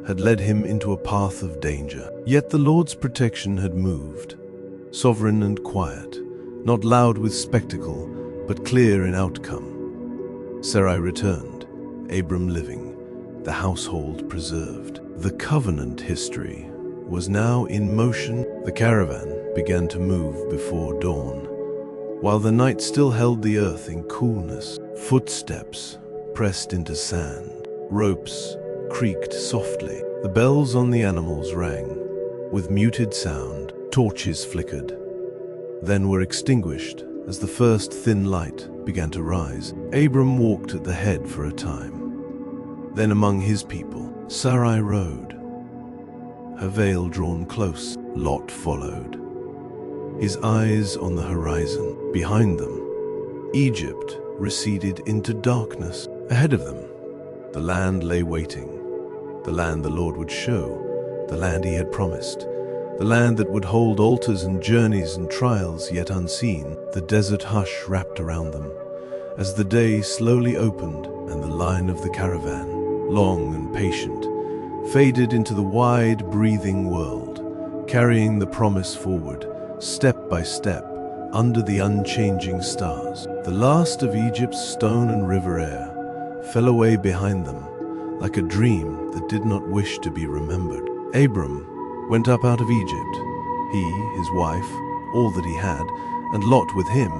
had led him into a path of danger. Yet the Lord's protection had moved, sovereign and quiet, not loud with spectacle, but clear in outcome. Sarai returned, Abram living, the household preserved. The covenant history was now in motion. The caravan began to move before dawn, while the night still held the earth in coolness. Footsteps pressed into sand. Ropes creaked softly. The bells on the animals rang with muted sound. Torches flickered, then were extinguished as the first thin light began to rise. Abram walked at the head for a time. Then among his people, Sarai rode, her veil drawn close. Lot followed, his eyes on the horizon. Behind them, Egypt receded into darkness. Ahead of them, The land lay waiting. The land the Lord would show. The land he had promised. The land that would hold altars and journeys and trials yet unseen. The desert hush wrapped around them as the day slowly opened and the line of the caravan, long and patient, faded into the wide, breathing world, carrying the promise forward, step by step, under the unchanging stars. The last of Egypt's stone and river air fell away behind them like a dream that did not wish to be remembered. Abram went up out of Egypt, he, his wife, all that he had, and Lot with him,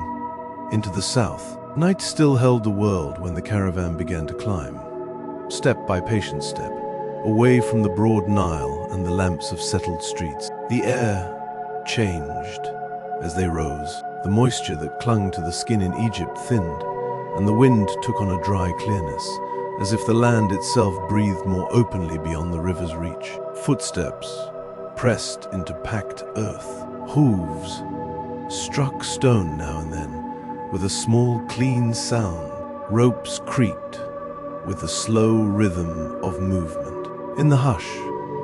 into the south. Night still held the world when the caravan began to climb, step by patient step, away from the broad Nile and the lamps of settled streets. The air changed as they rose. The moisture that clung to the skin in Egypt thinned, and the wind took on a dry clearness, as if the land itself breathed more openly beyond the river's reach. Footsteps pressed into packed earth. Hooves struck stone now and then with a small, clean sound. Ropes creaked with the slow rhythm of movement. In the hush,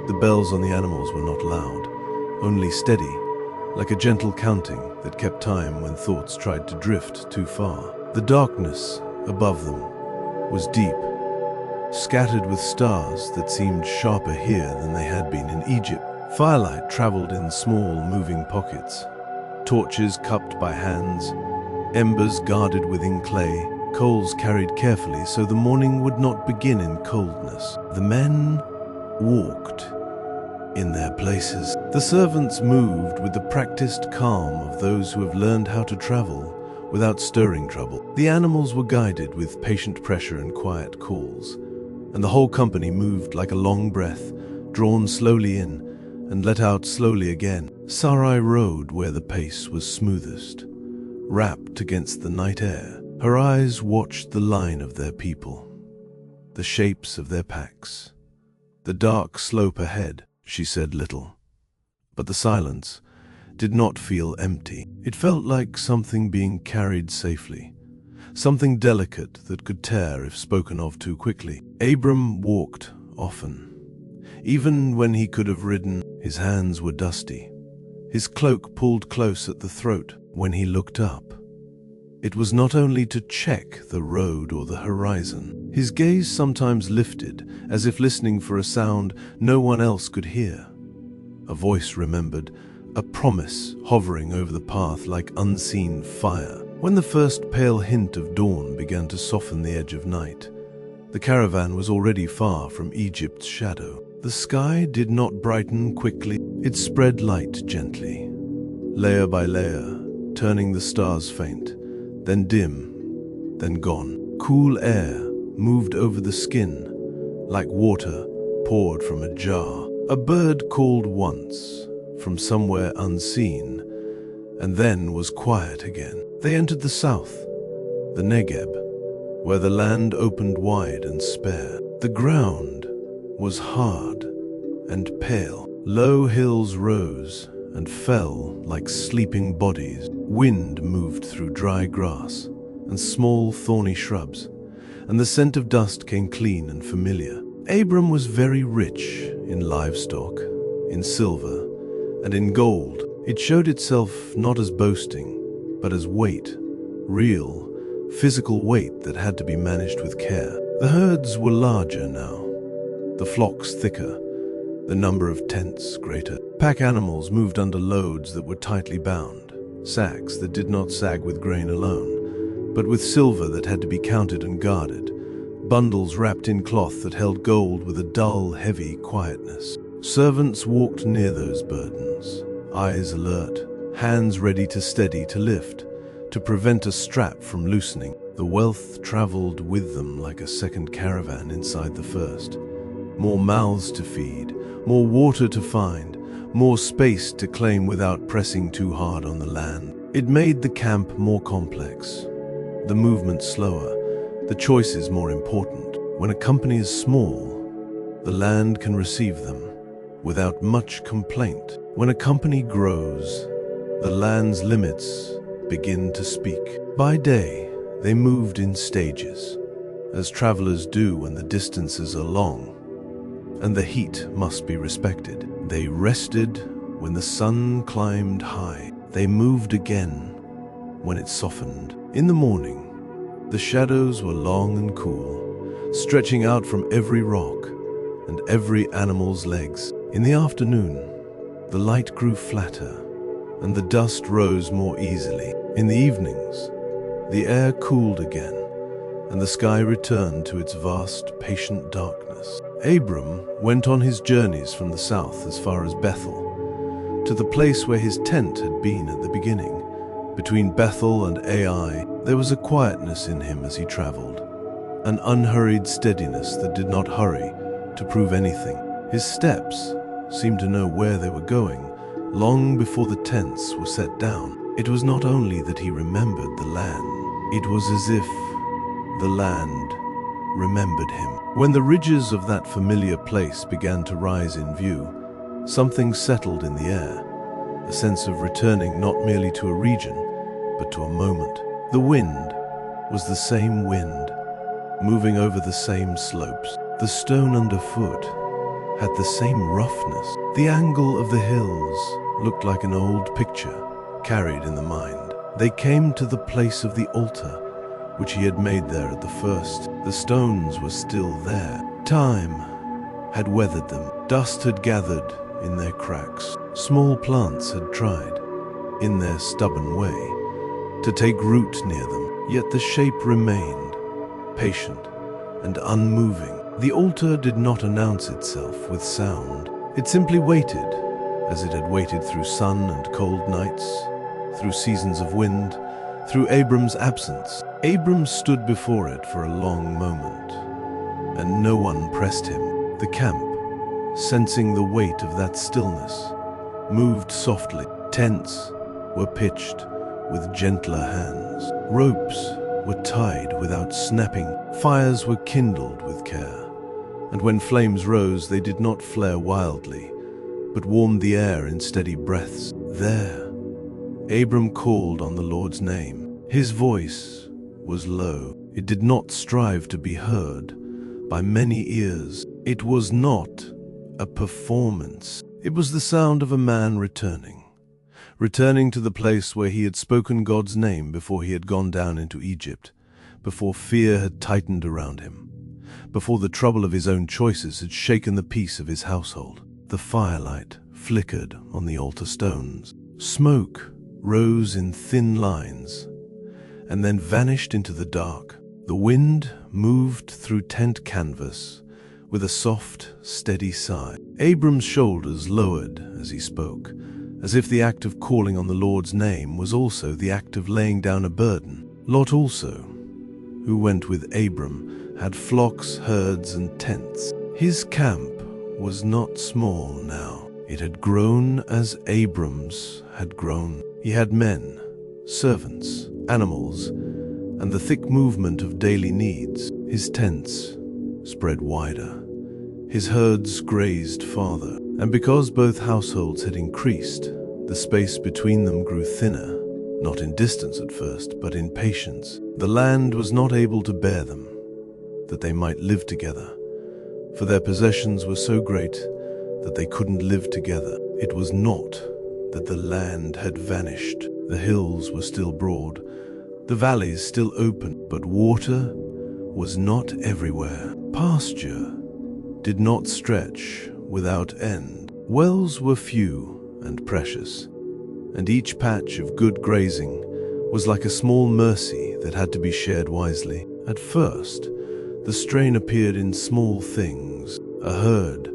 the bells on the animals were not loud, only steady, like a gentle counting that kept time when thoughts tried to drift too far. The darkness above them was deep, scattered with stars that seemed sharper here than they had been in Egypt. Firelight traveled in small, moving pockets, torches cupped by hands, embers guarded within clay, coals carried carefully so the morning would not begin in coldness. The men walked in their places. The servants moved with the practiced calm of those who have learned how to travel without stirring trouble. The animals were guided with patient pressure and quiet calls, and the whole company moved like a long breath, drawn slowly in and let out slowly again. Sarai rode where the pace was smoothest, wrapped against the night air. Her eyes watched the line of their people, the shapes of their packs, the dark slope ahead. She said little, but the silence did not feel empty. It felt like something being carried safely, something delicate that could tear if spoken of too quickly. Abram walked often. Even when he could have ridden, his hands were dusty, his cloak pulled close at the throat. When he looked up, it was not only to check the road or the horizon. His gaze sometimes lifted, as if listening for a sound no one else could hear. A voice remembered, a promise hovering over the path like unseen fire. When the first pale hint of dawn began to soften the edge of night, the caravan was already far from Egypt's shadow. The sky did not brighten quickly. It spread light gently, layer by layer, turning the stars faint, then dim, then gone. Cool air moved over the skin, like water poured from a jar. A bird called once, from somewhere unseen, and then was quiet again. They entered the south, the Negev, where the land opened wide and spare. The ground was hard and pale. Low hills rose and fell like sleeping bodies. Wind moved through dry grass and small thorny shrubs, and the scent of dust came clean and familiar. Abram was very rich in livestock, in silver, and in gold. It showed itself not as boasting, but as weight, real, physical weight that had to be managed with care. The herds were larger now, the flocks thicker, the number of tents greater. Pack animals moved under loads that were tightly bound, sacks that did not sag with grain alone, but with silver that had to be counted and guarded, bundles wrapped in cloth that held gold with a dull, heavy quietness. Servants walked near those burdens, eyes alert, hands ready to steady, to lift, to prevent a strap from loosening. The wealth traveled with them like a second caravan inside the first. More mouths to feed, more water to find, more space to claim without pressing too hard on the land. It made the camp more complex, the movement slower, the choices more important. When a company is small, the land can receive them without much complaint. When a company grows, the land's limits begin to speak. By day, they moved in stages, as travelers do when the distances are long and the heat must be respected. They rested when the sun climbed high. They moved again when it softened. In the morning, the shadows were long and cool, stretching out from every rock and every animal's legs. In the afternoon, the light grew flatter and the dust rose more easily. In the evenings, the air cooled again and the sky returned to its vast, patient darkness. Abram went on his journeys from the south as far as Bethel, to the place where his tent had been at the beginning. Between Bethel and Ai, there was a quietness in him as he traveled, an unhurried steadiness that did not hurry to prove anything. His steps seemed to know where they were going long before the tents were set down. It was not only that he remembered the land, it was as if the land remembered him. When the ridges of that familiar place began to rise in view, something settled in the air, a sense of returning not merely to a region, but to a moment. The wind was the same wind, moving over the same slopes. The stone underfoot had the same roughness. The angle of the hills looked like an old picture carried in the mind. They came to the place of the altar, which he had made there at the first. The stones were still there. Time had weathered them. Dust had gathered in their cracks. Small plants had tried, in their stubborn way, to take root near them. Yet the shape remained, patient and unmoving. The altar did not announce itself with sound. It simply waited, as it had waited through sun and cold nights, through seasons of wind, through Abram's absence. Abram stood before it for a long moment, and no one pressed him. The camp, sensing the weight of that stillness, moved softly. Tents were pitched with gentler hands. Ropes were tied without snapping. Fires were kindled with care. And when flames rose, they did not flare wildly, but warmed the air in steady breaths. There, Abram called on the Lord's name. His voice was low. It did not strive to be heard by many ears. It was not a performance. It was the sound of a man returning to the place where he had spoken God's name before he had gone down into Egypt, before fear had tightened around him, before the trouble of his own choices had shaken the peace of his household. The firelight flickered on the altar stones. Smoke rose in thin lines and then vanished into the dark. The wind moved through tent canvas with a soft, steady sigh. Abram's shoulders lowered as he spoke, as if the act of calling on the Lord's name was also the act of laying down a burden. Lot also, who went with Abram, had flocks, herds, and tents. His camp was not small now. It had grown as Abram's had grown. He had men, servants, animals, and the thick movement of daily needs. His tents spread wider. His herds grazed farther. And because both households had increased, the space between them grew thinner, not in distance at first, but in patience. The land was not able to bear them, that they might live together, for their possessions were so great that they couldn't live together. It was not that the land had vanished. The hills were still broad, the valleys still open, but water was not everywhere. Pasture did not stretch without end. Wells were few and precious, and each patch of good grazing was like a small mercy that had to be shared wisely. At first, the strain appeared in small things. A herd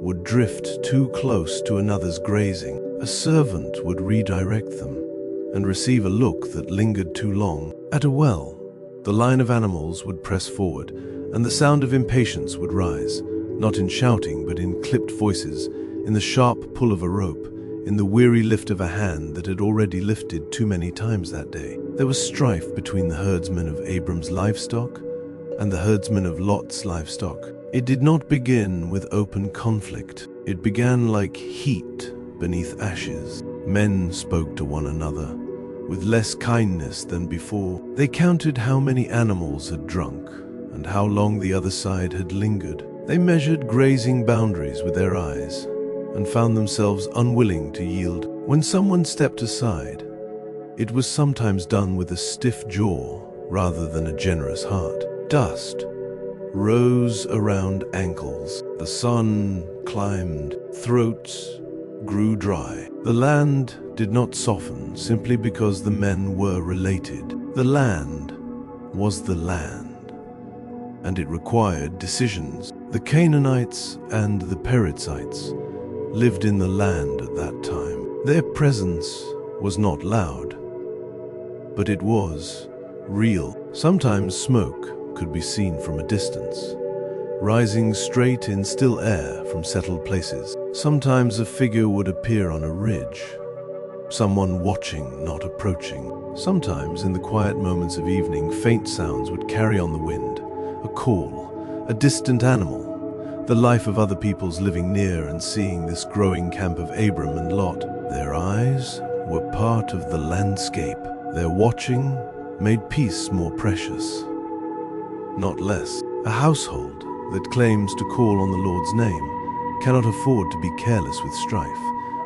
would drift too close to another's grazing. A servant would redirect them and receive a look that lingered too long. At a well, the line of animals would press forward, and the sound of impatience would rise, not in shouting, but in clipped voices, in the sharp pull of a rope, in the weary lift of a hand that had already lifted too many times that day. There was strife between the herdsmen of Abram's livestock and the herdsmen of Lot's livestock. It did not begin with open conflict. It began like heat beneath ashes. Men spoke to one another with less kindness than before. They counted how many animals had drunk and how long the other side had lingered. They measured grazing boundaries with their eyes and found themselves unwilling to yield. When someone stepped aside, it was sometimes done with a stiff jaw rather than a generous heart. Dust rose around ankles. The sun climbed. Throats grew dry. The land did not soften simply because the men were related. The land was the land, and it required decisions. The Canaanites and the Perizzites lived in the land at that time. Their presence was not loud, but it was real. Sometimes smoke could be seen from a distance, rising straight in still air from settled places. Sometimes a figure would appear on a ridge, someone watching, not approaching. Sometimes, in the quiet moments of evening, faint sounds would carry on the wind, a call, a distant animal, the life of other peoples living near and seeing this growing camp of Abram and Lot. Their eyes were part of the landscape. Their watching made peace more precious, not less. A household that claims to call on the Lord's name cannot afford to be careless with strife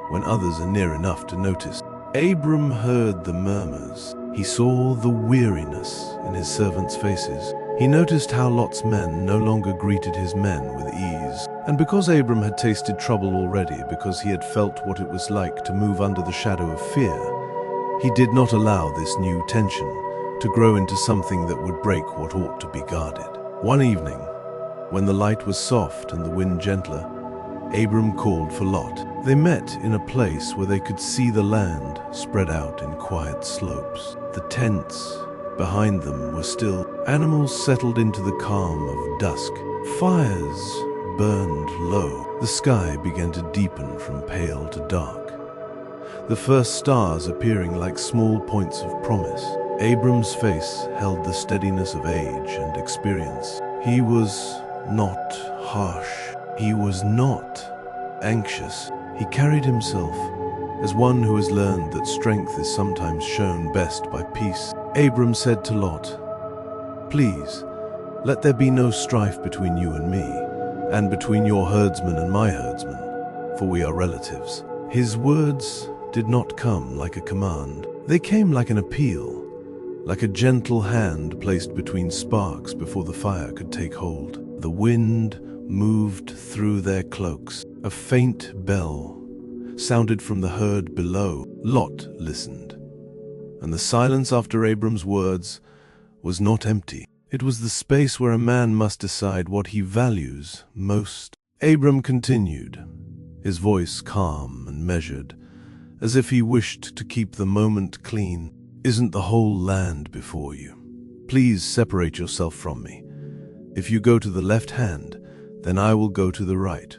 when others are near enough to notice. Abram heard the murmurs. He saw the weariness in his servants' faces. He noticed how Lot's men no longer greeted his men with ease. And because Abram had tasted trouble already, because he had felt what it was like to move under the shadow of fear, he did not allow this new tension to grow into something that would break what ought to be guarded. One evening, when the light was soft and the wind gentler, Abram called for Lot. They met in a place where they could see the land spread out in quiet slopes. The tents behind them were still. Animals settled into the calm of dusk. Fires burned low. The sky began to deepen from pale to dark, the first stars appearing like small points of promise. Abram's face held the steadiness of age and experience. He was not harsh. He was not anxious. He carried himself as one who has learned that strength is sometimes shown best by peace. Abram said to Lot, "Please, let there be no strife between you and me, and between your herdsman and my herdsman, for we are relatives." His words did not come like a command. They came like an appeal, like a gentle hand placed between sparks before the fire could take hold. The wind moved through their cloaks. A faint bell sounded from the herd below. Lot listened, and the silence after Abram's words was not empty. It was the space where a man must decide what he values most. Abram continued, his voice calm and measured, as if he wished to keep the moment clean. "Isn't the whole land before you? Please separate yourself from me. If you go to the left hand, then I will go to the right.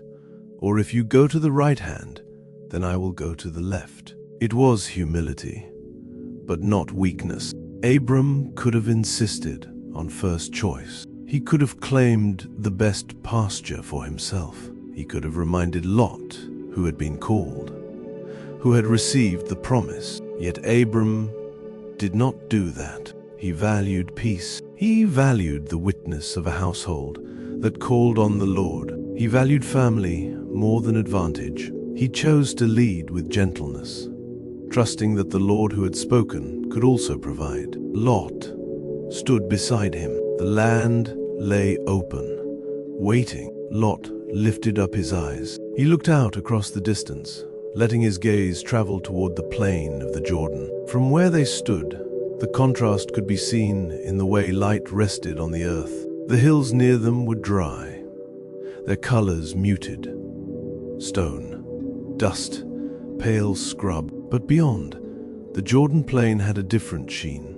Or if you go to the right hand, then I will go to the left." It was humility, but not weakness. Abram could have insisted on first choice. He could have claimed the best pasture for himself. He could have reminded Lot, who had been called, who had received the promise. Yet Abram did not do that. He valued peace. He valued the witness of a household that called on the Lord. He valued family more than advantage. He chose to lead with gentleness, trusting that the Lord who had spoken could also provide. Lot stood beside him. The land lay open, waiting. Lot lifted up his eyes. He looked out across the distance, letting his gaze travel toward the plain of the Jordan. From where they stood, the contrast could be seen in the way light rested on the earth. The hills near them were dry, their colors muted. Stone, dust, pale scrub. But beyond, the Jordan plain had a different sheen,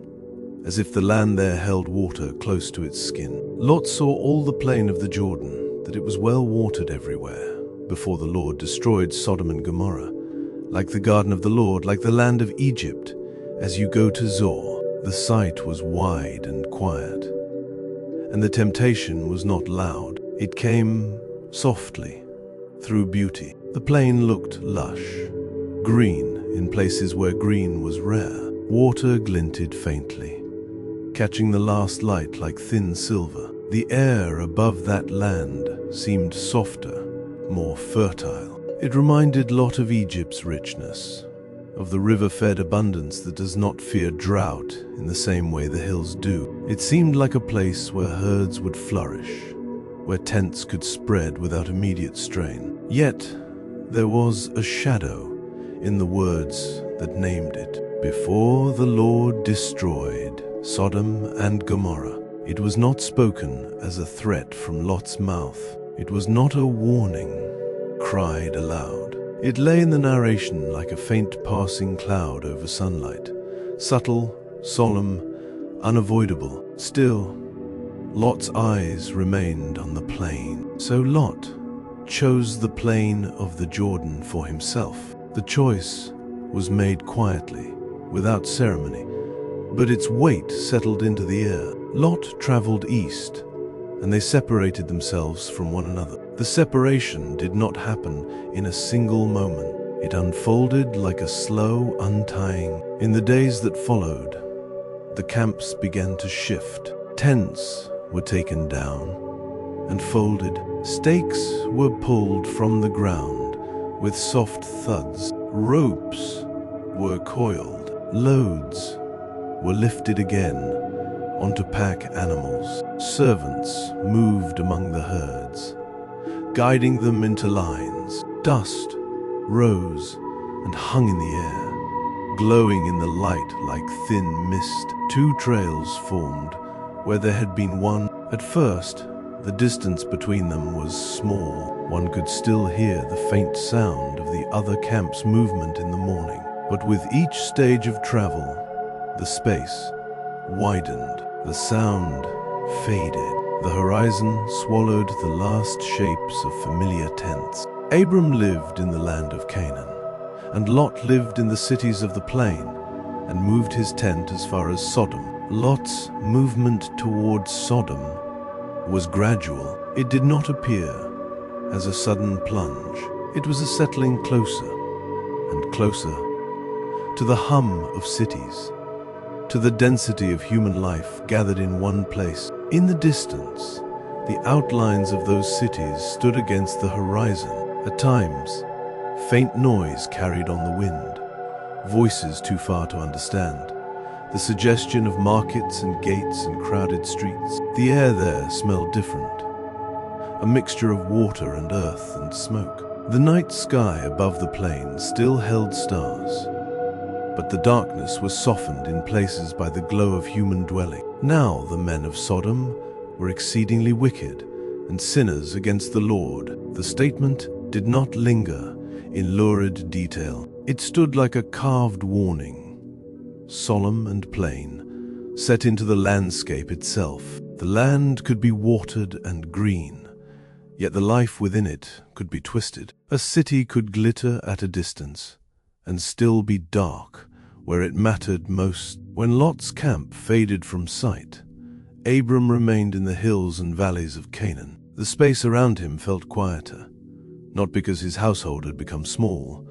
as if the land there held water close to its skin. Lot saw all the plain of the Jordan, that it was well watered everywhere, before the Lord destroyed Sodom and Gomorrah, like the garden of the Lord, like the land of Egypt. As you go to Zoar, the sight was wide and quiet, and the temptation was not loud. It came softly, through beauty. The plain looked lush, green in places where green was rare. Water glinted faintly, catching the last light like thin silver. The air above that land seemed softer, more fertile. It reminded Lot of Egypt's richness, of the river-fed abundance that does not fear drought in the same way the hills do. It seemed like a place where herds would flourish, where tents could spread without immediate strain. Yet, there was a shadow in the words that named it. Before the Lord destroyed Sodom and Gomorrah. It was not spoken as a threat from Lot's mouth. It was not a warning cried aloud. It lay in the narration like a faint passing cloud over sunlight, subtle, solemn, unavoidable. Still, Lot's eyes remained on the plain. So Lot chose the plain of the Jordan for himself. The choice was made quietly, without ceremony, but its weight settled into the air. Lot traveled east, and they separated themselves from one another. The separation did not happen in a single moment. It unfolded like a slow untying. In the days that followed, the camps began to shift. Tents were taken down and folded. Stakes were pulled from the ground with soft thuds. Ropes were coiled. Loads were lifted again onto pack animals. Servants moved among the herds, guiding them into lines. Dust rose and hung in the air, glowing in the light like thin mist. Two trails formed where there had been one. At first, the distance between them was small. One could still hear the faint sound of the other camp's movement in the morning. But with each stage of travel, the space widened. The sound faded. The horizon swallowed the last shapes of familiar tents. Abram lived in the land of Canaan, and Lot lived in the cities of the plain, and moved his tent as far as Sodom. Lot's movement towards Sodom was gradual. It did not appear as a sudden plunge. It was a settling closer and closer to the hum of cities, to the density of human life gathered in one place. In the distance, the outlines of those cities stood against the horizon. At times, faint noise carried on the wind, voices too far to understand, the suggestion of markets and gates and crowded streets. The air there smelled different, a mixture of water and earth and smoke. The night sky above the plain still held stars, but the darkness was softened in places by the glow of human dwelling. Now the men of Sodom were exceedingly wicked and sinners against the Lord. The statement did not linger in lurid detail. It stood like a carved warning, solemn and plain, set into the landscape itself. The land could be watered and green, yet the life within it could be twisted. A city could glitter at a distance and still be dark where it mattered most. When Lot's camp faded from sight, Abram remained in the hills and valleys of Canaan. The space around him felt quieter, not because his household had become small,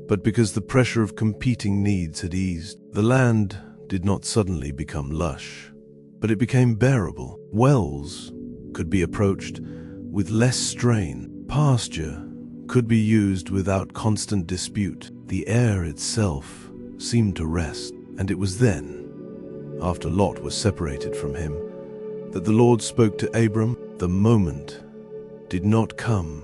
but because the pressure of competing needs had eased. The land did not suddenly become lush, but it became bearable. Wells could be approached with less strain. Pasture could be used without constant dispute. The air itself seemed to rest, and it was then, after Lot was separated from him, that the Lord spoke to Abram. The moment did not come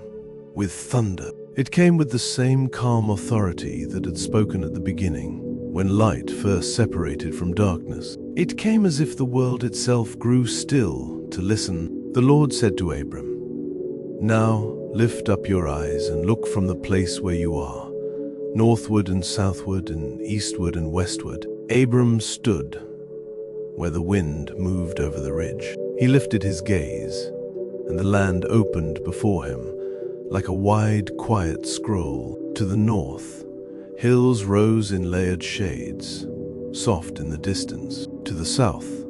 with thunder. It came with the same calm authority that had spoken at the beginning, when light first separated from darkness. It came as if the world itself grew still to listen. The Lord said to Abram, "Now lift up your eyes and look from the place where you are, northward and southward and eastward and westward." Abram stood where the wind moved over the ridge. He lifted his gaze, and the land opened before him like a wide, quiet scroll. To the north, hills rose in layered shades, soft in the distance. To the south,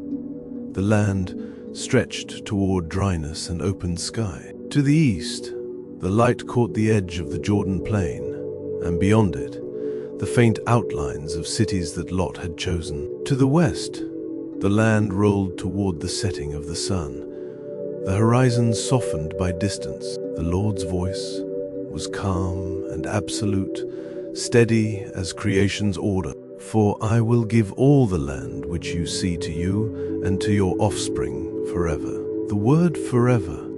the land stretched toward dryness and open sky. To the east, the light caught the edge of the Jordan plain, and beyond it, the faint outlines of cities that Lot had chosen. To the west, the land rolled toward the setting of the sun, the horizon softened by distance. The Lord's voice was calm and absolute, steady as creation's order. For I will give all the land which you see to you and to your offspring forever. The word forever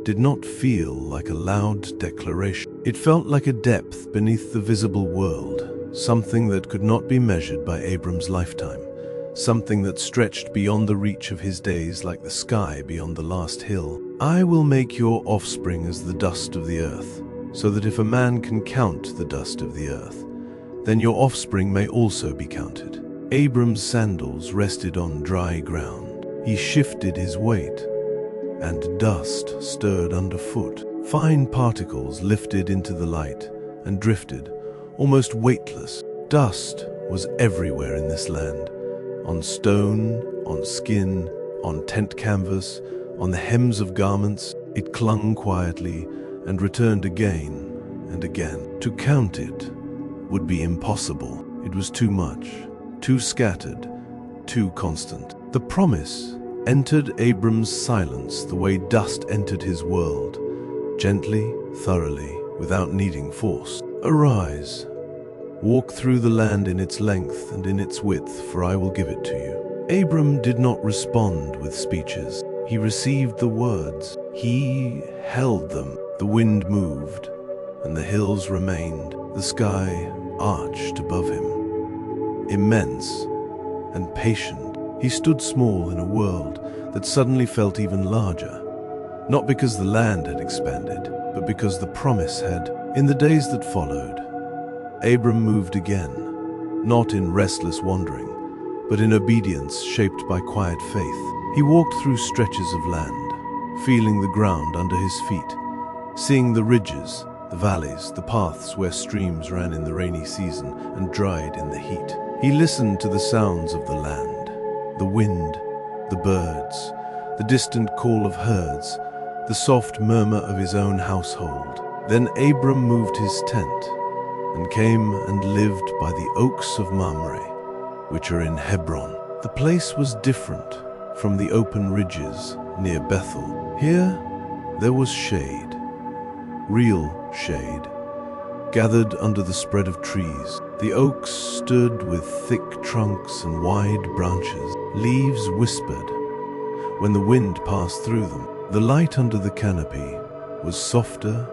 did not feel like a loud declaration. It felt like a depth beneath the visible world, something that could not be measured by Abram's lifetime, something that stretched beyond the reach of his days like the sky beyond the last hill. I will make your offspring as the dust of the earth, so that if a man can count the dust of the earth, then your offspring may also be counted. Abram's sandals rested on dry ground. He shifted his weight, and dust stirred underfoot. Fine particles lifted into the light and drifted, almost weightless. Dust was everywhere in this land, on stone, on skin, on tent canvas, on the hems of garments. It clung quietly and returned again and again. To count it would be impossible. It was too much, too scattered, too constant. The promise entered Abram's silence the way dust entered his world, gently, thoroughly, without needing force. Arise, walk through the land in its length and in its width, for I will give it to you. Abram did not respond with speeches. He received the words. He held them. The wind moved, and the hills remained. The sky arched above him. Immense and patient, he stood small in a world that suddenly felt even larger, not because the land had expanded, but because the promise had. In the days that followed, Abram moved again, not in restless wandering, but in obedience shaped by quiet faith. He walked through stretches of land, feeling the ground under his feet, seeing the ridges, the valleys, the paths where streams ran in the rainy season and dried in the heat. He listened to the sounds of the land, the wind, the birds, the distant call of herds, the soft murmur of his own household. Then Abram moved his tent and came and lived by the oaks of Mamre, which are in Hebron. The place was different from the open ridges near Bethel. Here there was shade, real shade, gathered under the spread of trees. The oaks stood with thick trunks and wide branches. Leaves whispered when the wind passed through them. The light under the canopy was softer,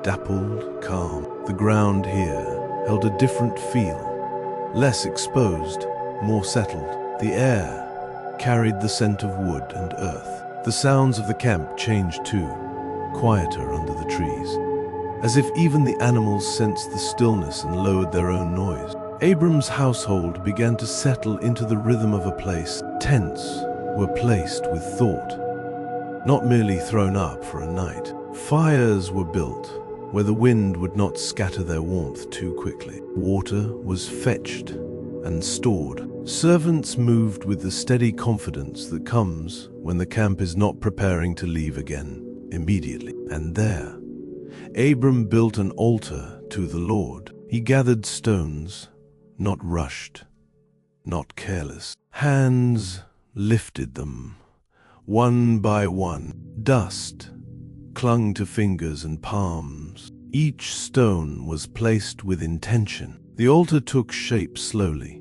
dappled, calm. The ground here held a different feel, less exposed, more settled. The air carried the scent of wood and earth. The sounds of the camp changed too, quieter under the trees, as if even the animals sensed the stillness and lowered their own noise. Abram's household began to settle into the rhythm of a place. Tents were placed with thought, not merely thrown up for a night. Fires were built where the wind would not scatter their warmth too quickly. Water was fetched and stored. Servants moved with the steady confidence that comes when the camp is not preparing to leave again immediately. And there, Abram built an altar to the Lord. He gathered stones, not rushed, not careless. Hands lifted them, one by one. Dust clung to fingers and palms. Each stone was placed with intention. The altar took shape slowly,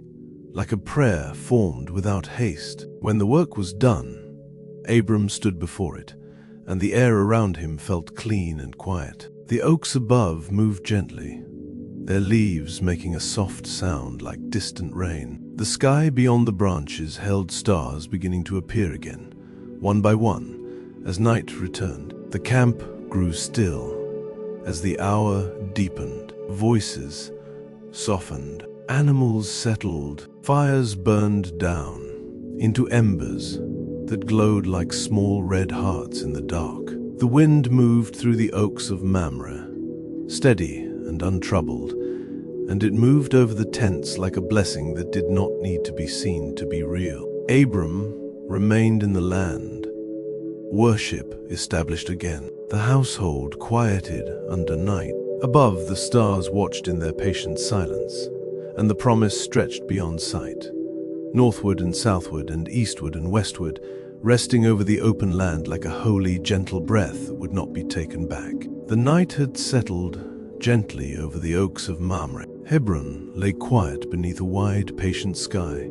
like a prayer formed without haste. When the work was done, Abram stood before it, and the air around him felt clean and quiet. The oaks above moved gently, their leaves making a soft sound like distant rain. The sky beyond the branches held stars beginning to appear again, one by one, as night returned. The camp grew still as the hour deepened. Voices softened, animals settled, fires burned down into embers that glowed like small red hearts in the dark. The wind moved through the oaks of Mamre, steady and untroubled, and it moved over the tents like a blessing that did not need to be seen to be real. Abram remained in the land. Worship established again. The household quieted under night. Above, the stars watched in their patient silence, and the promise stretched beyond sight. Northward and southward and eastward and westward, resting over the open land like a holy, gentle breath that would not be taken back. The night had settled gently over the oaks of Mamre. Hebron lay quiet beneath a wide, patient sky,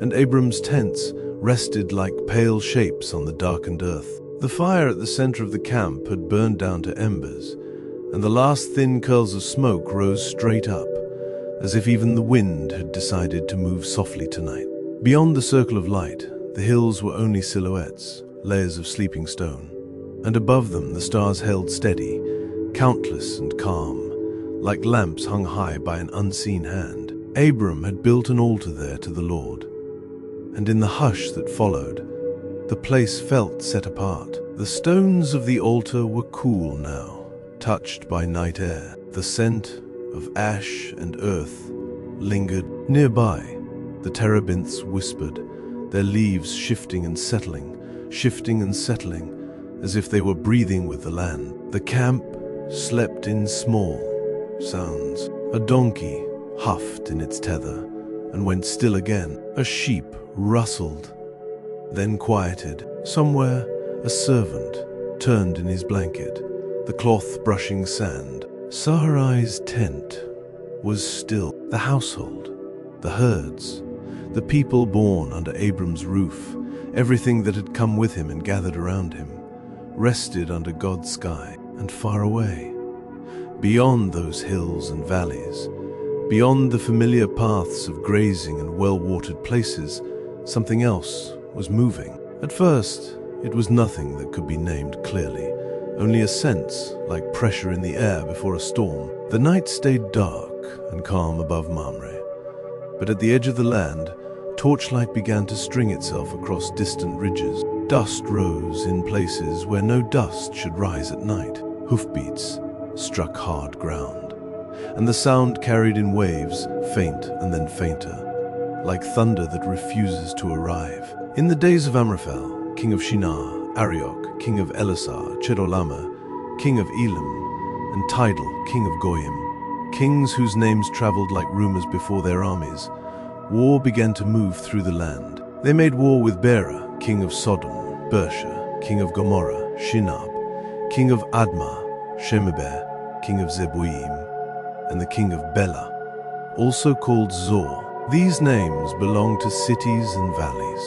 and Abram's tents rested like pale shapes on the darkened earth. The fire at the center of the camp had burned down to embers, and the last thin curls of smoke rose straight up, as if even the wind had decided to move softly tonight. Beyond the circle of light, the hills were only silhouettes, layers of sleeping stone, and above them the stars held steady, countless and calm, like lamps hung high by an unseen hand. Abram had built an altar there to the Lord, and in the hush that followed, the place felt set apart. The stones of the altar were cool now, touched by night air. The scent of ash and earth lingered. Nearby, the terebinths whispered, their leaves shifting and settling, as if they were breathing with the land. The camp slept in small sounds. A donkey huffed in its tether and went still again. A sheep rustled, then quieted. Somewhere, a servant turned in his blanket, the cloth brushing sand. Saharai's tent was still. The household, the herds, the people born under Abram's roof, everything that had come with him and gathered around him, rested under God's sky. And far away, beyond those hills and valleys, beyond the familiar paths of grazing and well-watered places, something else was moving. At first, it was nothing that could be named clearly, only a sense like pressure in the air before a storm. The night stayed dark and calm above Mamre, but at the edge of the land, torchlight began to string itself across distant ridges. Dust rose in places where no dust should rise at night. Hoofbeats struck hard ground, and the sound carried in waves, faint and then fainter, like thunder that refuses to arrive. In the days of Amraphel, king of Shinar, Arioch, king of Elasar, Chedorlaomer, king of Elam, and Tidal, king of Goyim, kings whose names traveled like rumors before their armies, war began to move through the land. They made war with Bera, king of Sodom, Bersha, king of Gomorrah, Shinab, king of Admah, Shemeber, king of Zeboim, and the king of Bela, also called Zor. These names belong to cities and valleys,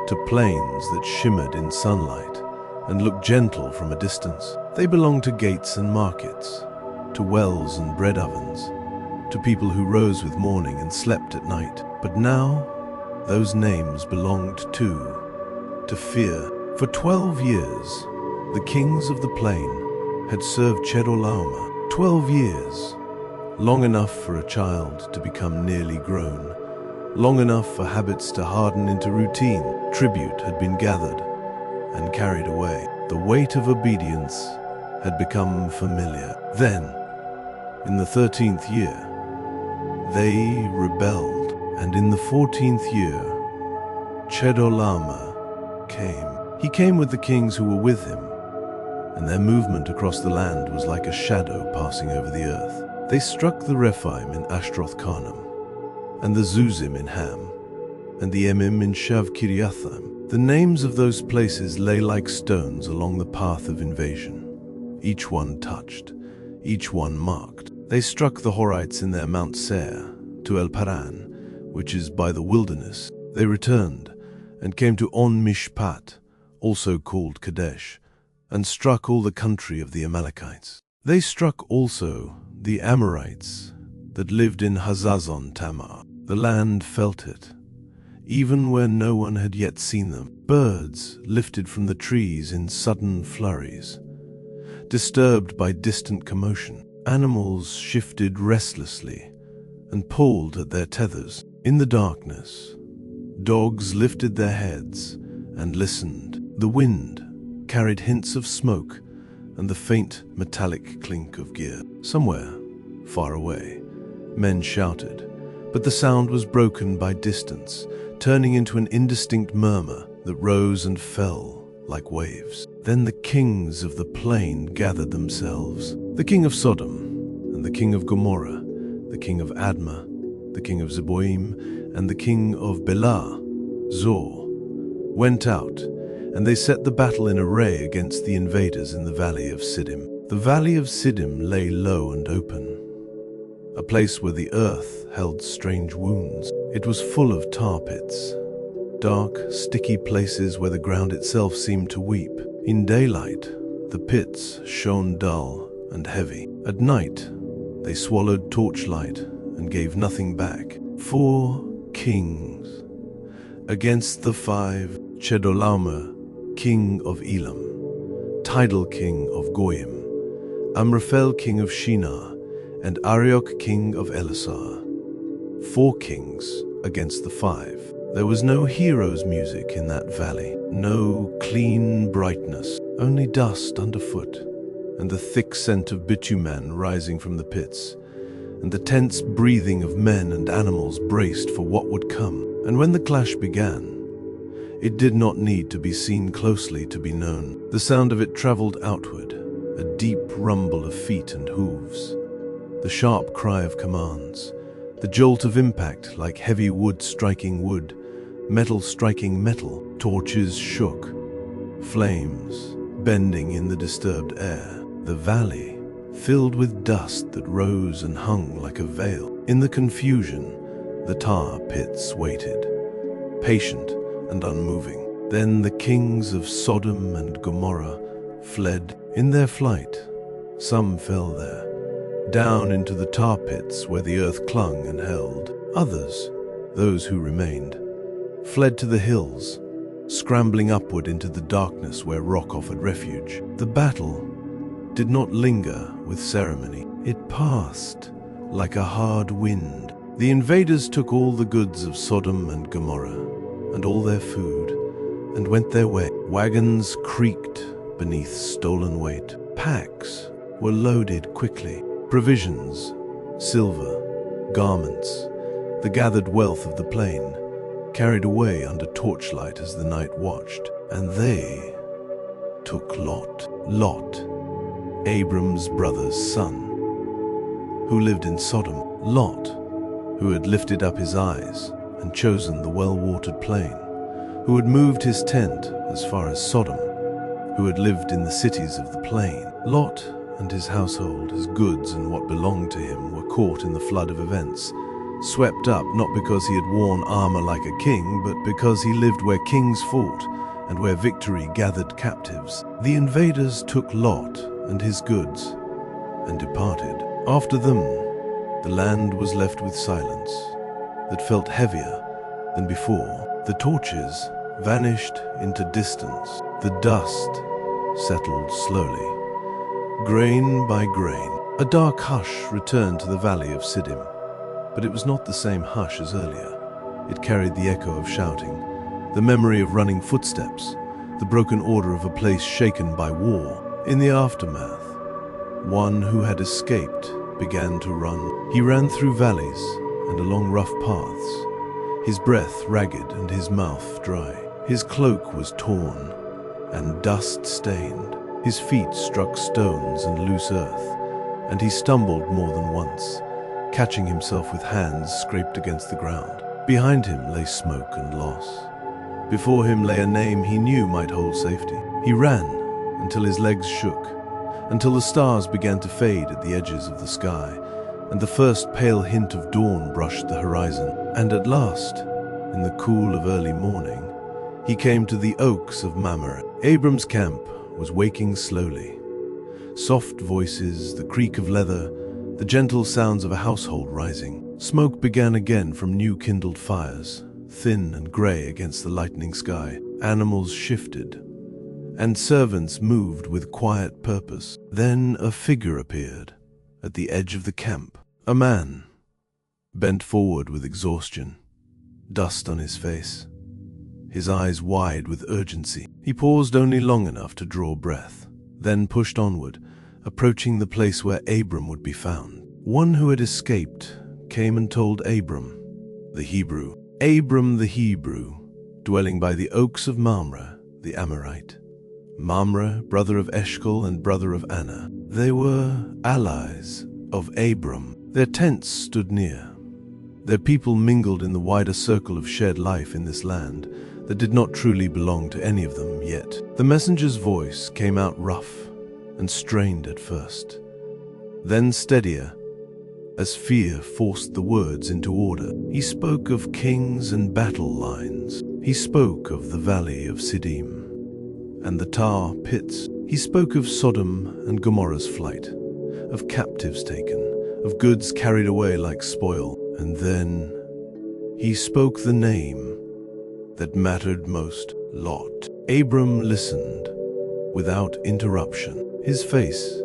to plains that shimmered in sunlight and looked gentle from a distance. They belong to gates and markets, to wells and bread ovens, to people who rose with morning and slept at night. But now, those names belonged to fear. For 12 years, the kings of the plain had served Chedorlaomer. 12 years, long enough for a child to become nearly grown, long enough for habits to harden into routine. Tribute had been gathered and carried away. The weight of obedience had become familiar. Then, in the 13th year, they rebelled, and in the 14th year, Chedorlaomer came. He came with the kings who were with him, and their movement across the land was like a shadow passing over the earth. They struck the Rephaim in Ashtroth-Karnaim, and the Zuzim in Ham, and the Emim in Shav-Kiriathaim. The names of those places lay like stones along the path of invasion, each one touched, each one marked. They struck the Horites in their Mount Seir, to El Paran, which is by the wilderness. They returned and came to On Mishpat, also called Kadesh, and struck all the country of the Amalekites. They struck also the Amorites that lived in Hazazon Tamar. The land felt it, even where no one had yet seen them. Birds lifted from the trees in sudden flurries, disturbed by distant commotion. Animals shifted restlessly and pulled at their tethers. In the darkness, dogs lifted their heads and listened. The wind carried hints of smoke and the faint metallic clink of gear. Somewhere, far away, men shouted, but the sound was broken by distance, turning into an indistinct murmur that rose and fell like waves. Then the kings of the plain gathered themselves. The king of Sodom, and the king of Gomorrah, the king of Admah, the king of Zeboim, and the king of Bela, Zor, went out and they set the battle in array against the invaders in the Valley of Siddim. The Valley of Siddim lay low and open, a place where the earth held strange wounds. It was full of tar pits, dark, sticky places where the ground itself seemed to weep. In daylight, the pits shone dull and heavy. At night, they swallowed torchlight and gave nothing back. 4 kings against the 5: Chedorlaomer, king of Elam, Tidal, king of Goyim, Amraphel, king of Shinar, and Arioch, king of Elasar. 4 kings against the 5. There was no hero's music in that valley, no clean brightness, only dust underfoot, and the thick scent of bitumen rising from the pits, and the tense breathing of men and animals braced for what would come. And when the clash began, it did not need to be seen closely to be known. The sound of it traveled outward, a deep rumble of feet and hooves, the sharp cry of commands, the jolt of impact like heavy wood striking wood, metal striking metal. Torches shook, flames bending in the disturbed air. The valley filled with dust that rose and hung like a veil. In the confusion, the tar pits waited, patient and unmoving. Then the kings of Sodom and Gomorrah fled. In their flight, some fell there, down into the tar pits where the earth clung and held. Others, those who remained, fled to the hills, scrambling upward into the darkness where rock offered refuge. The battle did not linger with ceremony. It passed like a hard wind. The invaders took all the goods of Sodom and Gomorrah, and all their food, and went their way. Wagons creaked beneath stolen weight. Packs were loaded quickly. Provisions, silver, garments, the gathered wealth of the plain, carried away under torchlight as the night watched. And they took Lot. Lot, Abram's brother's son, who lived in Sodom. Lot, who had lifted up his eyes and chosen the well-watered plain, who had moved his tent as far as Sodom, who had lived in the cities of the plain. Lot and his household, his goods and what belonged to him, were caught in the flood of events, swept up not because he had worn armor like a king, but because he lived where kings fought and where victory gathered captives. The invaders took Lot and his goods and departed. After them, the land was left with silence that felt heavier than before. The torches vanished into distance. The dust settled slowly, grain by grain. A dark hush returned to the Valley of Siddim, but it was not the same hush as earlier. It carried the echo of shouting, the memory of running footsteps, the broken order of a place shaken by war. In the aftermath, one who had escaped began to run. He ran through valleys and along rough paths, his breath ragged and his mouth dry. His cloak was torn and dust-stained. His feet struck stones and loose earth, and he stumbled more than once, catching himself with hands scraped against the ground. Behind him lay smoke and loss. Before him lay a name he knew might hold safety. He ran until his legs shook, until the stars began to fade at the edges of the sky, and the first pale hint of dawn brushed the horizon. And at last, in the cool of early morning, he came to the oaks of Mamre. Abram's camp was waking slowly. Soft voices, the creak of leather, the gentle sounds of a household rising. Smoke began again from new-kindled fires, thin and gray against the lightening sky. Animals shifted, and servants moved with quiet purpose. Then a figure appeared at the edge of the camp. A man, bent forward with exhaustion, dust on his face, his eyes wide with urgency. He paused only long enough to draw breath, then pushed onward, approaching the place where Abram would be found. One who had escaped came and told Abram the Hebrew, dwelling by the oaks of Mamre, the Amorite. Mamre, brother of Eshcol and brother of Anna. They were allies of Abram. Their tents stood near. Their people mingled in the wider circle of shared life in this land, that did not truly belong to any of them yet. The messenger's voice came out rough and strained at first, then steadier, as fear forced the words into order. He spoke of kings and battle lines. He spoke of the valley of Siddim and the tar pits. He spoke of Sodom and Gomorrah's flight, of captives taken, of goods carried away like spoil. And then he spoke the name that mattered most, Lot. Abram listened without interruption. His face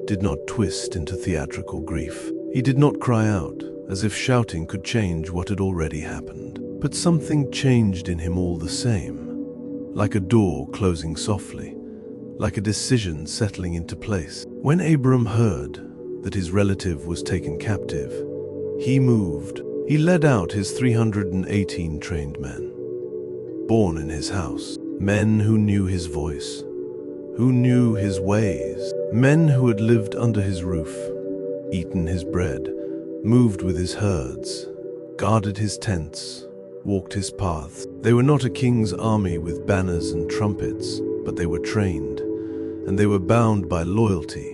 did not twist into theatrical grief. He did not cry out, as if shouting could change what had already happened. But something changed in him all the same, like a door closing softly, like a decision settling into place. When Abram heard that his relative was taken captive, he moved. He led out his 318 trained men, born in his house, men who knew his voice, who knew his ways, men who had lived under his roof, eaten his bread, moved with his herds, guarded his tents, walked his paths. They were not a king's army with banners and trumpets, but they were trained, and they were bound by loyalty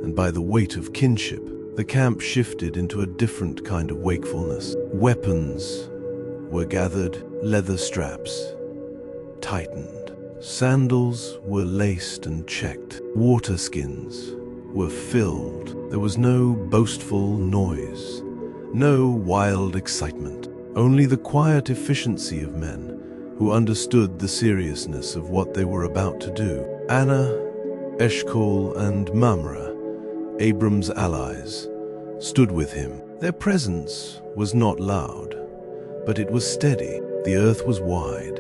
and by the weight of kinship. The camp shifted into a different kind of wakefulness. Weapons were gathered, leather straps tightened, sandals were laced and checked, water skins were filled. There was no boastful noise, no wild excitement, only the quiet efficiency of men who understood the seriousness of what they were about to do. Anna, Eshcol, and Mamre, Abram's allies, stood with him. Their presence was not loud, but it was steady. The earth was wide,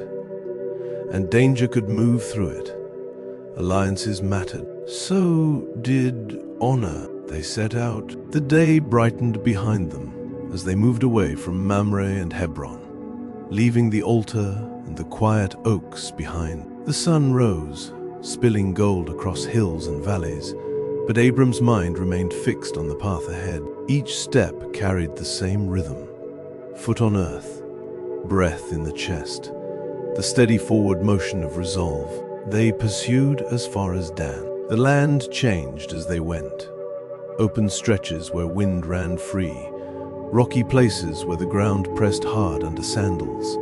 and danger could move through it. Alliances mattered. So did honor. They set out. The day brightened behind them as they moved away from Mamre and Hebron, leaving the altar and the quiet oaks behind. The sun rose, spilling gold across hills and valleys, but Abram's mind remained fixed on the path ahead. Each step carried the same rhythm. Foot on earth, breath in the chest, the steady forward motion of resolve. They pursued as far as Dan. The land changed as they went. Open stretches where wind ran free, rocky places where the ground pressed hard under sandals,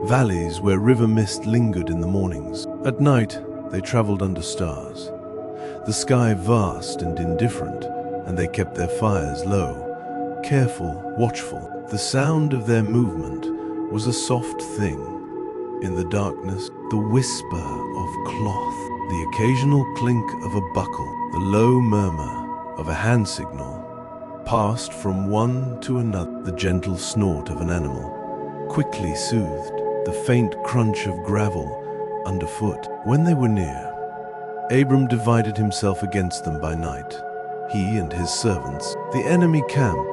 valleys where river mist lingered in the mornings. At night, they traveled under stars, the sky vast and indifferent, and they kept their fires low, careful, watchful. The sound of their movement was a soft thing. In the darkness, the whisper of cloth, the occasional clink of a buckle, the low murmur of a hand signal, passed from one to another. The gentle snort of an animal, quickly soothed, the faint crunch of gravel underfoot. When they were near, Abram divided himself against them by night, he and his servants. The enemy camp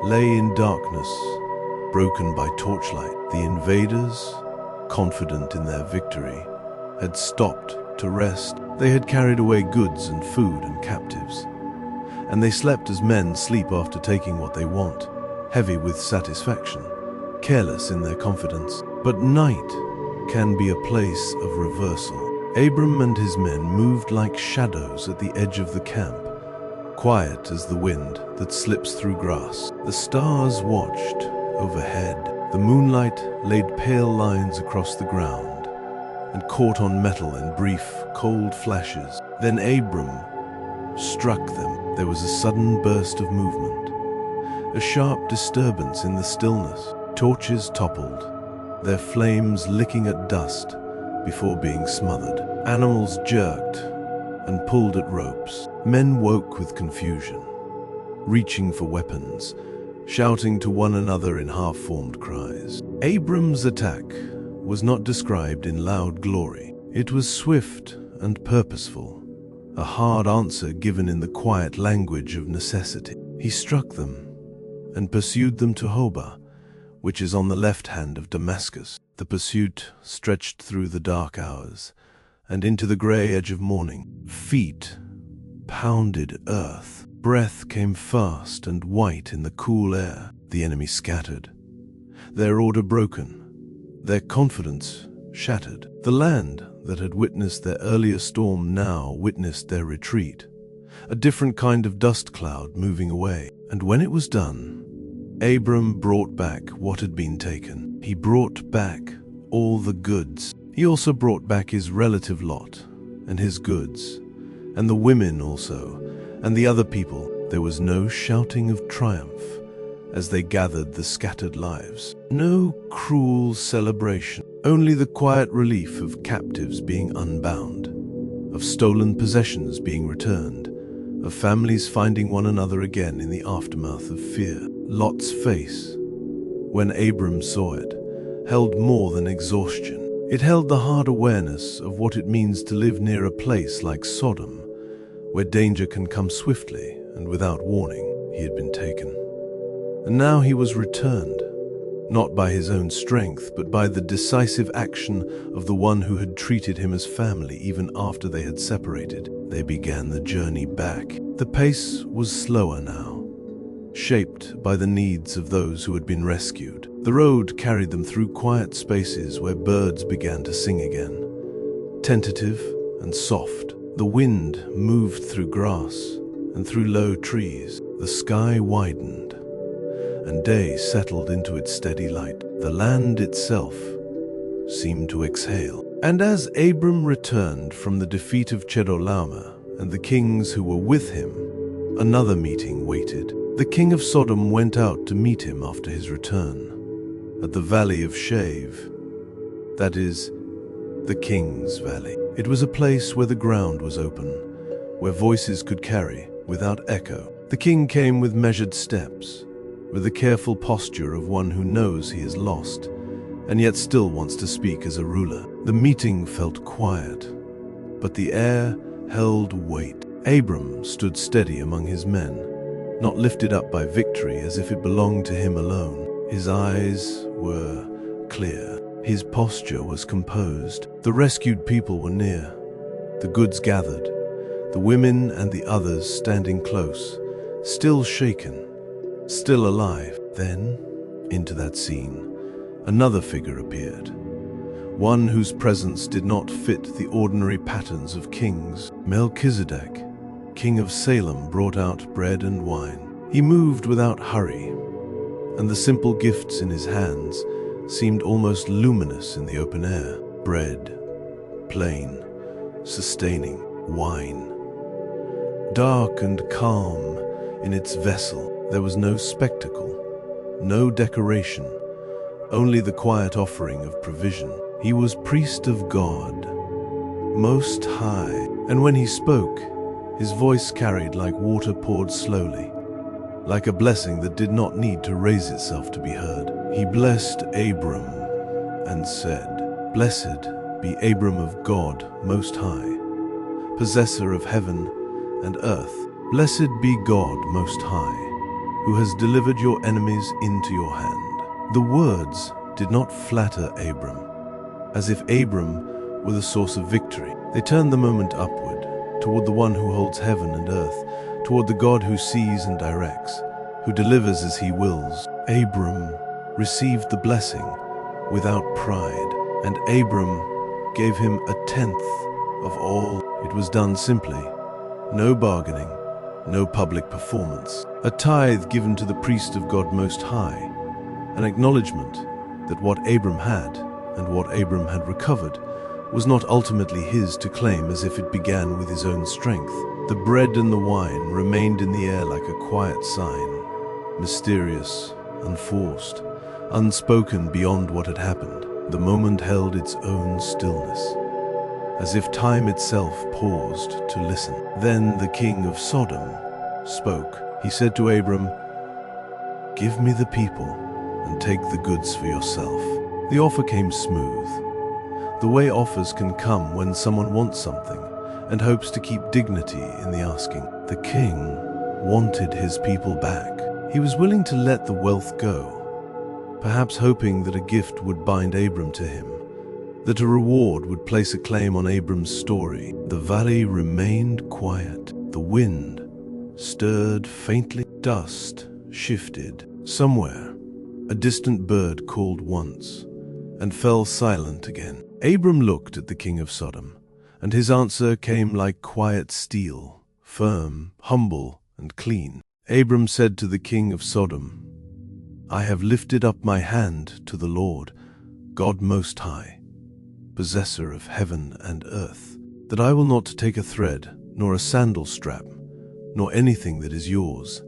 lay in darkness, broken by torchlight. The invaders, confident in their victory, had stopped to rest. They had carried away goods and food and captives, and they slept as men sleep after taking what they want, heavy with satisfaction, careless in their confidence. But night can be a place of reversal. Abram and his men moved like shadows at the edge of the camp, quiet as the wind that slips through grass. The stars watched overhead. The moonlight laid pale lines across the ground and caught on metal in brief, cold flashes. Then Abram struck them. There was a sudden burst of movement, a sharp disturbance in the stillness. Torches toppled, their flames licking at dust before being smothered. Animals jerked and pulled at ropes. Men woke with confusion, reaching for weapons, shouting to one another in half-formed cries. Abram's attack was not described in loud glory. It was swift and purposeful, a hard answer given in the quiet language of necessity. He struck them and pursued them to Hobah, which is on the left hand of Damascus. The pursuit stretched through the dark hours and into the gray edge of morning. Feet pounded earth. Breath came fast and white in the cool air. The enemy scattered, their order broken, their confidence shattered. The land that had witnessed their earlier storm now witnessed their retreat, a different kind of dust cloud moving away. And when it was done, Abram brought back what had been taken. He brought back all the goods. He also brought back his relative Lot and his goods, and the women also, and the other people. There was no shouting of triumph as they gathered the scattered lives. No cruel celebration, only the quiet relief of captives being unbound, of stolen possessions being returned, of families finding one another again in the aftermath of fear. Lot's face, when Abram saw it, held more than exhaustion. It held the hard awareness of what it means to live near a place like Sodom, where danger can come swiftly and without warning. He had been taken. And now he was returned, not by his own strength, but by the decisive action of the one who had treated him as family even after they had separated. They began the journey back. The pace was slower now, shaped by the needs of those who had been rescued. The road carried them through quiet spaces where birds began to sing again, tentative and soft. The wind moved through grass and through low trees. The sky widened, and day settled into its steady light. The land itself seemed to exhale. And as Abram returned from the defeat of Chedorlaomer and the kings who were with him, another meeting waited. The king of Sodom went out to meet him after his return, at the Valley of Shave, that is, the King's Valley. It was a place where the ground was open, where voices could carry without echo. The king came with measured steps, with the careful posture of one who knows he is lost, and yet still wants to speak as a ruler. The meeting felt quiet, but the air held weight. Abram stood steady among his men, not lifted up by victory as if it belonged to him alone. His eyes were clear. His posture was composed. The rescued people were near, the goods gathered, the women and the others standing close, still shaken, still alive. Then, into that scene, another figure appeared, one whose presence did not fit the ordinary patterns of kings. Melchizedek, king of Salem, brought out bread and wine. He moved without hurry, and the simple gifts in his hands seemed almost luminous in the open air. Bread, plain, sustaining. Wine, dark and calm in its vessel. There was no spectacle, no decoration, only the quiet offering of provision. He was priest of God, Most High, and when he spoke, his voice carried like water poured slowly, like a blessing that did not need to raise itself to be heard. He blessed Abram and said, "Blessed be Abram of God Most High, possessor of heaven and earth. Blessed be God Most High, who has delivered your enemies into your hand." The words did not flatter Abram, as if Abram were the source of victory. They turned the moment upward, toward the one who holds heaven and earth, toward the God who sees and directs, who delivers as he wills. Abram received the blessing without pride, and Abram gave him 1/10 of all. It was done simply, no bargaining, no public performance. A tithe given to the priest of God Most High, an acknowledgement that what Abram had and what Abram had recovered was not ultimately his to claim as if it began with his own strength. The bread and the wine remained in the air like a quiet sign, mysterious, unforced, unspoken beyond what had happened. The moment held its own stillness, as if time itself paused to listen. Then the king of Sodom spoke. He said to Abram, "Give me the people and take the goods for yourself." The offer came smooth, the way offers can come when someone wants something and hopes to keep dignity in the asking. The king wanted his people back. He was willing to let the wealth go, perhaps hoping that a gift would bind Abram to him, that a reward would place a claim on Abram's story. The valley remained quiet. The wind stirred faintly. Dust shifted. Somewhere, a distant bird called once and fell silent again. Abram looked at the king of Sodom, and his answer came like quiet steel, firm, humble, and clean. Abram said to the king of Sodom, "I have lifted up my hand to the Lord, God Most High, possessor of heaven and earth, that I will not take a thread, nor a sandal strap, nor anything that is yours,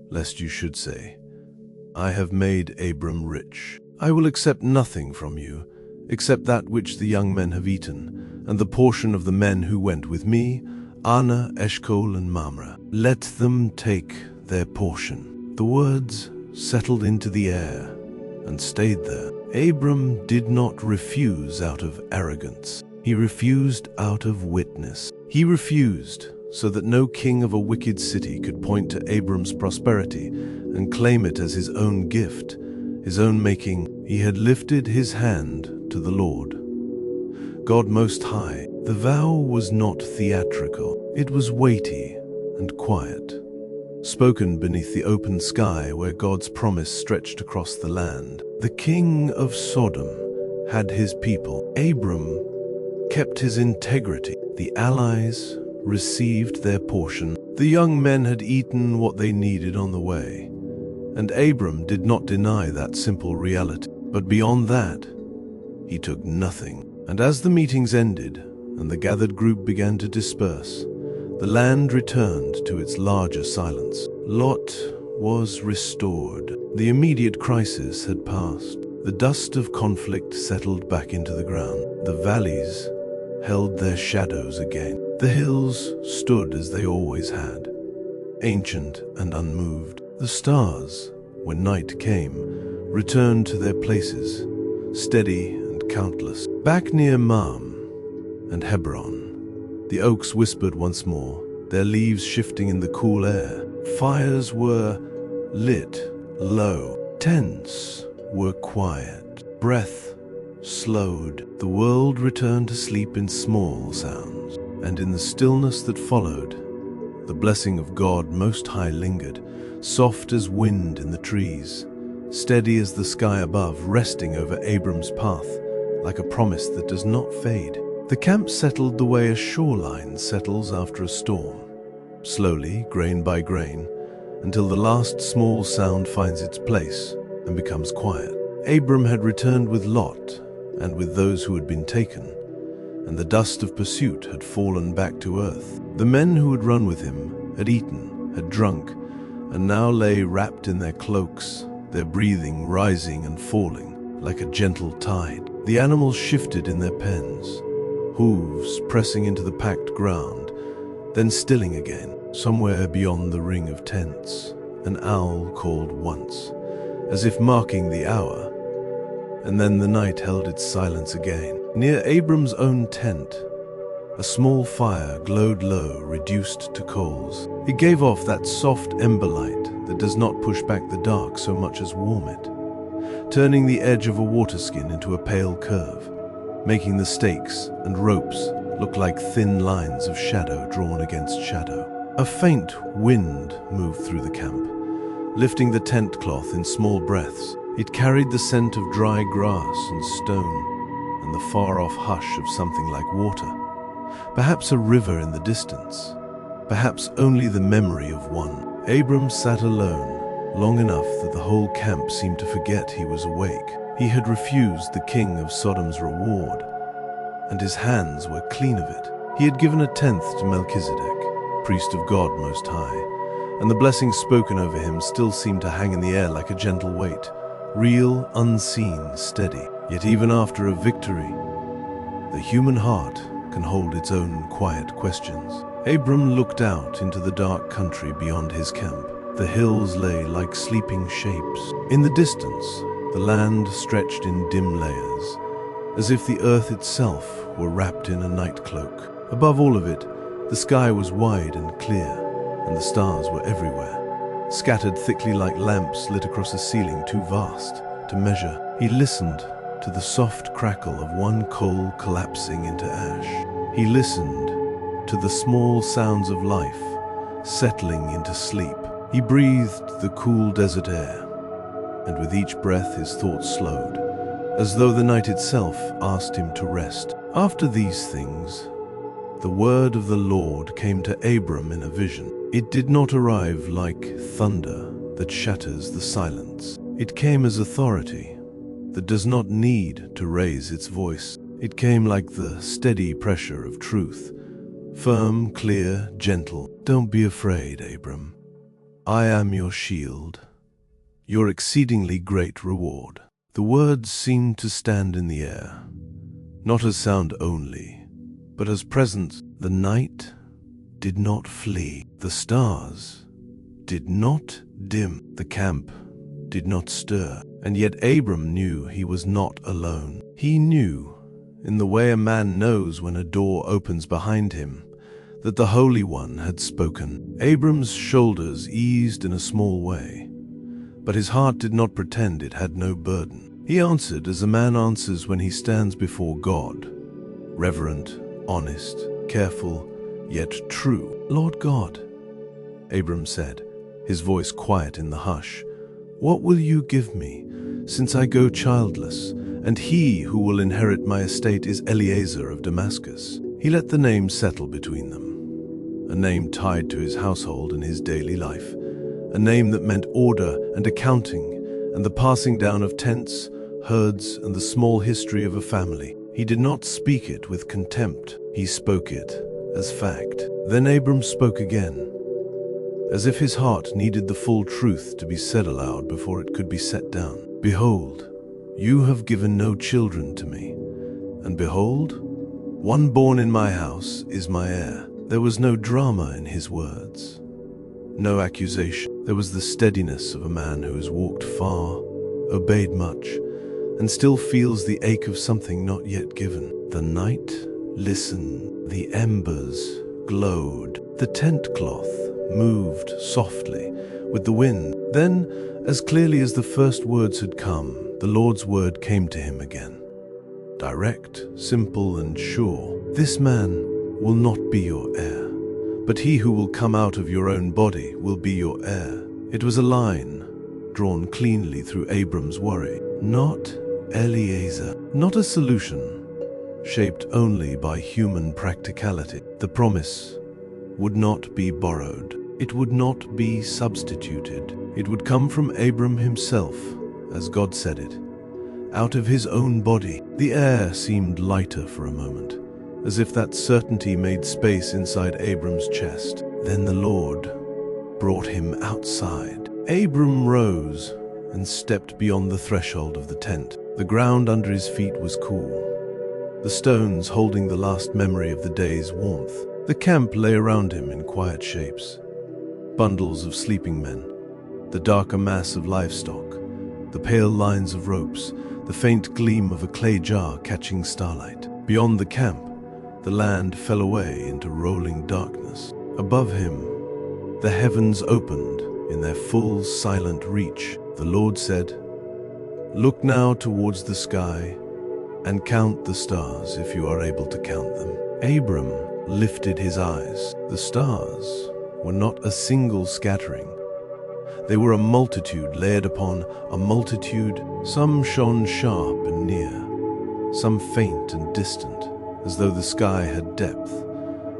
lest you should say, 'I have made Abram rich.' I will accept nothing from you, except that which the young men have eaten, and the portion of the men who went with me, Anna, Eshcol, and Mamre. Let them take their portion." The words settled into the air and stayed there. Abram did not refuse out of arrogance. He refused out of witness. He refused so that no king of a wicked city could point to Abram's prosperity and claim it as his own gift, his own making. He had lifted his hand to the Lord, God Most High. The vow was not theatrical. It was weighty and quiet, spoken beneath the open sky where God's promise stretched across the land. The king of Sodom had his people. Abram kept his integrity. The allies received their portion. The young men had eaten what they needed on the way, and Abram did not deny that simple reality. But beyond that, he took nothing. And as the meetings ended and the gathered group began to disperse, the land returned to its larger silence. Lot was restored. The immediate crisis had passed. The dust of conflict settled back into the ground. The valleys held their shadows again. The hills stood as they always had, ancient and unmoved. The stars, when night came, returned to their places, steady and countless. Back near Mam and Hebron, the oaks whispered once more, their leaves shifting in the cool air. Fires were lit low. Tents were quiet. Breath slowed. The world returned to sleep in small sounds. And in the stillness that followed, the blessing of God Most High lingered, soft as wind in the trees, steady as the sky above, resting over Abram's path, like a promise that does not fade. The camp settled the way a shoreline settles after a storm, slowly, grain by grain, until the last small sound finds its place and becomes quiet. Abram had returned with Lot and with those who had been taken, and the dust of pursuit had fallen back to earth. The men who had run with him had eaten, had drunk, and now lay wrapped in their cloaks, their breathing rising and falling like a gentle tide. The animals shifted in their pens, hooves pressing into the packed ground, then stilling again. Somewhere beyond the ring of tents, an owl called once, as if marking the hour, and then the night held its silence again. Near Abram's own tent, a small fire glowed low, reduced to coals. It gave off that soft ember light that does not push back the dark so much as warm it, turning the edge of a waterskin into a pale curve, making the stakes and ropes look like thin lines of shadow drawn against shadow. A faint wind moved through the camp, lifting the tent cloth in small breaths. It carried the scent of dry grass and stone, and the far-off hush of something like water. Perhaps a river in the distance, perhaps only the memory of one. Abram sat alone, long enough that the whole camp seemed to forget he was awake. He had refused the king of Sodom's reward, and his hands were clean of it. He had given a tenth to Melchizedek, priest of God Most High, and the blessings spoken over him still seemed to hang in the air like a gentle weight, real, unseen, steady. Yet even after a victory, the human heart can hold its own quiet questions. Abram looked out into the dark country beyond his camp. The hills lay like sleeping shapes. In the distance, the land stretched in dim layers, as if the earth itself were wrapped in a night cloak. Above all of it, the sky was wide and clear, and the stars were everywhere, scattered thickly like lamps lit across a ceiling too vast to measure. He listened to the soft crackle of one coal collapsing into ash. He listened to the small sounds of life settling into sleep. He breathed the cool desert air, and with each breath his thoughts slowed, as though the night itself asked him to rest. After these things, the word of the Lord came to Abram in a vision. It did not arrive like thunder that shatters the silence. It came as authority that does not need to raise its voice. It came like the steady pressure of truth, firm, clear, gentle. Don't be afraid, Abram. I am your shield, your exceedingly great reward. The words seemed to stand in the air, not as sound only, but as presence. The night did not flee. The stars did not dim. The camp did not stir. And yet Abram knew he was not alone. He knew, in the way a man knows when a door opens behind him, that the Holy One had spoken. Abram's shoulders eased in a small way, but his heart did not pretend it had no burden. He answered as a man answers when he stands before God, reverent, honest, careful, yet true. Lord God, Abram said, his voice quiet in the hush, what will you give me, since I go childless, and he who will inherit my estate is Eliezer of Damascus? He let the name settle between them, a name tied to his household and his daily life, a name that meant order and accounting and the passing down of tents, herds, and the small history of a family. He did not speak it with contempt. He spoke it as fact. Then Abram spoke again, as if his heart needed the full truth to be said aloud before it could be set down. Behold, you have given no children to me, and behold, one born in my house is my heir. There was no drama in his words, no accusation. There was the steadiness of a man who has walked far, obeyed much, and still feels the ache of something not yet given. The night listened, the embers glowed, the tent cloth moved softly with the wind. Then, as clearly as the first words had come, the Lord's word came to him again. Direct, simple, and sure. This man will not be your heir, but he who will come out of your own body will be your heir. It was a line drawn cleanly through Abram's worry. Not Eliezer, not a solution shaped only by human practicality. The promise would not be borrowed. It would not be substituted. It would come from Abram himself, as God said it, out of his own body. The air seemed lighter for a moment, as if that certainty made space inside Abram's chest. Then the Lord brought him outside. Abram rose and stepped beyond the threshold of the tent. The ground under his feet was cool, the stones holding the last memory of the day's warmth. The camp lay around him in quiet shapes, bundles of sleeping men, the darker mass of livestock, the pale lines of ropes, the faint gleam of a clay jar catching starlight. Beyond the camp, the land fell away into rolling darkness. Above him, the heavens opened in their full silent reach. The Lord said, "Look now towards the sky and count the stars if you are able to count them." Abram lifted his eyes. The stars were not a single scattering. They were a multitude layered upon a multitude. Some shone sharp and near, some faint and distant, as though the sky had depth,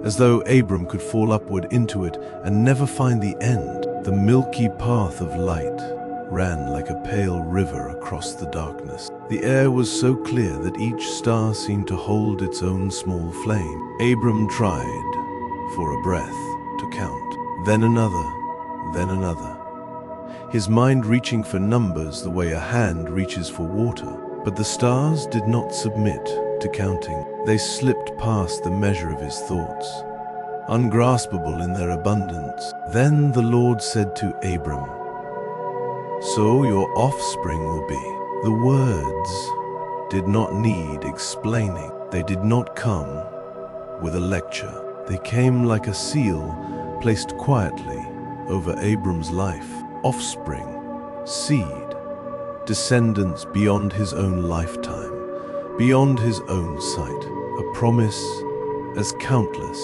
as though Abram could fall upward into it and never find the end. The milky path of light ran like a pale river across the darkness. The air was so clear that each star seemed to hold its own small flame. Abram tried, for a breath, to count, then another, then another, his mind reaching for numbers the way a hand reaches for water. But the stars did not submit to counting. They slipped past the measure of his thoughts, ungraspable in their abundance. Then the Lord said to Abram, "So your offspring will be." The words did not need explaining. They did not come with a lecture. They came like a seal placed quietly over Abram's life. Offspring, seed, descendants beyond his own lifetime, beyond his own sight. A promise as countless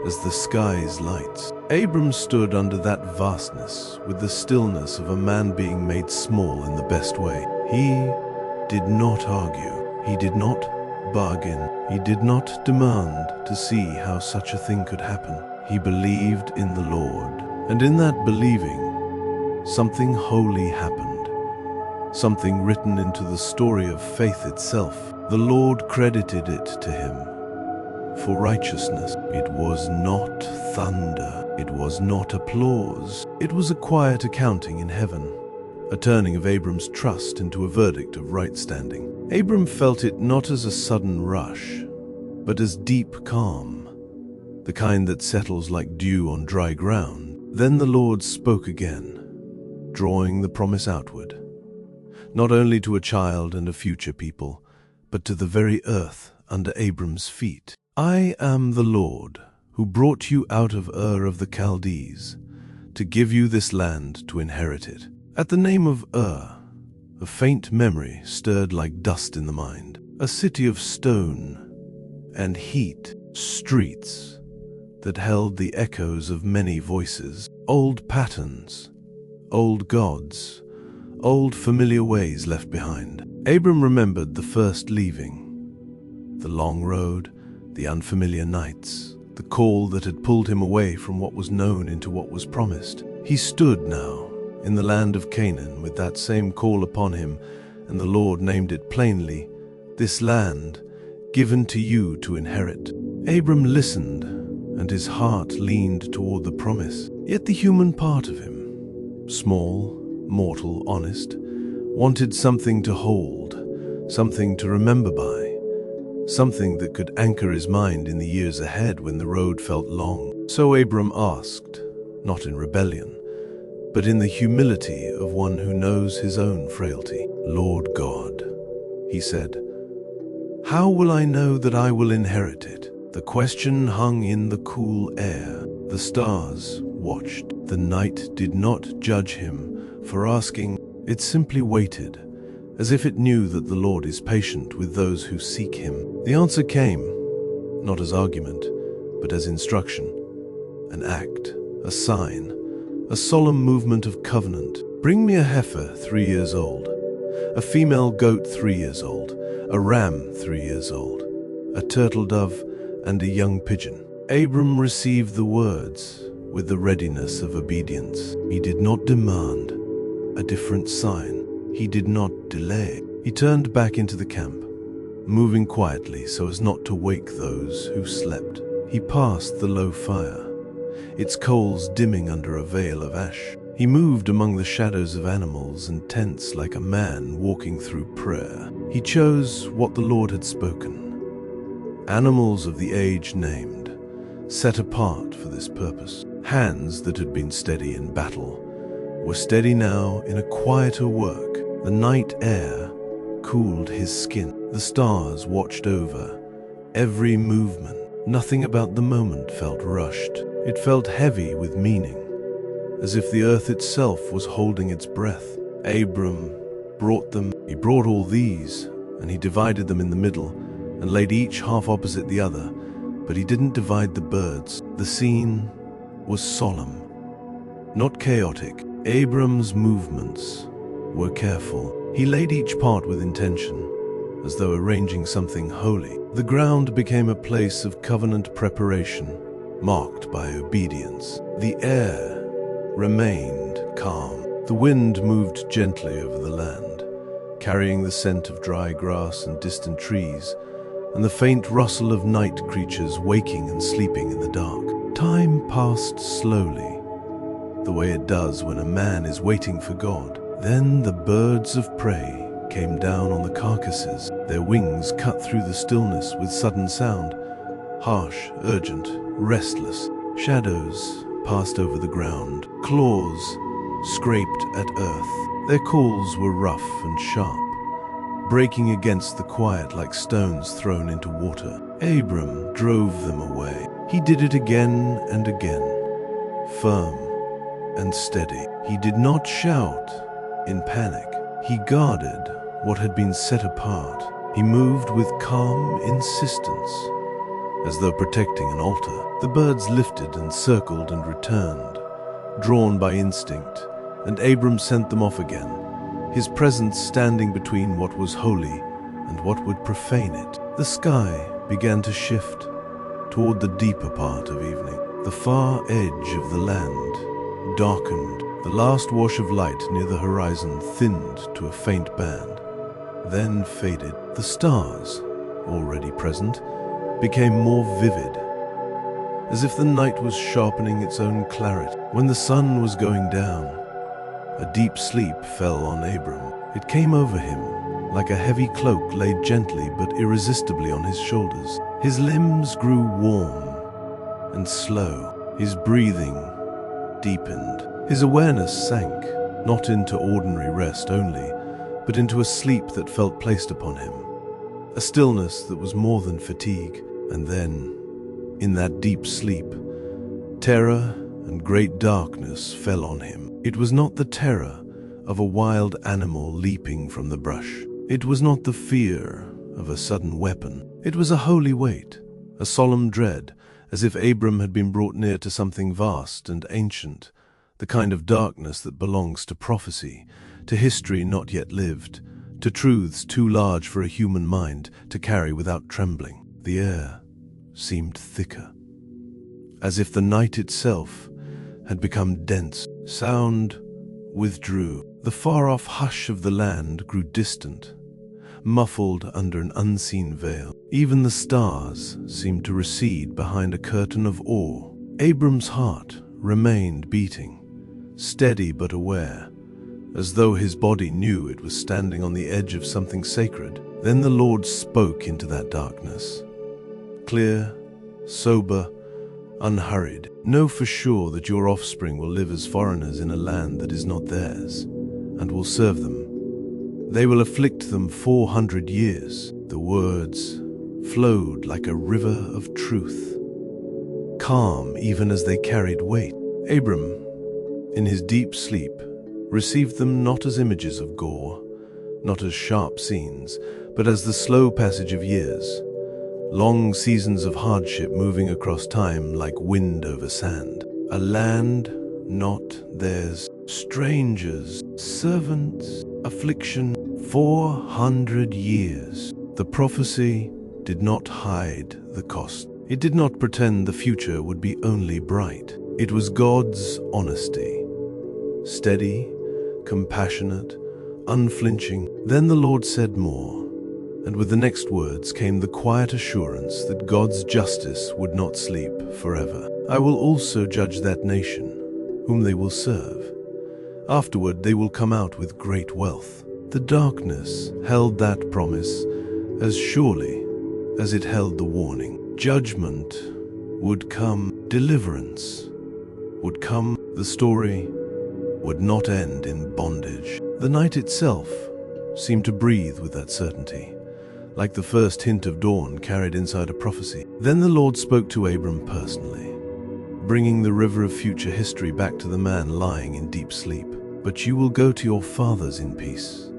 as the sky's lights. Abram stood under that vastness with the stillness of a man being made small in the best way. He did not argue. He did not bargain. He did not demand to see how such a thing could happen. He believed in the Lord. And in that believing, something holy happened. Something written into the story of faith itself. The Lord credited it to him for righteousness. It was not thunder. It was not applause. It was a quiet accounting in heaven, a turning of Abram's trust into a verdict of right standing. Abram felt it not as a sudden rush, but as deep calm, the kind that settles like dew on dry ground. Then the Lord spoke again, drawing the promise outward, not only to a child and a future people, but to the very earth under Abram's feet. I am the Lord, who brought you out of Ur of the Chaldees, to give you this land to inherit it. At the name of Ur, a faint memory stirred like dust in the mind. A city of stone and heat, streets that held the echoes of many voices, old patterns, old gods, old familiar ways left behind. Abram remembered the first leaving, the long road, the unfamiliar nights, the call that had pulled him away from what was known into what was promised. He stood now in the land of Canaan with that same call upon him, and the Lord named it plainly, "This land, given to you to inherit." Abram listened, and his heart leaned toward the promise. Yet the human part of him, small, mortal, honest, wanted something to hold, something to remember by, something that could anchor his mind in the years ahead when the road felt long. So Abram asked, not in rebellion, but in the humility of one who knows his own frailty. "Lord God," he said, "how will I know that I will inherit it?" The question hung in the cool air. The stars watched. The night did not judge him for asking. It simply waited, as if it knew that the Lord is patient with those who seek him. The answer came, not as argument, but as instruction, an act, a sign, a solemn movement of covenant. "Bring me a heifer 3 years old, a female goat 3 years old, a ram 3 years old, a turtle dove, and a young pigeon." Abram received the words with the readiness of obedience. He did not demand a different sign. He did not delay. He turned back into the camp, moving quietly so as not to wake those who slept. He passed the low fire, its coals dimming under a veil of ash. He moved among the shadows of animals and tents like a man walking through prayer. He chose what the Lord had spoken. Animals of the age named, set apart for this purpose. Hands that had been steady in battle were steady now in a quieter work. The night air cooled his skin. The stars watched over every movement. Nothing about the moment felt rushed. It felt heavy with meaning, as if the earth itself was holding its breath. Abram brought them. He brought all these, and he divided them in the middle, and laid each half opposite the other, but he didn't divide the birds. The scene was solemn, not chaotic. Abram's movements were careful. He laid each part with intention, as though arranging something holy. The ground became a place of covenant preparation, marked by obedience. The air remained calm. The wind moved gently over the land, carrying the scent of dry grass and distant trees, and the faint rustle of night creatures waking and sleeping in the dark. Time passed slowly, the way it does when a man is waiting for God. Then the birds of prey came down on the carcasses. Their wings cut through the stillness with sudden sound. Harsh, urgent, restless. Shadows passed over the ground. Claws scraped at earth. Their calls were rough and sharp, breaking against the quiet like stones thrown into water. Abram drove them away. He did it again and again, firm and steady. He did not shout in panic. He guarded what had been set apart. He moved with calm insistence, as though protecting an altar. The birds lifted and circled and returned, drawn by instinct, and Abram sent them off again, his presence standing between what was holy and what would profane it. The sky began to shift toward the deeper part of evening. The far edge of the land darkened. The last wash of light near the horizon thinned to a faint band, then faded. The stars, already present, became more vivid, as if the night was sharpening its own clarity. When the sun was going down, a deep sleep fell on Abram. It came over him like a heavy cloak laid gently but irresistibly on his shoulders. His limbs grew warm and slow. His breathing deepened. His awareness sank, not into ordinary rest only, but into a sleep that felt placed upon him. A stillness that was more than fatigue. And then, in that deep sleep, terror and great darkness fell on him. It was not the terror of a wild animal leaping from the brush. It was not the fear of a sudden weapon. It was a holy weight, a solemn dread, as if Abram had been brought near to something vast and ancient, the kind of darkness that belongs to prophecy, to history not yet lived, to truths too large for a human mind to carry without trembling. The air seemed thicker, as if the night itself had become dense. Sound withdrew. The far-off hush of the land grew distant, muffled under an unseen veil. Even the stars seemed to recede behind a curtain of awe. Abram's heart remained beating, steady but aware, as though his body knew it was standing on the edge of something sacred. Then the Lord spoke into that darkness. Clear, sober, unhurried. Know for sure that your offspring will live as foreigners in a land that is not theirs, and will serve them. They will afflict them 400 years. The words flowed like a river of truth, calm even as they carried weight. Abram, in his deep sleep, received them not as images of gore, not as sharp scenes, but as the slow passage of years, long seasons of hardship moving across time like wind over sand. A land not theirs, strangers, servants, affliction, 400 years. The prophecy did not hide the cost. It did not pretend the future would be only bright. It was God's honesty, steady, compassionate, unflinching. Then the Lord said more, and with the next words came the quiet assurance that God's justice would not sleep forever. I will also judge that nation, whom they will serve. Afterward they will come out with great wealth. The darkness held that promise as surely as it held the warning. Judgment would come, deliverance would come. The story would not end in bondage. The night itself seemed to breathe with that certainty, like the first hint of dawn carried inside a prophecy. Then the Lord spoke to Abram personally, bringing the river of future history back to the man lying in deep sleep. But you will go to your fathers in peace.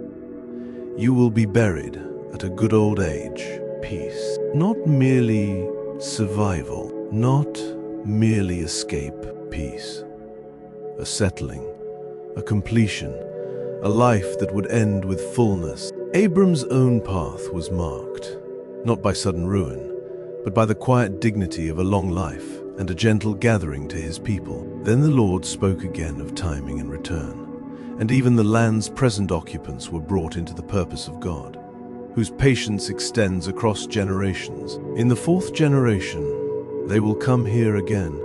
You will be buried at a good old age. Peace. Not merely survival, not merely escape. Peace. A settling, a completion, a life that would end with fullness. Abram's own path was marked, not by sudden ruin, but by the quiet dignity of a long life and a gentle gathering to his people. Then the Lord spoke again of timing and return, and even the land's present occupants were brought into the purpose of God, whose patience extends across generations. In the 4th generation, they will come here again,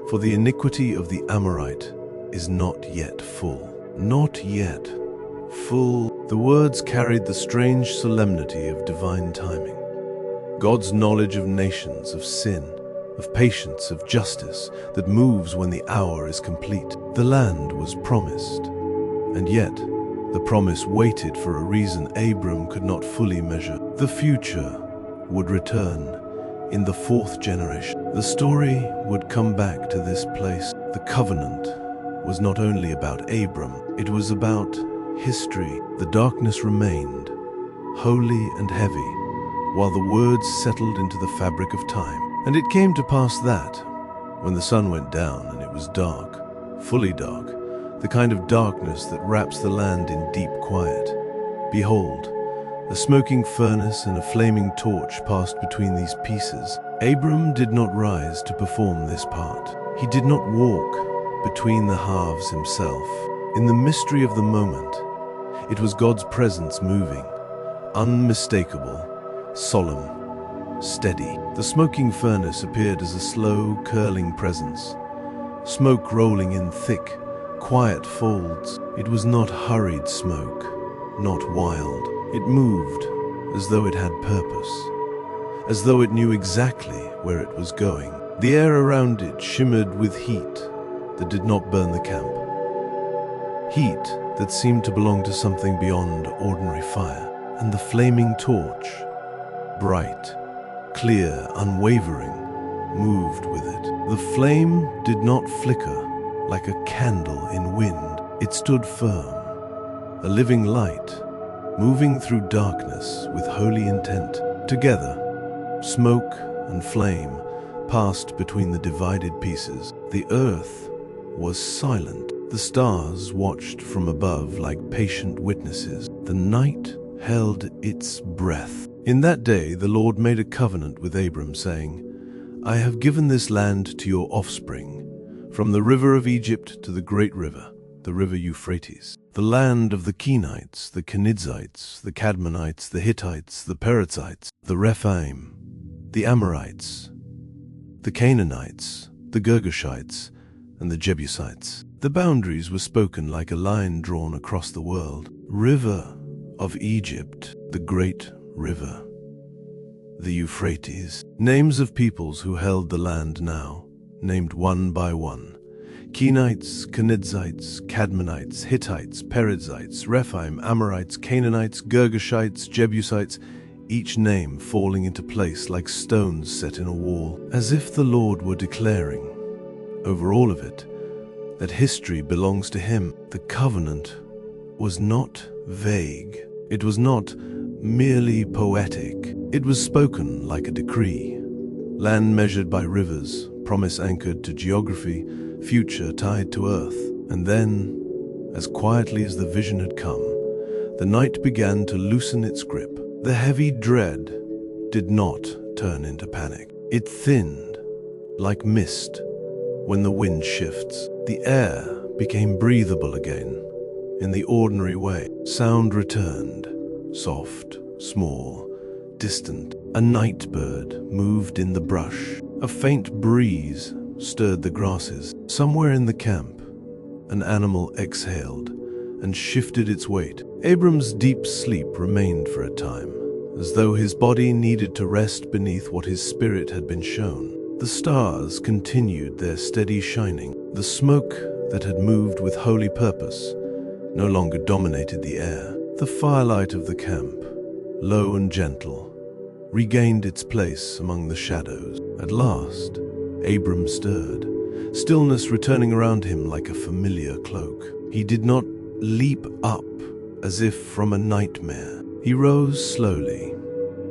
for the iniquity of the Amorite is not yet full. Not yet full. The words carried the strange solemnity of divine timing. God's knowledge of nations, of sin, of patience, of justice that moves when the hour is complete. The land was promised, and yet the promise waited for a reason Abram could not fully measure. The future would return in the 4th generation. The story would come back to this place. The covenant was not only about Abram, it was about history. The darkness remained, holy and heavy, while the words settled into the fabric of time. And it came to pass that, when the sun went down and it was dark, fully dark, the kind of darkness that wraps the land in deep quiet. Behold, a smoking furnace and a flaming torch passed between these pieces. Abram did not rise to perform this part. He did not walk between the halves himself. In the mystery of the moment, it was God's presence moving, unmistakable, solemn, steady. The smoking furnace appeared as a slow, curling presence, smoke rolling in thick, quiet folds. It was not hurried smoke, not wild. It moved as though it had purpose, as though it knew exactly where it was going. The air around it shimmered with heat that did not burn the camp. Heat that seemed to belong to something beyond ordinary fire. And the flaming torch, bright, clear, unwavering, moved with it. The flame did not flicker like a candle in wind. It stood firm, a living light, moving through darkness with holy intent. Together, smoke and flame passed between the divided pieces. The earth was silent. The stars watched from above like patient witnesses. The night held its breath. In that day the Lord made a covenant with Abram, saying, I have given this land to your offspring, from the river of Egypt to the great river, the river Euphrates, the land of the Kenites, the Kenizzites, the Cadmonites, the Hittites, the Perizzites, the Rephaim, the Amorites, the Canaanites, the Girgashites, and the Jebusites. The boundaries were spoken like a line drawn across the world. River of Egypt, the great river, the Euphrates. Names of peoples who held the land now, named one by one. Kenites, Kenizzites, Cadmonites, Hittites, Perizzites, Rephaim, Amorites, Canaanites, Girgashites, Jebusites, each name falling into place like stones set in a wall, as if the Lord were declaring, over all of it, that history belongs to him. The covenant was not vague. It was not merely poetic. It was spoken like a decree. Land measured by rivers, promise anchored to geography, future tied to earth. And then, as quietly as the vision had come, the night began to loosen its grip. The heavy dread did not turn into panic. It thinned like mist when the wind shifts. The air became breathable again in the ordinary way. Sound returned, soft, small, distant. A night bird moved in the brush. A faint breeze stirred the grasses. Somewhere in the camp, an animal exhaled and shifted its weight. Abram's deep sleep remained for a time, as though his body needed to rest beneath what his spirit had been shown. The stars continued their steady shining. The smoke that had moved with holy purpose no longer dominated the air. The firelight of the camp, low and gentle, regained its place among the shadows. At last, Abram stirred, stillness returning around him like a familiar cloak. He did not leap up as if from a nightmare. He rose slowly,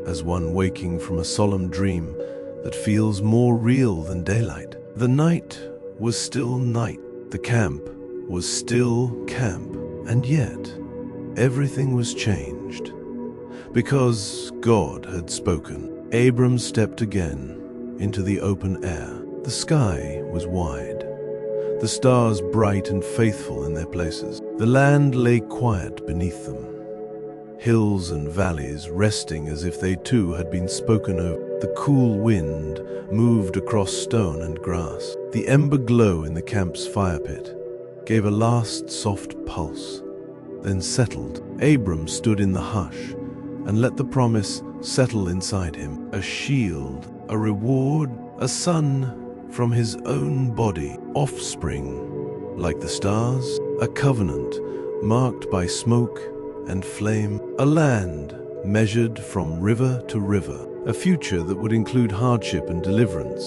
as one waking from a solemn dream that feels more real than daylight. The night was still night. The camp was still camp. And yet, everything was changed. Because God had spoken, Abram stepped again into the open air. The sky was wide, the stars bright and faithful in their places. The land lay quiet beneath them, hills and valleys resting as if they too had been spoken over. The cool wind moved across stone and grass. The ember glow in the camp's fire pit gave a last soft pulse, then settled. Abram stood in the hush and let the promise settle inside him. A shield, a reward, a son from his own body, offspring like the stars, a covenant marked by smoke and flame, a land measured from river to river, a future that would include hardship and deliverance,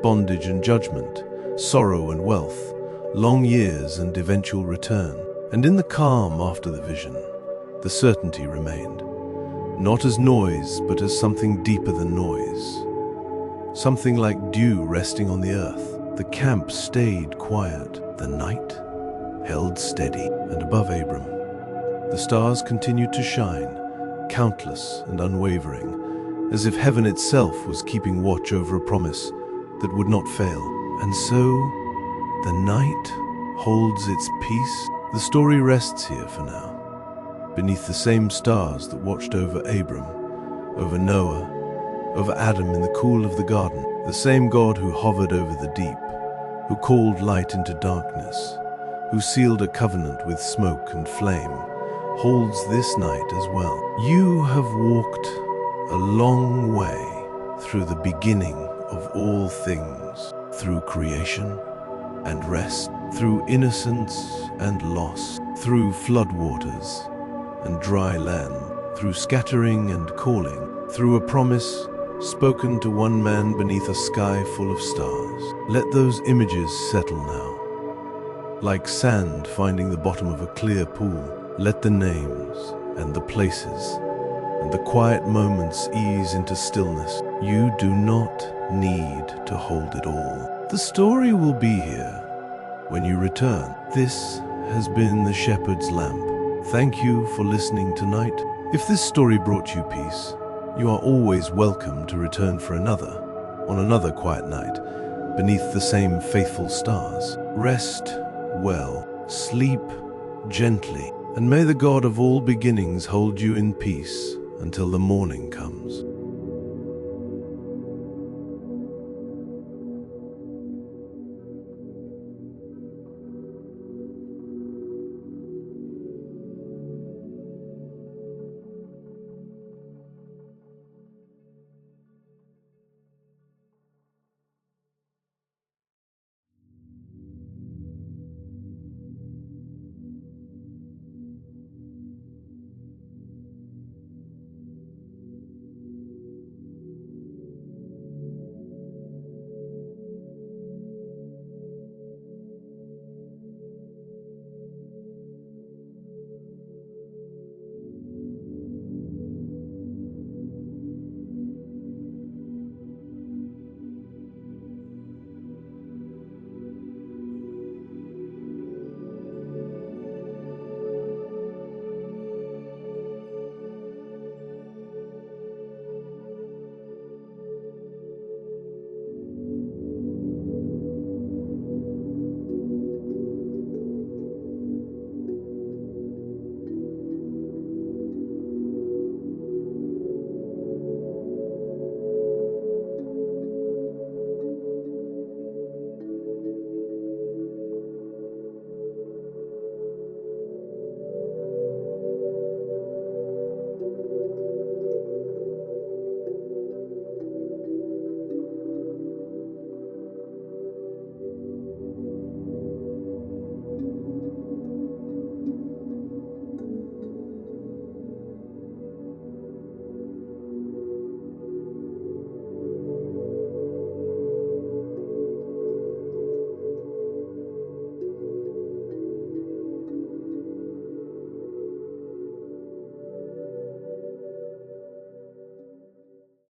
bondage and judgment, sorrow and wealth, long years and eventual return. And in the calm after the vision, the certainty remained, not as noise, but as something deeper than noise, something like dew resting on the earth. The camp stayed quiet. The night held steady, and above Abram, the stars continued to shine, countless and unwavering, as if heaven itself was keeping watch over a promise that would not fail. And so, the night holds its peace. The story rests here for now, beneath the same stars that watched over Abram, over Noah, over Adam in the cool of the garden. The same God who hovered over the deep, who called light into darkness, who sealed a covenant with smoke and flame, holds this night as well. You have walked a long way through the beginning of all things, through creation and rest, through innocence and loss, through floodwaters and dry land, through scattering and calling, through a promise spoken to one man beneath a sky full of stars. Let those images settle now, like sand finding the bottom of a clear pool. Let the names and the places and the quiet moments ease into stillness. You do not need to hold it all. The story will be here when you return. This has been the Shepherd's Lamp. Thank you for listening tonight. If this story brought you peace, you are always welcome to return for another, on another quiet night, beneath the same faithful stars. Rest well, sleep gently, and may the God of all beginnings hold you in peace until the morning comes.